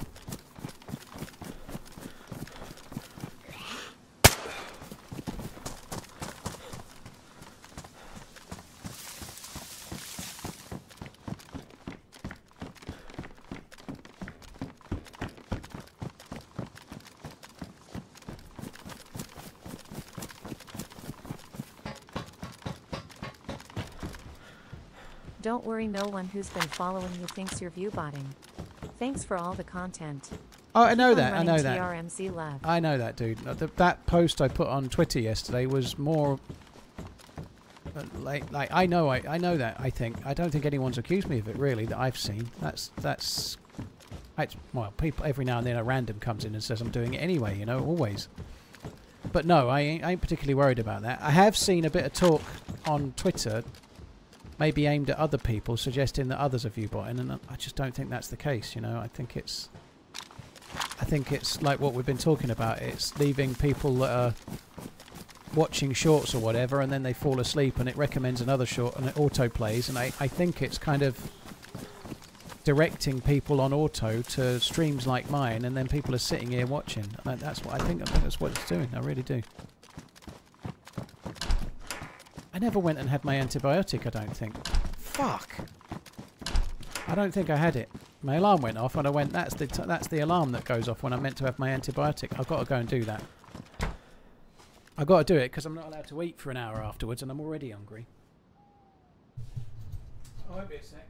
Don't worry, no one who's been following you thinks you're viewbotting. Thanks for all the content. Oh, I know Keep on that. I know running that. TRMZ love. I know that, dude. That post I put on Twitter yesterday was more like I know that. I don't think anyone's accused me of it really that I've seen. Well, people every now and then a random comes in and says I'm doing it anyway. You know, always. But no, I ain't particularly worried about that. I have seen a bit of talk on Twitter, maybe aimed at other people, suggesting that others are viewbotting, and I just don't think that's the case. You know, I think it's like what we've been talking about. It's leaving people that are watching shorts or whatever, and then they fall asleep, and it recommends another short, and it auto plays. And I think it's kind of directing people on auto to streams like mine, and then people are sitting here watching. And that's what I think that's what it's doing. I really do. I never went and had my antibiotic, I don't think. Fuck. I don't think I had it. My alarm went off and I went, that's the alarm that goes off when I'm meant to have my antibiotic. I've got to go and do that. I've got to do it because I'm not allowed to eat for an hour afterwards and I'm already hungry. Oh, won't be a sec.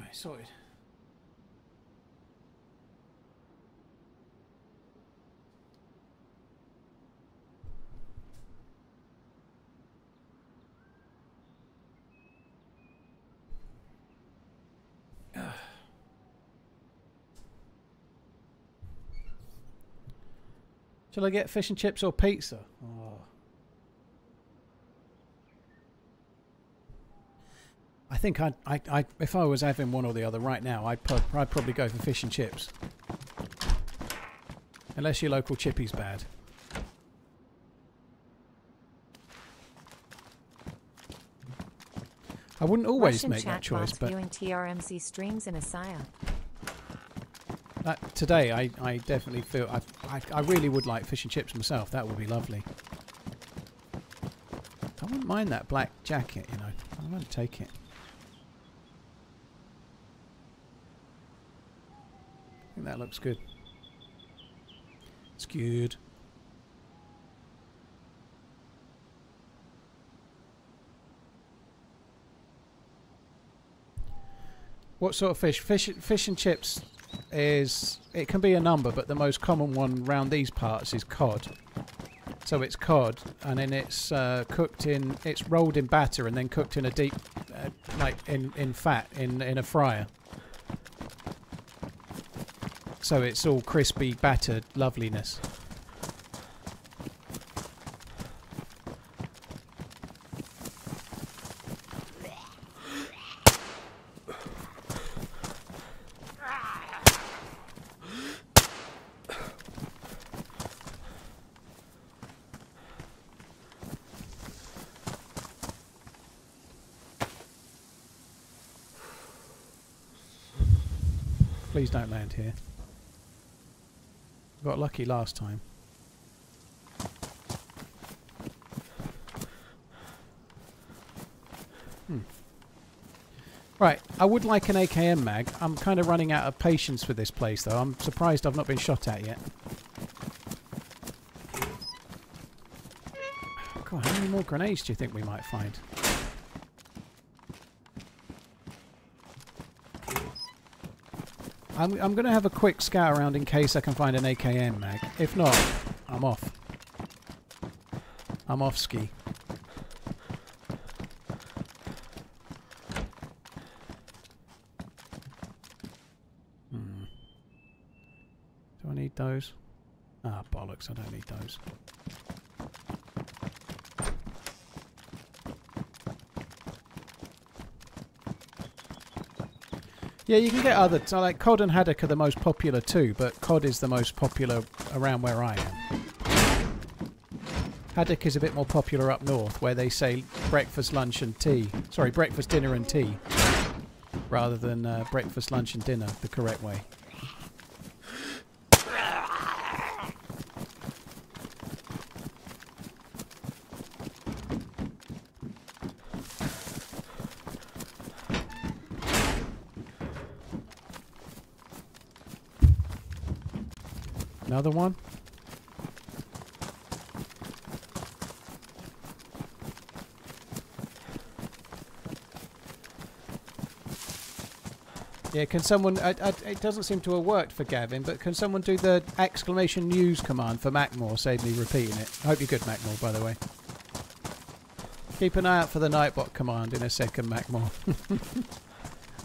Right, sorted. Shall I get fish and chips or pizza? Oh. I think if I was having one or the other right now, I'd probably go for fish and chips. Unless your local chippy's bad. I wouldn't always Russian make that choice, but viewing TRMZ streams in Asaya. Today I definitely feel I really would like fish and chips myself. That would be lovely. I wouldn't mind that black jacket, you know. I won't take it. I think that looks good. It's good. What sort of fish? Fish and chips is... It can be a number, but the most common one around these parts is cod. So it's cod, and then it's cooked in... It's rolled in batter and then cooked in a deep... like in fat, in a fryer. So it's all crispy, battered loveliness. Please don't land here. Got lucky last time. Right, I would like an AKM mag. I'm kind of running out of patience with this place though. I'm surprised I've not been shot at yet. God, how many more grenades do you think we might find? I'm going to have a quick scout around in case I can find an AKM mag. If not, I'm off. I'm off ski. Do I need those? Ah, bollocks, I don't need those. Yeah, you can get other... So like cod and haddock are the most popular too, but cod is the most popular around where I am. Haddock is a bit more popular up north, where they say breakfast, lunch and tea. Sorry, breakfast, dinner and tea. Rather than breakfast, lunch and dinner, the correct way. Another one? Yeah, can someone... it doesn't seem to have worked for Gavin, but can someone do the exclamation news command for Macmore? Save me repeating it. I hope you're good, Macmore, by the way. Keep an eye out for the Nightbot command in a second, Macmore.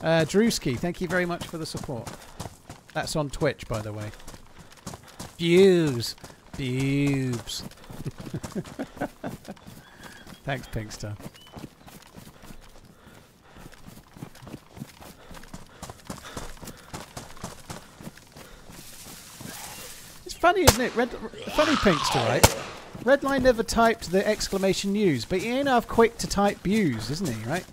Drewski, thank you very much for the support. That's on Twitch, by the way. Views. Boobs. Thanks, Pinkster. It's funny, isn't it? Funny, Pinkster, right? Redline never typed the exclamation news, but he ain't half quick to type views, isn't he, right?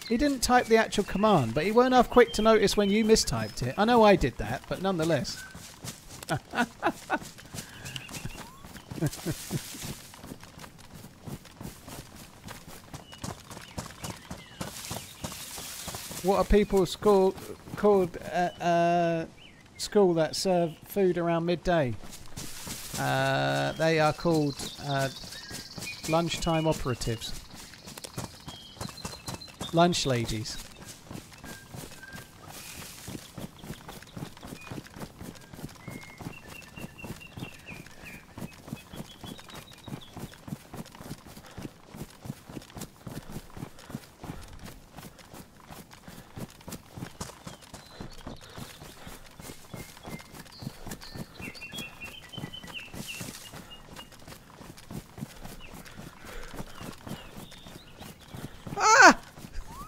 He didn't type the actual command, but he weren't half quick to notice when you mistyped it. I know I did that, but nonetheless. What are people called at school that serve food around midday? They are called lunchtime operatives. Lunch ladies.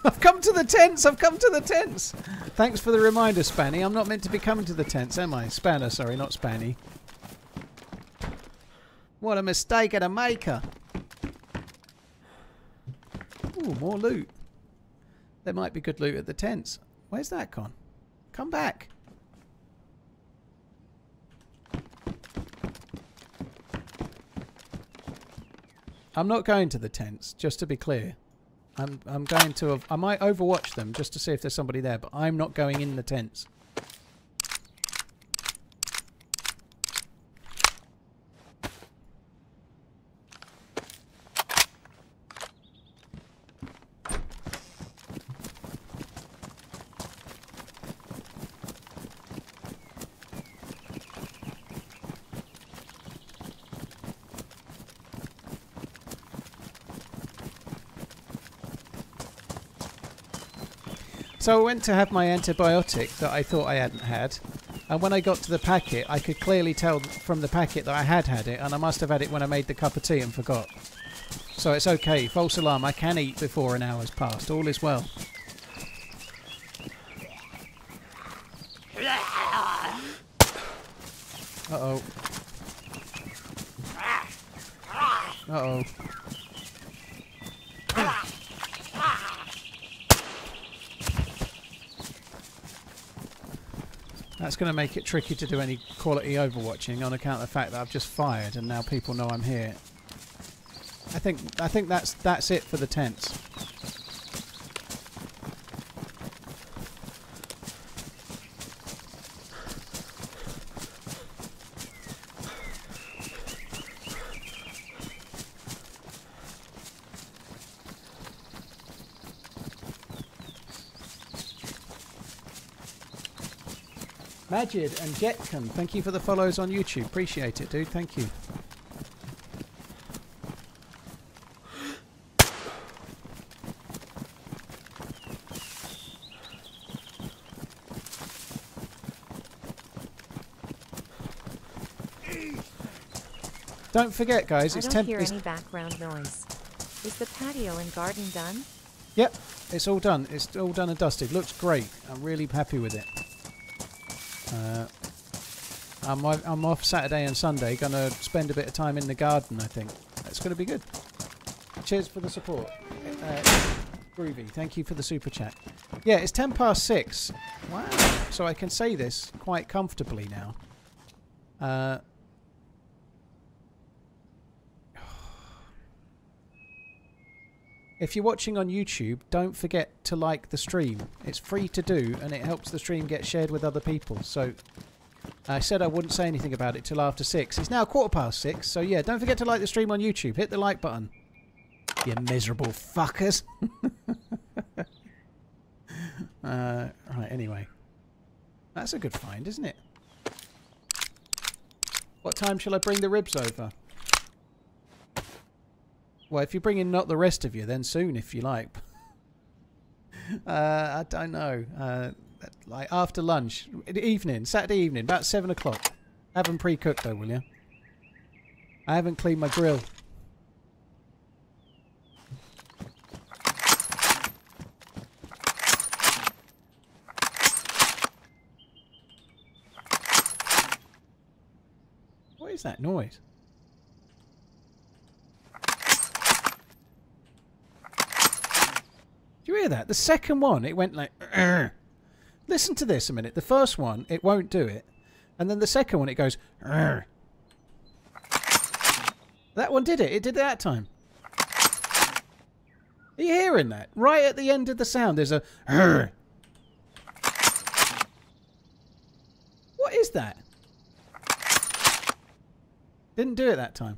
I've come to the tents! I've come to the tents! Thanks for the reminder, Spanny. I'm not meant to be coming to the tents, am I? Spanner, sorry, not Spanny. What a mistake and a maker! Ooh, more loot. There might be good loot at the tents. Where's that gone? Come back! I'm not going to the tents, just to be clear. I'm going to... I might overwatch them just to see if there's somebody there, but I'm not going in the tents. So I went to have my antibiotic that I thought I hadn't had, and when I got to the packet I could clearly tell from the packet that I had it, and I must have had it when I made the cup of tea and forgot. So it's okay, false alarm, I can eat before an hour's passed, all is well. Uh-oh. Uh-oh. That's going to make it tricky to do any quality overwatching on account of the fact that I've just fired and now people know I'm here. I think that's it for the tents. Majid and Jetcon, thank you for the follows on YouTube. Appreciate it, dude. Thank you. Don't forget, guys, it's I don't hear any background noise. Is the patio and garden done? Yep, it's all done. It's all done and dusted. Looks great. I'm really happy with it. I'm off Saturday and Sunday. Gonna spend a bit of time in the garden. I think it's gonna be good. Cheers for the support, Groovy. Thank you for the super chat. Yeah, it's 6:10. Wow. So I can say this quite comfortably now. If you're watching on YouTube, don't forget to like the stream. It's free to do, and it helps the stream get shared with other people. So I said I wouldn't say anything about it till after 6. It's now 6:15, so yeah, don't forget to like the stream on YouTube. Hit the like button. You miserable fuckers. Right, anyway. That's a good find, isn't it? What time shall I bring the ribs over? Well, if you're bringing not the rest of you, then soon, if you like. I don't know. Like after lunch, evening, Saturday evening, about 7 o'clock. Have them pre-cooked though, will you? I haven't cleaned my grill. What is that noise? Do you hear that? The second one, it went like... Urgh. Listen to this a minute. The first one, it won't do it. And then the second one, it goes... Urgh. That one did it. It did it that time. Are you hearing that? Right at the end of the sound, there's a... Urgh. What is that? Didn't do it that time.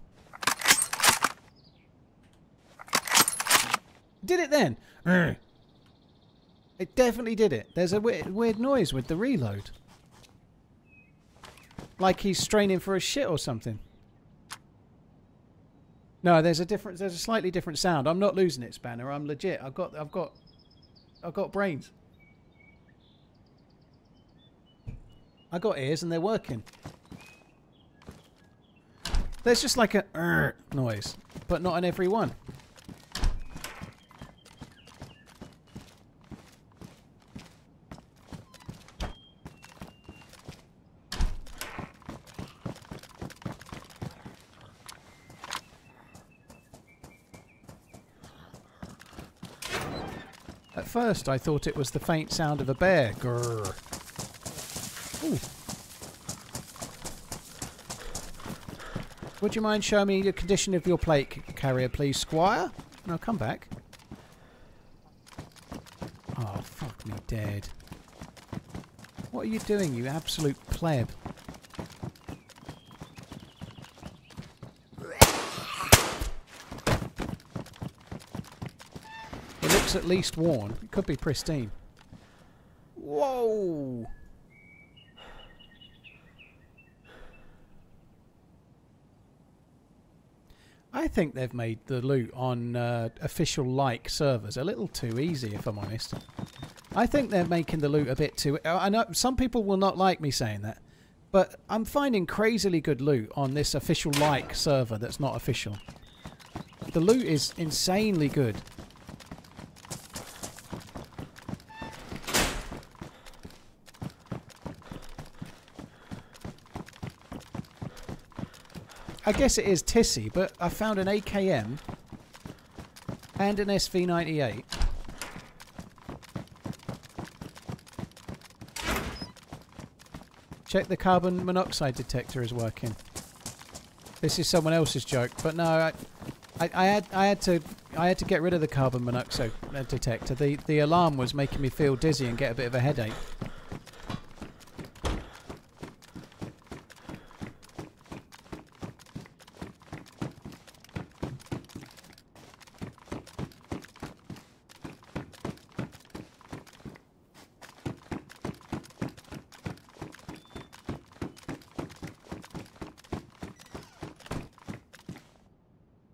Did it then? Urgh. It definitely did it. There's a weird noise with the reload. Like he's straining for a shit or something. No, there's a slightly different sound. I'm not losing it, Spanner. I'm legit. I've got brains. I got ears and they're working. There's just like a noise, but not on every one. At first, I thought it was the faint sound of a bear. Grrr. Ooh. Would you mind showing me the condition of your plate carrier, please, Squire? No, come back. Oh, fuck me dead. What are you doing, you absolute pleb? It looks at least worn. It could be pristine. Whoa! I think they've made the loot on official-like servers a little too easy, if I'm honest. I think they're making the loot a bit too... I know some people will not like me saying that, but I'm finding crazily good loot on this official-like server that's not official. The loot is insanely good. I guess it is tissy, but I found an AKM and an SV98. Check the carbon monoxide detector is working. This is someone else's joke, but no, I had to get rid of the carbon monoxide detector. The alarm was making me feel dizzy and get a bit of a headache.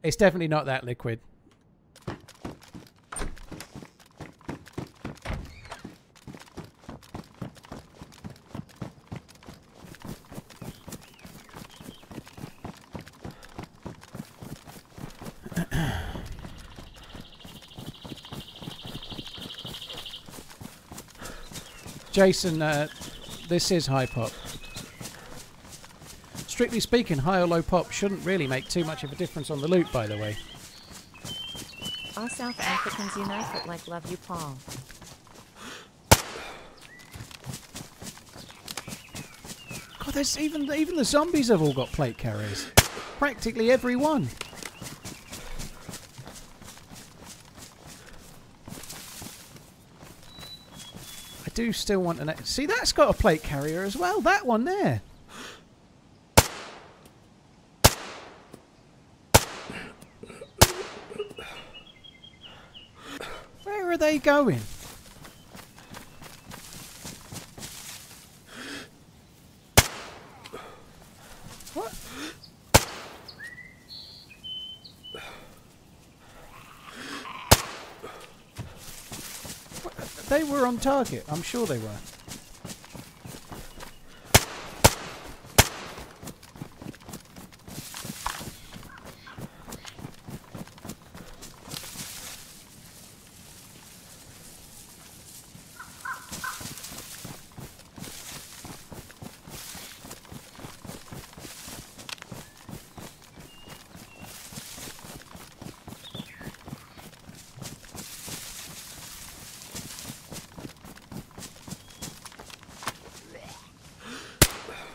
It's definitely not that liquid. Jason, this is high pop. Strictly speaking, high or low pop shouldn't really make too much of a difference on the loot, by the way. All South Africans unite, but like love you, Paul. God, there's even the zombies have all got plate carriers. Practically every one. I do still want an... See, that's got a plate carrier as well. That one there. Where are they going? What? They were on target. I'm sure they were.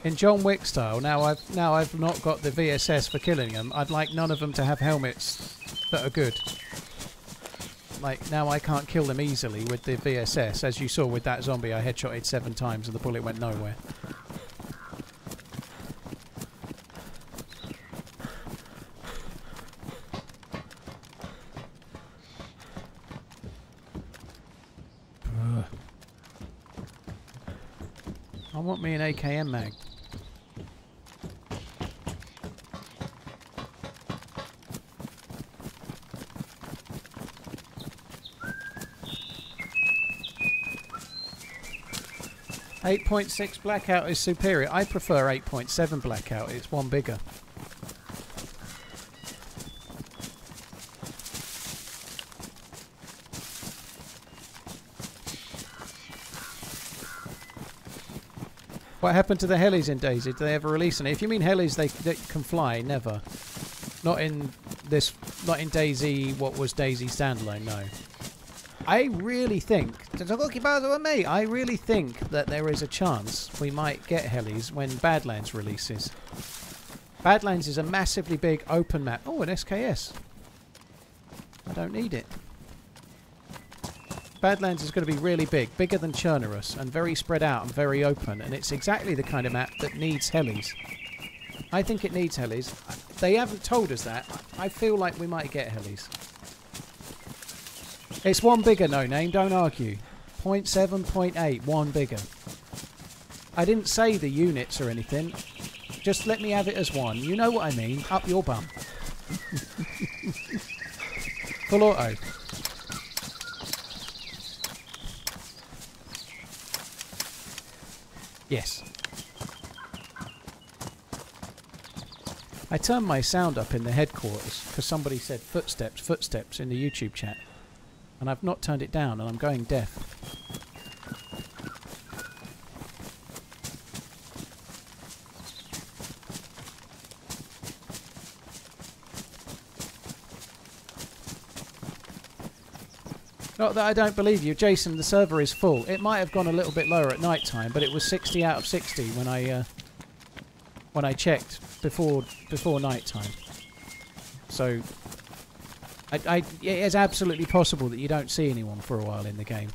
In John Wick style, now I've not got the VSS for killing them. I'd like none of them to have helmets that are good. Like, now I can't kill them easily with the VSS. As you saw with that zombie, I headshotted 7 times and the bullet went nowhere. Ugh. I want me an AKM mag. .6 blackout is superior. I prefer 8.7 blackout. It's one bigger. What happened to the helis in DayZ? Did they ever release any? If you mean helis they can fly, never. Not in this. Not in DayZ. What was DayZ standalone? No. I really think, I really think that there is a chance we might get helis when Badlands releases. Badlands is a massively big open map. Oh, an SKS. I don't need it. Badlands is going to be really big, bigger than Chernarus, and very spread out and very open, and it's exactly the kind of map that needs helis. I think it needs helis. They haven't told us that. I feel like we might get helis. It's one bigger, no name, don't argue. 0.7, 0.8, one bigger. I didn't say the units or anything. Just let me have it as one. You know what I mean. Up your bum. Full auto. Yes. I turned my sound up in the headquarters because somebody said footsteps, footsteps in the YouTube chat. And I've not turned it down, and I'm going deaf. Not that I don't believe you, Jason. The server is full. It might have gone a little bit lower at night time, but it was 60 out of 60 when I checked before night time. So. It's absolutely possible that you don't see anyone for a while in the game.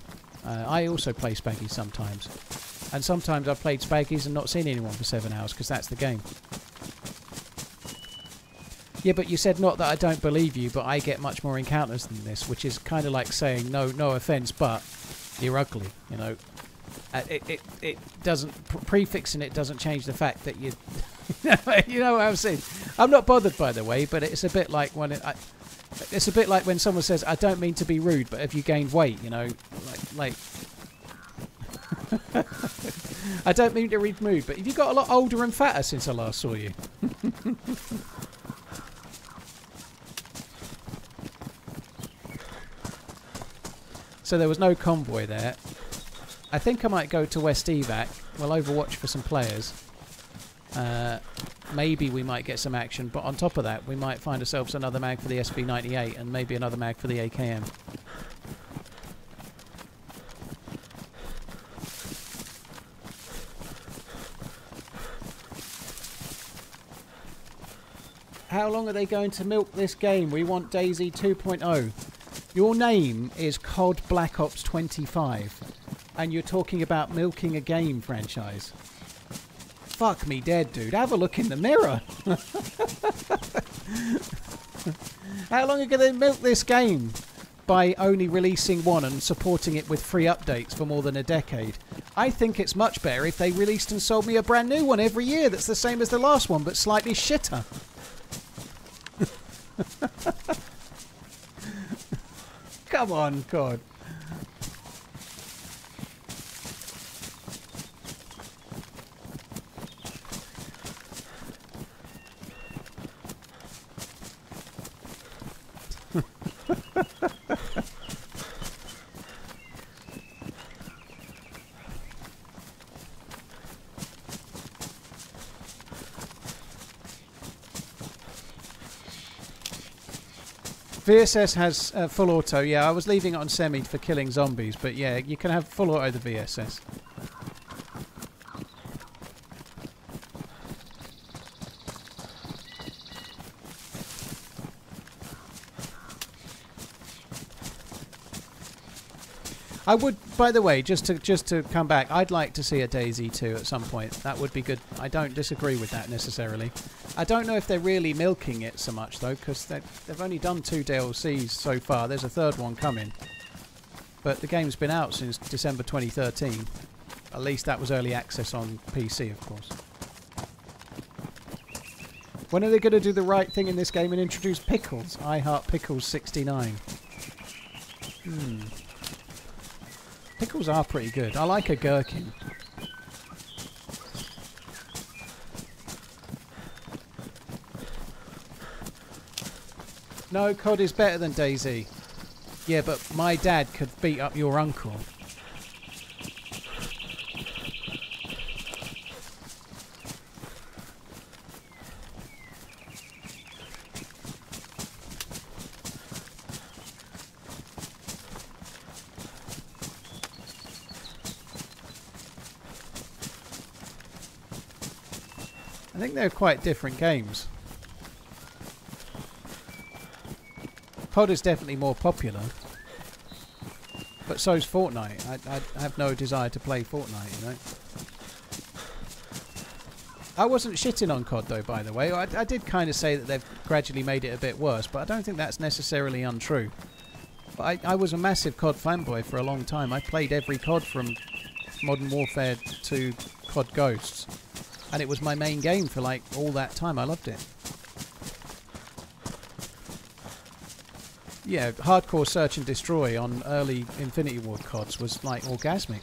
I also play Spaggies sometimes. And sometimes I've played Spaggies and not seen anyone for 7 hours, because that's the game. Yeah, but you said not that I don't believe you, but I get much more encounters than this, which is kind of like saying, no offence, but you're ugly, you know. It doesn't... Prefixing it doesn't change the fact that you... you know what I'm saying? I'm not bothered, by the way, but it's a bit like when it's a bit like when someone says, I don't mean to be rude, but have you gained weight, you know? Like I don't mean to read mood, but have you got a lot older and fatter since I last saw you? So there was no convoy there. I think I might go to West Evac. We'll overwatch for some players. Maybe we might get some action, but on top of that, we might find ourselves another mag for the SV98 and maybe another mag for the AKM. How long are they going to milk this game? We want DayZ 2.0. Your name is COD Black Ops 25, and you're talking about milking a game franchise. Fuck me dead, dude. Have a look in the mirror. How long are they going to milk this game by only releasing one and supporting it with free updates for more than a decade? I think it's much better if they released and sold me a brand new one every year that's the same as the last one but slightly shitter. Come on, God. VSS has full auto. Yeah, I was leaving it on semi for killing zombies, but yeah, you can have full auto the VSS. I would, by the way, just to come back, I'd like to see a DayZ 2 at some point. That would be good. I don't disagree with that necessarily. I don't know if they're really milking it so much though, because they've only done 2 DLCs so far. There's a third one coming, but the game's been out since December 2013. At least that was early access on PC, of course. When are they going to do the right thing in this game and introduce pickles? I Heart Pickles 69. Pickles are pretty good. I like a gherkin. No, COD is better than DayZ. Yeah, but my dad could beat up your uncle. I think they're quite different games. COD is definitely more popular, but so's Fortnite. I have no desire to play Fortnite, you know. I wasn't shitting on COD though, by the way. I did kind of say that they've gradually made it a bit worse, but I don't think that's necessarily untrue. But I was a massive COD fanboy for a long time. I played every COD from Modern Warfare to COD Ghosts, and it was my main game for like all that time. I loved it. Yeah, hardcore search and destroy on early Infinity Ward CODs was like orgasmic.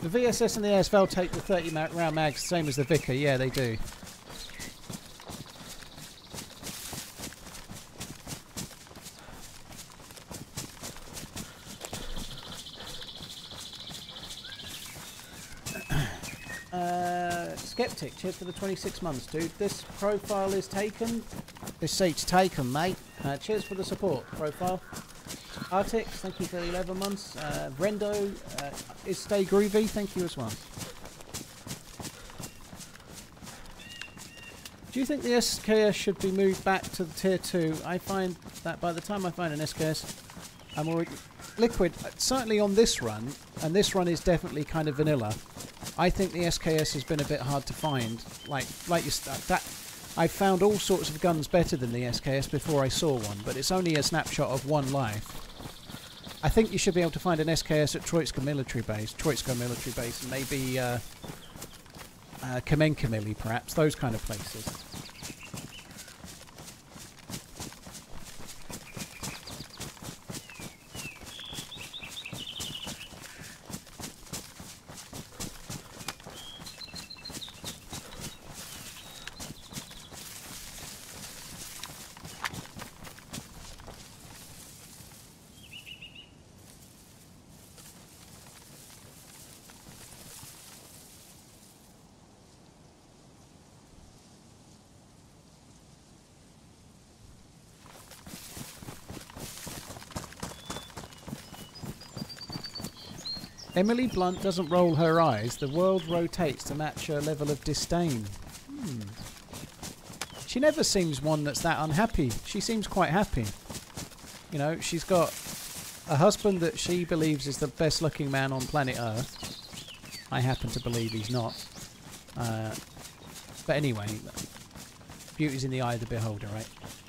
The VSS and the ASFL take the 30 round mags, same as the Vicar. Yeah, they do. Skeptic, cheers for the 26 months, dude. This profile is taken. This seat's taken, mate. Cheers for the support, profile. Artix, thank you for the 11 months. Rendo, is Stay Groovy, thank you as well. Do you think the SKS should be moved back to the tier 2? I find that by the time I find an SKS, I'm already... Liquid, certainly on this run, and this run is definitely kind of vanilla. I think the SKS has been a bit hard to find. Like I found all sorts of guns better than the SKS before I saw one, but it's only a snapshot of one life. I think you should be able to find an SKS at Troitska military base, and maybe Kamenkamili perhaps, those kind of places. Emily Blunt doesn't roll her eyes. The world rotates to match her level of disdain. She never seems one that's that unhappy. She seems quite happy. You know, she's got a husband that she believes is the best looking man on planet Earth. I happen to believe he's not. But anyway, beauty's in the eye of the beholder, right?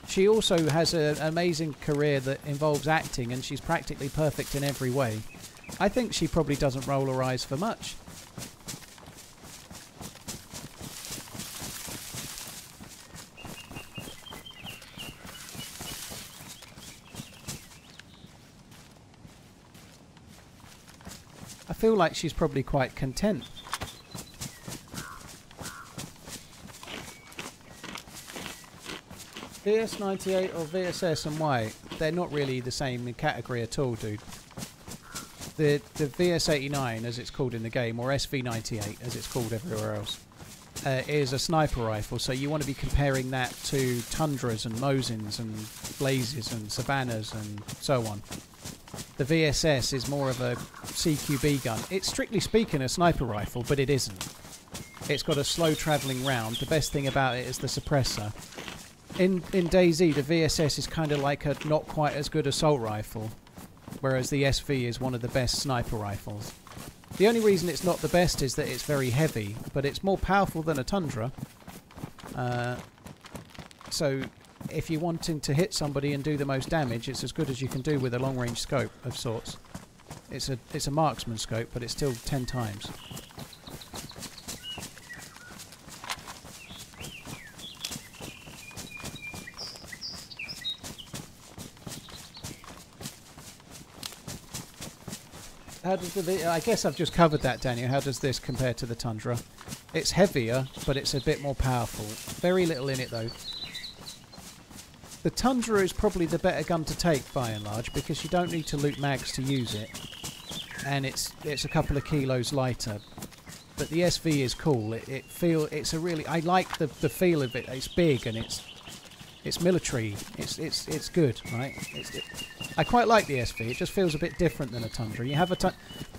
She also has an amazing career that involves acting, and she's practically perfect in every way. I think she probably doesn't roll her eyes for much. I feel like she's probably quite content. VS98 or VSS and Y, they're not really the same category at all, dude. The VS89, as it's called in the game, or SV98, as it's called everywhere else, is a sniper rifle. So you want to be comparing that to Tundras and Mosins and Blazes and Savannahs and so on. The VSS is more of a CQB gun. It's strictly speaking a sniper rifle, but it isn't. It's got a slow travelling round. The best thing about it is the suppressor. In DayZ, the VSS is kind of like a not quite as good assault rifle, whereas the SV is one of the best sniper rifles. The only reason it's not the best is that it's very heavy, but it's more powerful than a Tundra. So if you're wanting to hit somebody and do the most damage, it's as good as you can do with a long-range scope of sorts. It's a marksman scope, but it's still 10 times. How does I guess I've just covered that, Daniel. How does this compare to the Tundra? It's heavier, but it's a bit more powerful. Very little in it, though. The Tundra is probably the better gun to take, by and large, because you don't need to loot mags to use it. And it's a couple of kilos lighter. But the SV is cool. It's a really... I like the feel of it. It's big and it's military. It's good, right? I quite like the SV. It just feels a bit different than a Tundra. You have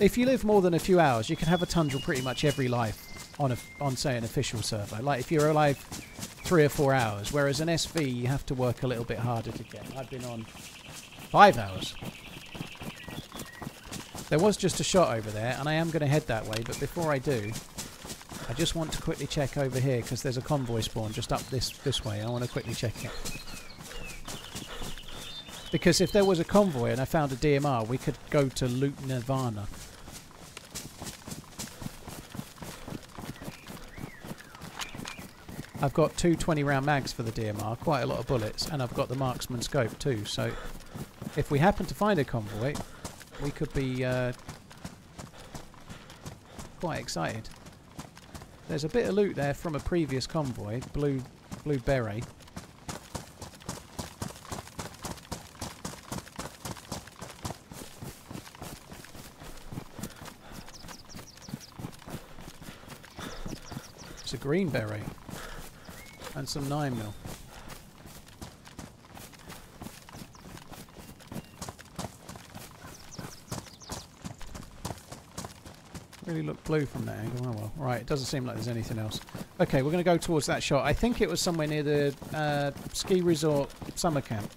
if you live more than a few hours, you can have a Tundra pretty much every life on say an official server. Like if you're alive 3 or 4 hours, whereas an SV you have to work a little bit harder to get. I've been on 5 hours. There was just a shot over there, and I am going to head that way. But before I do, I just want to quickly check over here because there's a convoy spawn just up this way. I want to quickly check it. Because if there was a convoy and I found a DMR, we could go to Loot Nirvana. I've got 2 20-round mags for the DMR, quite a lot of bullets, and I've got the marksman scope too. So if we happen to find a convoy, we could be quite excited. There's a bit of loot there from a previous convoy, blue beret. It's a green beret and some 9mm. Really look blue from that angle. Oh well. Right, it doesn't seem like there's anything else. Okay, we're going to go towards that shot. I think it was somewhere near the ski resort summer camp.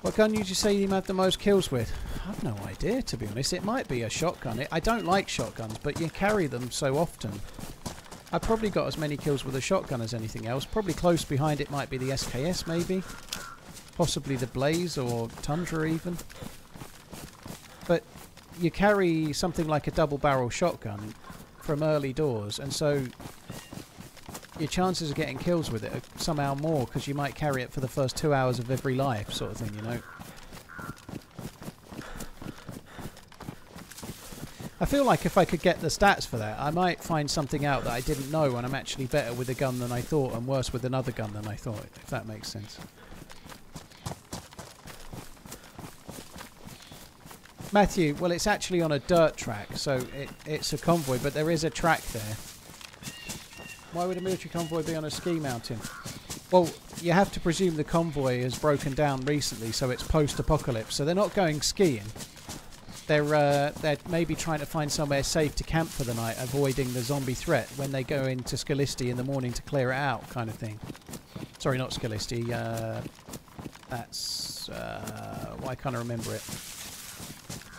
What gun did you say you had the most kills with? I've no idea, to be honest. It might be a shotgun. I don't like shotguns, but you carry them so often. I probably got as many kills with a shotgun as anything else. Probably close behind it might be the SKS, maybe. Possibly the Blaze or Tundra even. But you carry something like a double-barrel shotgun from early doors, and so your chances of getting kills with it are somehow more because you might carry it for the first 2 hours of every life, sort of thing, you know. I feel like if I could get the stats for that, I might find something out that I didn't know, and I'm actually better with a gun than I thought and worse with another gun than I thought, if that makes sense. Matthew, well, it's actually on a dirt track, so it's a convoy, but there is a track there. Why would a military convoy be on a ski mountain? Well, you have to presume the convoy has broken down recently, so it's post-apocalypse, so they're not going skiing. They're maybe trying to find somewhere safe to camp for the night, avoiding the zombie threat when they go into Scalisti in the morning to clear it out, kind of thing. Sorry, not Scalisti. That's... why can't I remember it?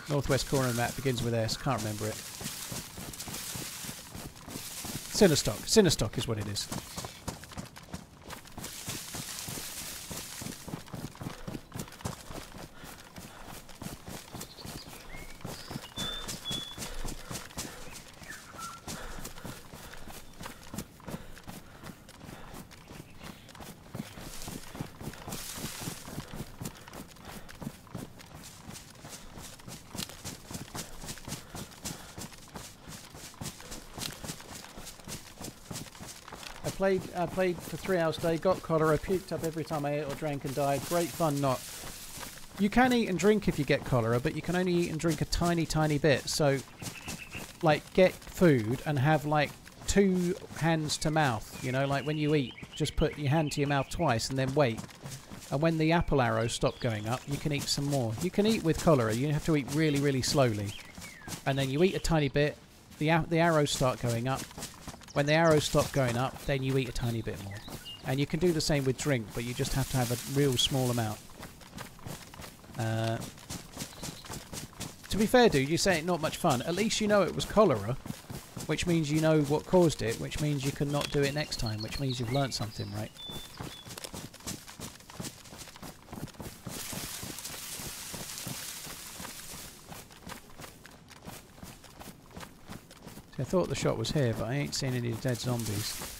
Northwest corner of the map begins with S. Can't remember it. Sinnerstock. Sinnerstock is what it is. I played for 3 hours today, got cholera, puked up every time I ate or drank and died. Great fun, not. You can eat and drink if you get cholera, but you can only eat and drink a tiny, tiny bit. So, like, get food and have, like, 2 hands to mouth. You know, like when you eat, just put your hand to your mouth twice and then wait. And when the apple arrows stop going up, you can eat some more. You can eat with cholera. You have to eat really, really slowly. And then you eat a tiny bit, the arrows start going up. When the arrows stop going up, then you eat a tiny bit more. And you can do the same with drink, but you just have to have a real small amount. To be fair, dude, you say it not much fun. At least you know it was cholera, which means you know what caused it, which means you can not do it next time, which means you've learnt something, right? See, I thought the shot was here, but I ain't seen any dead zombies.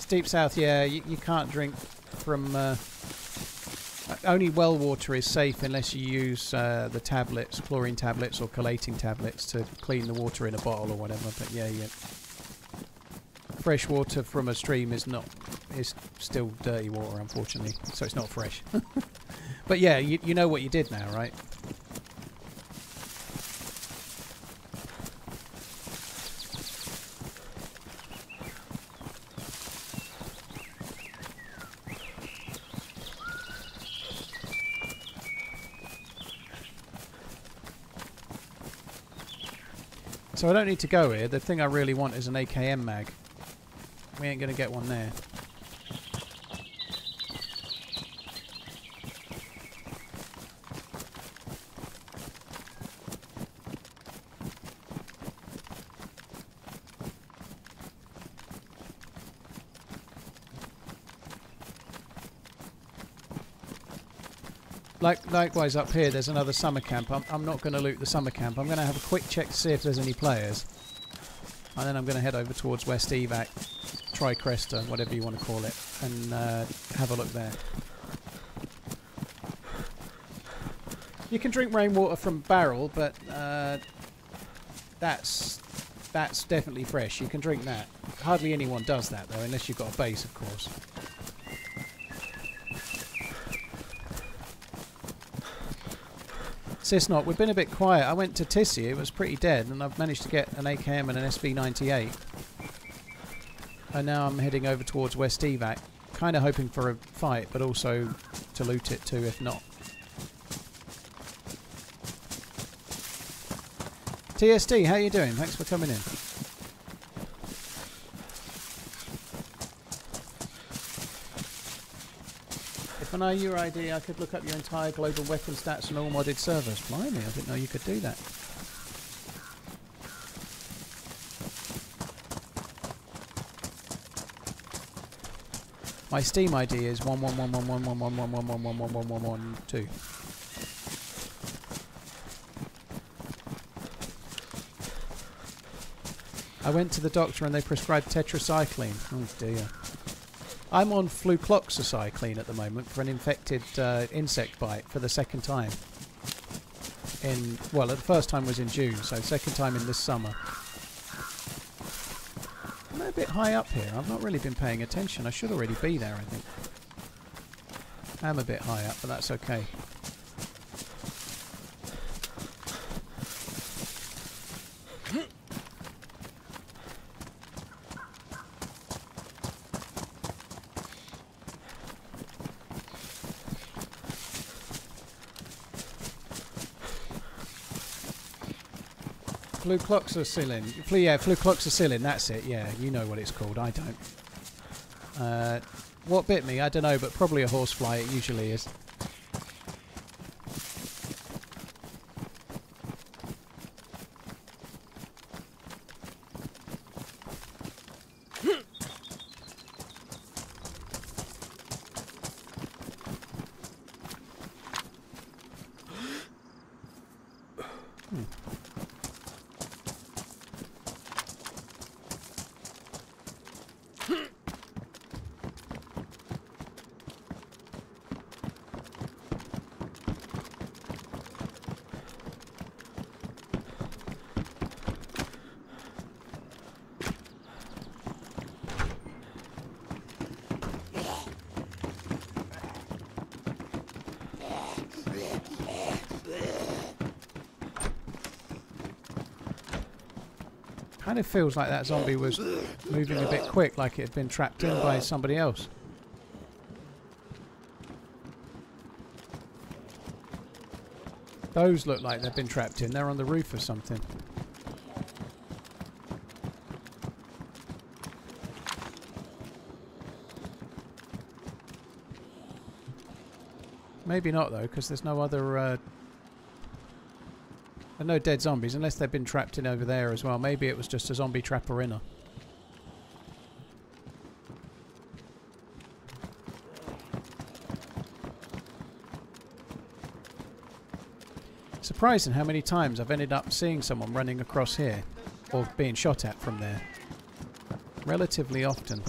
Deep South, yeah, you can't drink from... only well water is safe unless you use the tablets, chlorine tablets or chelating tablets to clean the water in a bottle or whatever, but yeah. Fresh water from a stream is still dirty water, unfortunately, so it's not fresh. But yeah, you know what you did now, right? So I don't need to go here. The thing I really want is an AKM mag. We ain't going to get one there. Likewise up here there's another summer camp. I'm not going to loot the summer camp. I'm going to have a quick check to see if there's any players. And then I'm going to head over towards West Evac, Tri-Cresta, whatever you want to call it, and have a look there. You can drink rainwater from barrel, but that's definitely fresh. You can drink that. Hardly anyone does that though, unless you've got a base, of course. Cisnot, we've been a bit quiet. I went to Tissy, it was pretty dead, and I've managed to get an AKM and an SB98. And now I'm heading over towards West Evac, kind of hoping for a fight, but also to loot it too if not. TSD, how you doing? Thanks for coming in. If I know your ID, I could look up your entire global weapon stats and all modded servers. Blimey, I didn't know you could do that. My Steam ID is 11111111111112. I went to the doctor and they prescribed tetracycline. Oh dear. I'm on flucloxacillin at the moment for an infected insect bite for the second time. Well, the first time was in June, so second time in this summer. I'm a bit high up here. I've not really been paying attention. I should already be there, I think. I'm a bit high up, but that's okay. Flucloxacillin. Yeah, flucloxacillin, that's it. Yeah, you know what it's called. I don't. What bit me? I don't know, but probably a horsefly. It usually is. Kind of feels like that zombie was moving a bit quick, like it had been trapped in by somebody else. Those look like they've been trapped in. They're on the roof or something. Maybe not though, because there's no other... there are no dead zombies, unless they've been trapped in over there as well. Maybe it was just a zombie trapper-inner. Surprising how many times I've ended up seeing someone running across here, or being shot at from there. Relatively often.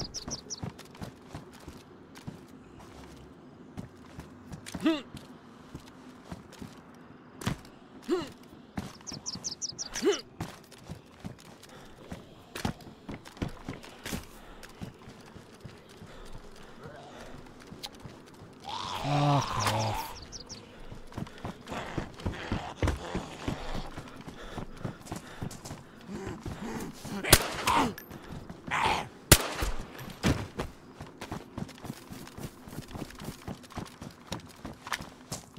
Fuck off.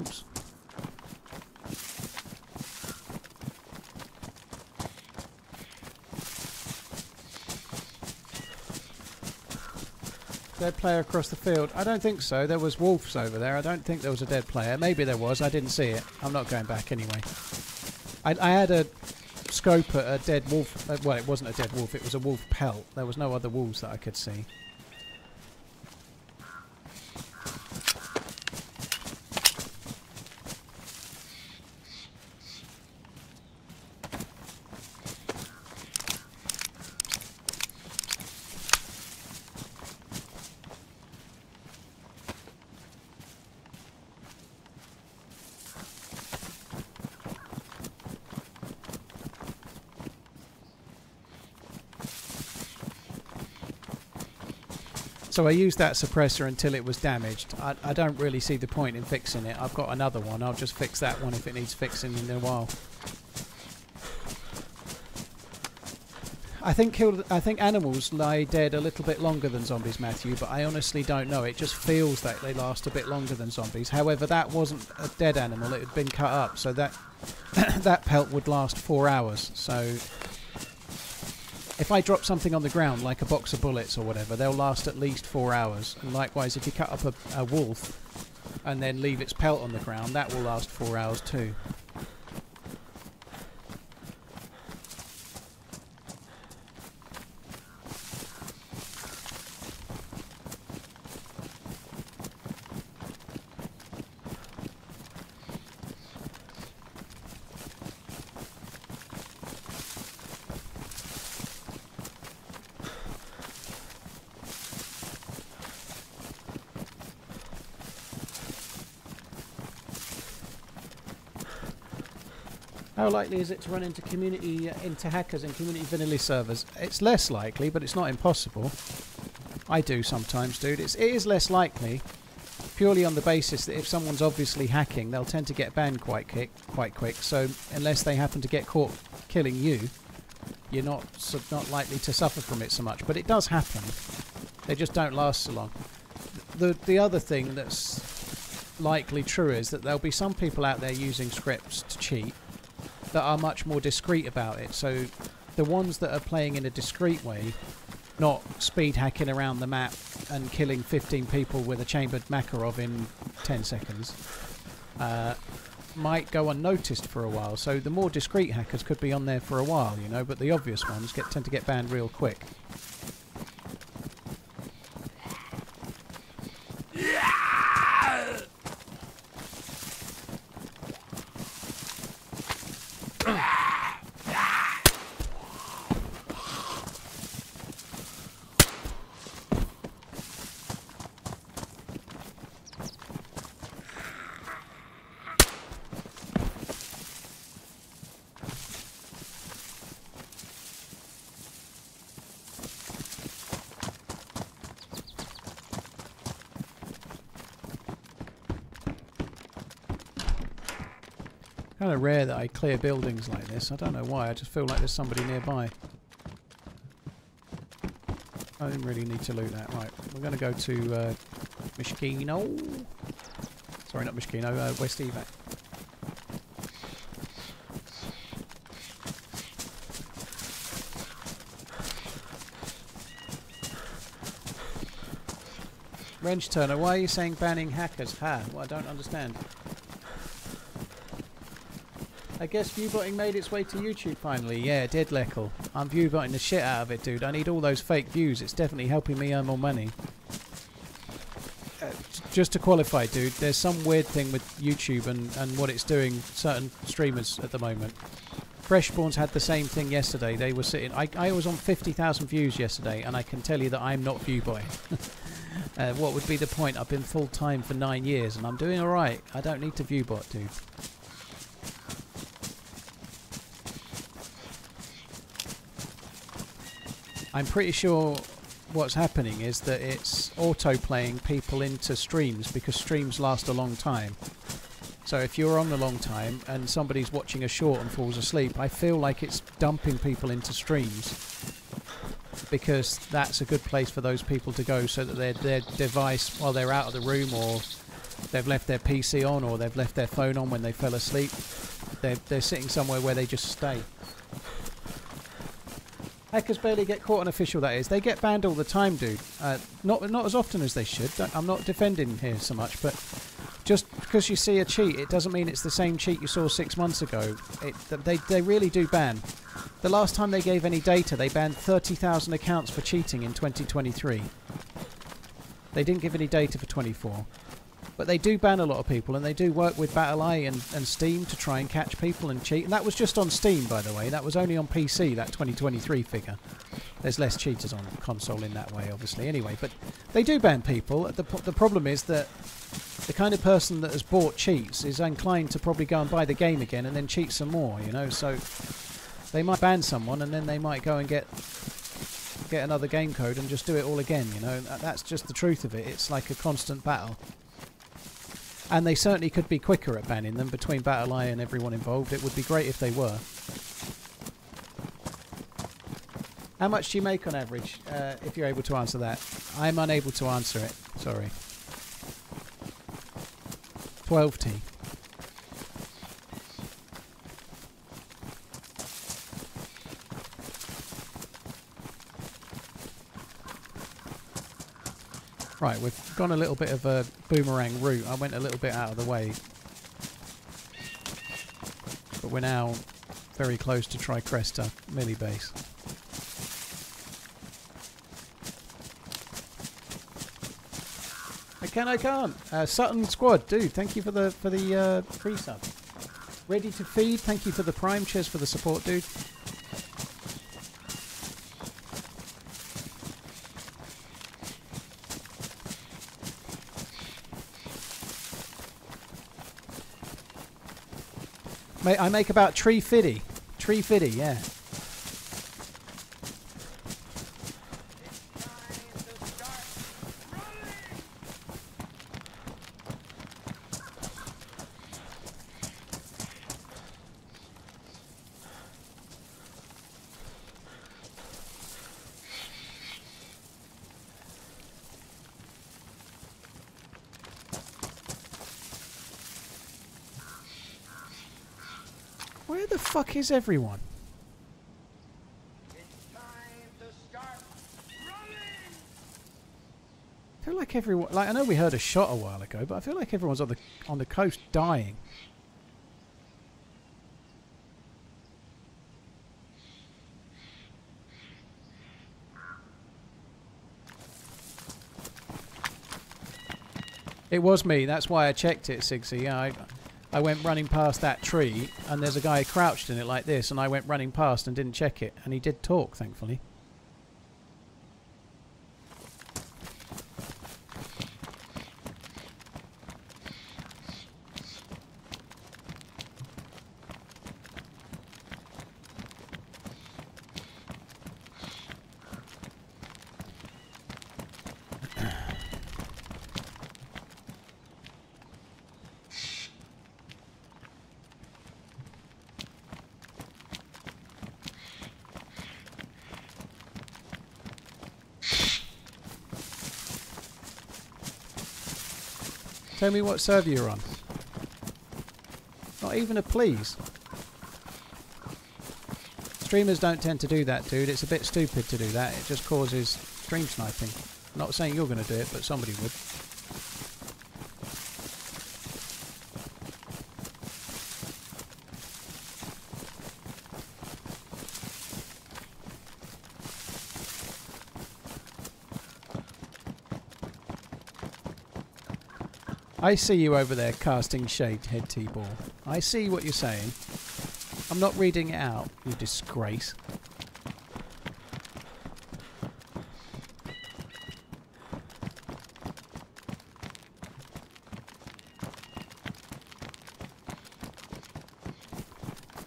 Oops. Dead player across the field. I don't think so. There was wolves over there. I don't think there was a dead player. Maybe there was. I didn't see it. I'm not going back anyway. I had a scope at a dead wolf. Well, it wasn't a dead wolf. It was a wolf pelt. There was no other wolves that I could see. So I used that suppressor until it was damaged. I don't really see the point in fixing it. I've got another one. I'll just fix that one if it needs fixing in a while. I think animals lie dead a little bit longer than zombies, Matthew, but I honestly don't know. It just feels that they last a bit longer than zombies. However, that wasn't a dead animal. It had been cut up, so that that pelt would last 4 hours. So if I drop something on the ground, like a box of bullets or whatever, they'll last at least 4 hours. And likewise, if you cut up a wolf and then leave its pelt on the ground, that will last 4 hours too. How likely is it to run into hackers and community vanilla servers? It's less likely, but it's not impossible. I do sometimes, dude. It is less likely, purely on the basis that if someone's obviously hacking, they'll tend to get banned quite quick. So unless they happen to get caught killing you, you're not likely to suffer from it so much. But it does happen. They just don't last so long. The other thing that's likely true is that there'll be some people out there using scripts to cheat that are much more discreet about it. So the ones that are playing in a discreet way, not speed hacking around the map and killing 15 people with a chambered Makarov in 10 seconds, might go unnoticed for a while. So the more discreet hackers could be on there for a while, you know, but the obvious ones tend to get banned real quick. Kind of rare that I clear buildings like this. I don't know why. I just feel like there's somebody nearby. I didn't really need to loot that. Right, we're going to go to Mishkino. Sorry, not Mishkino, West Evac. Wrench Turner, why are you saying banning hackers? Ha, well, I don't understand. I guess viewbotting made its way to YouTube finally. Yeah, it did, Leckle. I'm viewbotting the shit out of it, dude. I need all those fake views. It's definitely helping me earn more money. Just to qualify, dude, there's some weird thing with YouTube and what it's doing certain streamers at the moment. Freshborns had the same thing yesterday. They were sitting... I was on 50,000 views yesterday, and I can tell you that I'm not viewbotting. What would be the point? I've been full-time for 9 years, and I'm doing alright. I don't need to viewbot, dude. I'm pretty sure what's happening is that it's auto-playing people into streams because streams last a long time. So if you're on a long time and somebody's watching a short and falls asleep, I feel like it's dumping people into streams because that's a good place for those people to go so that their device, while they're out of the room or they've left their PC on or they've left their phone on when they fell asleep, they're sitting somewhere where they just stay. Hackers barely get caught on official, that is. They get banned all the time, dude. Not as often as they should. I'm not defending here so much, but just because you see a cheat, it doesn't mean it's the same cheat you saw 6 months ago. They really do ban. The last time they gave any data, they banned 30,000 accounts for cheating in 2023. They didn't give any data for 24. But they do ban a lot of people, and they do work with BattlEye and Steam to try and catch people and cheat. And that was just on Steam, by the way. That was only on PC, that 2023 figure. There's less cheaters on console in that way, obviously, anyway. But they do ban people. The problem is that the kind of person that has bought cheats is inclined to probably go and buy the game again and then cheat some more, you know. So they might ban someone, and then they might go and get another game code and just do it all again, you know. That's just the truth of it. It's like a constant battle. And they certainly could be quicker at banning them between BattlEye and everyone involved. It would be great if they were. How much do you make on average, if you're able to answer that? I'm unable to answer it. Sorry. 12T. Right, we've gone a little bit of a boomerang route. I went a little bit out of the way. But we're now very close to Tricresta Millie Base. I can't. Sutton Squad, dude, thank you for the free sub. Ready to feed, thank you for the prime. Cheers for the support, dude. I make about tree fiddy, yeah. Where the fuck is everyone? It's time to start running! I feel like everyone... Like, I know we heard a shot a while ago, but I feel like everyone's on the coast dying. It was me. That's why I checked it, Sigsy. Yeah, I went running past that tree, and there's a guy crouched in it like this, and I went running past and didn't check it, and he did talk, thankfully. Tell me what server you're on. Not even a please. Streamers don't tend to do that, dude. It's a bit stupid to do that. It just causes stream sniping. I'm not saying you're going to do it, but somebody would. I see you over there casting shade, head T-ball. I see what you're saying. I'm not reading it out, you disgrace.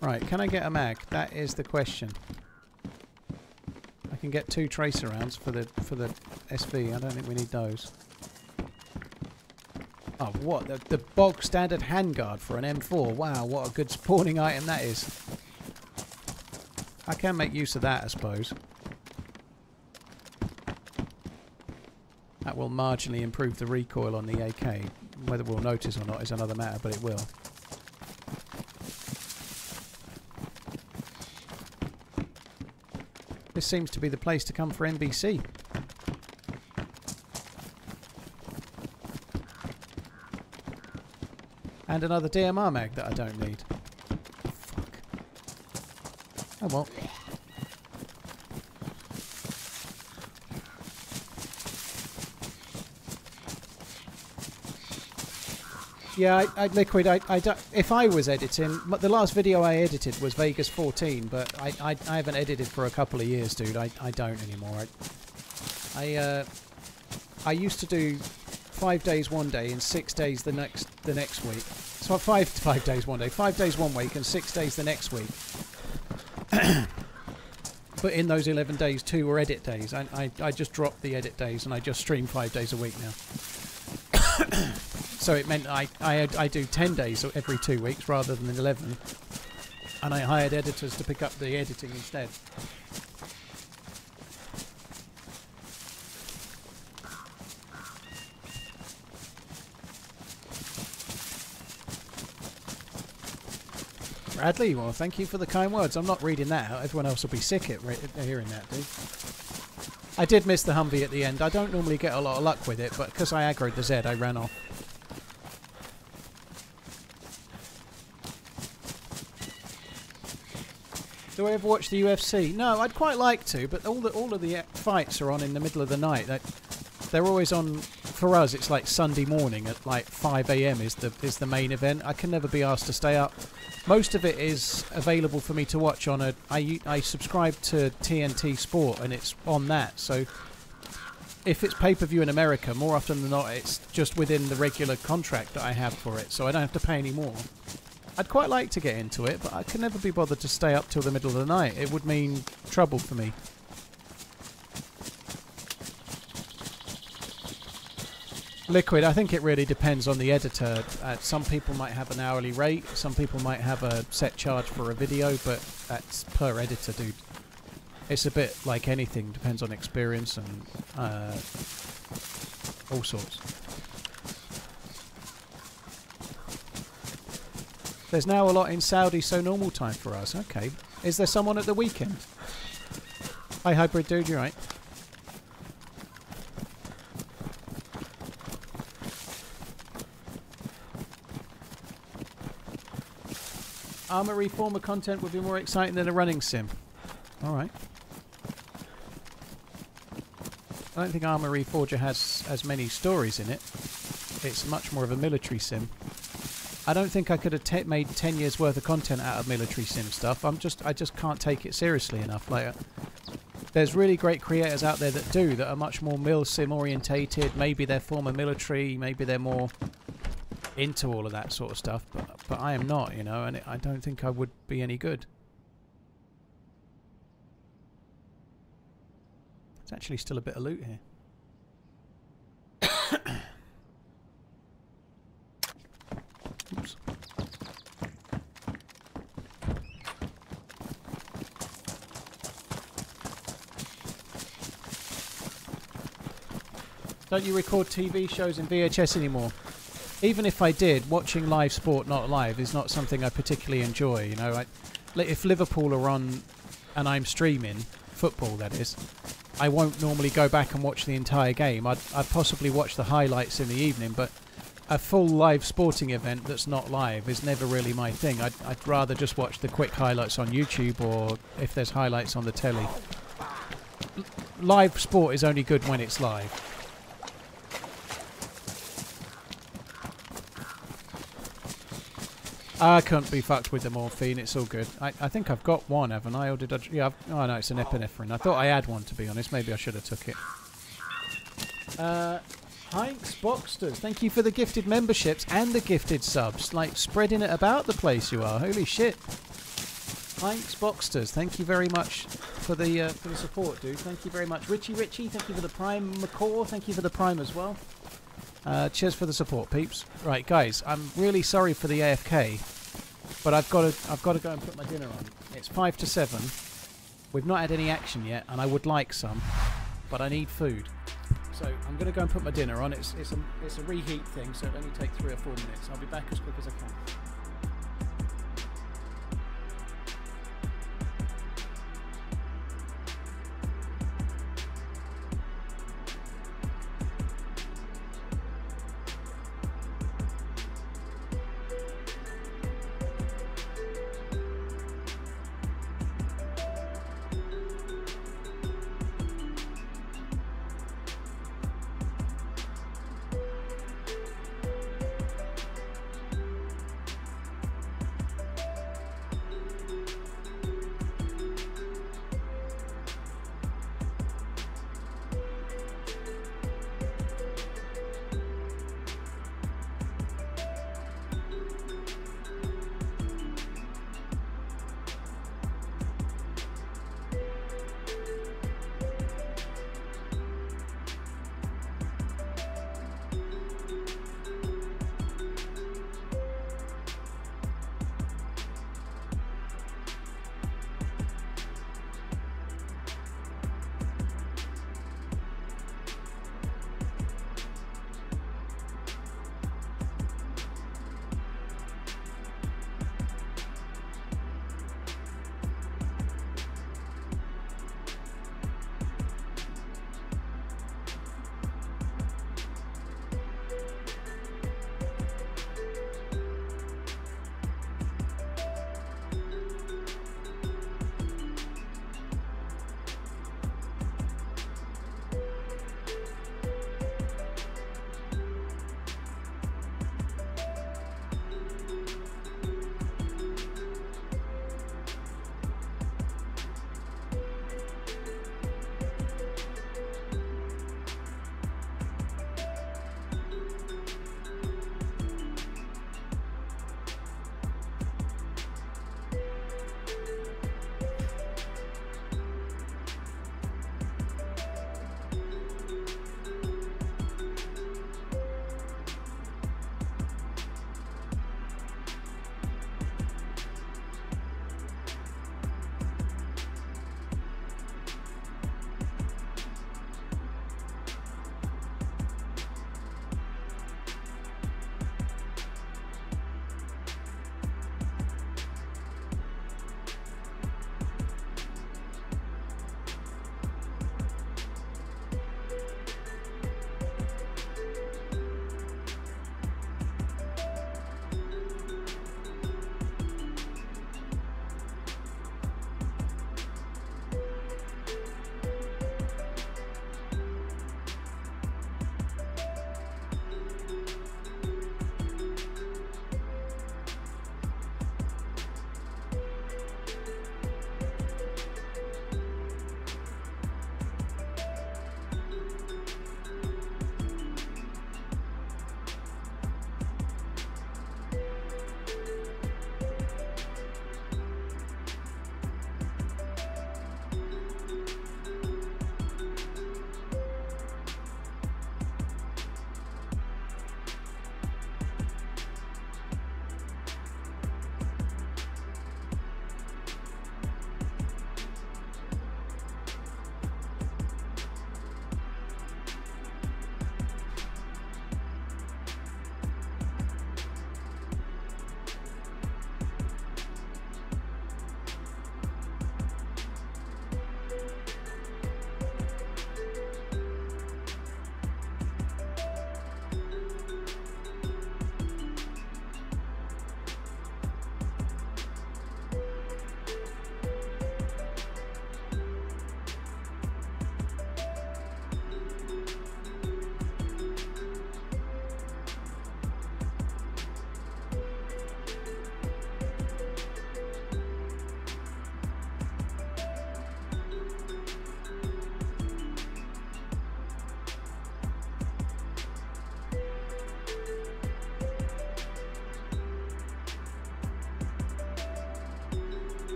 Right, can I get a mag? That is the question. I can get 2 tracer rounds for the SV. I don't think we need those. Oh, what? The bog standard handguard for an M4. Wow, what a good spawning item that is. I can make use of that, I suppose. That will marginally improve the recoil on the AK. Whether we'll notice or not is another matter, but it will. This seems to be the place to come for NBC. And another DMR mag that I don't need. Fuck. Oh well. Yeah, Liquid, if I was editing, the last video I edited was Vegas 14, but I haven't edited for a couple of years, dude. I don't anymore. I used to do 5 days one day and 6 days the next week. So 5 days one day, 5 days one week and 6 days the next week. But in those 11 days, 2 were edit days. I just dropped the edit days and I just stream 5 days a week now. So it meant I do 10 days every 2 weeks rather than 11. And I hired editors to pick up the editing instead. Bradley, well, thank you for the kind words. I'm not reading that out. Everyone else will be sick at hearing that, dude. I did miss the Humvee at the end. I don't normally get a lot of luck with it, but because I aggroed the Z, I ran off. Do I ever watch the UFC? No, I'd quite like to, but all of the fights are on in the middle of the night. They're always on. For us, it's like Sunday morning at like 5 AM is the main event. I can never be asked to stay up. Most of it is available for me to watch on I subscribe to TNT Sport and it's on that. So if it's pay-per-view in America, more often than not, it's just within the regular contract that I have for it, so I don't have to pay any more. I'd quite like to get into it, but I can never be bothered to stay up till the middle of the night. It would mean trouble for me. Liquid, I think it really depends on the editor. Some people might have an hourly rate, some people might have a set charge for a video, but that's per editor, dude. It's a bit like anything, depends on experience and all sorts. There's now a lot in Saudi, so normal time for us. Okay. Is there someone at the weekend? Hi, Hybrid Dude, you're right. Armour Reformer content would be more exciting than a running sim. Alright. I don't think Armour Reforger has as many stories in it. It's much more of a military sim. I don't think I could have made 10 years worth of content out of military sim stuff. I just can't take it seriously enough. Like, there's really great creators out there that are much more mil sim orientated. Maybe they're former military, maybe they're more into all of that sort of stuff, but I am not, you know, and I don't think I would be any good. There's actually still a bit of loot here. Oops. Don't you record TV shows in VHS anymore? even if I did, watching live sport not live is not something I particularly enjoy. You know, if Liverpool are on and I'm streaming football, that is, I won't normally go back and watch the entire game. I'd possibly watch the highlights in the evening, but a full live sporting event that's not live is never really my thing. I'd rather just watch the quick highlights on YouTube, or if there's highlights on the telly. Live sport is only good when it's live. I can't be fucked with the morphine, it's all good. I think I've got one, haven't I? Or did I? Yeah, oh no, it's an epinephrine. I thought I had one, to be honest. Maybe I should have took it. Heinz Boxsters, thank you for the gifted memberships and the gifted subs. Like, spreading it about the place you are. Holy shit. Heinz Boxsters, thank you very much for the support, dude. Thank you very much. Richie, thank you for the Prime. McCaw, thank you for the Prime as well. Cheers for the support, peeps. Right, guys, I'm really sorry for the AFK, but I've got to go and put my dinner on. It's 5 to 7. We've not had any action yet, and I would like some, but I need food. So I'm going to go and put my dinner on. It's a reheat thing, so it'll only take 3 or 4 minutes. I'll be back as quick as I can.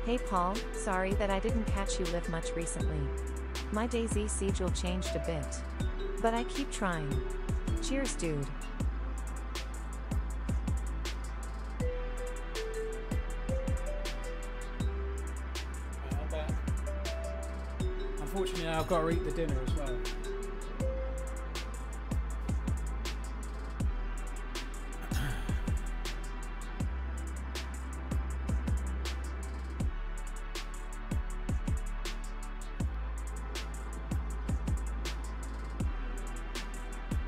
Hey Paul, sorry that I didn't catch you live much recently. My DayZ schedule changed a bit. But I keep trying. Cheers, dude. I'm back. Unfortunately, I've got to eat the dinner as well.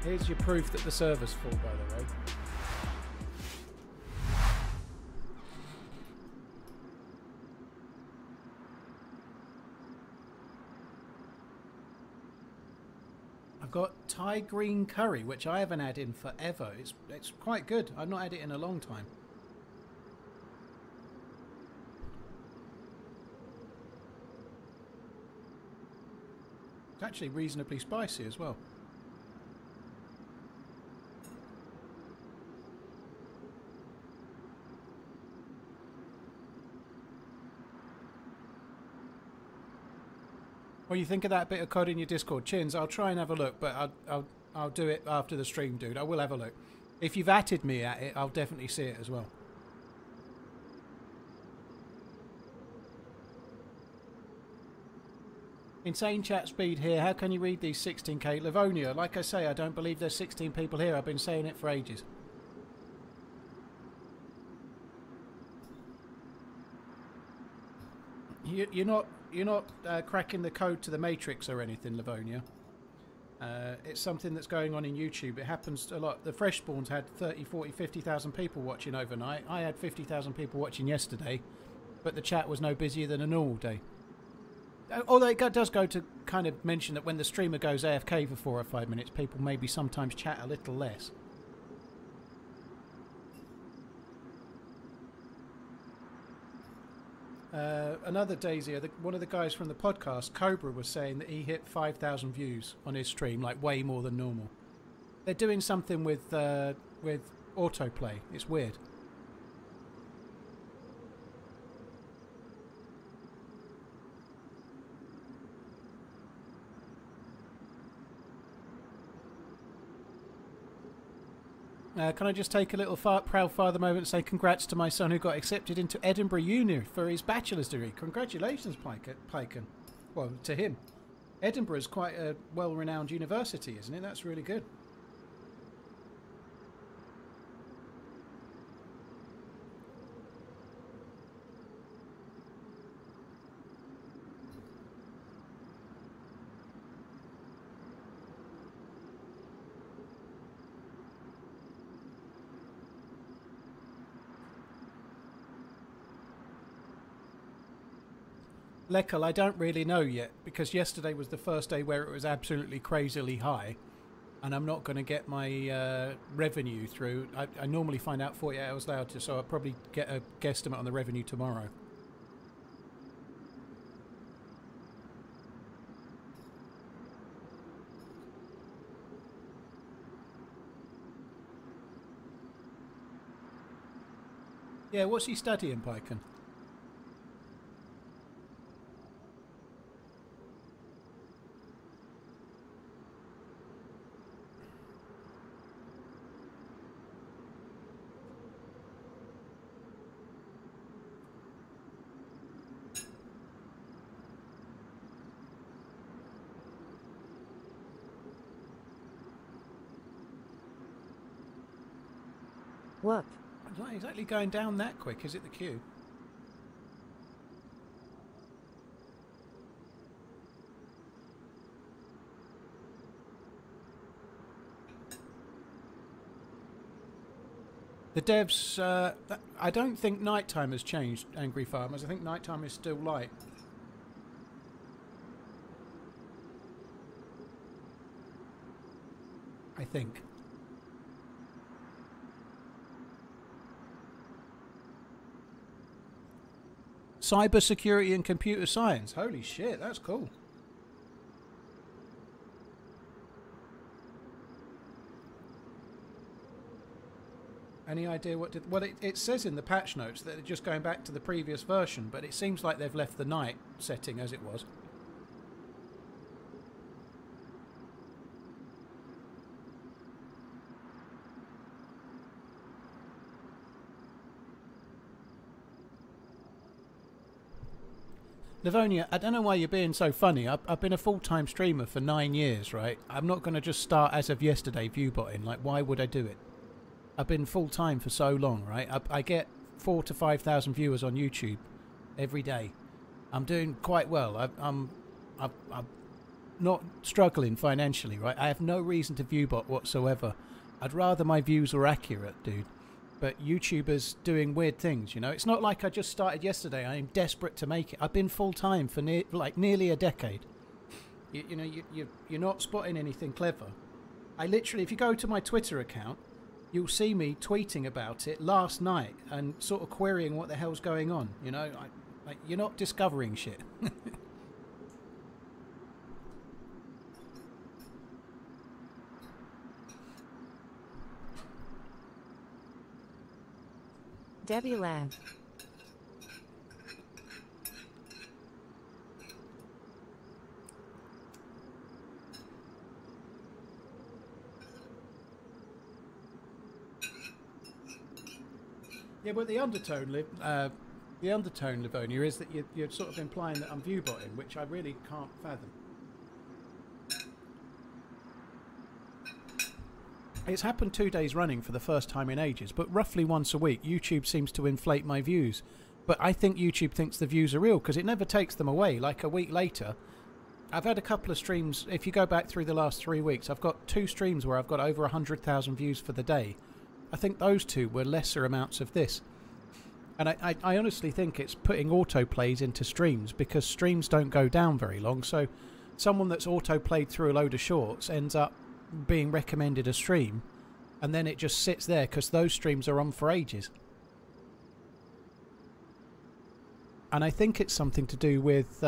Here's your proof that the server's full, by the way. I've got Thai green curry, which I haven't had in forever. It's quite good. I've not had it in a long time. It's actually reasonably spicy as well. What do you think of that bit of code in your Discord? Chins, I'll try and have a look, but I'll do it after the stream, dude. I will have a look. If you've atted me at it, I'll definitely see it as well. Insane chat speed here. How can you read these 16k? Livonia, like I say, I don't believe there's 16 people here. I've been saying it for ages. You're not cracking the code to the Matrix or anything, Livonia. It's something that's going on in YouTube. It happens a lot. The Freshspawns had 30, 40, 50,000 people watching overnight. I had 50,000 people watching yesterday, but the chat was no busier than a normal day. Although it does go to kind of mention that when the streamer goes AFK for 4 or 5 minutes, people maybe sometimes chat a little less. Another DayZ, one of the guys from the podcast, Cobra, was saying that he hit 5,000 views on his stream, like way more than normal. They're doing something with autoplay. It's weird. Can I just take a little proud father moment and say congrats to my son who got accepted into Edinburgh Uni for his bachelor's degree. Congratulations, Pyken. Well, to him. Edinburgh is quite a well-renowned university, isn't it? That's really good. Lekal, I don't really know yet, because yesterday was the first day where it was absolutely crazily high, and I'm not going to get my revenue through. I normally find out 48 hours later, so I'll probably get a guesstimate on the revenue tomorrow. Yeah, what's he studying, Pyken? Whoop. It's not exactly going down that quick, is it, the queue? The devs, I don't think nighttime has changed, Angry Farmers. I think nighttime is still light. I think. Cybersecurity and computer science. Holy shit, that's cool. Any idea what did... Well, it says in the patch notes that they're just going back to the previous version, but it seems like they've left the night setting as it was. Livonia, I don't know why you're being so funny. I've been a full-time streamer for 9 years, right? I'm not going to just start as of yesterday viewbotting. Like, why would I do it? I've been full-time for so long, right? I get 4,000 to 5,000 viewers on YouTube every day. I'm doing quite well. I'm not struggling financially, right? I have no reason to viewbot whatsoever. I'd rather my views were accurate, dude. But YouTubers doing weird things, you know. It's not like I just started yesterday. I'm desperate to make it. I've been full-time for nearly a decade. You're not spotting anything clever. I literally, if you go to my Twitter account, you'll see me tweeting about it last night and sort of querying what the hell's going on, you know. Like, you're not discovering shit. Debbie Lev. Yeah, but the undertone, Livonia, is that you're sort of implying that I'm viewbotting, which I really can't fathom. It's happened 2 days running for the first time in ages, but roughly once a week YouTube seems to inflate my views. But I think YouTube thinks the views are real because it never takes them away. Like a week later, I've had a couple of streams. If you go back through the last 3 weeks, I've got 2 streams where I've got over 100,000 views for the day. I think those 2 were lesser amounts of this. And I honestly think it's putting autoplays into streams because streams don't go down very long. So someone that's autoplayed through a load of shorts ends up being recommended a stream, and then it just sits there because those streams are on for ages. And I think it's something to do with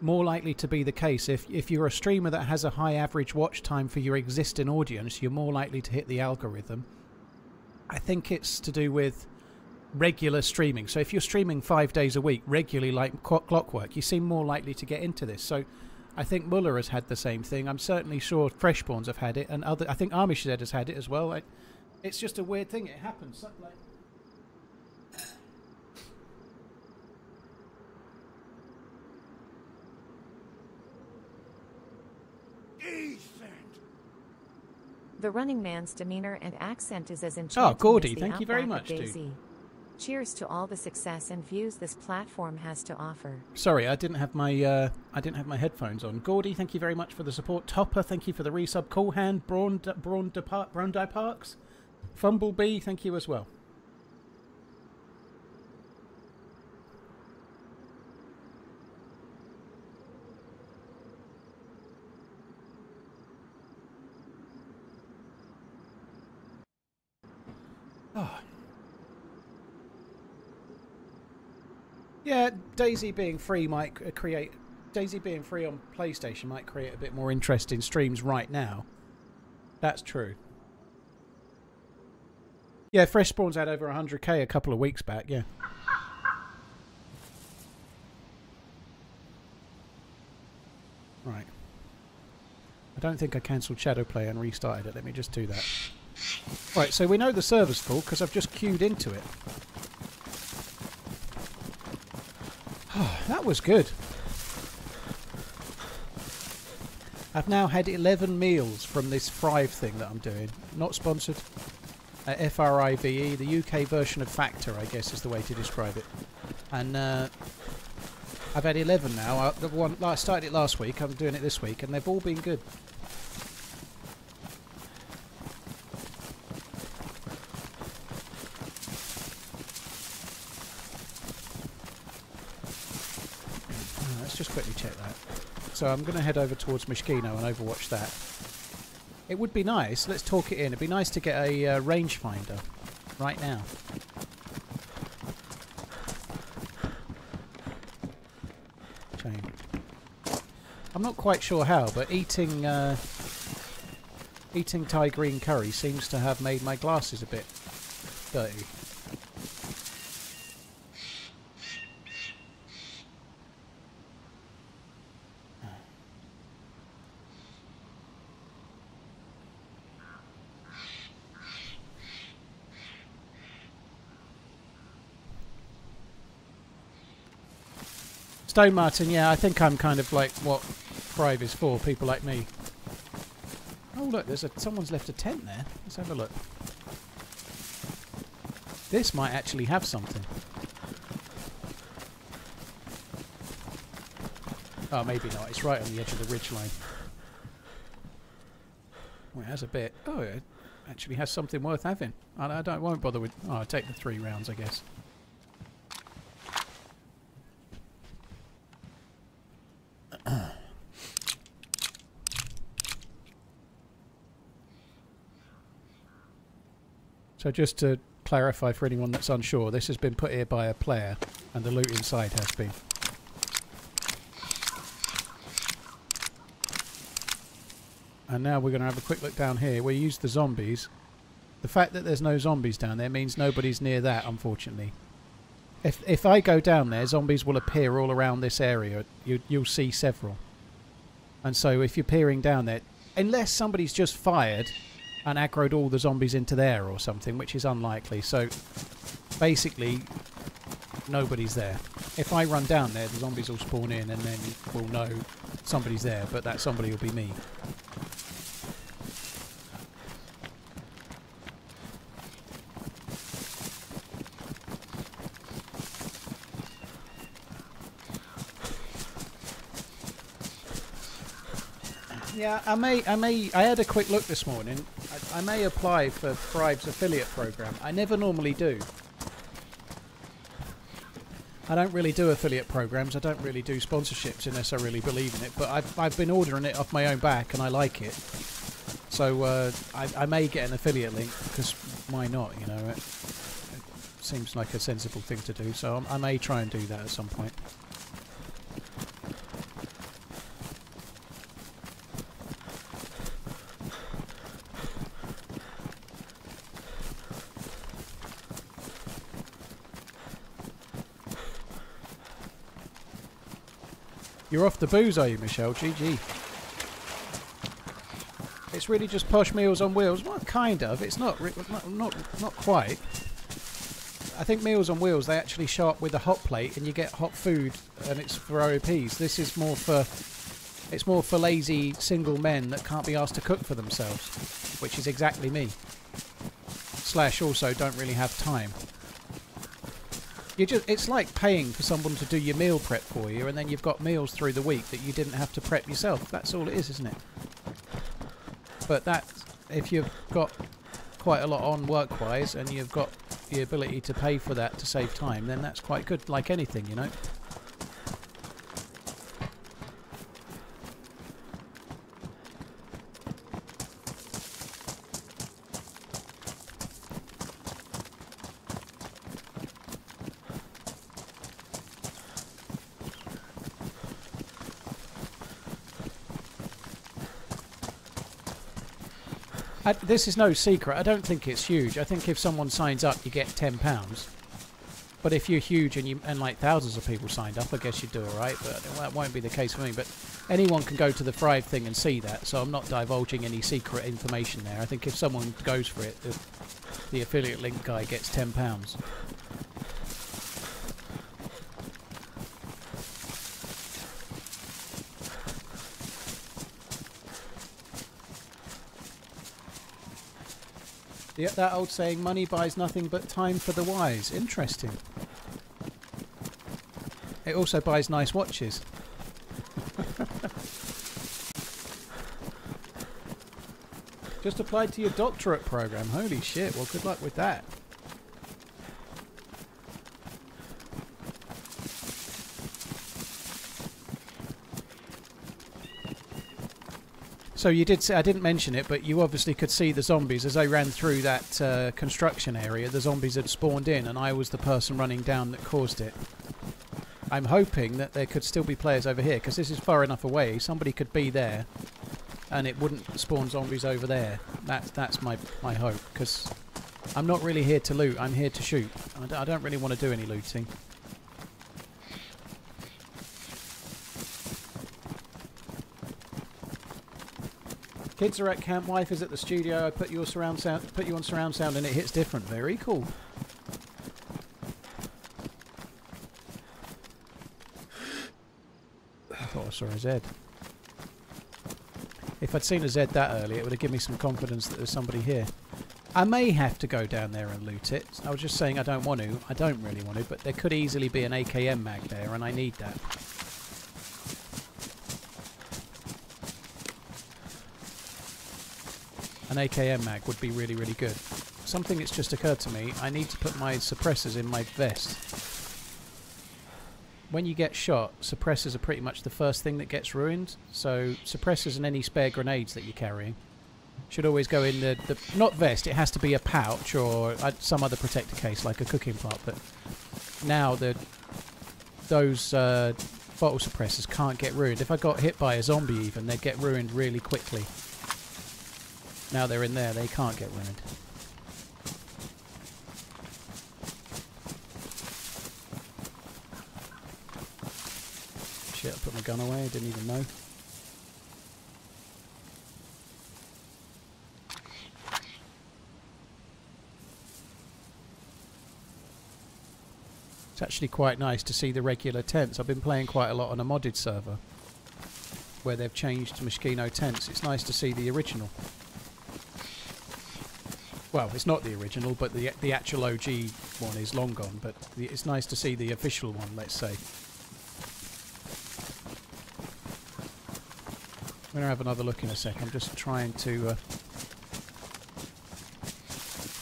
more likely to be the case if you're a streamer that has a high average watch time for your existing audience, you're more likely to hit the algorithm. I think it's to do with regular streaming. So if you're streaming 5 days a week regularly like clockwork, you seem more likely to get into this. So I think Muller has had the same thing. I'm certainly sure Freshborns have had it, and I think Amish Z has had it as well. It's just a weird thing. It happens. Like, TheRunningMan's demeanor and accent is as enchanting Gordy, as the thank you very outback much, of dude. DayZ. Cheers to all the success and views this platform has to offer. Sorry, I didn't have my headphones on. Gordy, thank you very much for the support. Topper, thank you for the resub. Cool Hand, Brondie Parks, Fumblebee, thank you as well. Oh. Yeah, DayZ being free might create... DayZ being free on PlayStation might create a bit more interest in streams right now. That's true. Yeah, Fresh Spawns had over 100k a couple of weeks back, yeah. Right. I don't think I cancelled Shadowplay and restarted it. Let me just do that. Right, so we know the server's full because I've just queued into it. Oh, that was good. I've now had 11 meals from this Thrive thing that I'm doing. Not sponsored. FRIVE, the UK version of Factor, I guess is the way to describe it. And I've had 11 now. I started it last week, I'm doing it this week, and they've all been good. Let's just quickly check that. So I'm going to head over towards Mishkino and overwatch that. It would be nice, let's talk it in, it'd be nice to get a rangefinder right now. Chain. I'm not quite sure how, but eating Eating Thai green curry seems to have made my glasses a bit dirty. Stone Martin, yeah, I think I'm kind of like what Thrive is for, people like me. Oh look, someone's left a tent there. Let's have a look. This might actually have something. Oh, maybe not. It's right on the edge of the ridgeline. Well, it has a bit. Oh, it actually has something worth having. I won't bother with... Oh, I'll take the 3 rounds, I guess. So just to clarify for anyone that's unsure, this has been put here by a player, and the loot inside has been. And now we're going to have a quick look down here. We use the zombies. The fact that there's no zombies down there means nobody's near that, unfortunately. If I go down there, zombies will appear all around this area. You'll see several. And so if you're peering down there, unless somebody's just fired and aggroed all the zombies into there or something, which is unlikely. So basically, nobody's there. If I run down there, the zombies will spawn in, and then we'll know somebody's there, but that somebody will be me. Yeah, I had a quick look this morning. I may apply for Thrive's affiliate program. I never normally do. I don't really do affiliate programs. I don't really do sponsorships unless I really believe in it. But I've been ordering it off my own back, and I like it. So I may get an affiliate link, because why not? You know, it seems like a sensible thing to do. So I may try and do that at some point. You're off the booze, are you, Michelle? GG. It's really just posh Meals on Wheels. Well, kind of. It's not quite. I think Meals on Wheels, they actually show up with a hot plate, and you get hot food, and it's for OPs. This is more for... It's more for lazy single men that can't be asked to cook for themselves, which is exactly me. Slash also don't really have time. It's like paying for someone to do your meal prep for you, and then you've got meals through the week that you didn't have to prep yourself. That's all it is, isn't it? But that, if you've got quite a lot on work-wise, and you've got the ability to pay for that to save time, then that's quite good, like anything, you know? This is no secret. I don't think it's huge. I think if someone signs up, you get £10. But if you're huge and like thousands of people signed up, I guess you'd do all right. But that won't be the case for me. But anyone can go to the Thrive thing and see that. So I'm not divulging any secret information there. I think if someone goes for it, the affiliate link guy gets £10. Yeah, that old saying, money buys nothing but time for the wise. Interesting. It also buys nice watches. Just applied to your doctorate program. Holy shit, well, good luck with that. So you did say, I didn't mention it, but you obviously could see the zombies as I ran through that construction area. The zombies had spawned in, and I was the person running down that caused it. I'm hoping that there could still be players over here, because this is far enough away. Somebody could be there and it wouldn't spawn zombies over there. That's my hope, because I'm not really here to loot, I'm here to shoot. I don't really want to do any looting. Kids are at camp, wife is at the studio, I put you on surround sound and it hits different. Very cool. I thought I saw a Z. If I'd seen a Z that early, it would have given me some confidence that there's somebody here. I may have to go down there and loot it. I was just saying I don't want to. I don't really want to, but there could easily be an AKM mag there, and I need that. An AKM mag would be really, really good. Something that's just occurred to me, I need to put my suppressors in my vest. When you get shot, suppressors are pretty much the first thing that gets ruined. So suppressors and any spare grenades that you're carrying should always go in the not vest, it has to be a pouch or some other protector case like a cooking pot. But now those bottle suppressors can't get ruined. If I got hit by a zombie even, they'd get ruined really quickly. Now they're in there, they can't get ruined. Shit, I put my gun away, I didn't even know. It's actually quite nice to see the regular tents. I've been playing quite a lot on a modded server where they've changed to Moschino tents. It's nice to see the original. Well, it's not the original, but the actual OG one is long gone, but it's nice to see the official one, let's say. I'm going to have another look in a sec. I'm just trying to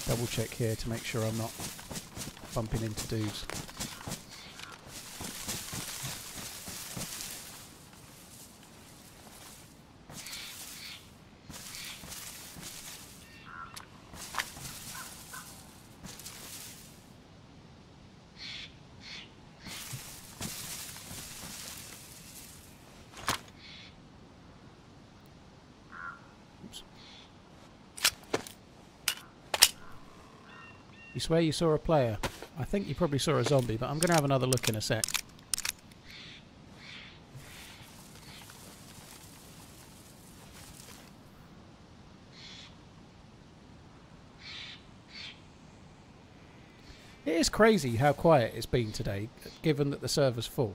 double check here to make sure I'm not bumping into dudes. You swear you saw a player? I think you probably saw a zombie, but I'm going to have another look in a sec. It is crazy how quiet it's been today, given that the server's full.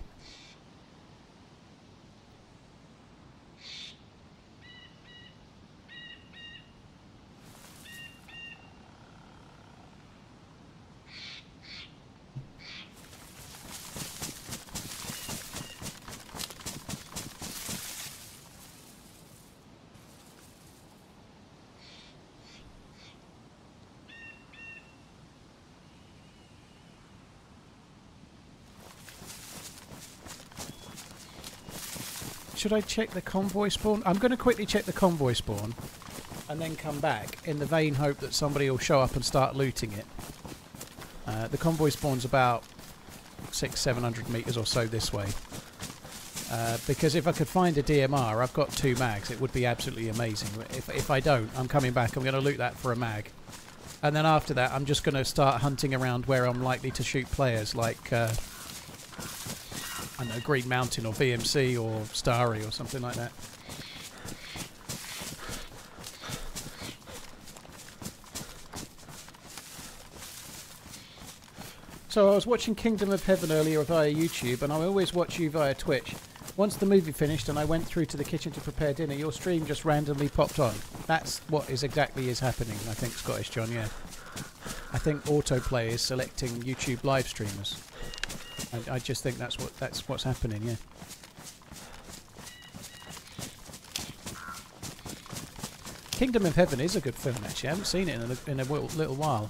Should I check the convoy spawn? I'm going to quickly check the convoy spawn and then come back in the vain hope that somebody will show up and start looting it. The convoy spawn's about 600-700 meters or so this way. Because if I could find a DMR, I've got 2 mags, it would be absolutely amazing. If I don't, I'm coming back, I'm going to loot that for a mag. And then after that, I'm just going to start hunting around where I'm likely to shoot players, like I don't know, Green Mountain or VMC or Starry or something like that. So I was watching Kingdom of Heaven earlier via YouTube, and I always watch you via Twitch. Once the movie finished and I went through to the kitchen to prepare dinner, your stream just randomly popped on. That's what is happening, I think, Scottish John, yeah. I think autoplay is selecting YouTube live streamers. I just think that's what's happening, yeah. Kingdom of Heaven is a good film, actually. I haven't seen it in a little while.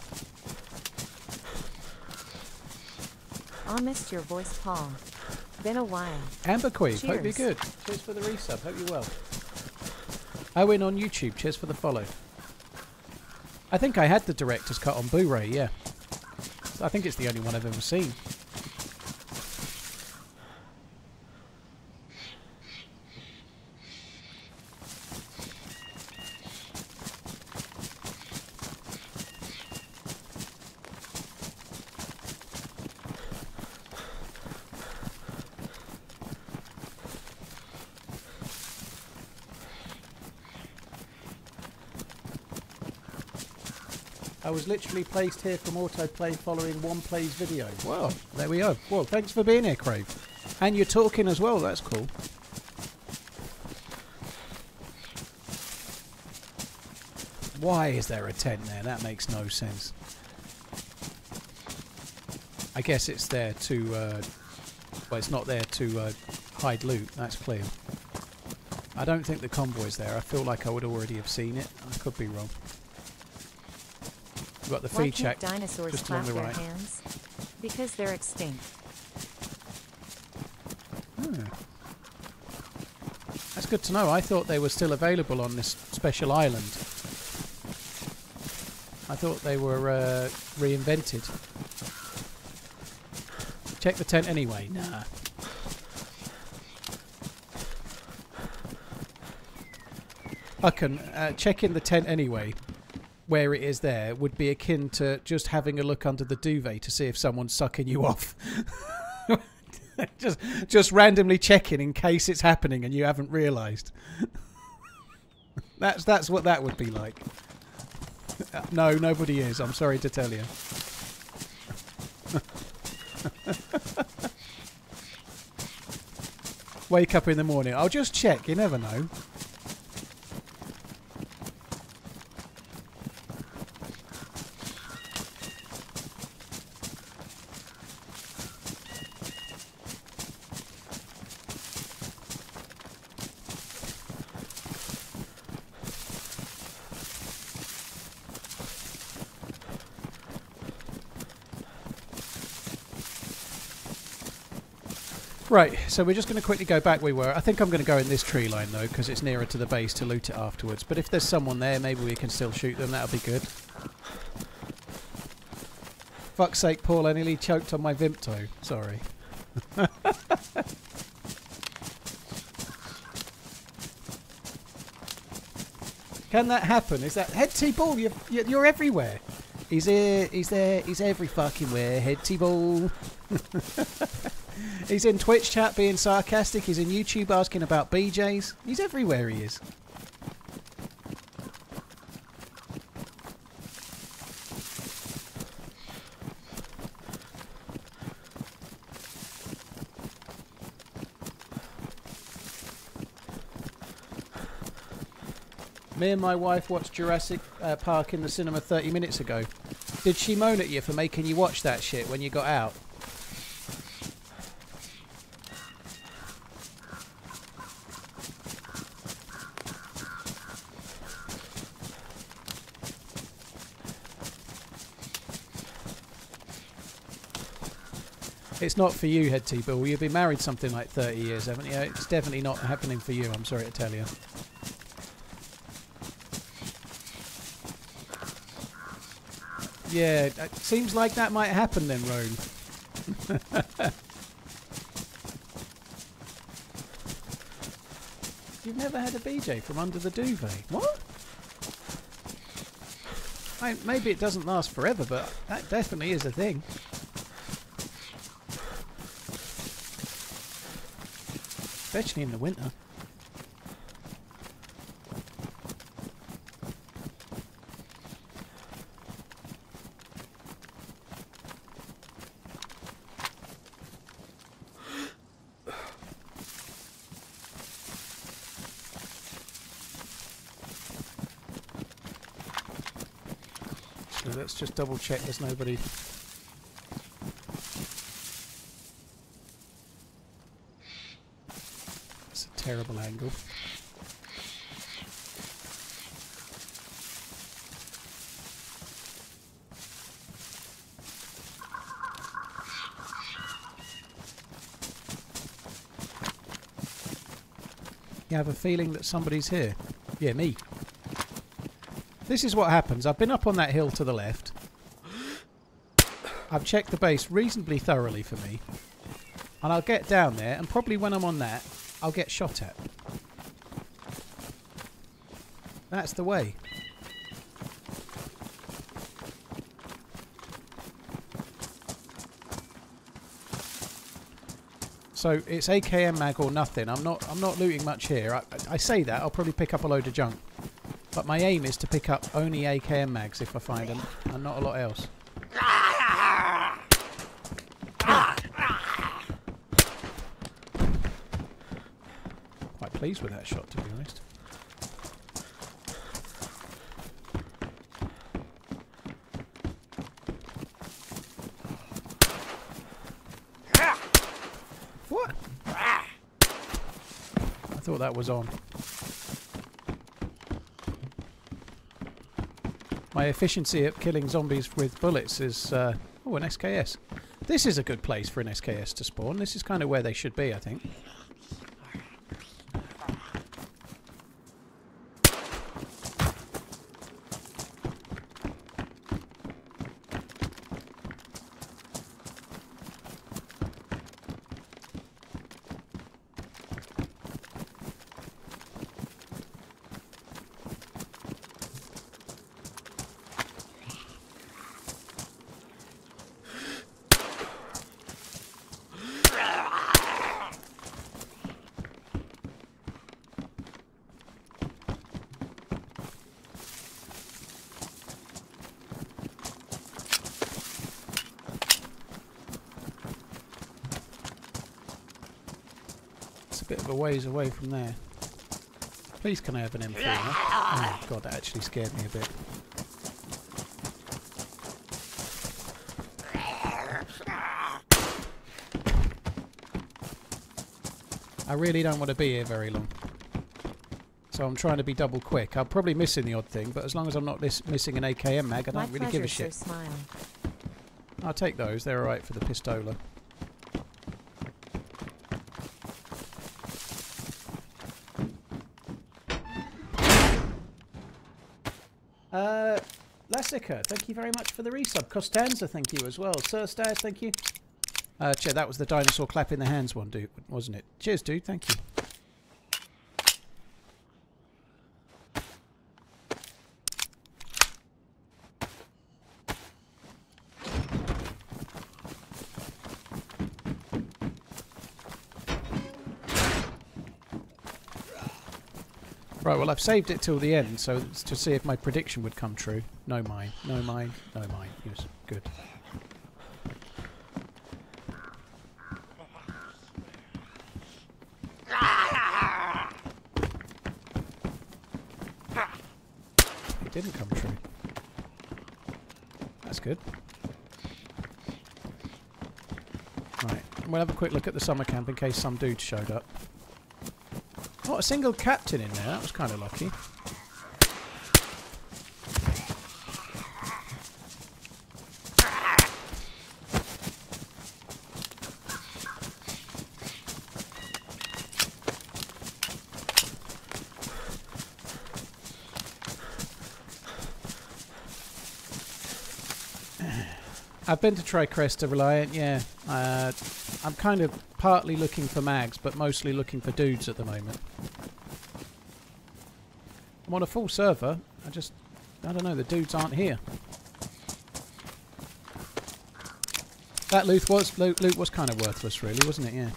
I missed your voice, Paul. Been a while. Amber Queen, hope you're Cheers. good. Cheers for the resub, hope you're well. Owen on YouTube, cheers for the follow. I think I had the director's cut on Blu-ray, yeah. I think it's the only one I've ever seen. I was literally placed here from autoplay following one play's video. Well, there we go. Well, thanks for being here, Crave. And you're talking as well, that's cool. Why is there a tent there? That makes no sense. I guess it's there to... well, it's not there to hide loot, that's clear. I don't think the convoy's there. I feel like I would already have seen it. I could be wrong. We've got the feed shack dinosaurs just clap along the their right. hands? Because they're extinct. That's good to know. I thought they were still available on this special island. I thought they were reinvented. Check the tent anyway. Nah. Fucking checking the tent anyway, where it is there, would be akin to just having a look under the duvet to see if someone's sucking you off. just randomly checking in case it's happening and you haven't realised. That's what that would be like. No, nobody is. I'm sorry to tell you. Wake up in the morning. I'll just check. You never know. Right, so we're just going to quickly go back where we were. I think I'm going to go in this tree line, though, because it's nearer to the base to loot it afterwards. But if there's someone there, maybe we can still shoot them. That'll be good. Fuck's sake, Paul, I nearly choked on my Vimto. Sorry. Can that happen? Is that... Head T-Ball, you're everywhere. He's here, he's there, he's every fucking where. Head T-Ball. He's in Twitch chat being sarcastic. He's in YouTube asking about BJs. He's everywhere, he is. Me and my wife watched Jurassic Park in the cinema 30 minutes ago. Did she moan at you for making you watch that shit when you got out? It's not for you, Head T-Bill. You've been married something like 30 years, haven't you? It's definitely not happening for you, I'm sorry to tell you. Yeah, it seems like that might happen then, Roan. You've never had a BJ from under the duvet? What? Maybe it doesn't last forever, but that definitely is a thing. Especially in the winter. So let's just double check there's nobody. Terrible angle. You have a feeling that somebody's here. Yeah, me. This is what happens. I've been up on that hill to the left. I've checked the base reasonably thoroughly for me. And I'll get down there, and probably when I'm on that, I'll get shot at. That's the way. So it's AKM mag or nothing. I'm not looting much here. I say that I'll probably pick up a load of junk. But my aim is to pick up only AKM mags if I find them, and not a lot else. Quite pleased with that shot, to be honest. What? I thought that was on. My efficiency at killing zombies with bullets is... oh, an SKS. This is a good place for an SKS to spawn. This is kind of where they should be, I think. A bit of a ways away from there. Please can I have an M4? Oh god, that actually scared me a bit. I really don't want to be here very long. So I'm trying to be double quick. I'm probably missing the odd thing, but as long as I'm not missing an AKM mag, I don't really give a shit. So smile. I'll take those, they're alright for the pistola. Lassica, thank you very much for the resub. Costanza, thank you as well. Sir Stairs, thank you. Cheers, that was the dinosaur clapping the hands one, dude, wasn't it? Cheers, dude, thank you. Right, well I've saved it till the end, so it's to see if my prediction would come true. No mine, no mine, no mine. Yes, good. It didn't come true. That's good. Right, we'll have a quick look at the summer camp in case some dude showed up. Not a single captain in there, that was kind of lucky. I've been to Tricresta Reliant, yeah. I'm kind of partly looking for mags, but mostly looking for dudes at the moment. I'm on a full server, I don't know, the dudes aren't here. That loot was kind of worthless really, wasn't it? Yeah.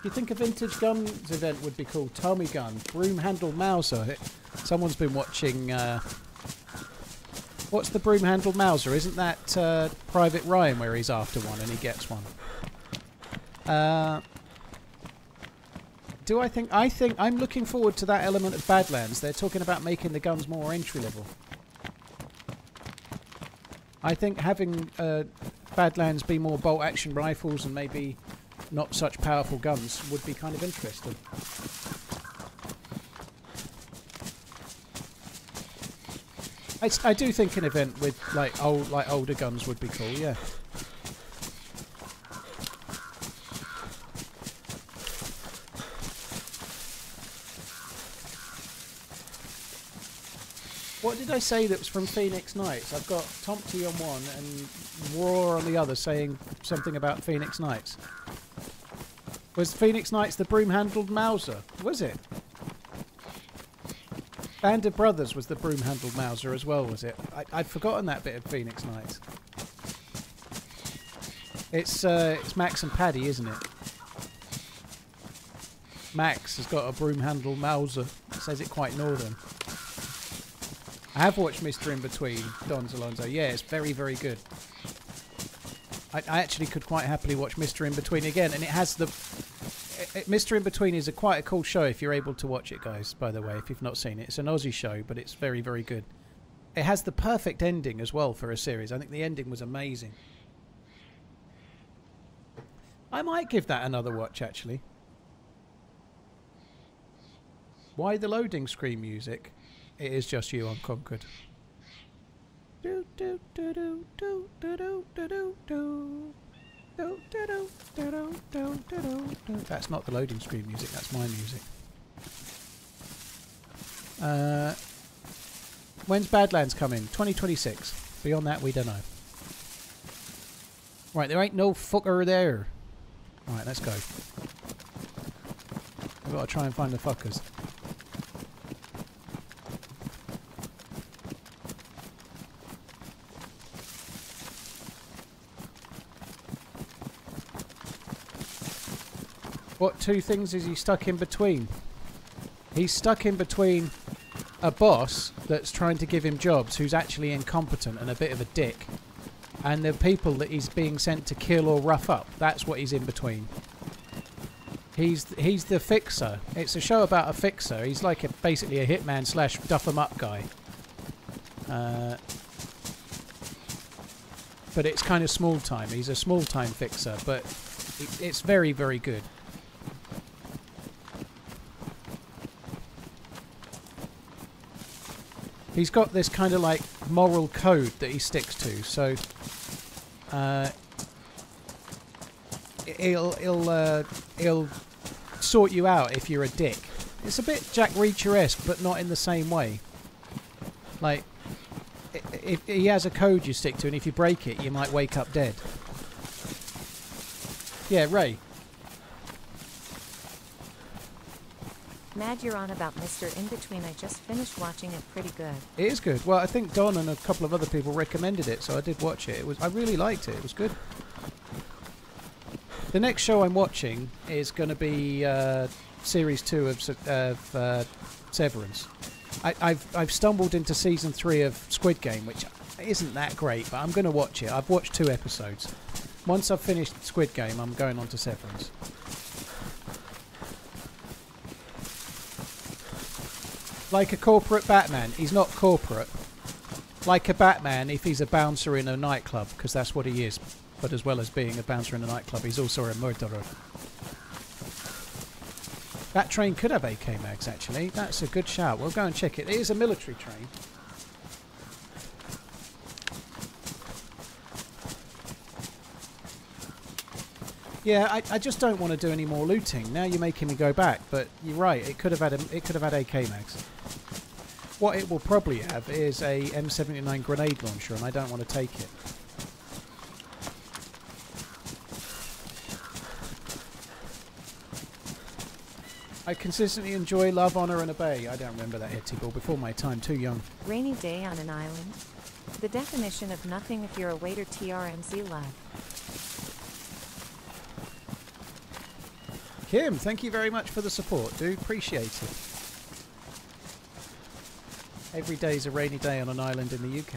You think a vintage guns event would be called Tommy Gun, Broom Handle Mauser? Someone's been watching, what's the Broom Handle Mauser? Isn't that Private Ryan where he's after one and he gets one? I think I'm looking forward to that element of Badlands. They're talking about making the guns more entry level. I think having Badlands be more bolt action rifles and maybe not such powerful guns would be kind of interesting. I do think an event with older guns would be cool, yeah. What did I say that was from Phoenix Knights? I've got Tompty on one and Roar on the other saying something about Phoenix Knights. Was Phoenix Knights the broom-handled Mauser? Was it? Band of Brothers was the broom-handled Mauser as well, was it? I'd forgotten that bit of Phoenix Knights. It's Max and Paddy, isn't it? Alex has got a broom handle Mauser. Says it quite northern. I have watched Mr. In Between, Don's Alonso. Yeah, it's very, very good. I actually could quite happily watch Mr. In Between again, and it has the... Mr. In Between is quite a cool show if you're able to watch it, guys, by the way, if you've not seen it. It's an Aussie show, but it's very, very good. It has the perfect ending as well for a series. I think the ending was amazing. I might give that another watch, actually. Why the loading screen music? It is just you unconquered. That's not the loading screen music, that's my music. When's Badlands coming? 2026. Beyond that, we don't know. Right, there ain't no fucker there. Right, let's go. I've got to try and find the fuckers. What two things is he stuck in between? He's stuck in between a boss that's trying to give him jobs who's actually incompetent and a bit of a dick, and the people that he's being sent to kill or rough up. That's what he's in between. He's the fixer. It's a show about a fixer. He's like basically a hitman slash duff 'em up guy. But it's kind of small time. He's a small time fixer, but it's very, very good. He's got this kind of like moral code that he sticks to, so he'll sort you out if you're a dick. It's a bit Jack Reacher-esque, but not in the same way. Like, if he has a code you stick to, and if you break it, you might wake up dead. Yeah, Ray. Mad you're on about Mr. In Between. I just finished watching it. Pretty good. It is good. Well, I think Don and a couple of other people recommended it, so I did watch it. I really liked it. It was good. The next show I'm watching is going to be Series 2 of Severance. I've stumbled into Season 3 of Squid Game, which isn't that great, but I'm going to watch it. I've watched 2 episodes. Once I've finished Squid Game, I'm going on to Severance. Like a corporate Batman. He's not corporate. Like a Batman if he's a bouncer in a nightclub, because that's what he is. But as well as being a bouncer in a nightclub, he's also a murderer. That train could have AK mags, actually. That's a good shout. We'll go and check it. It is a military train. Yeah, I just don't want to do any more looting. Now you're making me go back, but you're right. It could have had AK mags. What it will probably have is a M79 grenade launcher, and I don't want to take it. I consistently enjoy Love, Honor and Obey. I don't remember that Etsy ball. Before my time, too young. Rainy day on an island. The definition of nothing if you're a waiter. TRMZ love. Kim, thank you very much for the support, dude. Appreciate it. Every day's a rainy day on an island in the UK.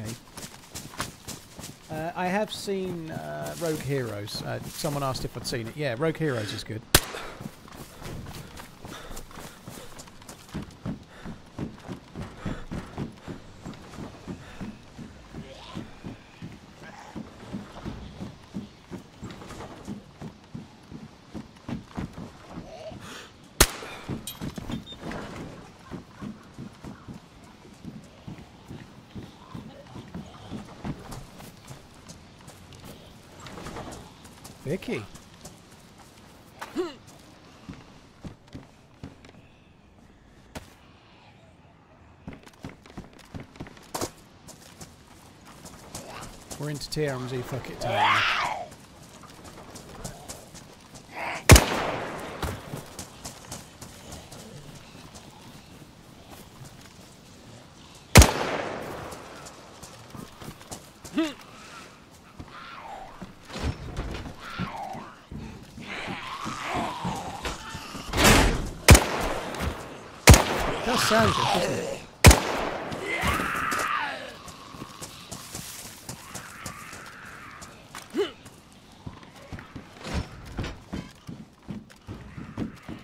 I have seen Rogue Heroes. Someone asked if I'd seen it. Yeah, Rogue Heroes is good. Vicky. We're into TRMZ, fuck it time. does sound good, doesn't it?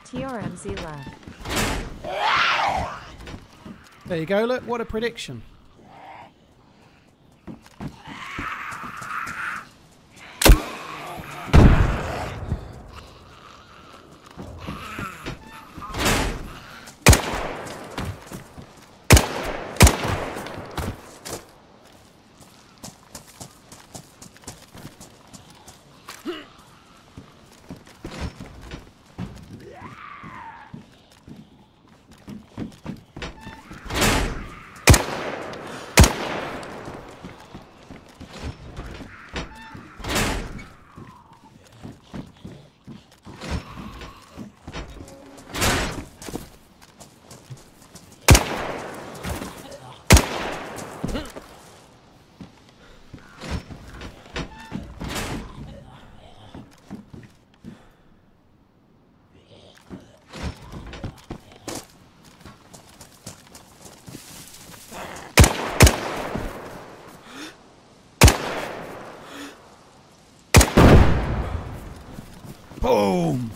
TRMZ left. There you go, look, what a prediction. Boom!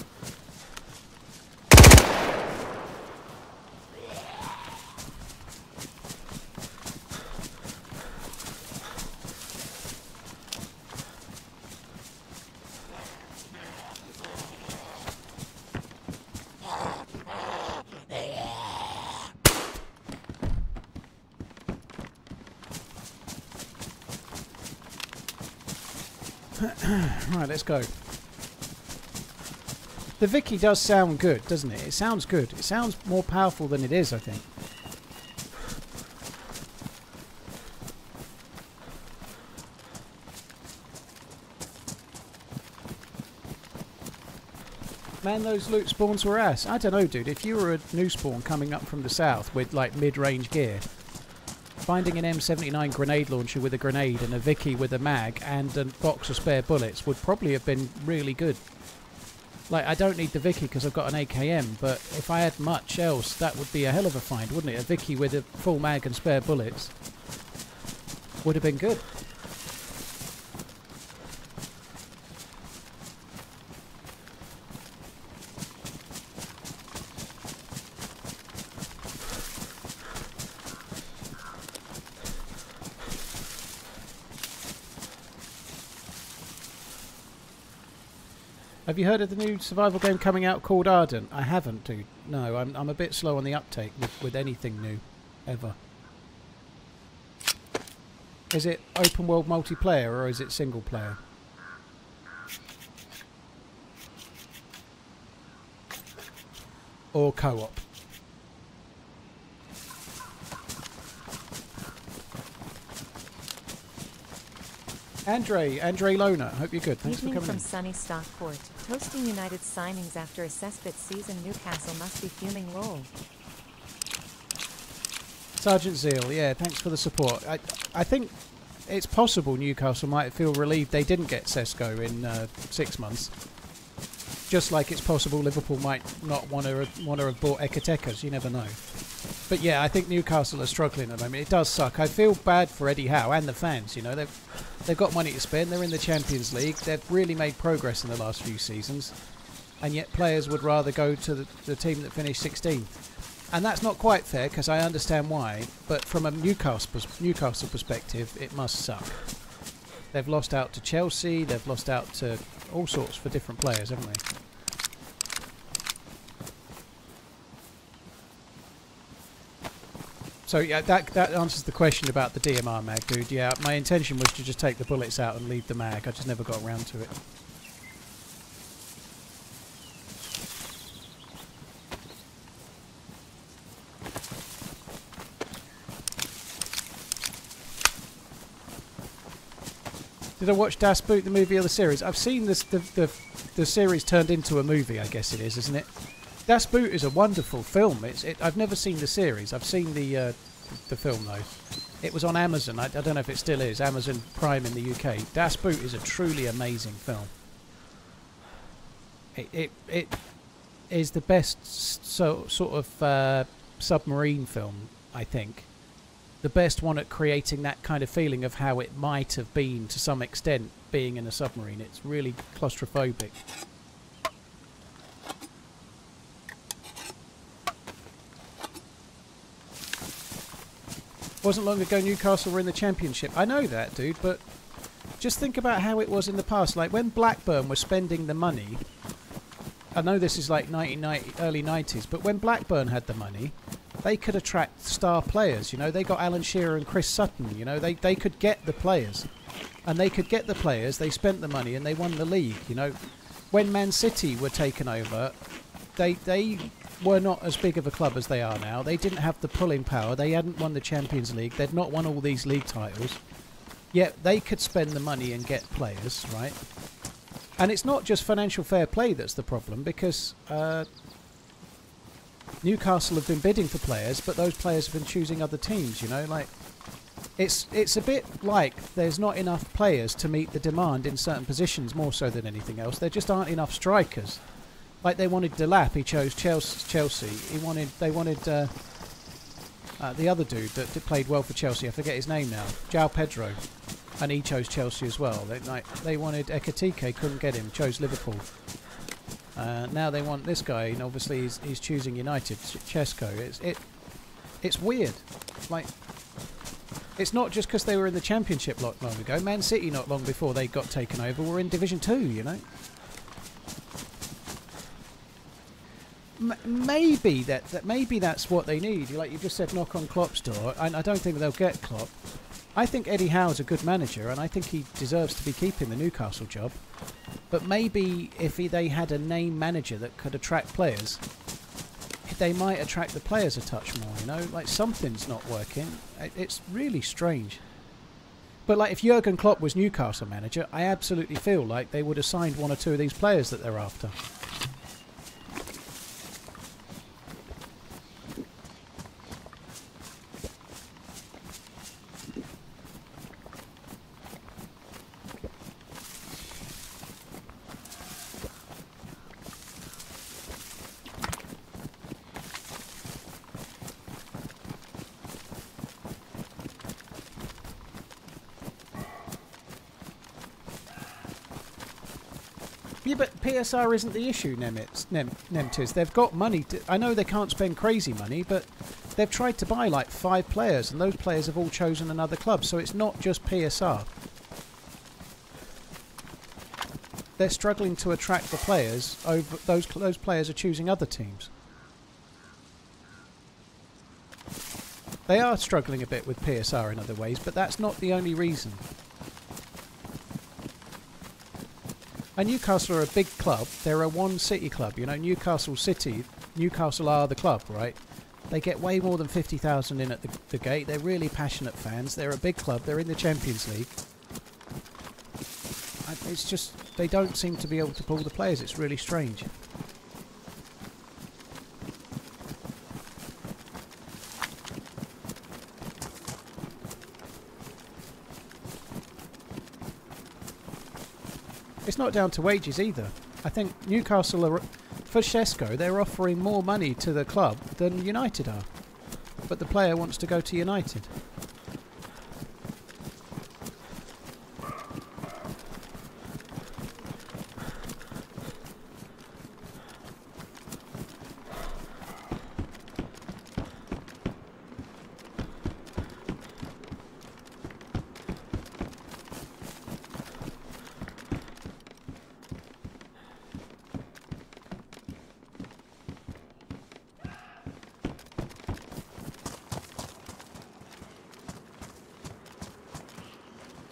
Right, let's go. The Vicky does sound good, doesn't it? It sounds good. It sounds more powerful than it is, I think. Man, those loot spawns were ass. I don't know, dude. If you were a new spawn coming up from the south with, like, mid-range gear, finding an M79 grenade launcher with a grenade and a Vicky with a mag and a box of spare bullets would probably have been really good. Like, I don't need the Vicky because I've got an AKM, but if I had much else, that would be a hell of a find, wouldn't it? A Vicky with a full mag and spare bullets would have been good. Have you heard of the new survival game coming out called Ardent? I haven't, dude. No, I'm a bit slow on the uptake with anything new, ever. Is it open world multiplayer or is it single player? Or co-op? Andre Lona, hope you're good. Thanks for coming from in. sunny Stockport. Toasting United signings after a cesspit season. Newcastle must be fuming. Roll. Sergeant Zeal, yeah, thanks for the support. I think it's possible Newcastle might feel relieved they didn't get Sesko in 6 months. Just like it's possible Liverpool might not want to have bought Ekatekas, you never know. But yeah, I think Newcastle are struggling at the moment. It does suck. I feel bad for Eddie Howe and the fans, you know. They've got money to spend, they're in the Champions League, they've really made progress in the last few seasons, and yet players would rather go to the team that finished 16th. And that's not quite fair, because I understand why, but from a Newcastle perspective, it must suck. They've lost out to Chelsea, they've lost out to all sorts for different players, haven't they? So yeah, that answers the question about the DMR mag, dude. Yeah, my intention was to just take the bullets out and leave the mag. I just never got around to it. Did I watch Das Boot, the movie or the series? I've seen this, the series turned into a movie, I guess it is, isn't it? Das Boot is a wonderful film. I've never seen the series. I've seen the film though. It was on Amazon. I don't know if it still is. Amazon Prime in the UK. Das Boot is a truly amazing film. It is the best sort of submarine film, I think. The best one at creating that kind of feeling of how it might have been to some extent being in a submarine. It's really claustrophobic. Wasn't long ago Newcastle were in the Championship. I know that, dude, but just think about how it was in the past. Like when Blackburn was spending the money, I know this is like early 90s, but when Blackburn had the money, they could attract star players. You know, they got Alan Shearer and Chris Sutton. You know, they could get the players, and they could get the players. They spent the money and they won the league. You know, when Man City were taken over, they were not as big of a club as they are now. They didn't have the pulling power. They hadn't won the Champions League. They'd not won all these league titles. Yet they could spend the money and get players, right? And it's not just financial fair play that's the problem, because Newcastle have been bidding for players, but those players have been choosing other teams, you know? Like, it's a bit like there's not enough players to meet the demand in certain positions, more so than anything else. There just aren't enough strikers. Like they wanted Delap, he chose Chelsea. They wanted the other dude that played well for Chelsea. I forget his name now. João Pedro, and he chose Chelsea as well. They wanted Ekatike, couldn't get him. Chose Liverpool. Now they want this guy, and obviously he's choosing United. Chesko. It's weird. Like, it's not just because they were in the Championship not long ago. Man City, not long before they got taken over, were in Division 2. You know. Maybe that's what they need. Like you just said, knock on Klopp's door. And I don't think they'll get Klopp. I think Eddie Howe's a good manager, and I think he deserves to be keeping the Newcastle job. But maybe if they had a name manager that could attract players, they might attract the players a touch more. You know, like something's not working. It's really strange. But like if Jurgen Klopp was Newcastle manager, I absolutely feel like they would have signed one or two of these players that they're after. Yeah, but PSR isn't the issue, Nemtiz. They've got money. I know they can't spend crazy money, but they've tried to buy like 5 players, and those players have all chosen another club, so it's not just PSR. They're struggling to attract the players. Over those players are choosing other teams. They are struggling a bit with PSR in other ways, but that's not the only reason. And Newcastle are a big club. They're a one-city club. You know, Newcastle City, Newcastle are the club, right? They get way more than 50,000 in at the gate. They're really passionate fans. They're a big club. They're in the Champions League. It's just, they don't seem to be able to pull the players. It's really strange. It's not down to wages either. I think Newcastle are, for Chesko, they're offering more money to the club than United are. But the player wants to go to United.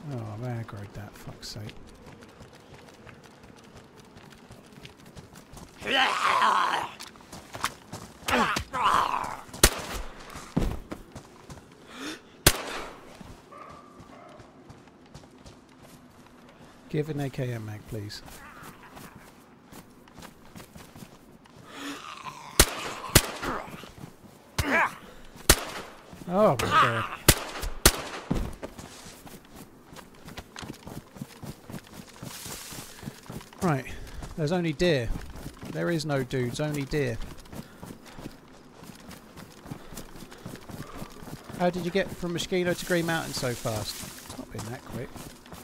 Oh, I aggroed that, fuck's sake. Give an AKM mag, please. Oh, my God. Right, there's only deer. There is no dudes, only deer. How did you get from Mosquito to Green Mountain so fast? It's not been that quick.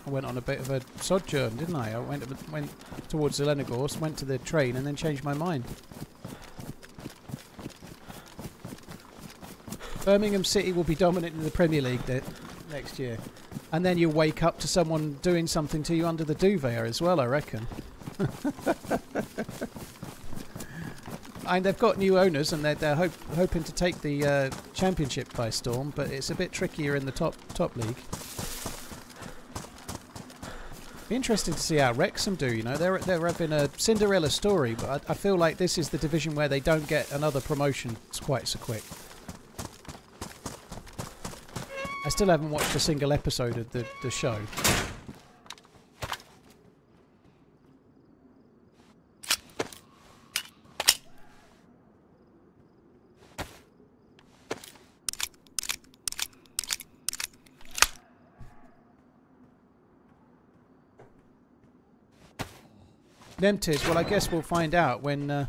I went on a bit of a sojourn, didn't I? I went towards Zelenogorsk, went to the train, and then changed my mind. Birmingham City will be dominant in the Premier League next year. And then you wake up to someone doing something to you under the duvet as well, I reckon. And they've got new owners, and they're hoping to take the championship by storm, but it's a bit trickier in the top league. Be interesting to see how Wrexham do. You know, they're having a Cinderella story, but I feel like this is the division where they don't get another promotion quite so quick. I still haven't watched a single episode of the show. Nemtis, well, I guess we'll find out when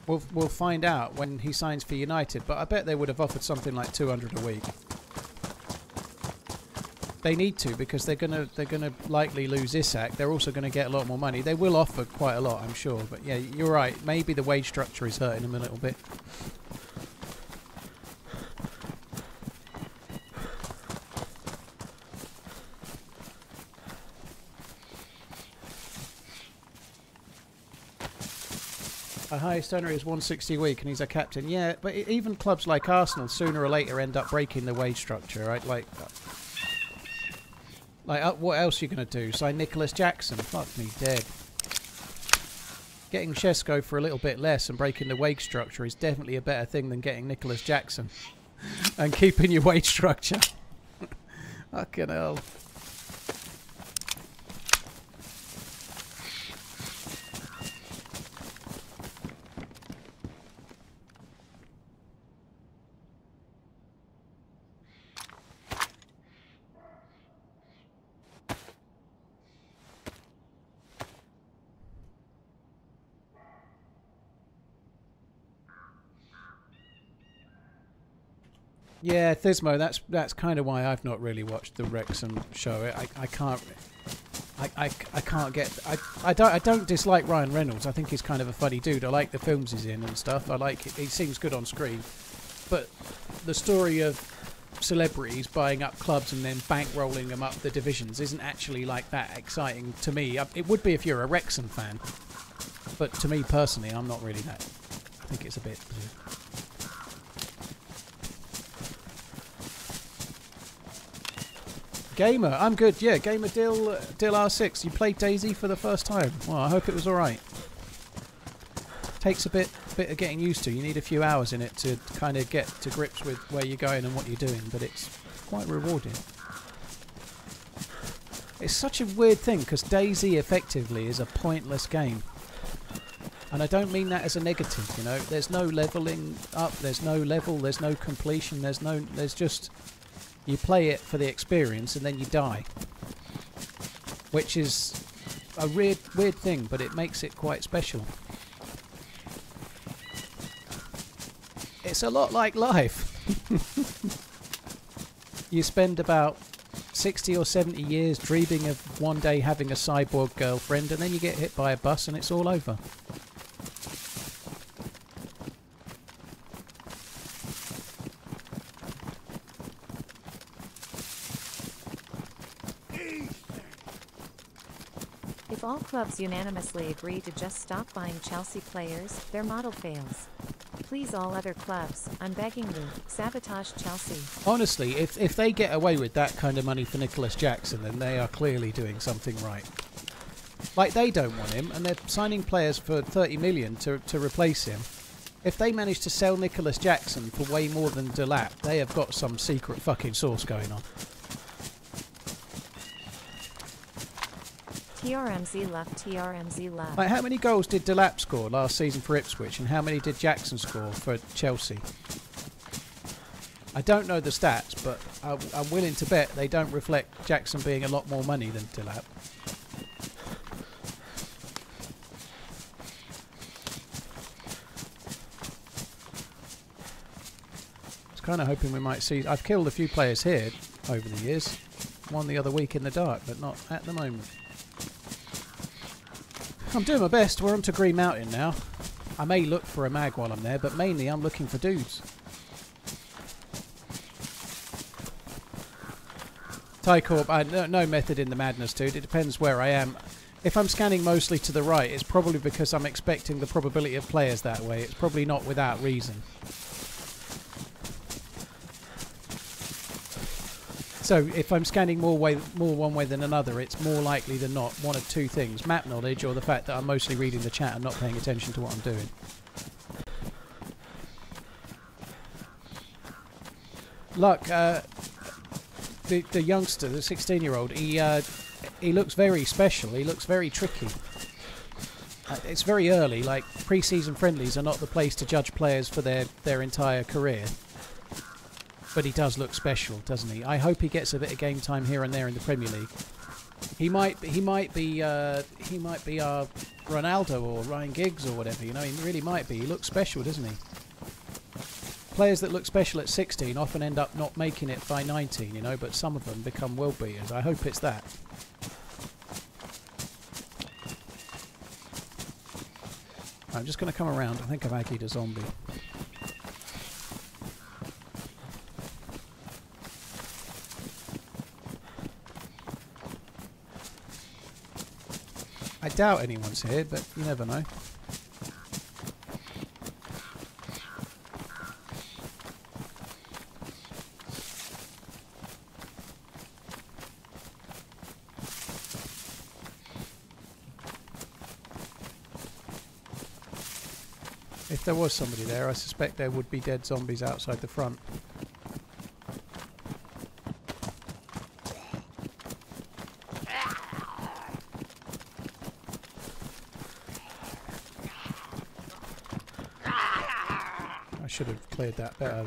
we'll find out when he signs for United. But I bet they would have offered something like 200 a week. They need to, because they're gonna likely lose Isak. They're also gonna get a lot more money. They will offer quite a lot, I'm sure. But yeah, you're right. Maybe the wage structure is hurting them a little bit. Our highest earner is 160 a week, and he's a captain. Yeah, but even clubs like Arsenal sooner or later end up breaking the wage structure, right? Like what else are you going to do? Sign Nicholas Jackson? Fuck me dead. Getting Shesko for a little bit less and breaking the wage structure is definitely a better thing than getting Nicholas Jackson and keeping your wage structure. Fucking hell. Yeah, Thismo, that's kind of why I've not really watched the Wrexham show. I can't get I don't dislike Ryan Reynolds. I think he's kind of a funny dude. I like the films he's in and stuff. I like it. He seems good on screen. But the story of celebrities buying up clubs and then bankrolling them up the divisions isn't actually like that exciting to me. It would be if you're a Wrexham fan. But to me personally, I'm not really that. I think it's a bit... Gamer, I'm good. Yeah, Gamer Dill R6. You played DayZ for the first time. Well, I hope it was all right. Takes a bit of getting used to. You need a few hours in it to kind of get to grips with where you're going and what you're doing, but it's quite rewarding. It's such a weird thing because DayZ effectively is a pointless game. And I don't mean that as a negative, you know. There's no leveling up, there's no level, there's no completion, there's just... You play it for the experience and then you die. Which is a weird thing, but it makes it quite special. It's a lot like life. You spend about 60 or 70 years dreaming of one day having a cyborg girlfriend, and then you get hit by a bus and it's all over. If all clubs unanimously agree to just stop buying Chelsea players, their model fails. Please, all other clubs, I'm begging you, sabotage Chelsea. Honestly, if they get away with that kind of money for Nicholas Jackson, then they are clearly doing something right. Like, they don't want him, and they're signing players for 30 million to replace him. If they manage to sell Nicholas Jackson for way more than Delap, they have got some secret fucking sauce going on. TRMZ left, TRMZ left. Like, how many goals did Delap score last season for Ipswich, and how many did Jackson score for Chelsea? I don't know the stats, but I'm willing to bet they don't reflect Jackson being a lot more money than Delap. kind of hoping we might see... I've killed a few players here over the years. One the other week in the dark, but not at the moment. I'm doing my best. We're on to Green Mountain now. I may look for a mag while I'm there, but mainly I'm looking for dudes. Tycorp, no method in the madness, dude. It depends where I am. If I'm scanning mostly to the right, it's probably because I'm expecting the probability of players that way. It's probably not without reason. So if I'm scanning more one way than another, it's more likely than not one of two things: map knowledge, or the fact that I'm mostly reading the chat and not paying attention to what I'm doing. Luck, the youngster, the 16-year-old, he looks very special. He looks very tricky. It's very early. Like, pre-season friendlies are not the place to judge players for their entire career. But he does look special, doesn't he? I hope he gets a bit of game time here and there in the Premier League. He might be our Ronaldo or Ryan Giggs or whatever. You know, he really might be. He looks special, doesn't he? Players that look special at 16 often end up not making it by 19, you know, but some of them become world beaters. I hope it's that. I'm just going to come around. I think I've aggied a zombie. I doubt anyone's here, but you never know. If there was somebody there, I suspect there would be dead zombies outside the front. I should have cleared that better.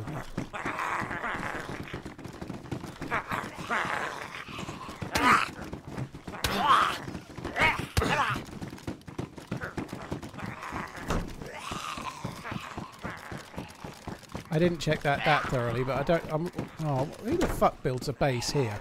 I didn't check that thoroughly, but I don't... oh, who the fuck builds a base here?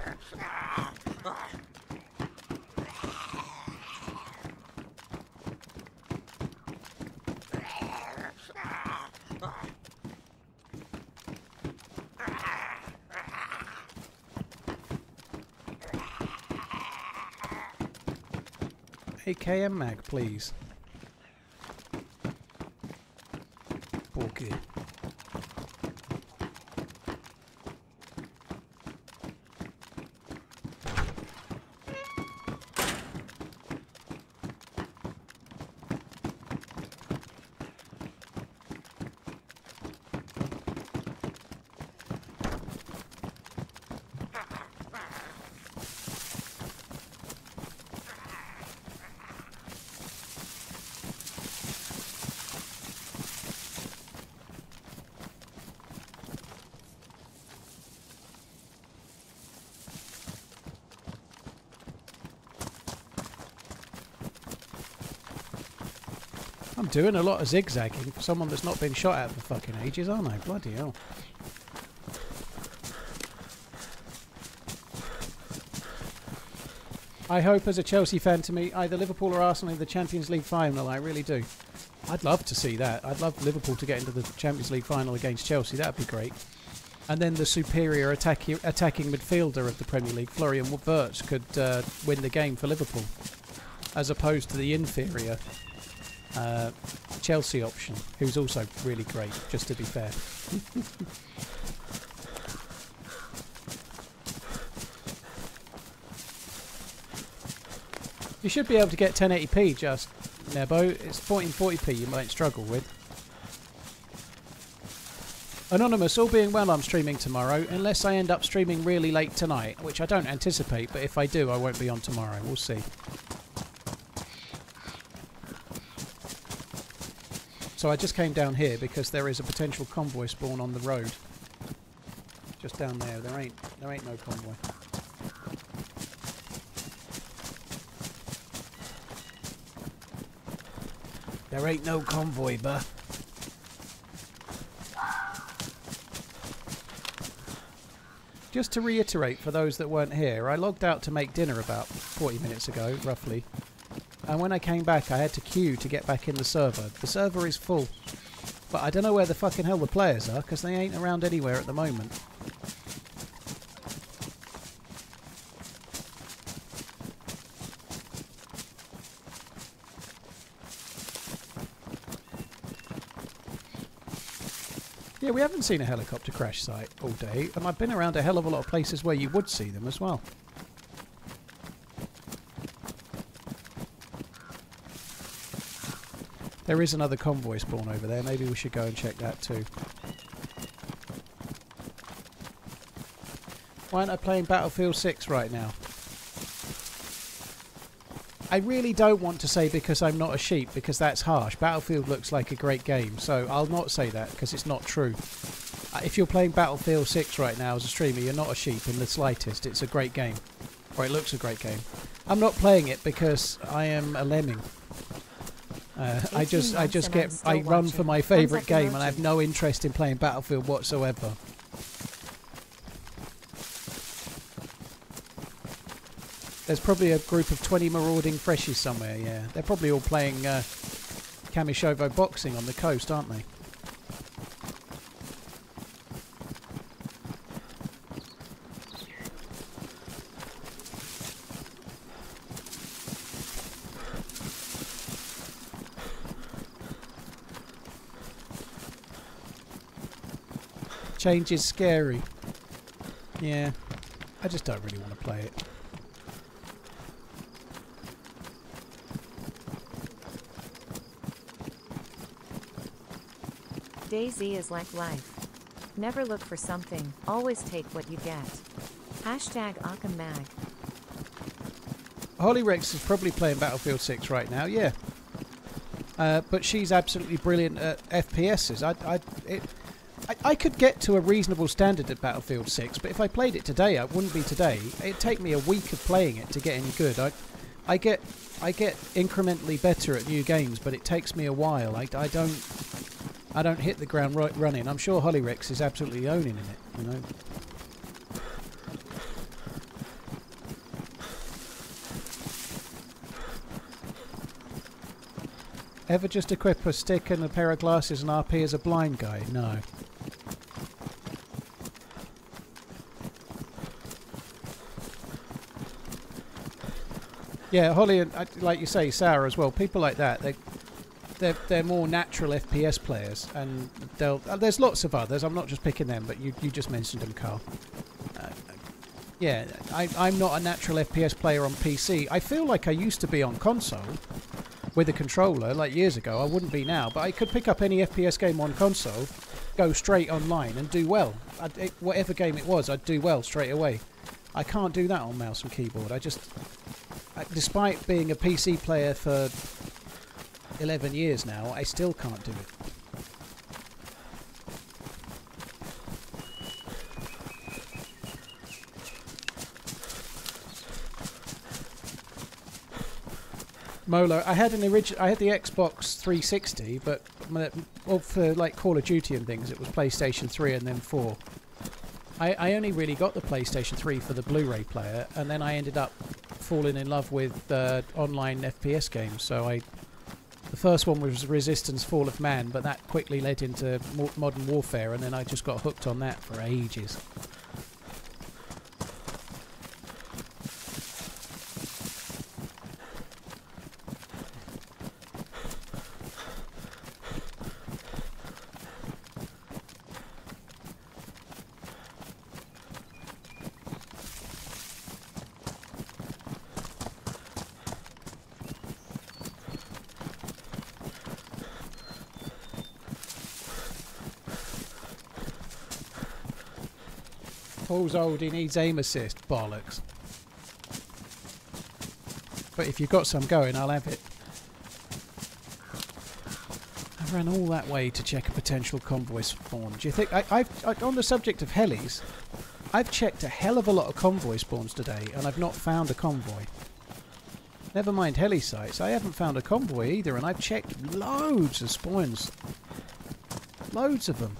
AKM mag, please. Okay. I'm doing a lot of zigzagging for someone that's not been shot at for fucking ages, aren't I? Bloody hell. I hope as a Chelsea fan to meet either Liverpool or Arsenal in the Champions League final. I really do. I'd love to see that. I'd love Liverpool to get into the Champions League final against Chelsea. That would be great. And then the superior attacking midfielder of the Premier League, Florian Wirtz, could win the game for Liverpool, as opposed to the inferior Chelsea option, who's also really great, just to be fair. You should be able to get 1080p just, Nebo. It's 1440p you might struggle with. Anonymous, all being well, I'm streaming tomorrow, unless I end up streaming really late tonight, which I don't anticipate, but if I do, I won't be on tomorrow. We'll see. So I just came down here because there is a potential convoy spawn on the road. Just down there. There ain't no convoy. There ain't no convoy, bruh. just to reiterate for those that weren't here, I logged out to make dinner about 40 minutes ago, roughly. And when I came back, I had to queue to get back in the server. The server is full. But I don't know where the fucking hell the players are, because they ain't around anywhere at the moment. Yeah, we haven't seen a helicopter crash site all day, and I've been around a hell of a lot of places where you would see them as well. There is another convoy spawn over there. Maybe we should go and check that too. Why aren't I playing Battlefield 6 right now? I really don't want to say because I'm not a sheep, because that's harsh. Battlefield looks like a great game, so I'll not say that because it's not true. If you're playing Battlefield 6 right now as a streamer, you're not a sheep in the slightest. It's a great game. Or it looks a great game. I'm not playing it because I am a lemming. I run for my favourite game and I have no interest in playing Battlefield whatsoever. There's probably a group of 20 marauding freshies somewhere, yeah. They're probably all playing Kamishovo boxing on the coast, aren't they? Change is scary. Yeah, I just don't really want to play it. DayZ is like life. Never look for something, always take what you get. Hashtag OccamMag. Holly Rex is probably playing Battlefield 6 right now, yeah. But she's absolutely brilliant at FPSs. I could get to a reasonable standard at Battlefield 6, but if I played it today, it wouldn't be today. It'd take me a week of playing it to get any good. I get incrementally better at new games, but it takes me a while. I don't hit the ground running. I'm sure Holly Rex is absolutely owning in it, you know. Ever just equip a stick and a pair of glasses and RP as a blind guy? No. Yeah, Holly and, like you say, Sarah as well, people like that, they're more natural FPS players, and there's lots of others. I'm not just picking them, but you just mentioned them, Carl. Yeah, I'm not a natural FPS player on PC. I feel like I used to be on console with a controller, like years ago. I wouldn't be now, but I could pick up any FPS game on console, go straight online and do well. Whatever game it was, I'd do well straight away. I can't do that on mouse and keyboard. Despite being a PC player for 11 years now, I still can't do it. Molo, I had the Xbox 360, but for like Call of Duty and things, it was PlayStation 3 and then 4. I only really got the PlayStation 3 for the Blu-ray player, and then I ended up falling in love with online FPS games. So the first one was Resistance: Fall of Man, but that quickly led into Modern Warfare, and then I just got hooked on that for ages. Paul's old, he needs aim assist. Bollocks. But if you've got some going, I'll have it. I ran all that way to check a potential convoy spawn. Do you think... on the subject of helis, I've checked a hell of a lot of convoy spawns today, and I've not found a convoy. Never mind heli sites, I haven't found a convoy either, and I've checked loads of spawns. Loads of them.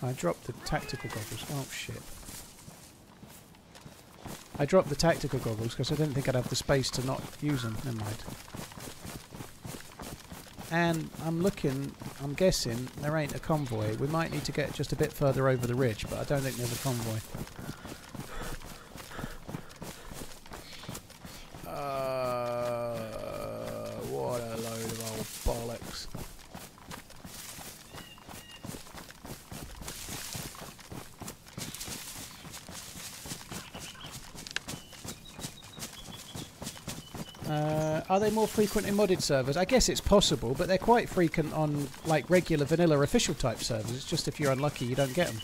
I dropped the tactical goggles. Oh shit. I dropped the tactical goggles because I didn't think I'd have the space to not use them. Never mind. And I'm guessing there ain't a convoy. We might need to get just a bit further over the ridge, but I don't think there's a convoy. What a load of old bollocks. Are they more frequent in modded servers? I guess it's possible, but they're quite frequent on like regular vanilla official type servers. It's just if you're unlucky you don't get them.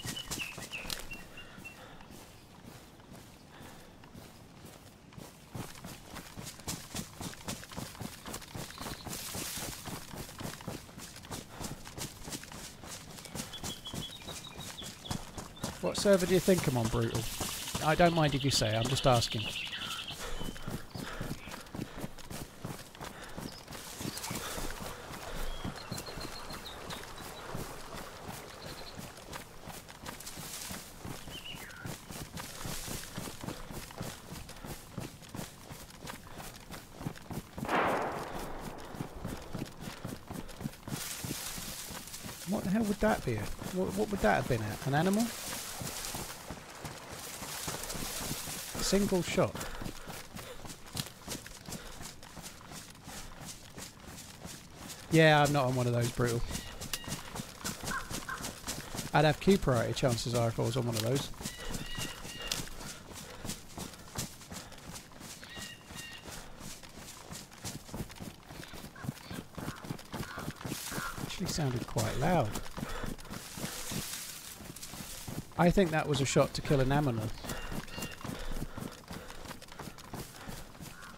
What server do you think I'm on, Brutal? I don't mind if you say, I'm just asking. What the hell would that be? What would that have been at? An animal? A single shot. Yeah, I'm not on one of those, Brutal. I'd have Q priority, chances are, if I was on one of those. Actually sounded quite loud. I think that was a shot to kill an animal.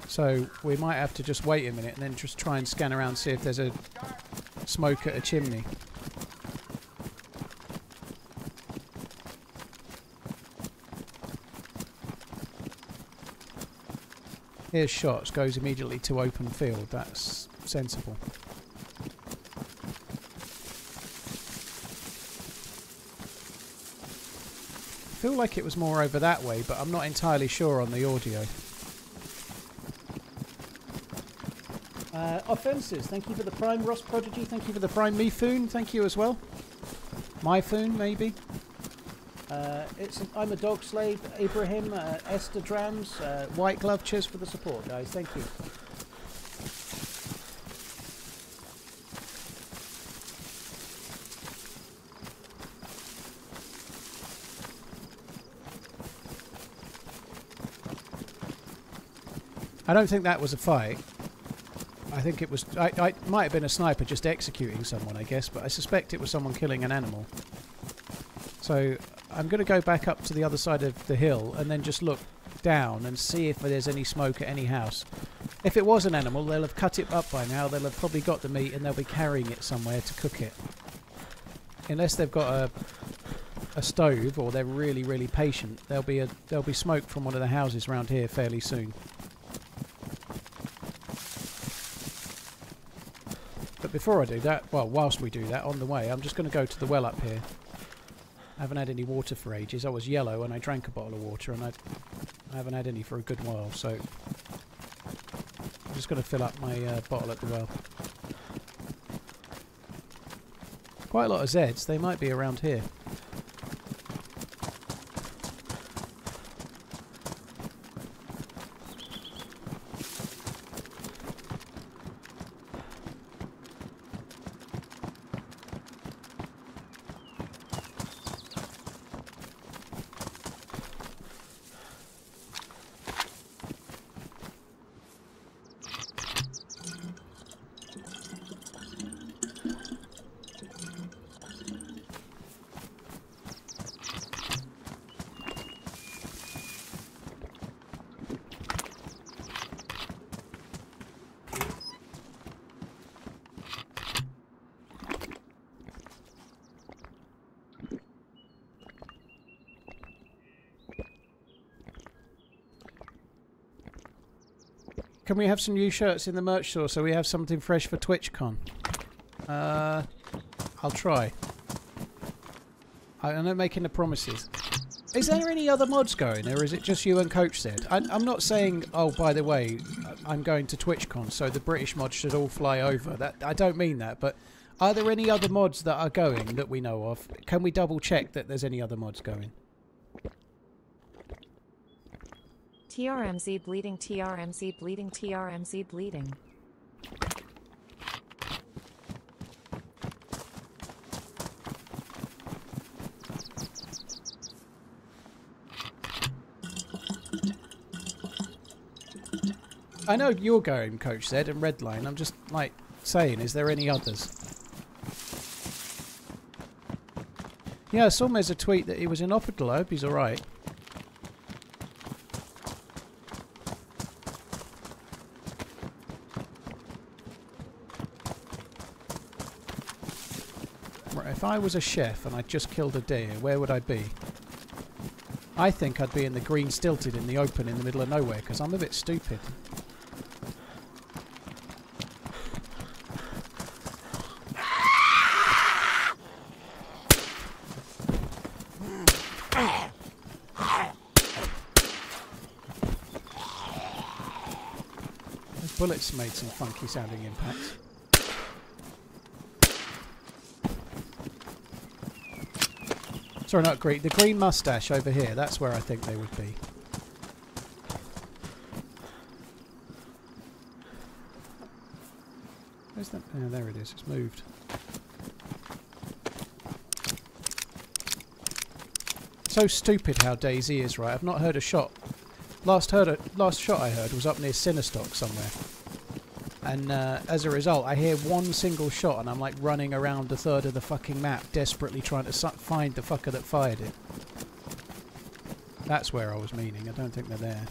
So we might have to just wait a minute and then just try and scan around, see if there's a smoke at a chimney. Here's shots, goes immediately to open field. That's sensible. I feel like it was more over that way, but I'm not entirely sure on the audio. Offences, thank you for the Prime. Ross Prodigy, thank you for the Prime. Mifoon, thank you as well. Myfoon, maybe. I'm a dog slave. Ibrahim, Esther Drams, White Glove, cheers for the support, guys. Thank you. I don't think that was a fight. I think it was... I might have been a sniper just executing someone, I guess, but I suspect it was someone killing an animal. So I'm going to go back up to the other side of the hill and then just look down and see if there's any smoke at any house. If it was an animal, they'll have cut it up by now. They'll have probably got the meat and they'll be carrying it somewhere to cook it. Unless they've got a stove or they're really, really patient, there'll be smoke from one of the houses around here fairly soon. But before I do that, well, whilst we do that, on the way, I'm just going to go to the well up here. I haven't had any water for ages. I was yellow and I drank a bottle of water and I haven't had any for a good while, so I'm just going to fill up my bottle at the well. Quite a lot of Zeds. They might be around here. Can we have some new shirts in the merch store so we have something fresh for TwitchCon? I'll try. I'm not making the promises. Is there any other mods going, or is it just you and Coach Z? I'm not saying, oh, by the way, I'm going to TwitchCon, so the British mods should all fly over. That I don't mean that, but are there any other mods that are going that we know of? Can we double check that there's any other mods going? TRMZ bleeding, TRMZ bleeding, TRMZ bleeding. I know you're going, Coach Z, and Redline. I'm just, like, saying, is there any others? Yeah, I saw him as a tweet that he was in hospital. I hope he's alright. Right, if I was a chef and I'd just killed a deer, where would I be? I think I'd be in the green stilted in the open in the middle of nowhere, because I'm a bit stupid. Bullets made some funky sounding impacts. Sorry, not green. The green mustache over here. That's where I think they would be. Where's that? Oh, there it is. It's moved. So stupid how DayZ is, right? I've not heard a shot. Last shot I heard was up near Sinistock somewhere. And as a result, I hear one single shot and I'm like running around a third of the fucking map, desperately trying to find the fucker that fired it. That's where I was meaning. I don't think they're there.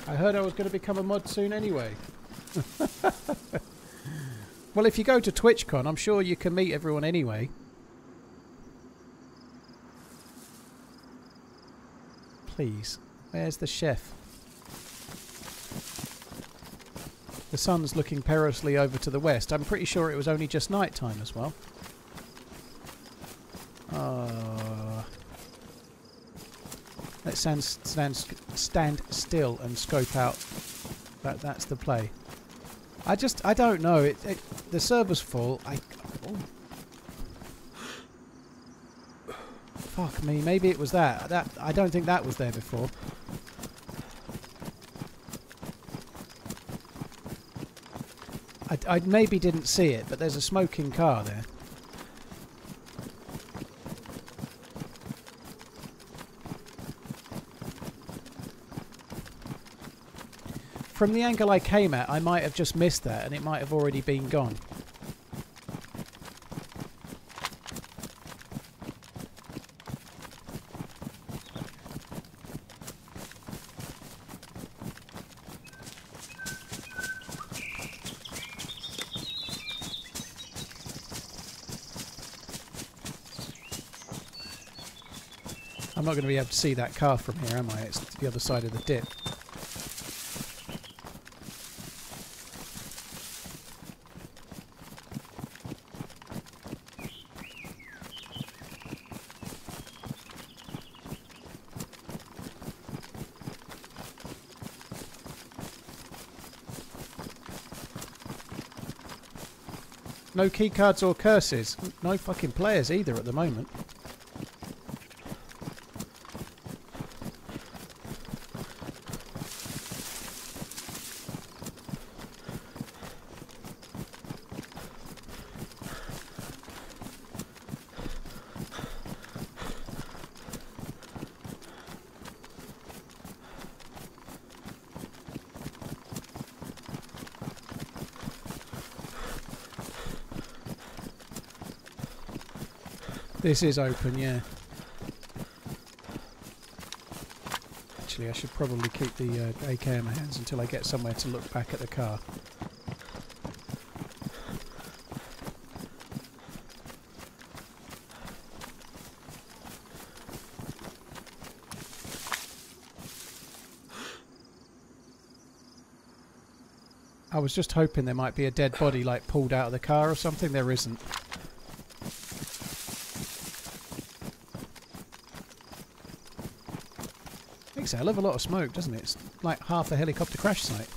I heard I was going to become a mod soon anyway. Well, if you go to TwitchCon, I'm sure you can meet everyone anyway. Please. Where's the chef? The sun's looking perilously over to the west. I'm pretty sure it was only just night time as well. Let's stand still and scope out. That's the play. I don't know. The server's full. Fuck me. Maybe it was that. I don't think that was there before. I maybe didn't see it, but there's a smoking car there. From the angle I came at, I might have just missed that and it might have already been gone. I'm not going to be able to see that car from here, am I? It's the other side of the dip. No keycards or curses. No fucking players either at the moment. This is open, yeah. Actually, I should probably keep the AK in my hands until I get somewhere to look back at the car. I was just hoping there might be a dead body like pulled out of the car or something. There isn't. Makes a hell of a lot of smoke, doesn't it? It's like half a helicopter crash site.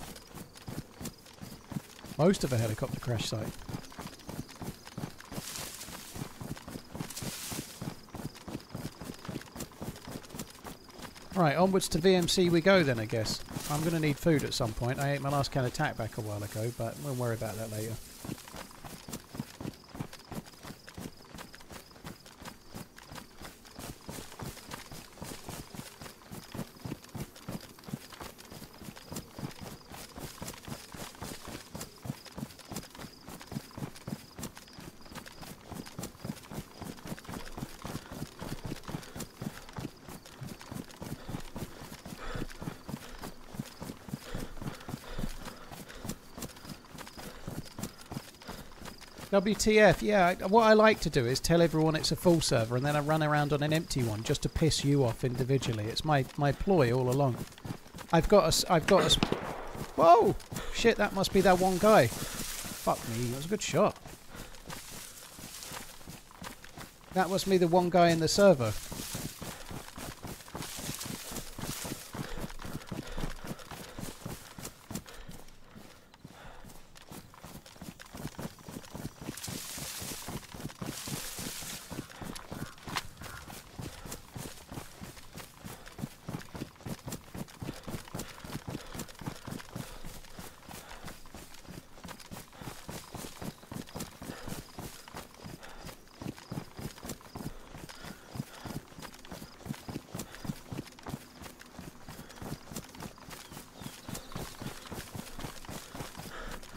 Most of a helicopter crash site. Right, onwards to VMC we go then, I guess. I'm going to need food at some point. I ate my last can of tack back a while ago, but we'll worry about that later. WTF, yeah, what I like to do is tell everyone it's a full server and then I run around on an empty one just to piss you off individually. It's my ploy all along. I've got a whoa! Shit, that must be that one guy. Fuck me, that was a good shot. That must be the one guy in the server.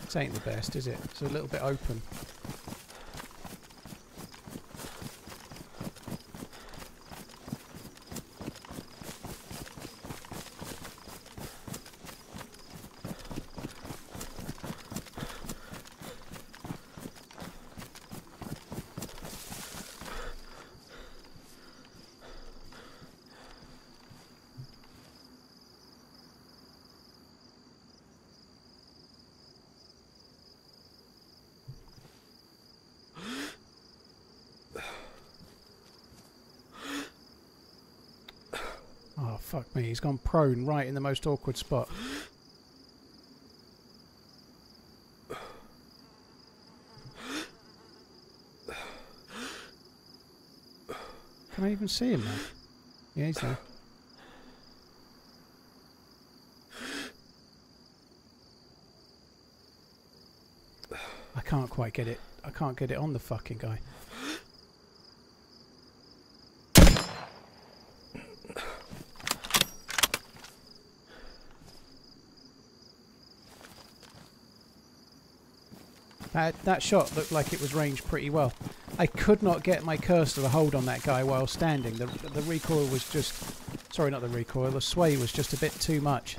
This ain't the best, is it? It's a little bit open. Oh, fuck me. He's gone prone right in the most awkward spot. Can I even see him now? Yeah, he's there. I can't quite get it. I can't get it on the fucking guy. That shot looked like it was ranged pretty well. I could not get my cursor to hold on that guy while standing. The recoil was just... Sorry, not the recoil. The sway was just a bit too much.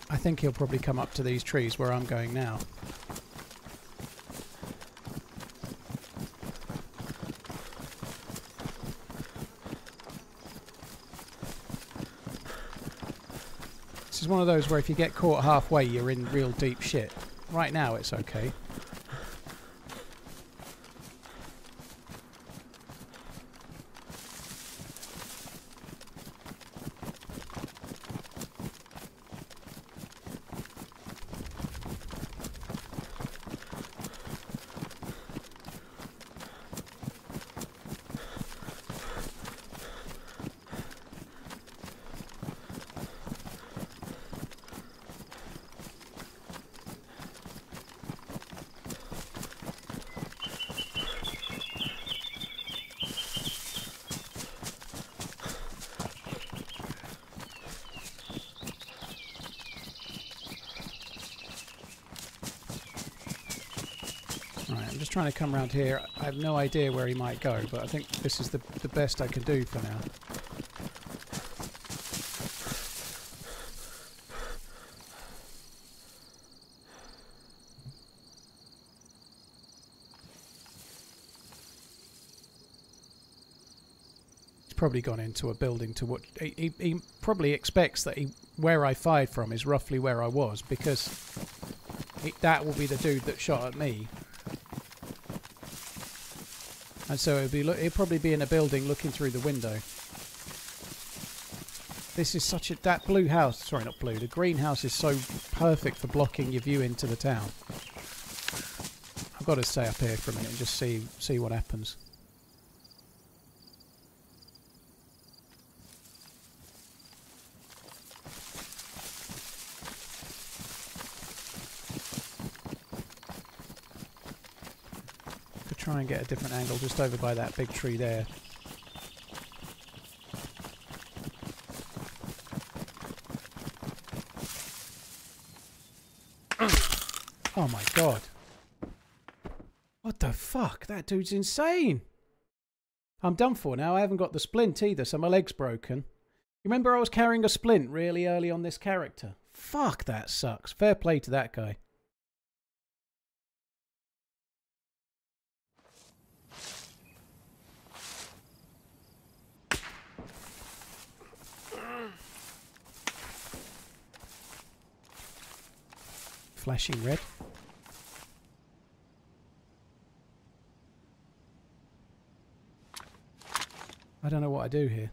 I think he'll probably come up to these trees where I'm going now. This is one of those where if you get caught halfway you're in real deep shit. Right now it's okay. just trying to come around here. I have no idea where he might go, but I think this is the best I can do for now. Probably gone into a building to what he probably expects that where I fired from is roughly where I was, because that will be the dude that shot at me, and so it'd probably be in a building looking through the window. This is such that blue house, sorry, not blue, the green house is so perfect for blocking your view into the town. I've got to stay up here for a minute and just see what happens. Try and get a different angle just over by that big tree there. Oh my god. What the fuck? That dude's insane. I'm done for now. I haven't got the splint either, so my leg's broken. You remember I was carrying a splint really early on this character? Fuck, that sucks. Fair play to that guy. Flashing red. I don't know what I do here.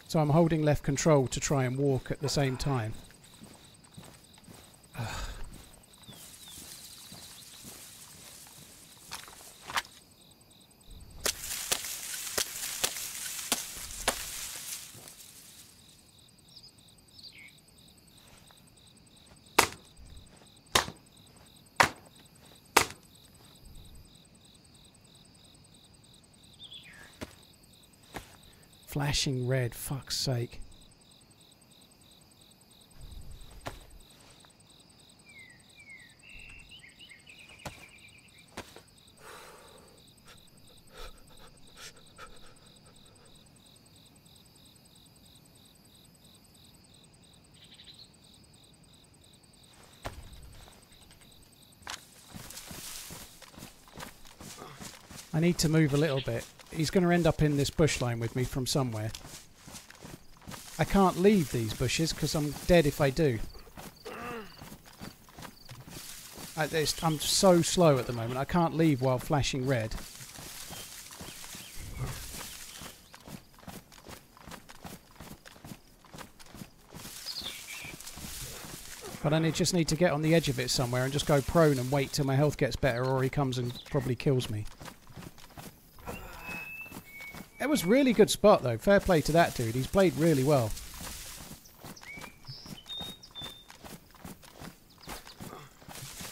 So I'm holding left control to try and walk at the same time. Ugh. Flashing red, fuck's sake. I need to move a little bit. He's going to end up in this bush line with me from somewhere. I can't leave these bushes because I'm dead if I do. I'm so slow at the moment. I can't leave while flashing red. But I just need to get on the edge of it somewhere and just go prone and wait till my health gets better, or he comes and probably kills me. It was a really good spot though. Fair play to that dude. He's played really well.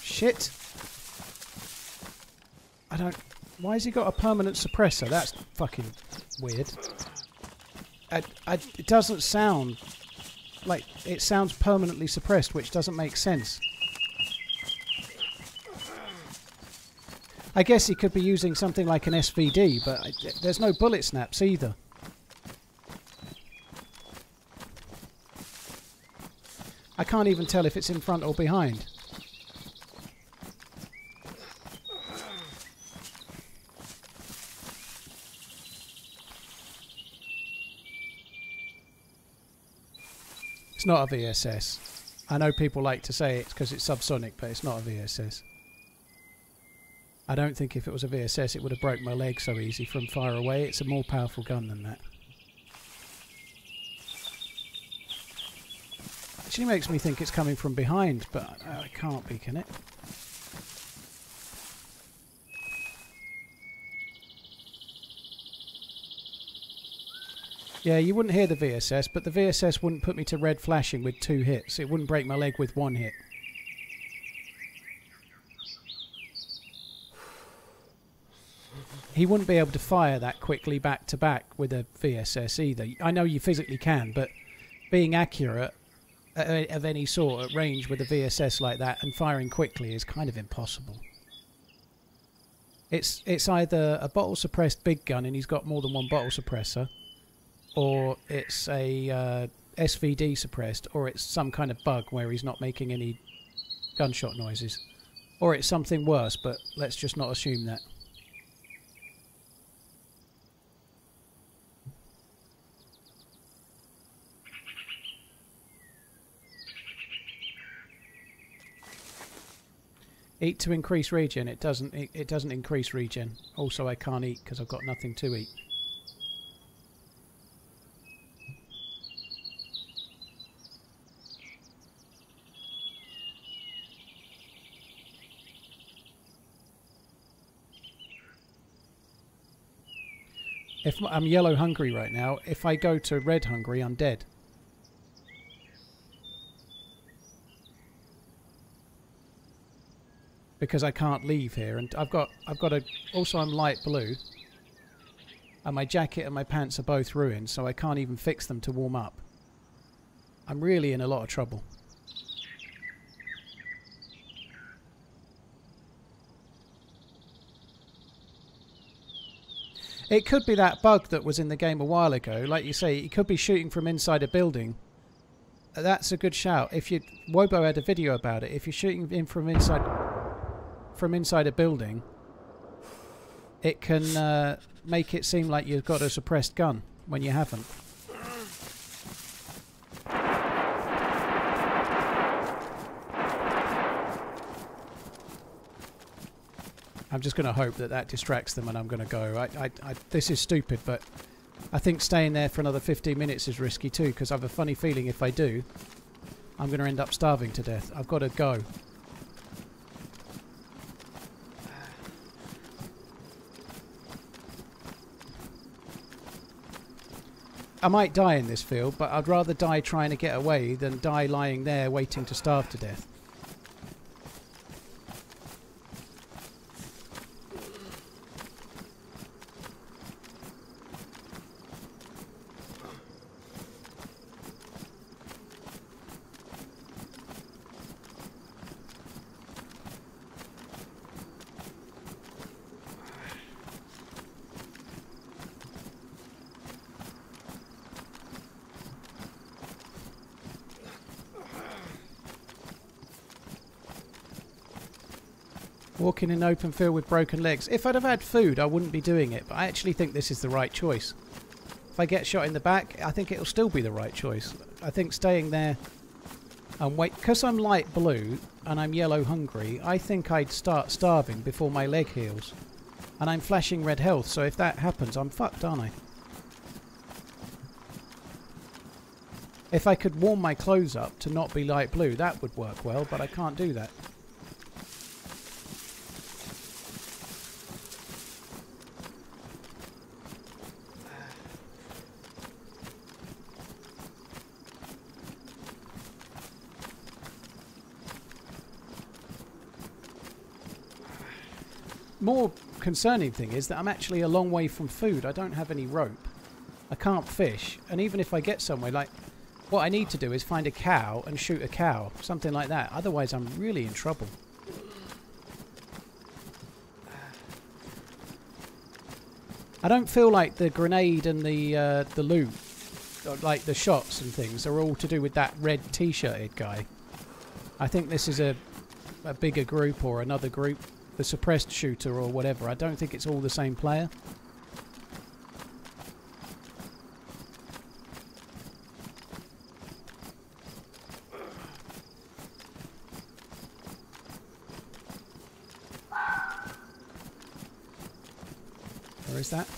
Shit. I don't... Why has he got a permanent suppressor? That's fucking weird. It doesn't sound... Like, it sounds permanently suppressed, which doesn't make sense. I guess he could be using something like an SVD, but there's no bullet snaps either. I can't even tell if it's in front or behind. It's not a VSS. I know people like to say it's because it's subsonic, but it's not a VSS. I don't think if it was a VSS it would have broke my leg so easy from far away. It's a more powerful gun than that. Actually makes me think it's coming from behind, but it can't be, can it? Yeah, you wouldn't hear the VSS, but the VSS wouldn't put me to red flashing with 2 hits. It wouldn't break my leg with 1 hit. He wouldn't be able to fire that quickly back to back with a VSS either. I know you physically can, but being accurate of any sort at range with a VSS like that and firing quickly is kind of impossible. It's either a bottle suppressed big gun and he's got more than 1 bottle suppressor, or it's a SVD suppressed, or it's some kind of bug where he's not making any gunshot noises, or it's something worse, but let's just not assume that. Eat to increase regen. It doesn't increase regen. Also, I can't eat because I've got nothing to eat. If I'm yellow hungry right now, if I go to red hungry, I'm dead. Because I can't leave here, and I've got a. Also, I'm light blue, and my jacket and my pants are both ruined, so I can't even fix them to warm up. I'm really in a lot of trouble. It could be that bug that was in the game a while ago. Like you say, it could be shooting from inside a building. That's a good shout. If you Wobo had a video about it. If you're shooting in from inside a building, it can make it seem like you've got a suppressed gun when you haven't. I'm just going to hope that that distracts them and I'm going to go. This is stupid, but I think staying there for another 15 minutes is risky too, because I have a funny feeling if I do, I'm going to end up starving to death. I've got to go. I might die in this field, but I'd rather die trying to get away than die lying there waiting to starve to death. Walking in an open field with broken legs. If I'd have had food, I wouldn't be doing it, but I actually think this is the right choice. If I get shot in the back, I think it'll still be the right choice. I think staying there and wait, because I'm light blue and I'm yellow hungry, I think I'd start starving before my leg heals. And I'm flashing red health, so if that happens, I'm fucked, aren't I? If I could warm my clothes up to not be light blue, that would work well, but I can't do that. More concerning thing is that I'm actually a long way from food. I don't have any rope. I can't fish. And even if I get somewhere, like, what I need to do is find a cow and shoot a cow. Something like that. Otherwise, I'm really in trouble. I don't feel like the grenade and the loot, like the shots and things, are all to do with that red t-shirted guy. I think this is a bigger group or another group. The suppressed shooter or whatever. I don't think it's all the same player. Where is that?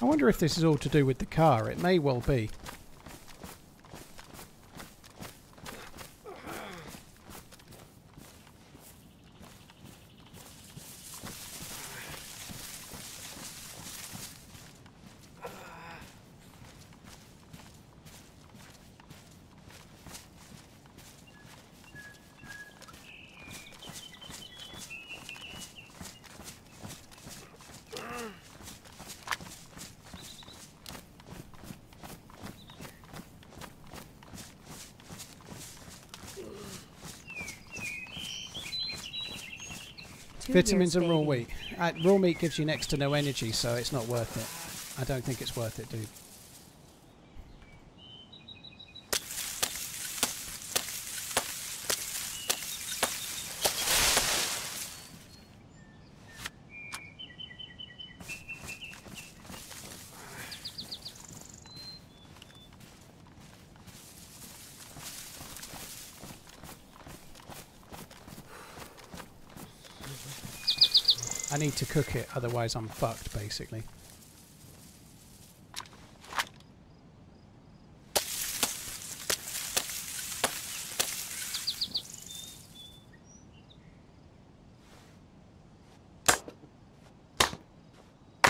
I wonder if this is all to do with the car. It may well be. Vitamins and raw wheat. Raw meat gives you next to no energy, so it's not worth it. I don't think it's worth it, dude. I need to cook it, otherwise I'm fucked, basically.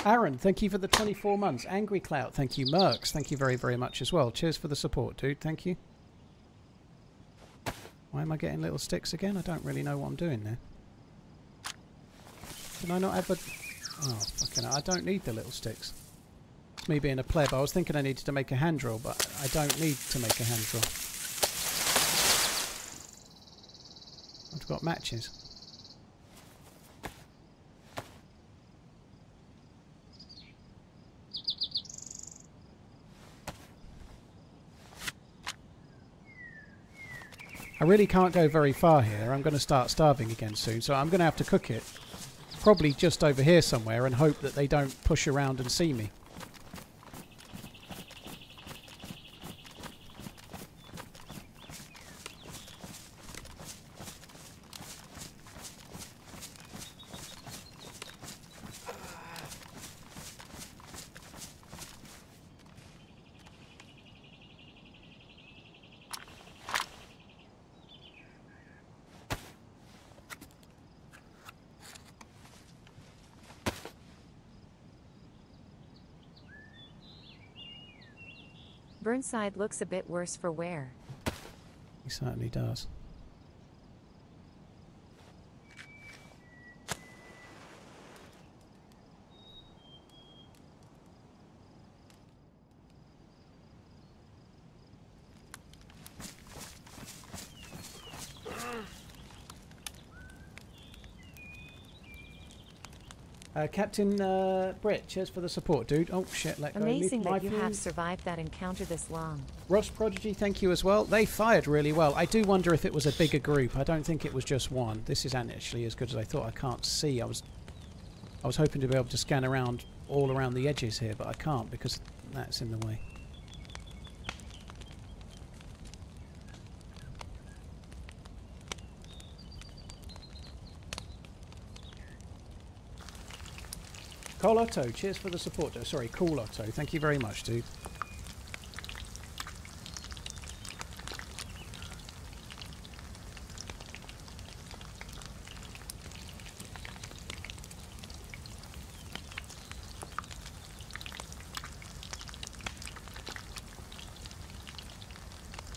Aaron, thank you for the 24 months. Angry Clout, thank you. Mercs, thank you very, very much as well. Cheers for the support, dude. Thank you. Why am I getting little sticks again? I don't really know what I'm doing there. Can I not have a... Oh, fucking hell. I don't need the little sticks. It's me being a pleb. I was thinking I needed to make a hand drill, but I don't need to make a hand drill. I've got matches. I really can't go very far here. I'm going to start starving again soon, so I'm going to have to cook it. Probably just over here somewhere and hope that they don't push around and see me. Burnside looks a bit worse for wear. He certainly does. Captain Britt, cheers for the support, dude. Oh shit, let go. Amazing that you have survived that encounter this long. Ross Prodigy, thank you as well. They fired really well. I do wonder if it was a bigger group. I don't think it was just one. This isn't actually as good as I thought. I can't see. I was hoping to be able to scan around all around the edges here, but I can't because that's in the way. Cole Otto, cheers for the support. Oh, sorry, Cool Otto. Thank you very much, dude.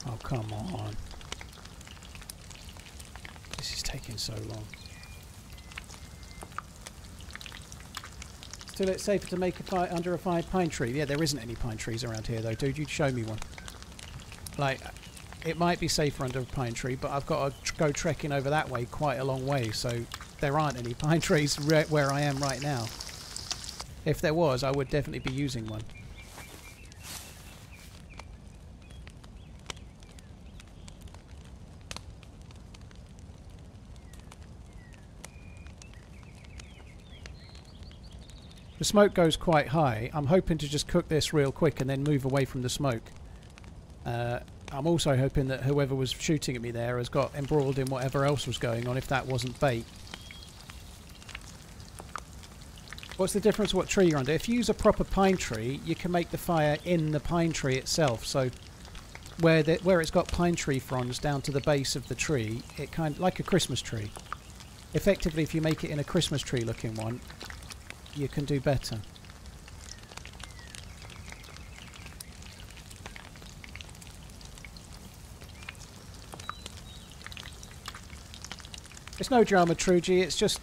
Oh, come on. This is taking so long. Still, it's safer to make a fire under a pine tree. Yeah, there isn't any pine trees around here, though, dude. You'd show me one. Like, it might be safer under a pine tree, but I've got to go trekking over that way quite a long way, so there aren't any pine trees where I am right now. If there was, I would definitely be using one. The smoke goes quite high. I'm hoping to just cook this real quick and then move away from the smoke. I'm also hoping that whoever was shooting at me there has got embroiled in whatever else was going on, if that wasn't bait. What's the difference what tree you're under? If you use a proper pine tree, you can make the fire in the pine tree itself. So where it's got pine tree fronds down to the base of the tree, it kind of like a Christmas tree. Effectively, if you make it in a Christmas tree looking one, you can do better. It's no drama, Trugy. It's just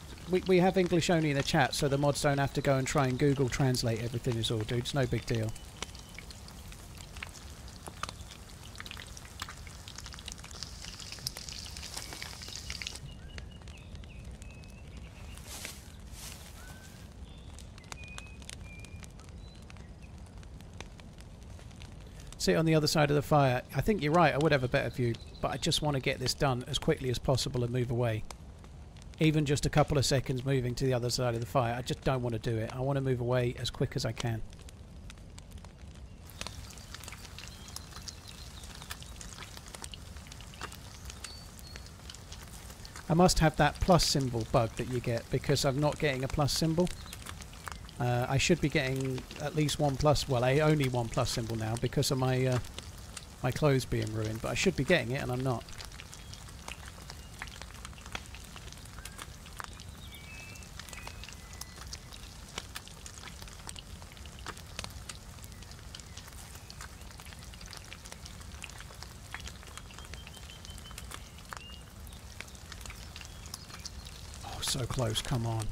we have English only in the chat, so the mods don't have to go and try and Google translate everything. Is all, dude. It's no big deal. Sit on the other side of the fire. I think you're right. I would have a better view, but I just want to get this done as quickly as possible and move away. Even just a couple of seconds moving to the other side of the fire. I just don't want to do it. I want to move away as quick as I can. I must have that plus symbol bug that you get because I'm not getting a plus symbol. I should be getting at least one plus, well, only one plus symbol now because of my my clothes being ruined, but I should be getting it and I'm not. Oh, so close, come on.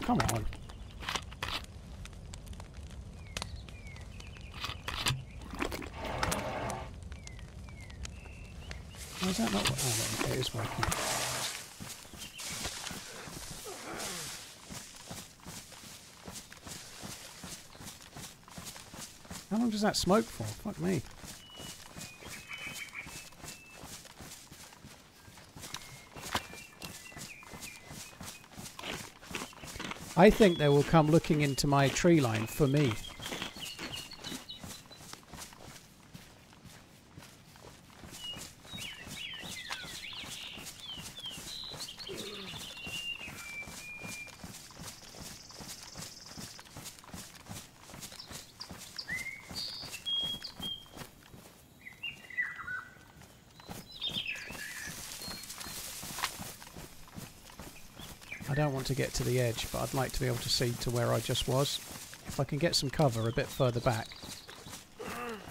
Come on. Why is that not? Oh, no, it is working. How long does that smoke for? Fuck me. I think they will come looking into my tree line for me. I don't want to get to the edge, but I'd like to be able to see to where I just was. If I can get some cover a bit further back,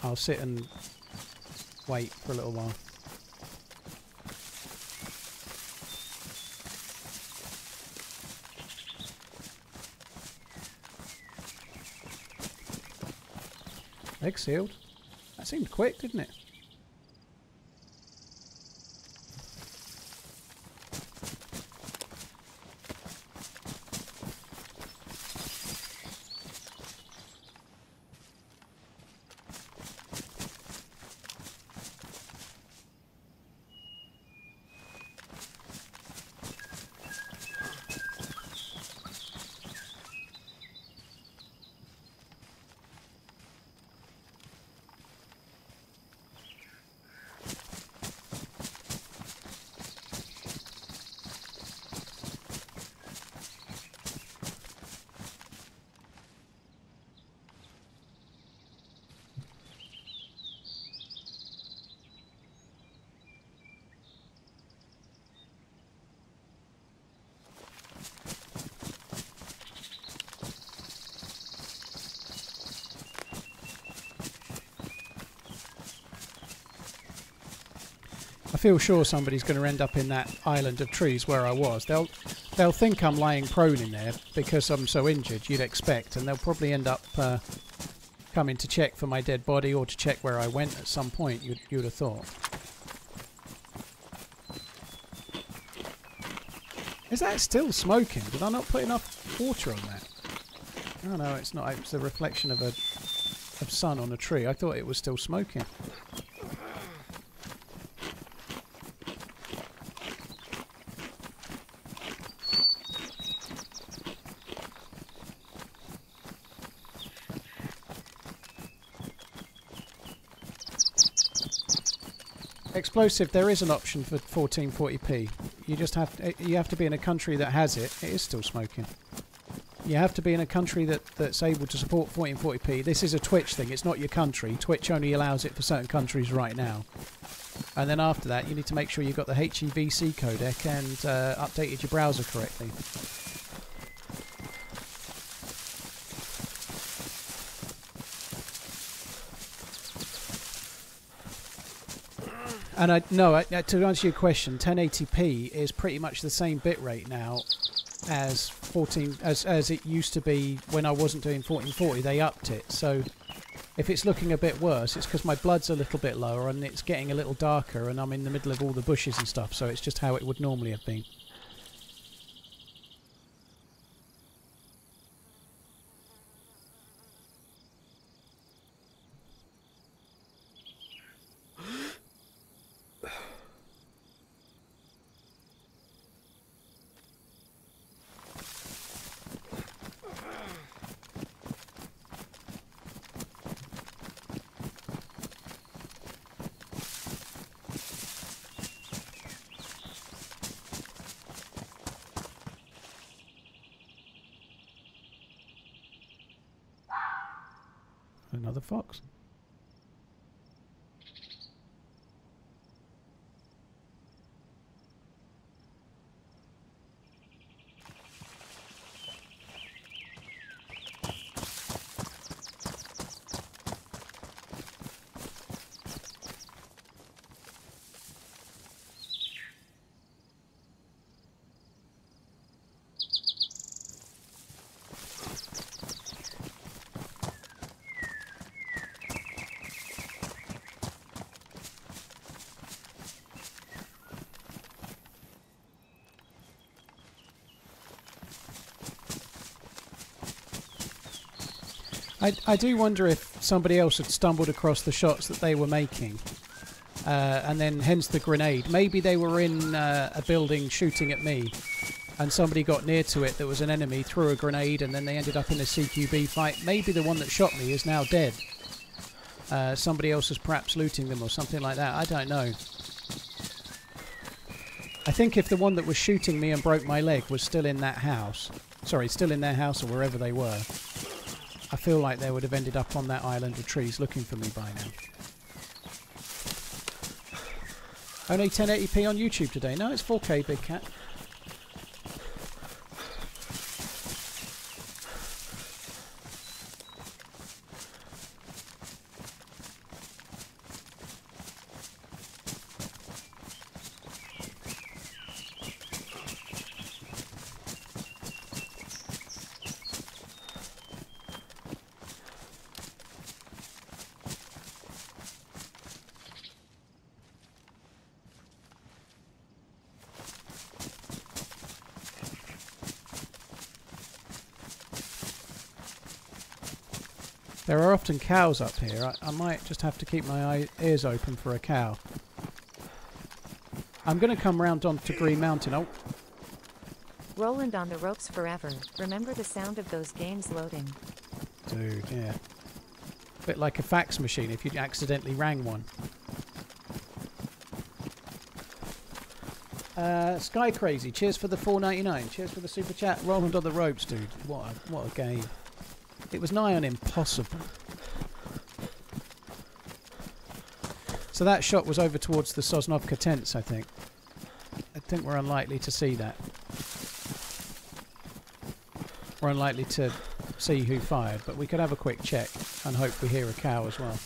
I'll sit and wait for a little while. Leg sealed. That seemed quick, didn't it? I feel sure somebody's going to end up in that island of trees where I was. They'll think I'm lying prone in there because I'm so injured, you'd expect, and they'll probably end up coming to check for my dead body or to check where I went at some point, you'd have thought. Is that still smoking? Did I not put enough water on that? Oh no, it's not. It's the reflection of sun on a tree. I thought it was still smoking. Explosive, there is an option for 1440p. You just have to be in a country that has it. It is still smoking. You have to be in a country that's able to support 1440p. This is a Twitch thing. It's not your country. Twitch only allows it for certain countries right now. And then after that, you need to make sure you've got the HEVC codec and updated your browser correctly. And to answer your question, 1080p is pretty much the same bitrate now as as it used to be when I wasn't doing 1440. They upped it, so if it's looking a bit worse, it's because my blood's a little bit lower and it's getting a little darker, and I'm in the middle of all the bushes and stuff. So it's just how it would normally have been. Another fox. I do wonder if somebody else had stumbled across the shots that they were making, and then hence the grenade. Maybe they were in a building shooting at me, and somebody got near to it that was an enemy, threw a grenade, and then they ended up in a CQB fight. Maybe the one that shot me is now dead. Somebody else is perhaps looting them or something like that. I don't know. I think if the one that was shooting me and broke my leg was still in that house, sorry, still in their house or wherever they were, I feel like they would have ended up on that island of trees looking for me by now. Only 1080p on YouTube today. No, it's 4K, Big Cat. There are often cows up here. I might just have to keep my ears open for a cow. I'm going to come round onto Green Mountain. Oh. Roland on the ropes forever. Remember the sound of those games loading. Dude, yeah. Bit like a fax machine if you accidentally rang one. Sky Crazy, cheers for the $4.99. Cheers for the super chat. Roland on the ropes, dude. What a game. It was nigh on impossible. So that shot was over towards the Sosnovka tents, I think. I think we're unlikely to see that. We're unlikely to see who fired, but we could have a quick check and hope we hear a cow as well.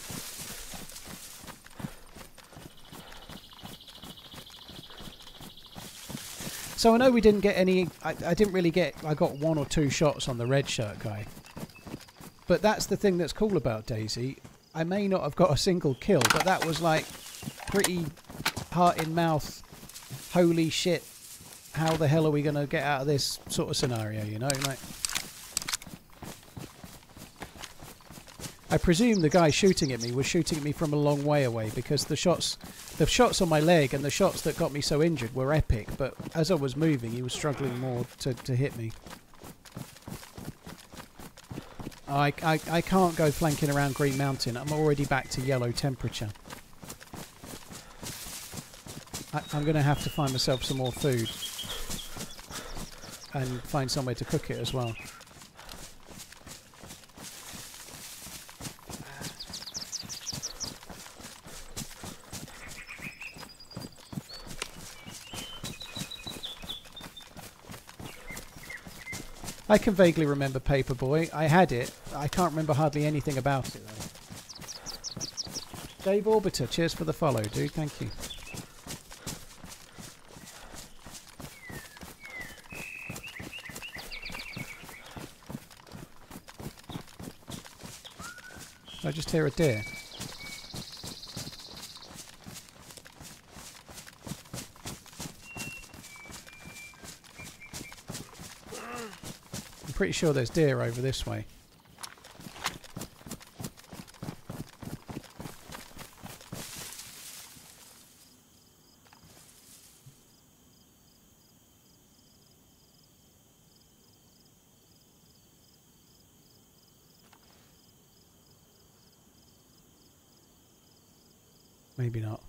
So I know we didn't get any... I didn't really get... I got 1 or 2 shots on the red shirt guy. But that's the thing that's cool about DayZ. I may not have got a single kill, but that was like pretty heart in mouth. Holy shit. How the hell are we going to get out of this sort of scenario, you know? Like, I presume the guy shooting at me was shooting at me from a long way away, because the shots on my leg and the shots that got me so injured were epic, but as I was moving he was struggling more to hit me. I can't go flanking around Green Mountain. I'm already back to yellow temperature. I'm going to have to find myself some more food. And find somewhere to cook it as well. I can vaguely remember Paperboy. I had it. I can't remember hardly anything about it though. Dave Orbiter, cheers for the follow, dude. Thank you. I just hear a deer. I'm pretty sure there's deer over this way. Maybe not.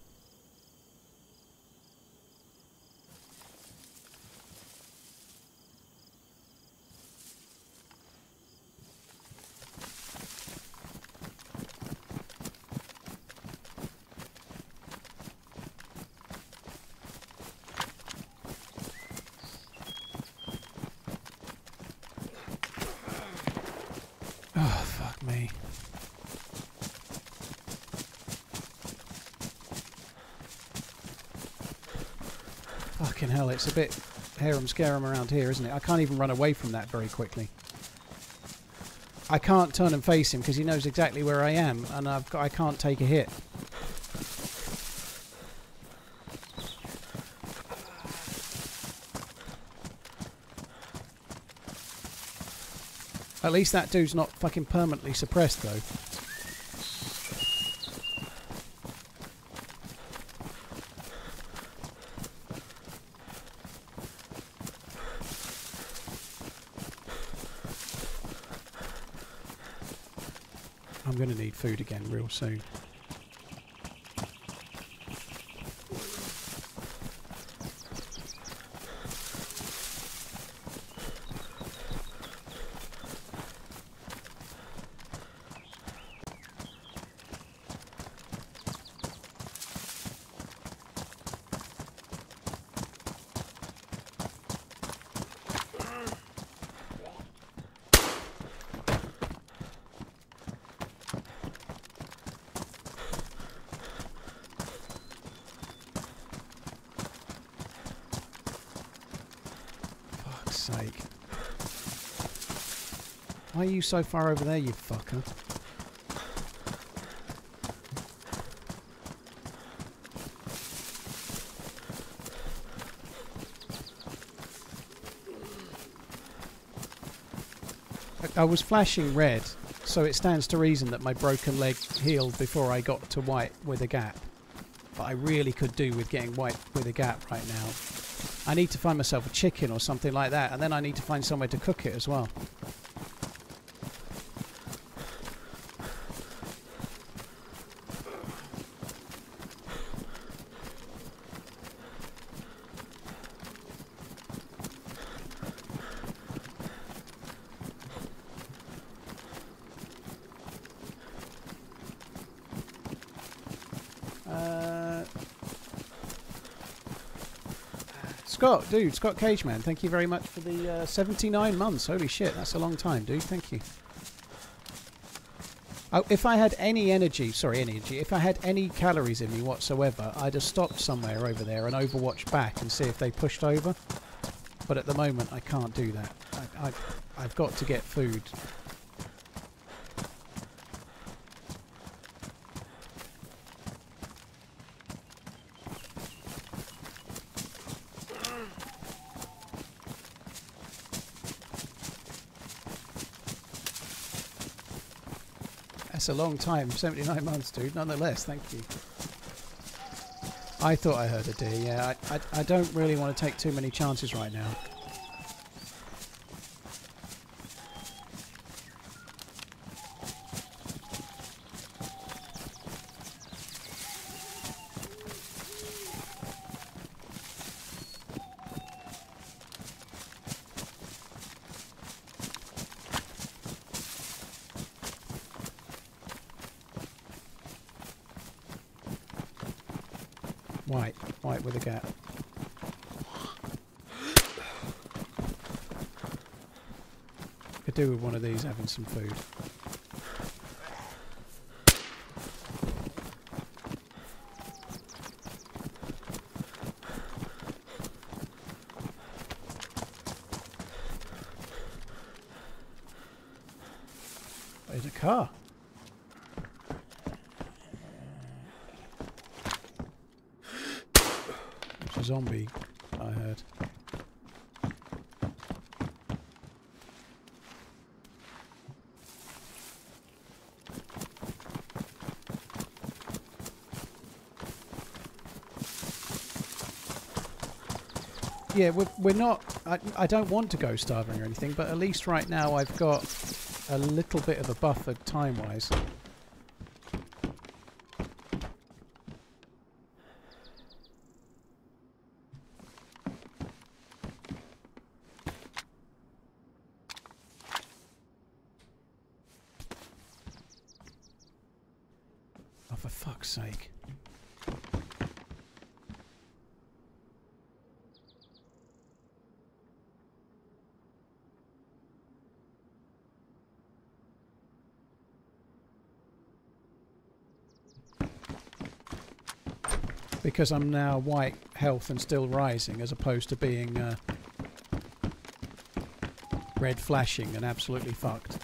Oh, fuck me. Fucking hell, it's a bit harem-scarum around here, isn't it? I can't even run away from that very quickly. I can't turn and face him because he knows exactly where I am, and I can't take a hit. At least that dude's not fucking permanently suppressed, though. I'm going to need food again real soon. Sake. Why are you so far over there, you fucker? I was flashing red, so it stands to reason that my broken leg healed before I got to white with a gap. But I really could do with getting white with a gap right now. I need to find myself a chicken or something like that, and then I need to find somewhere to cook it as well. Scott, dude, Scott Cageman, thank you very much for the 79 months. Holy shit, that's a long time, dude. Thank you. Oh, if I had any energy, if I had any calories in me whatsoever, I'd have stopped somewhere over there and overwatched back and see if they pushed over. But at the moment, I can't do that. I've got to get food. That's a long time, 79 months, dude. Nonetheless, thank you. I thought I heard a deer. Yeah, I don't really want to take too many chances right now. White. White with a gap. Could do with one of these having some food. There's a car. It's a zombie, I heard. Yeah, we're not... I don't want to go starving or anything, but at least right now I've got a little bit of a buffer time-wise. Oh, for fuck's sake. Because I'm now white health and still rising, as opposed to being red flashing and absolutely fucked.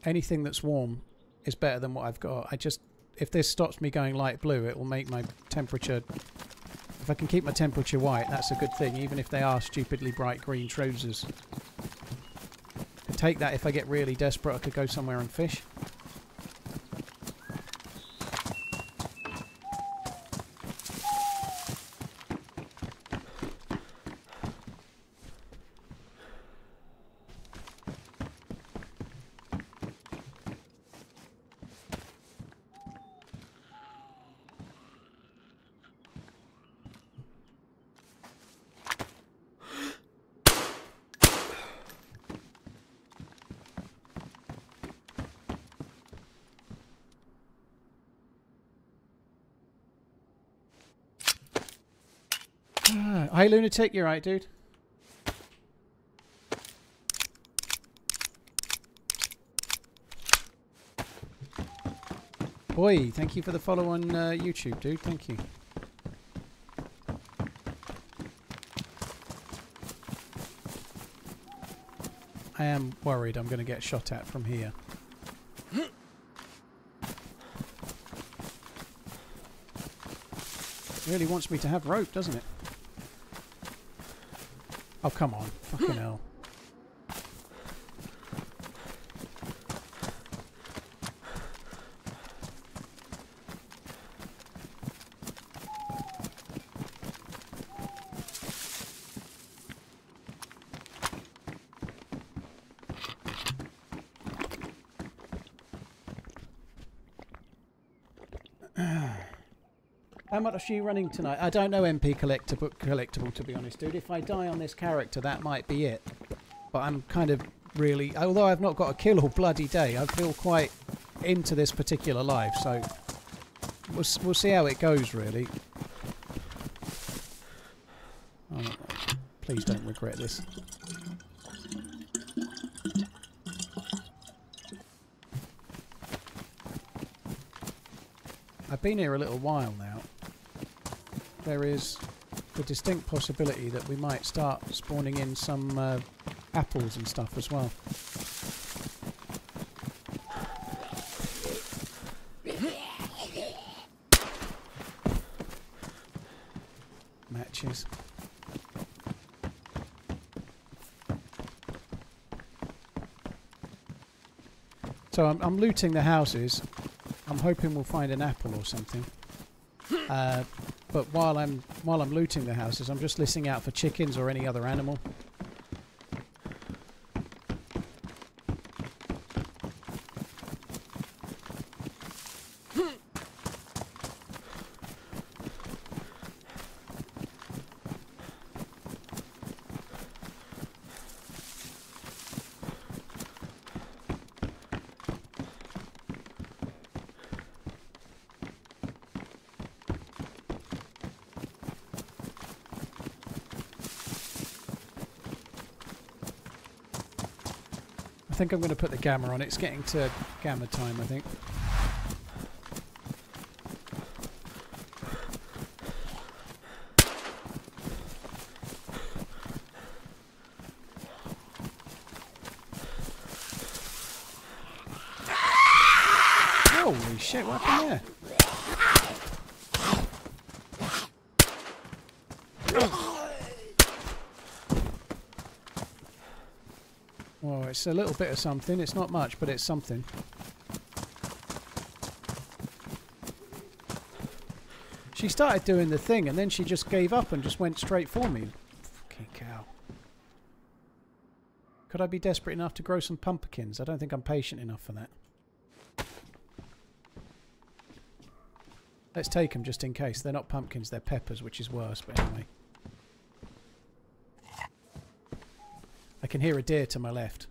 Anything that's warm is better than what I've got. If this stops me going light blue, it will make my temperature... If I can keep my temperature white, that's a good thing, even if they are stupidly bright green trousers. Take that if I get really desperate. I could go somewhere and fish. Hi, Lunatic. You're right, dude. Boy, thank you for the follow on YouTube, dude. Thank you. I am worried I'm going to get shot at from here. Really wants me to have rope, doesn't it? Oh, come on. Fucking hell. How much are you running tonight? I don't know MP collectible to be honest, dude. If I die on this character, that might be it. But I'm kind of really... Although I've not got a kill all bloody day, I feel quite into this particular life, so... We'll see how it goes, really. Oh, please don't regret this. I've been here a little while now. There is the distinct possibility that we might start spawning in some apples and stuff as well. Matches. So I'm looting the houses. I'm hoping we'll find an apple or something. But while I'm looting the houses, I'm just listening out for chickens or any other animal. think I'm going to put the gamma on. It's getting to gamma time, I think. Holy shit, what happened there? Well, it's a little bit of something. It's not much, but it's something. She started doing the thing, and then she just gave up and just went straight for me. Fucking cow. Could I be desperate enough to grow some pumpkins? I don't think I'm patient enough for that. Let's take them just in case. They're not pumpkins, they're peppers, which is worse, but anyway. I can hear a deer to my left.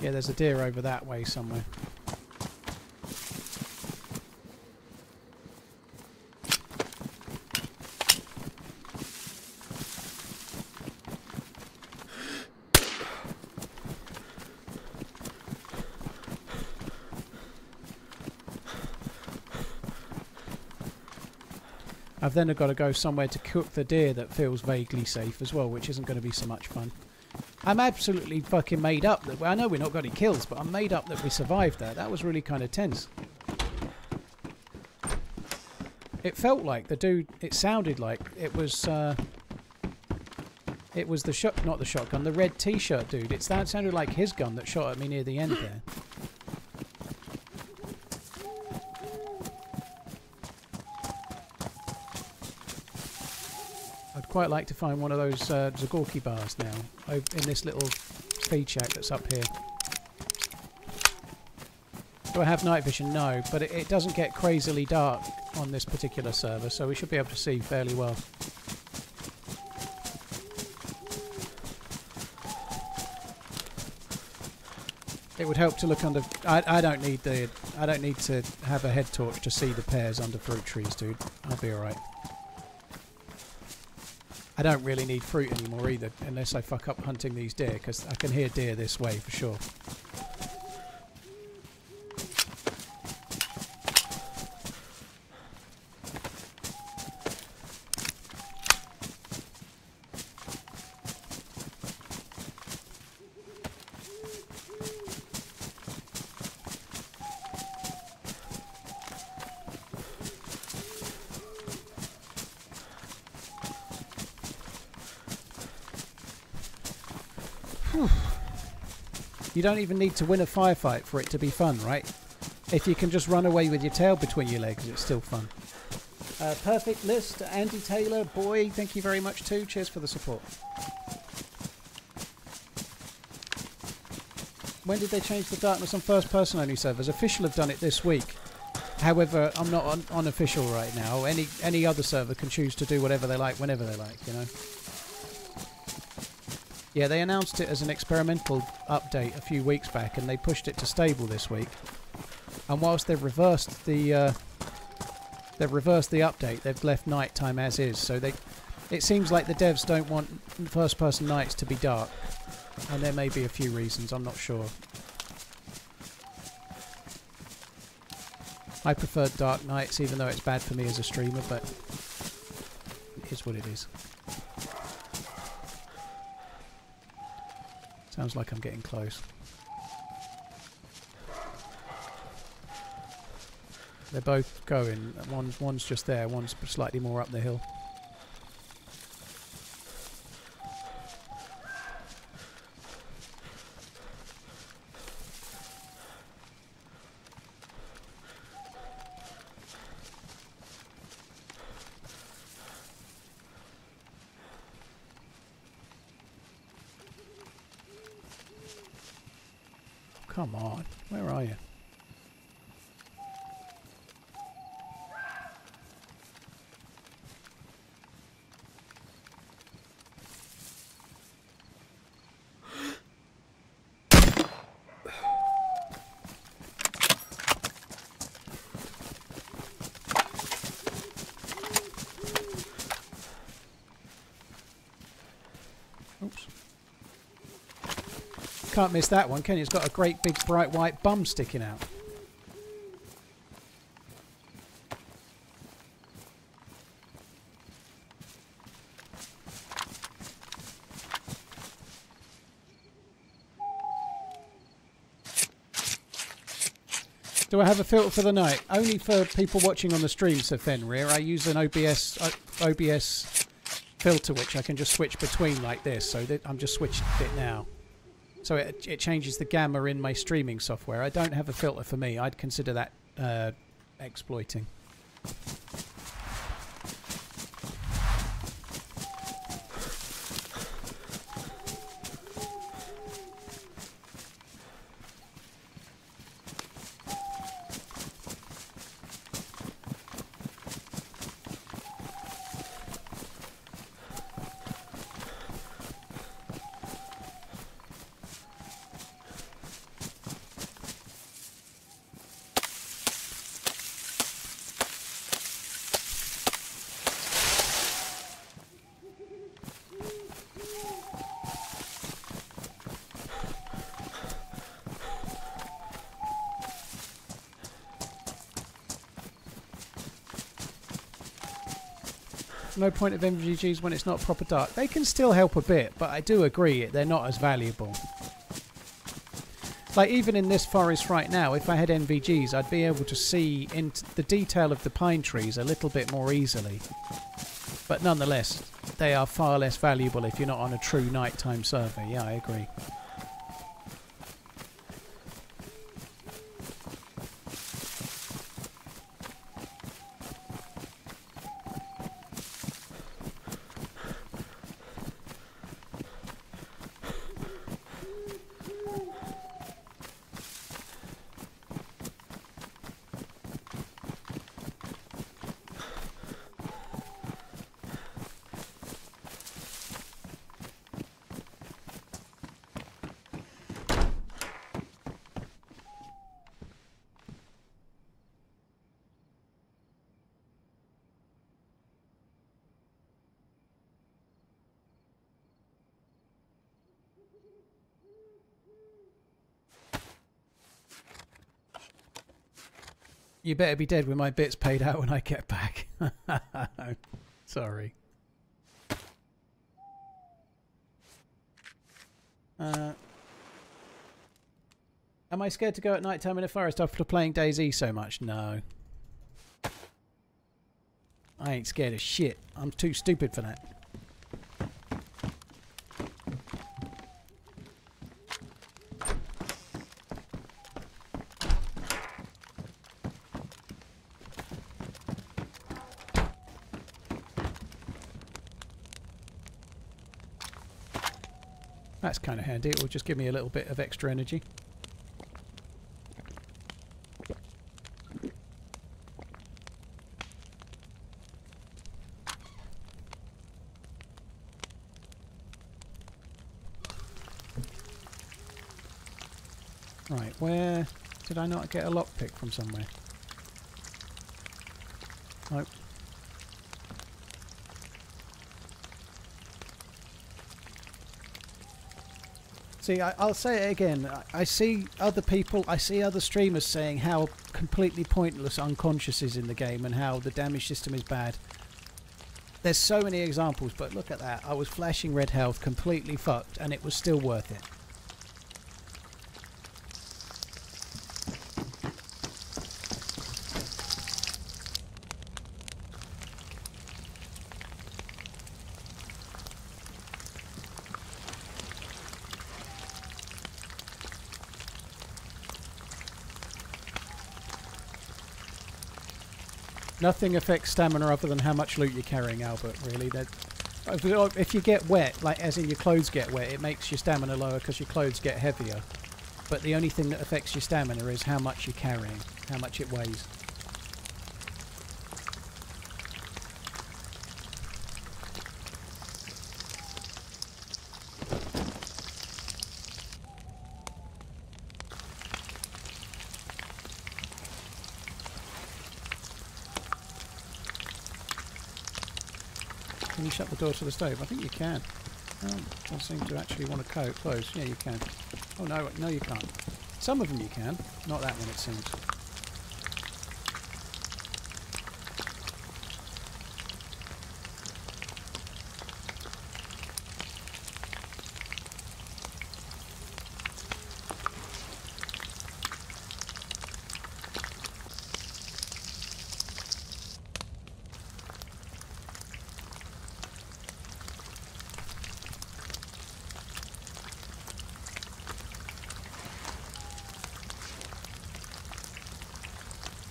Yeah, there's a deer over that way somewhere. I've then got to go somewhere to cook the deer that feels vaguely safe as well, which isn't going to be so much fun. I'm absolutely fucking made up that... I know we're not got any kills, but I'm made up that we survived that. That was really kind of tense. It felt like the dude... It sounded like it was the shot... Not the shotgun, the red t-shirt dude. It sounded like his gun that shot at me near the end there. Quite like to find one of those Zagorki bars now in this little speed shack that's up here. Do I have night vision? No, but it doesn't get crazily dark on this particular server, so we should be able to see fairly well. It would help to look under. I don't need to have a head torch to see the pears under fruit trees, dude. I'll be all right. I don't really need fruit anymore either, unless I fuck up hunting these deer, because I can hear deer this way for sure. You don't even need to win a firefight for it to be fun, right? If you can just run away with your tail between your legs, it's still fun. Perfect list. Andy Taylor, boy, thank you very much too. Cheers for the support. When did they change the darkness on first person only servers? Official have done it this week. However, I'm not on official right now. Any other server can choose to do whatever they like, whenever they like, you know. Yeah, they announced it as an experimental update a few weeks back, and they pushed it to stable this week. And whilst they've reversed the update, they've left nighttime as is. So it seems like the devs don't want first-person nights to be dark, and there may be a few reasons. I'm not sure. I prefer dark nights, even though it's bad for me as a streamer, but it is what it is. Sounds like I'm getting close. They're both going. One's just there, one's slightly more up the hill. Come on, where are you? Can't miss that one, can you? It's got a great big bright white bum sticking out. Do I have a filter for the night? Only for people watching on the stream, Sir Fenrir. I use an OBS filter which I can just switch between like this. So that I'm just switching it now. So it changes the gamma in my streaming software. I don't have a filter for me. I'd consider that exploiting. No point of NVGs when it's not proper dark. They can still help a bit, but I do agree they're not as valuable. Like even in this forest right now, if I had NVGs, I'd be able to see into the detail of the pine trees a little bit more easily. But nonetheless, they are far less valuable if you're not on a true nighttime server. Yeah, I agree. You better be dead with my bits paid out when I get back. Sorry. Am I scared to go at night time in a forest after playing DayZ so much? No. I ain't scared of shit. I'm too stupid for that. That's kind of handy. It will just give me a little bit of extra energy. Right, where did I not get a lockpick from somewhere? Nope. See, I'll say it again. I see other people, I see other streamers saying how completely pointless unconscious is in the game and how the damage system is bad. There's so many examples, but look at that. I was flashing red health, completely fucked, and it was still worth it. Nothing affects stamina other than how much loot you're carrying, Albert, really. If you get wet, like as in your clothes get wet, it makes your stamina lower because your clothes get heavier. But the only thing that affects your stamina is how much you're carrying, how much it weighs. Can you shut the door to the stove? I think you can. Oh, don't seem to actually want to close. Yeah, you can. Oh no, no you can't. Some of them you can, not that one it seems.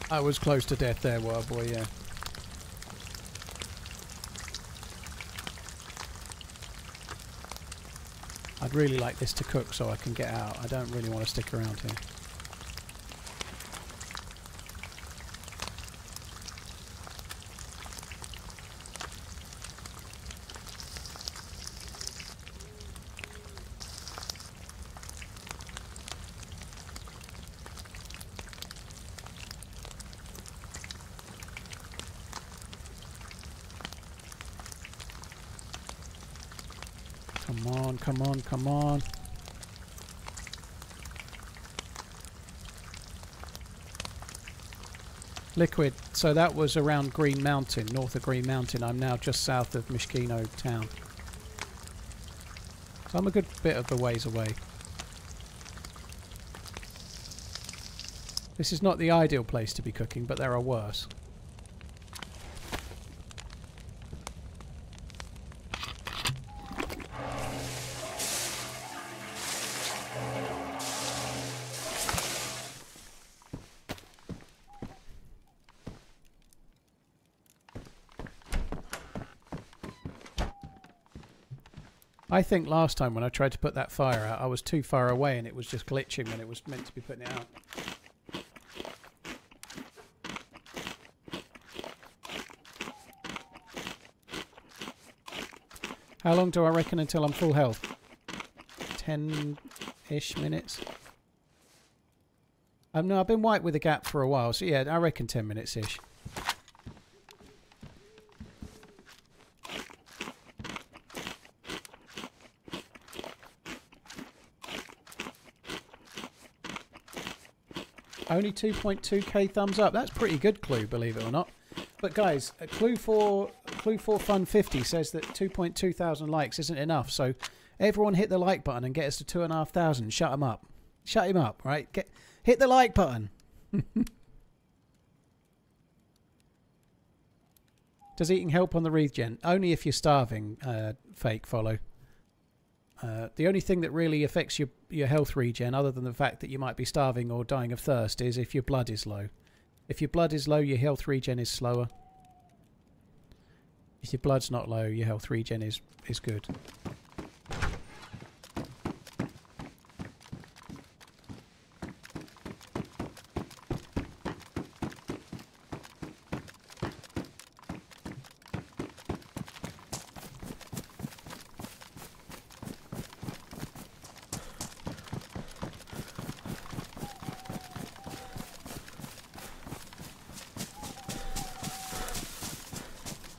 I was close to death there, wild boy, yeah. I'd really like this to cook so I can get out. I don't really want to stick around here. Come on, come on, come on. Liquid, so that was around Green Mountain, north of Green Mountain. I'm now just south of Mishkino town. So I'm a good bit of the ways away. This is not the ideal place to be cooking, but there are worse. I think last time when I tried to put that fire out, I was too far away and it was just glitching when it was meant to be putting it out. How long do I reckon until I'm full health? 10-ish minutes? No, I've been white with a gap for a while, so yeah, I reckon 10 minutes-ish. Only 2.2k thumbs up. That's pretty good, Clue, believe it or not. But guys, Clue for Fun 50 says that 2.2 thousand likes isn't enough. So everyone hit the like button and get us to 2,500. Shut him up. Shut him up, right? Hit the like button. Does eating help on the regen? Only if you're starving, fake follow. The only thing that really affects your health regen, other than the fact that you might be starving or dying of thirst, is if your blood is low. If your blood is low, your health regen is slower. If your blood's not low, your health regen is good.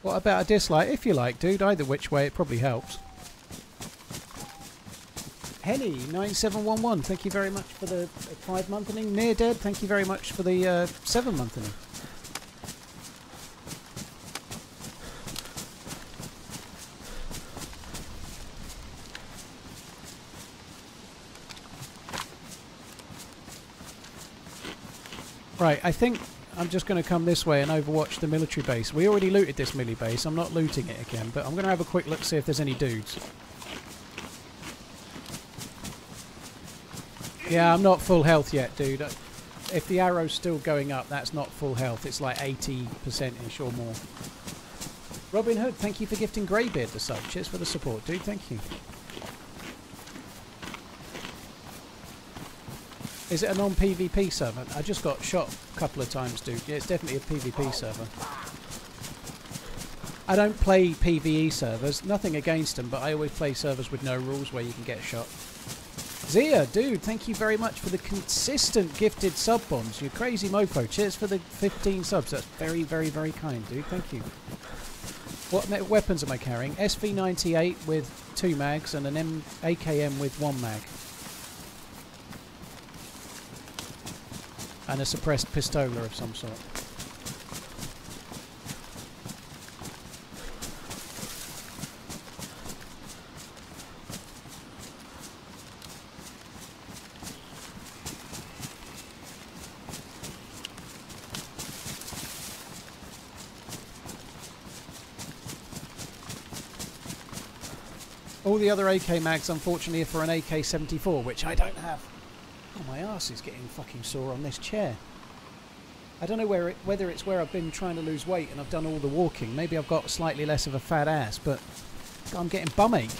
What about a dislike? If you like, dude, either which way, it probably helps. Henny9711, thank you very much for the 5-monthening. Near Dead, thank you very much for the 7-monthening. Right, I think I'm just going to come this way and overwatch the military base. We already looted this military base. I'm not looting it again, but I'm going to have a quick look, see if there's any dudes. Yeah, I'm not full health yet, dude. If the arrow's still going up, that's not full health. It's like 80%-ish or more. Robin Hood, thank you for gifting Greybeard the sub. Cheers for the support, dude. Thank you. Is it a non-PvP server? I just got shot a couple of times, dude. Yeah, it's definitely a PvP server. I don't play PvE servers. Nothing against them, but I always play servers with no rules where you can get shot. Zia, dude, thank you very much for the consistent gifted sub bombs. You crazy mofo. Cheers for the 15 subs. That's very, very, very kind, dude. Thank you. What weapons am I carrying? SV98 with 2 mags and an AKM with 1 mag. And a suppressed pistola of some sort. All the other AK mags, unfortunately, are for an AK-74, which I don't have. Oh, my arse is getting fucking sore on this chair. I don't know whether it's where I've been trying to lose weight and I've done all the walking. Maybe I've got slightly less of a fat ass, but I'm getting bum ache.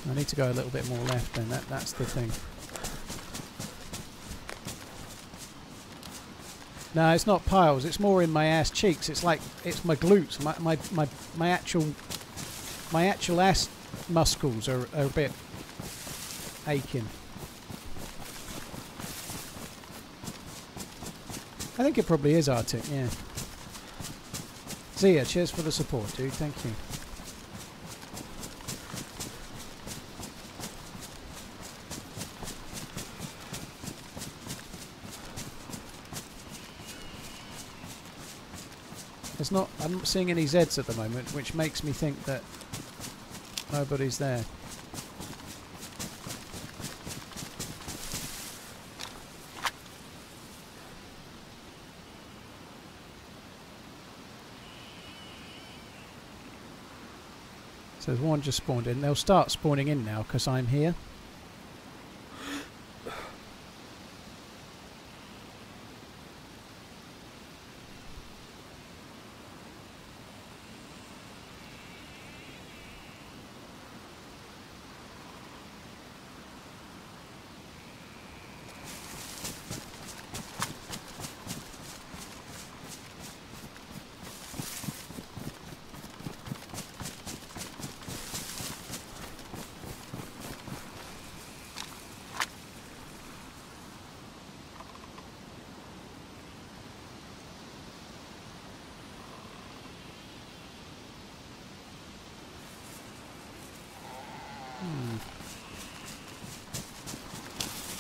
I need to go a little bit more left then, that's the thing. No, it's not piles, it's more in my ass cheeks. It's like, it's my glutes, my actual ass muscles are a bit aching. I think it probably is Arctic, yeah. Zia, cheers for the support, dude, thank you. I'm not seeing any Zs at the moment, which makes me think that nobody's there. So there's one just spawned in. They'll start spawning in now because I'm here.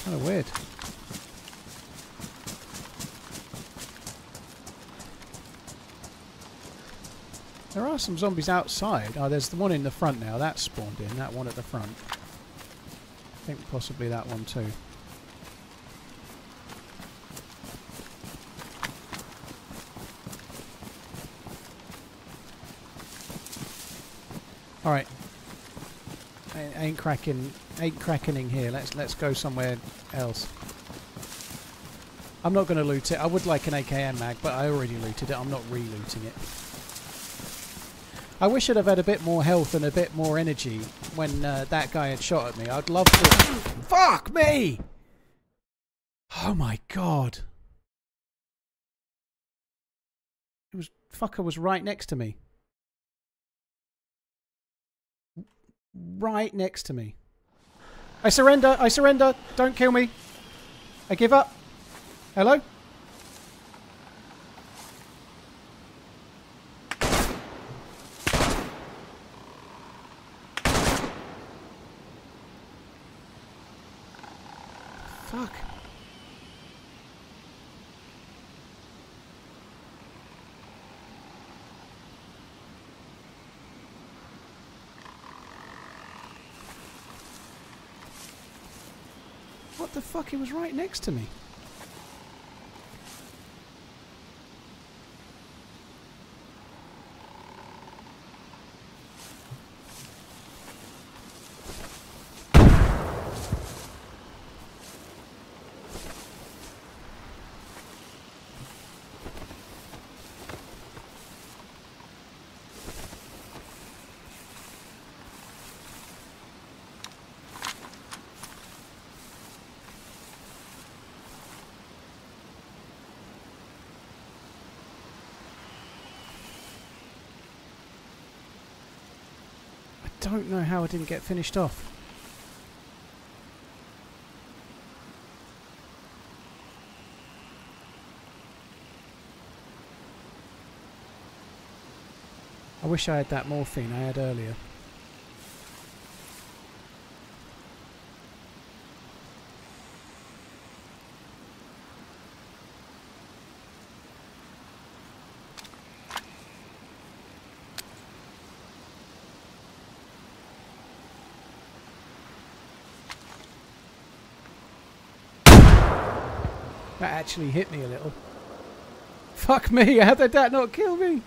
Kind of weird. There are some zombies outside. Oh, there's the one in the front now. That's spawned in. That one at the front. I think possibly that one too. All right. Ain't crackening here. Let's go somewhere else. I'm not going to loot it. I would like an AKM mag, but I already looted it. I'm not re-looting it. I wish I'd have had a bit more health and a bit more energy when that guy had shot at me. I'd love to. Fuck me! Oh my god! Fucker was right next to me. Right next to me. I surrender! I surrender! Don't kill me! I give up! Hello? Fuck. What the fuck? He was right next to me. don't know how I didn't get finished off. I wish I had that morphine I had earlier. That actually hit me a little. Fuck me, how did that not kill me?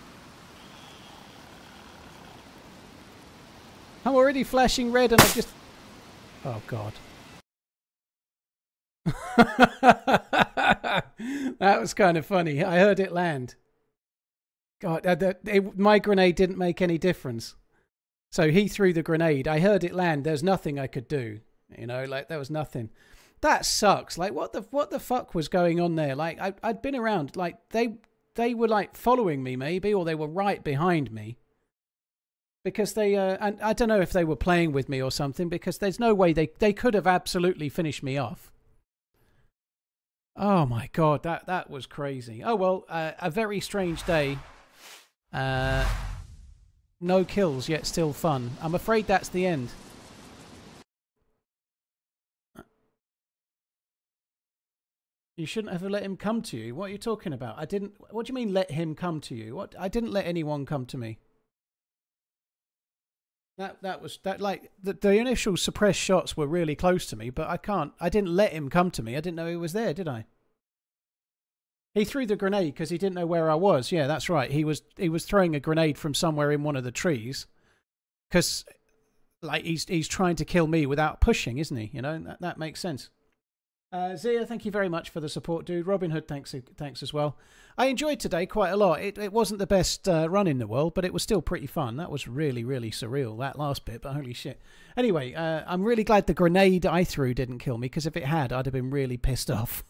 I'm already flashing red and I just... Oh, God. That was kind of funny. I heard it land. God, my grenade didn't make any difference. So he threw the grenade. I heard it land. There's nothing I could do. You know, like, there was nothing. That sucks. Like, what the fuck was going on there? Like, I'd been around. Like, they were, like, following me, maybe, or they were right behind me. Because they, and I don't know if they were playing with me or something, because there's no way they could have absolutely finished me off. Oh my God, that was crazy. Oh well, a very strange day. No kills, yet still fun. I'm afraid that's the end. You shouldn't have let him come to you. What are you talking about? I didn't. What do you mean, let him come to you? What? I didn't let anyone come to me. Like the initial suppressed shots were really close to me, but I didn't let him come to me. I didn't know he was there, did I? He threw the grenade because he didn't know where I was. Yeah, that's right. He was throwing a grenade from somewhere in one of the trees, because like he's trying to kill me without pushing, isn't he? You know, that makes sense. Zia, thank you very much for the support, dude. Robin Hood, thanks as well. I enjoyed today quite a lot. It wasn't the best run in the world, but it was still pretty fun. That was really, really surreal, that last bit, but holy shit. Anyway, I'm really glad the grenade I threw didn't kill me, because if it had, I'd have been really pissed off.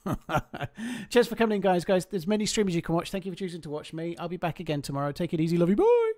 Cheers for coming in, guys. There's many streamers you can watch. Thank you for choosing to watch me. I'll be back again tomorrow. Take it easy. Love you. Bye.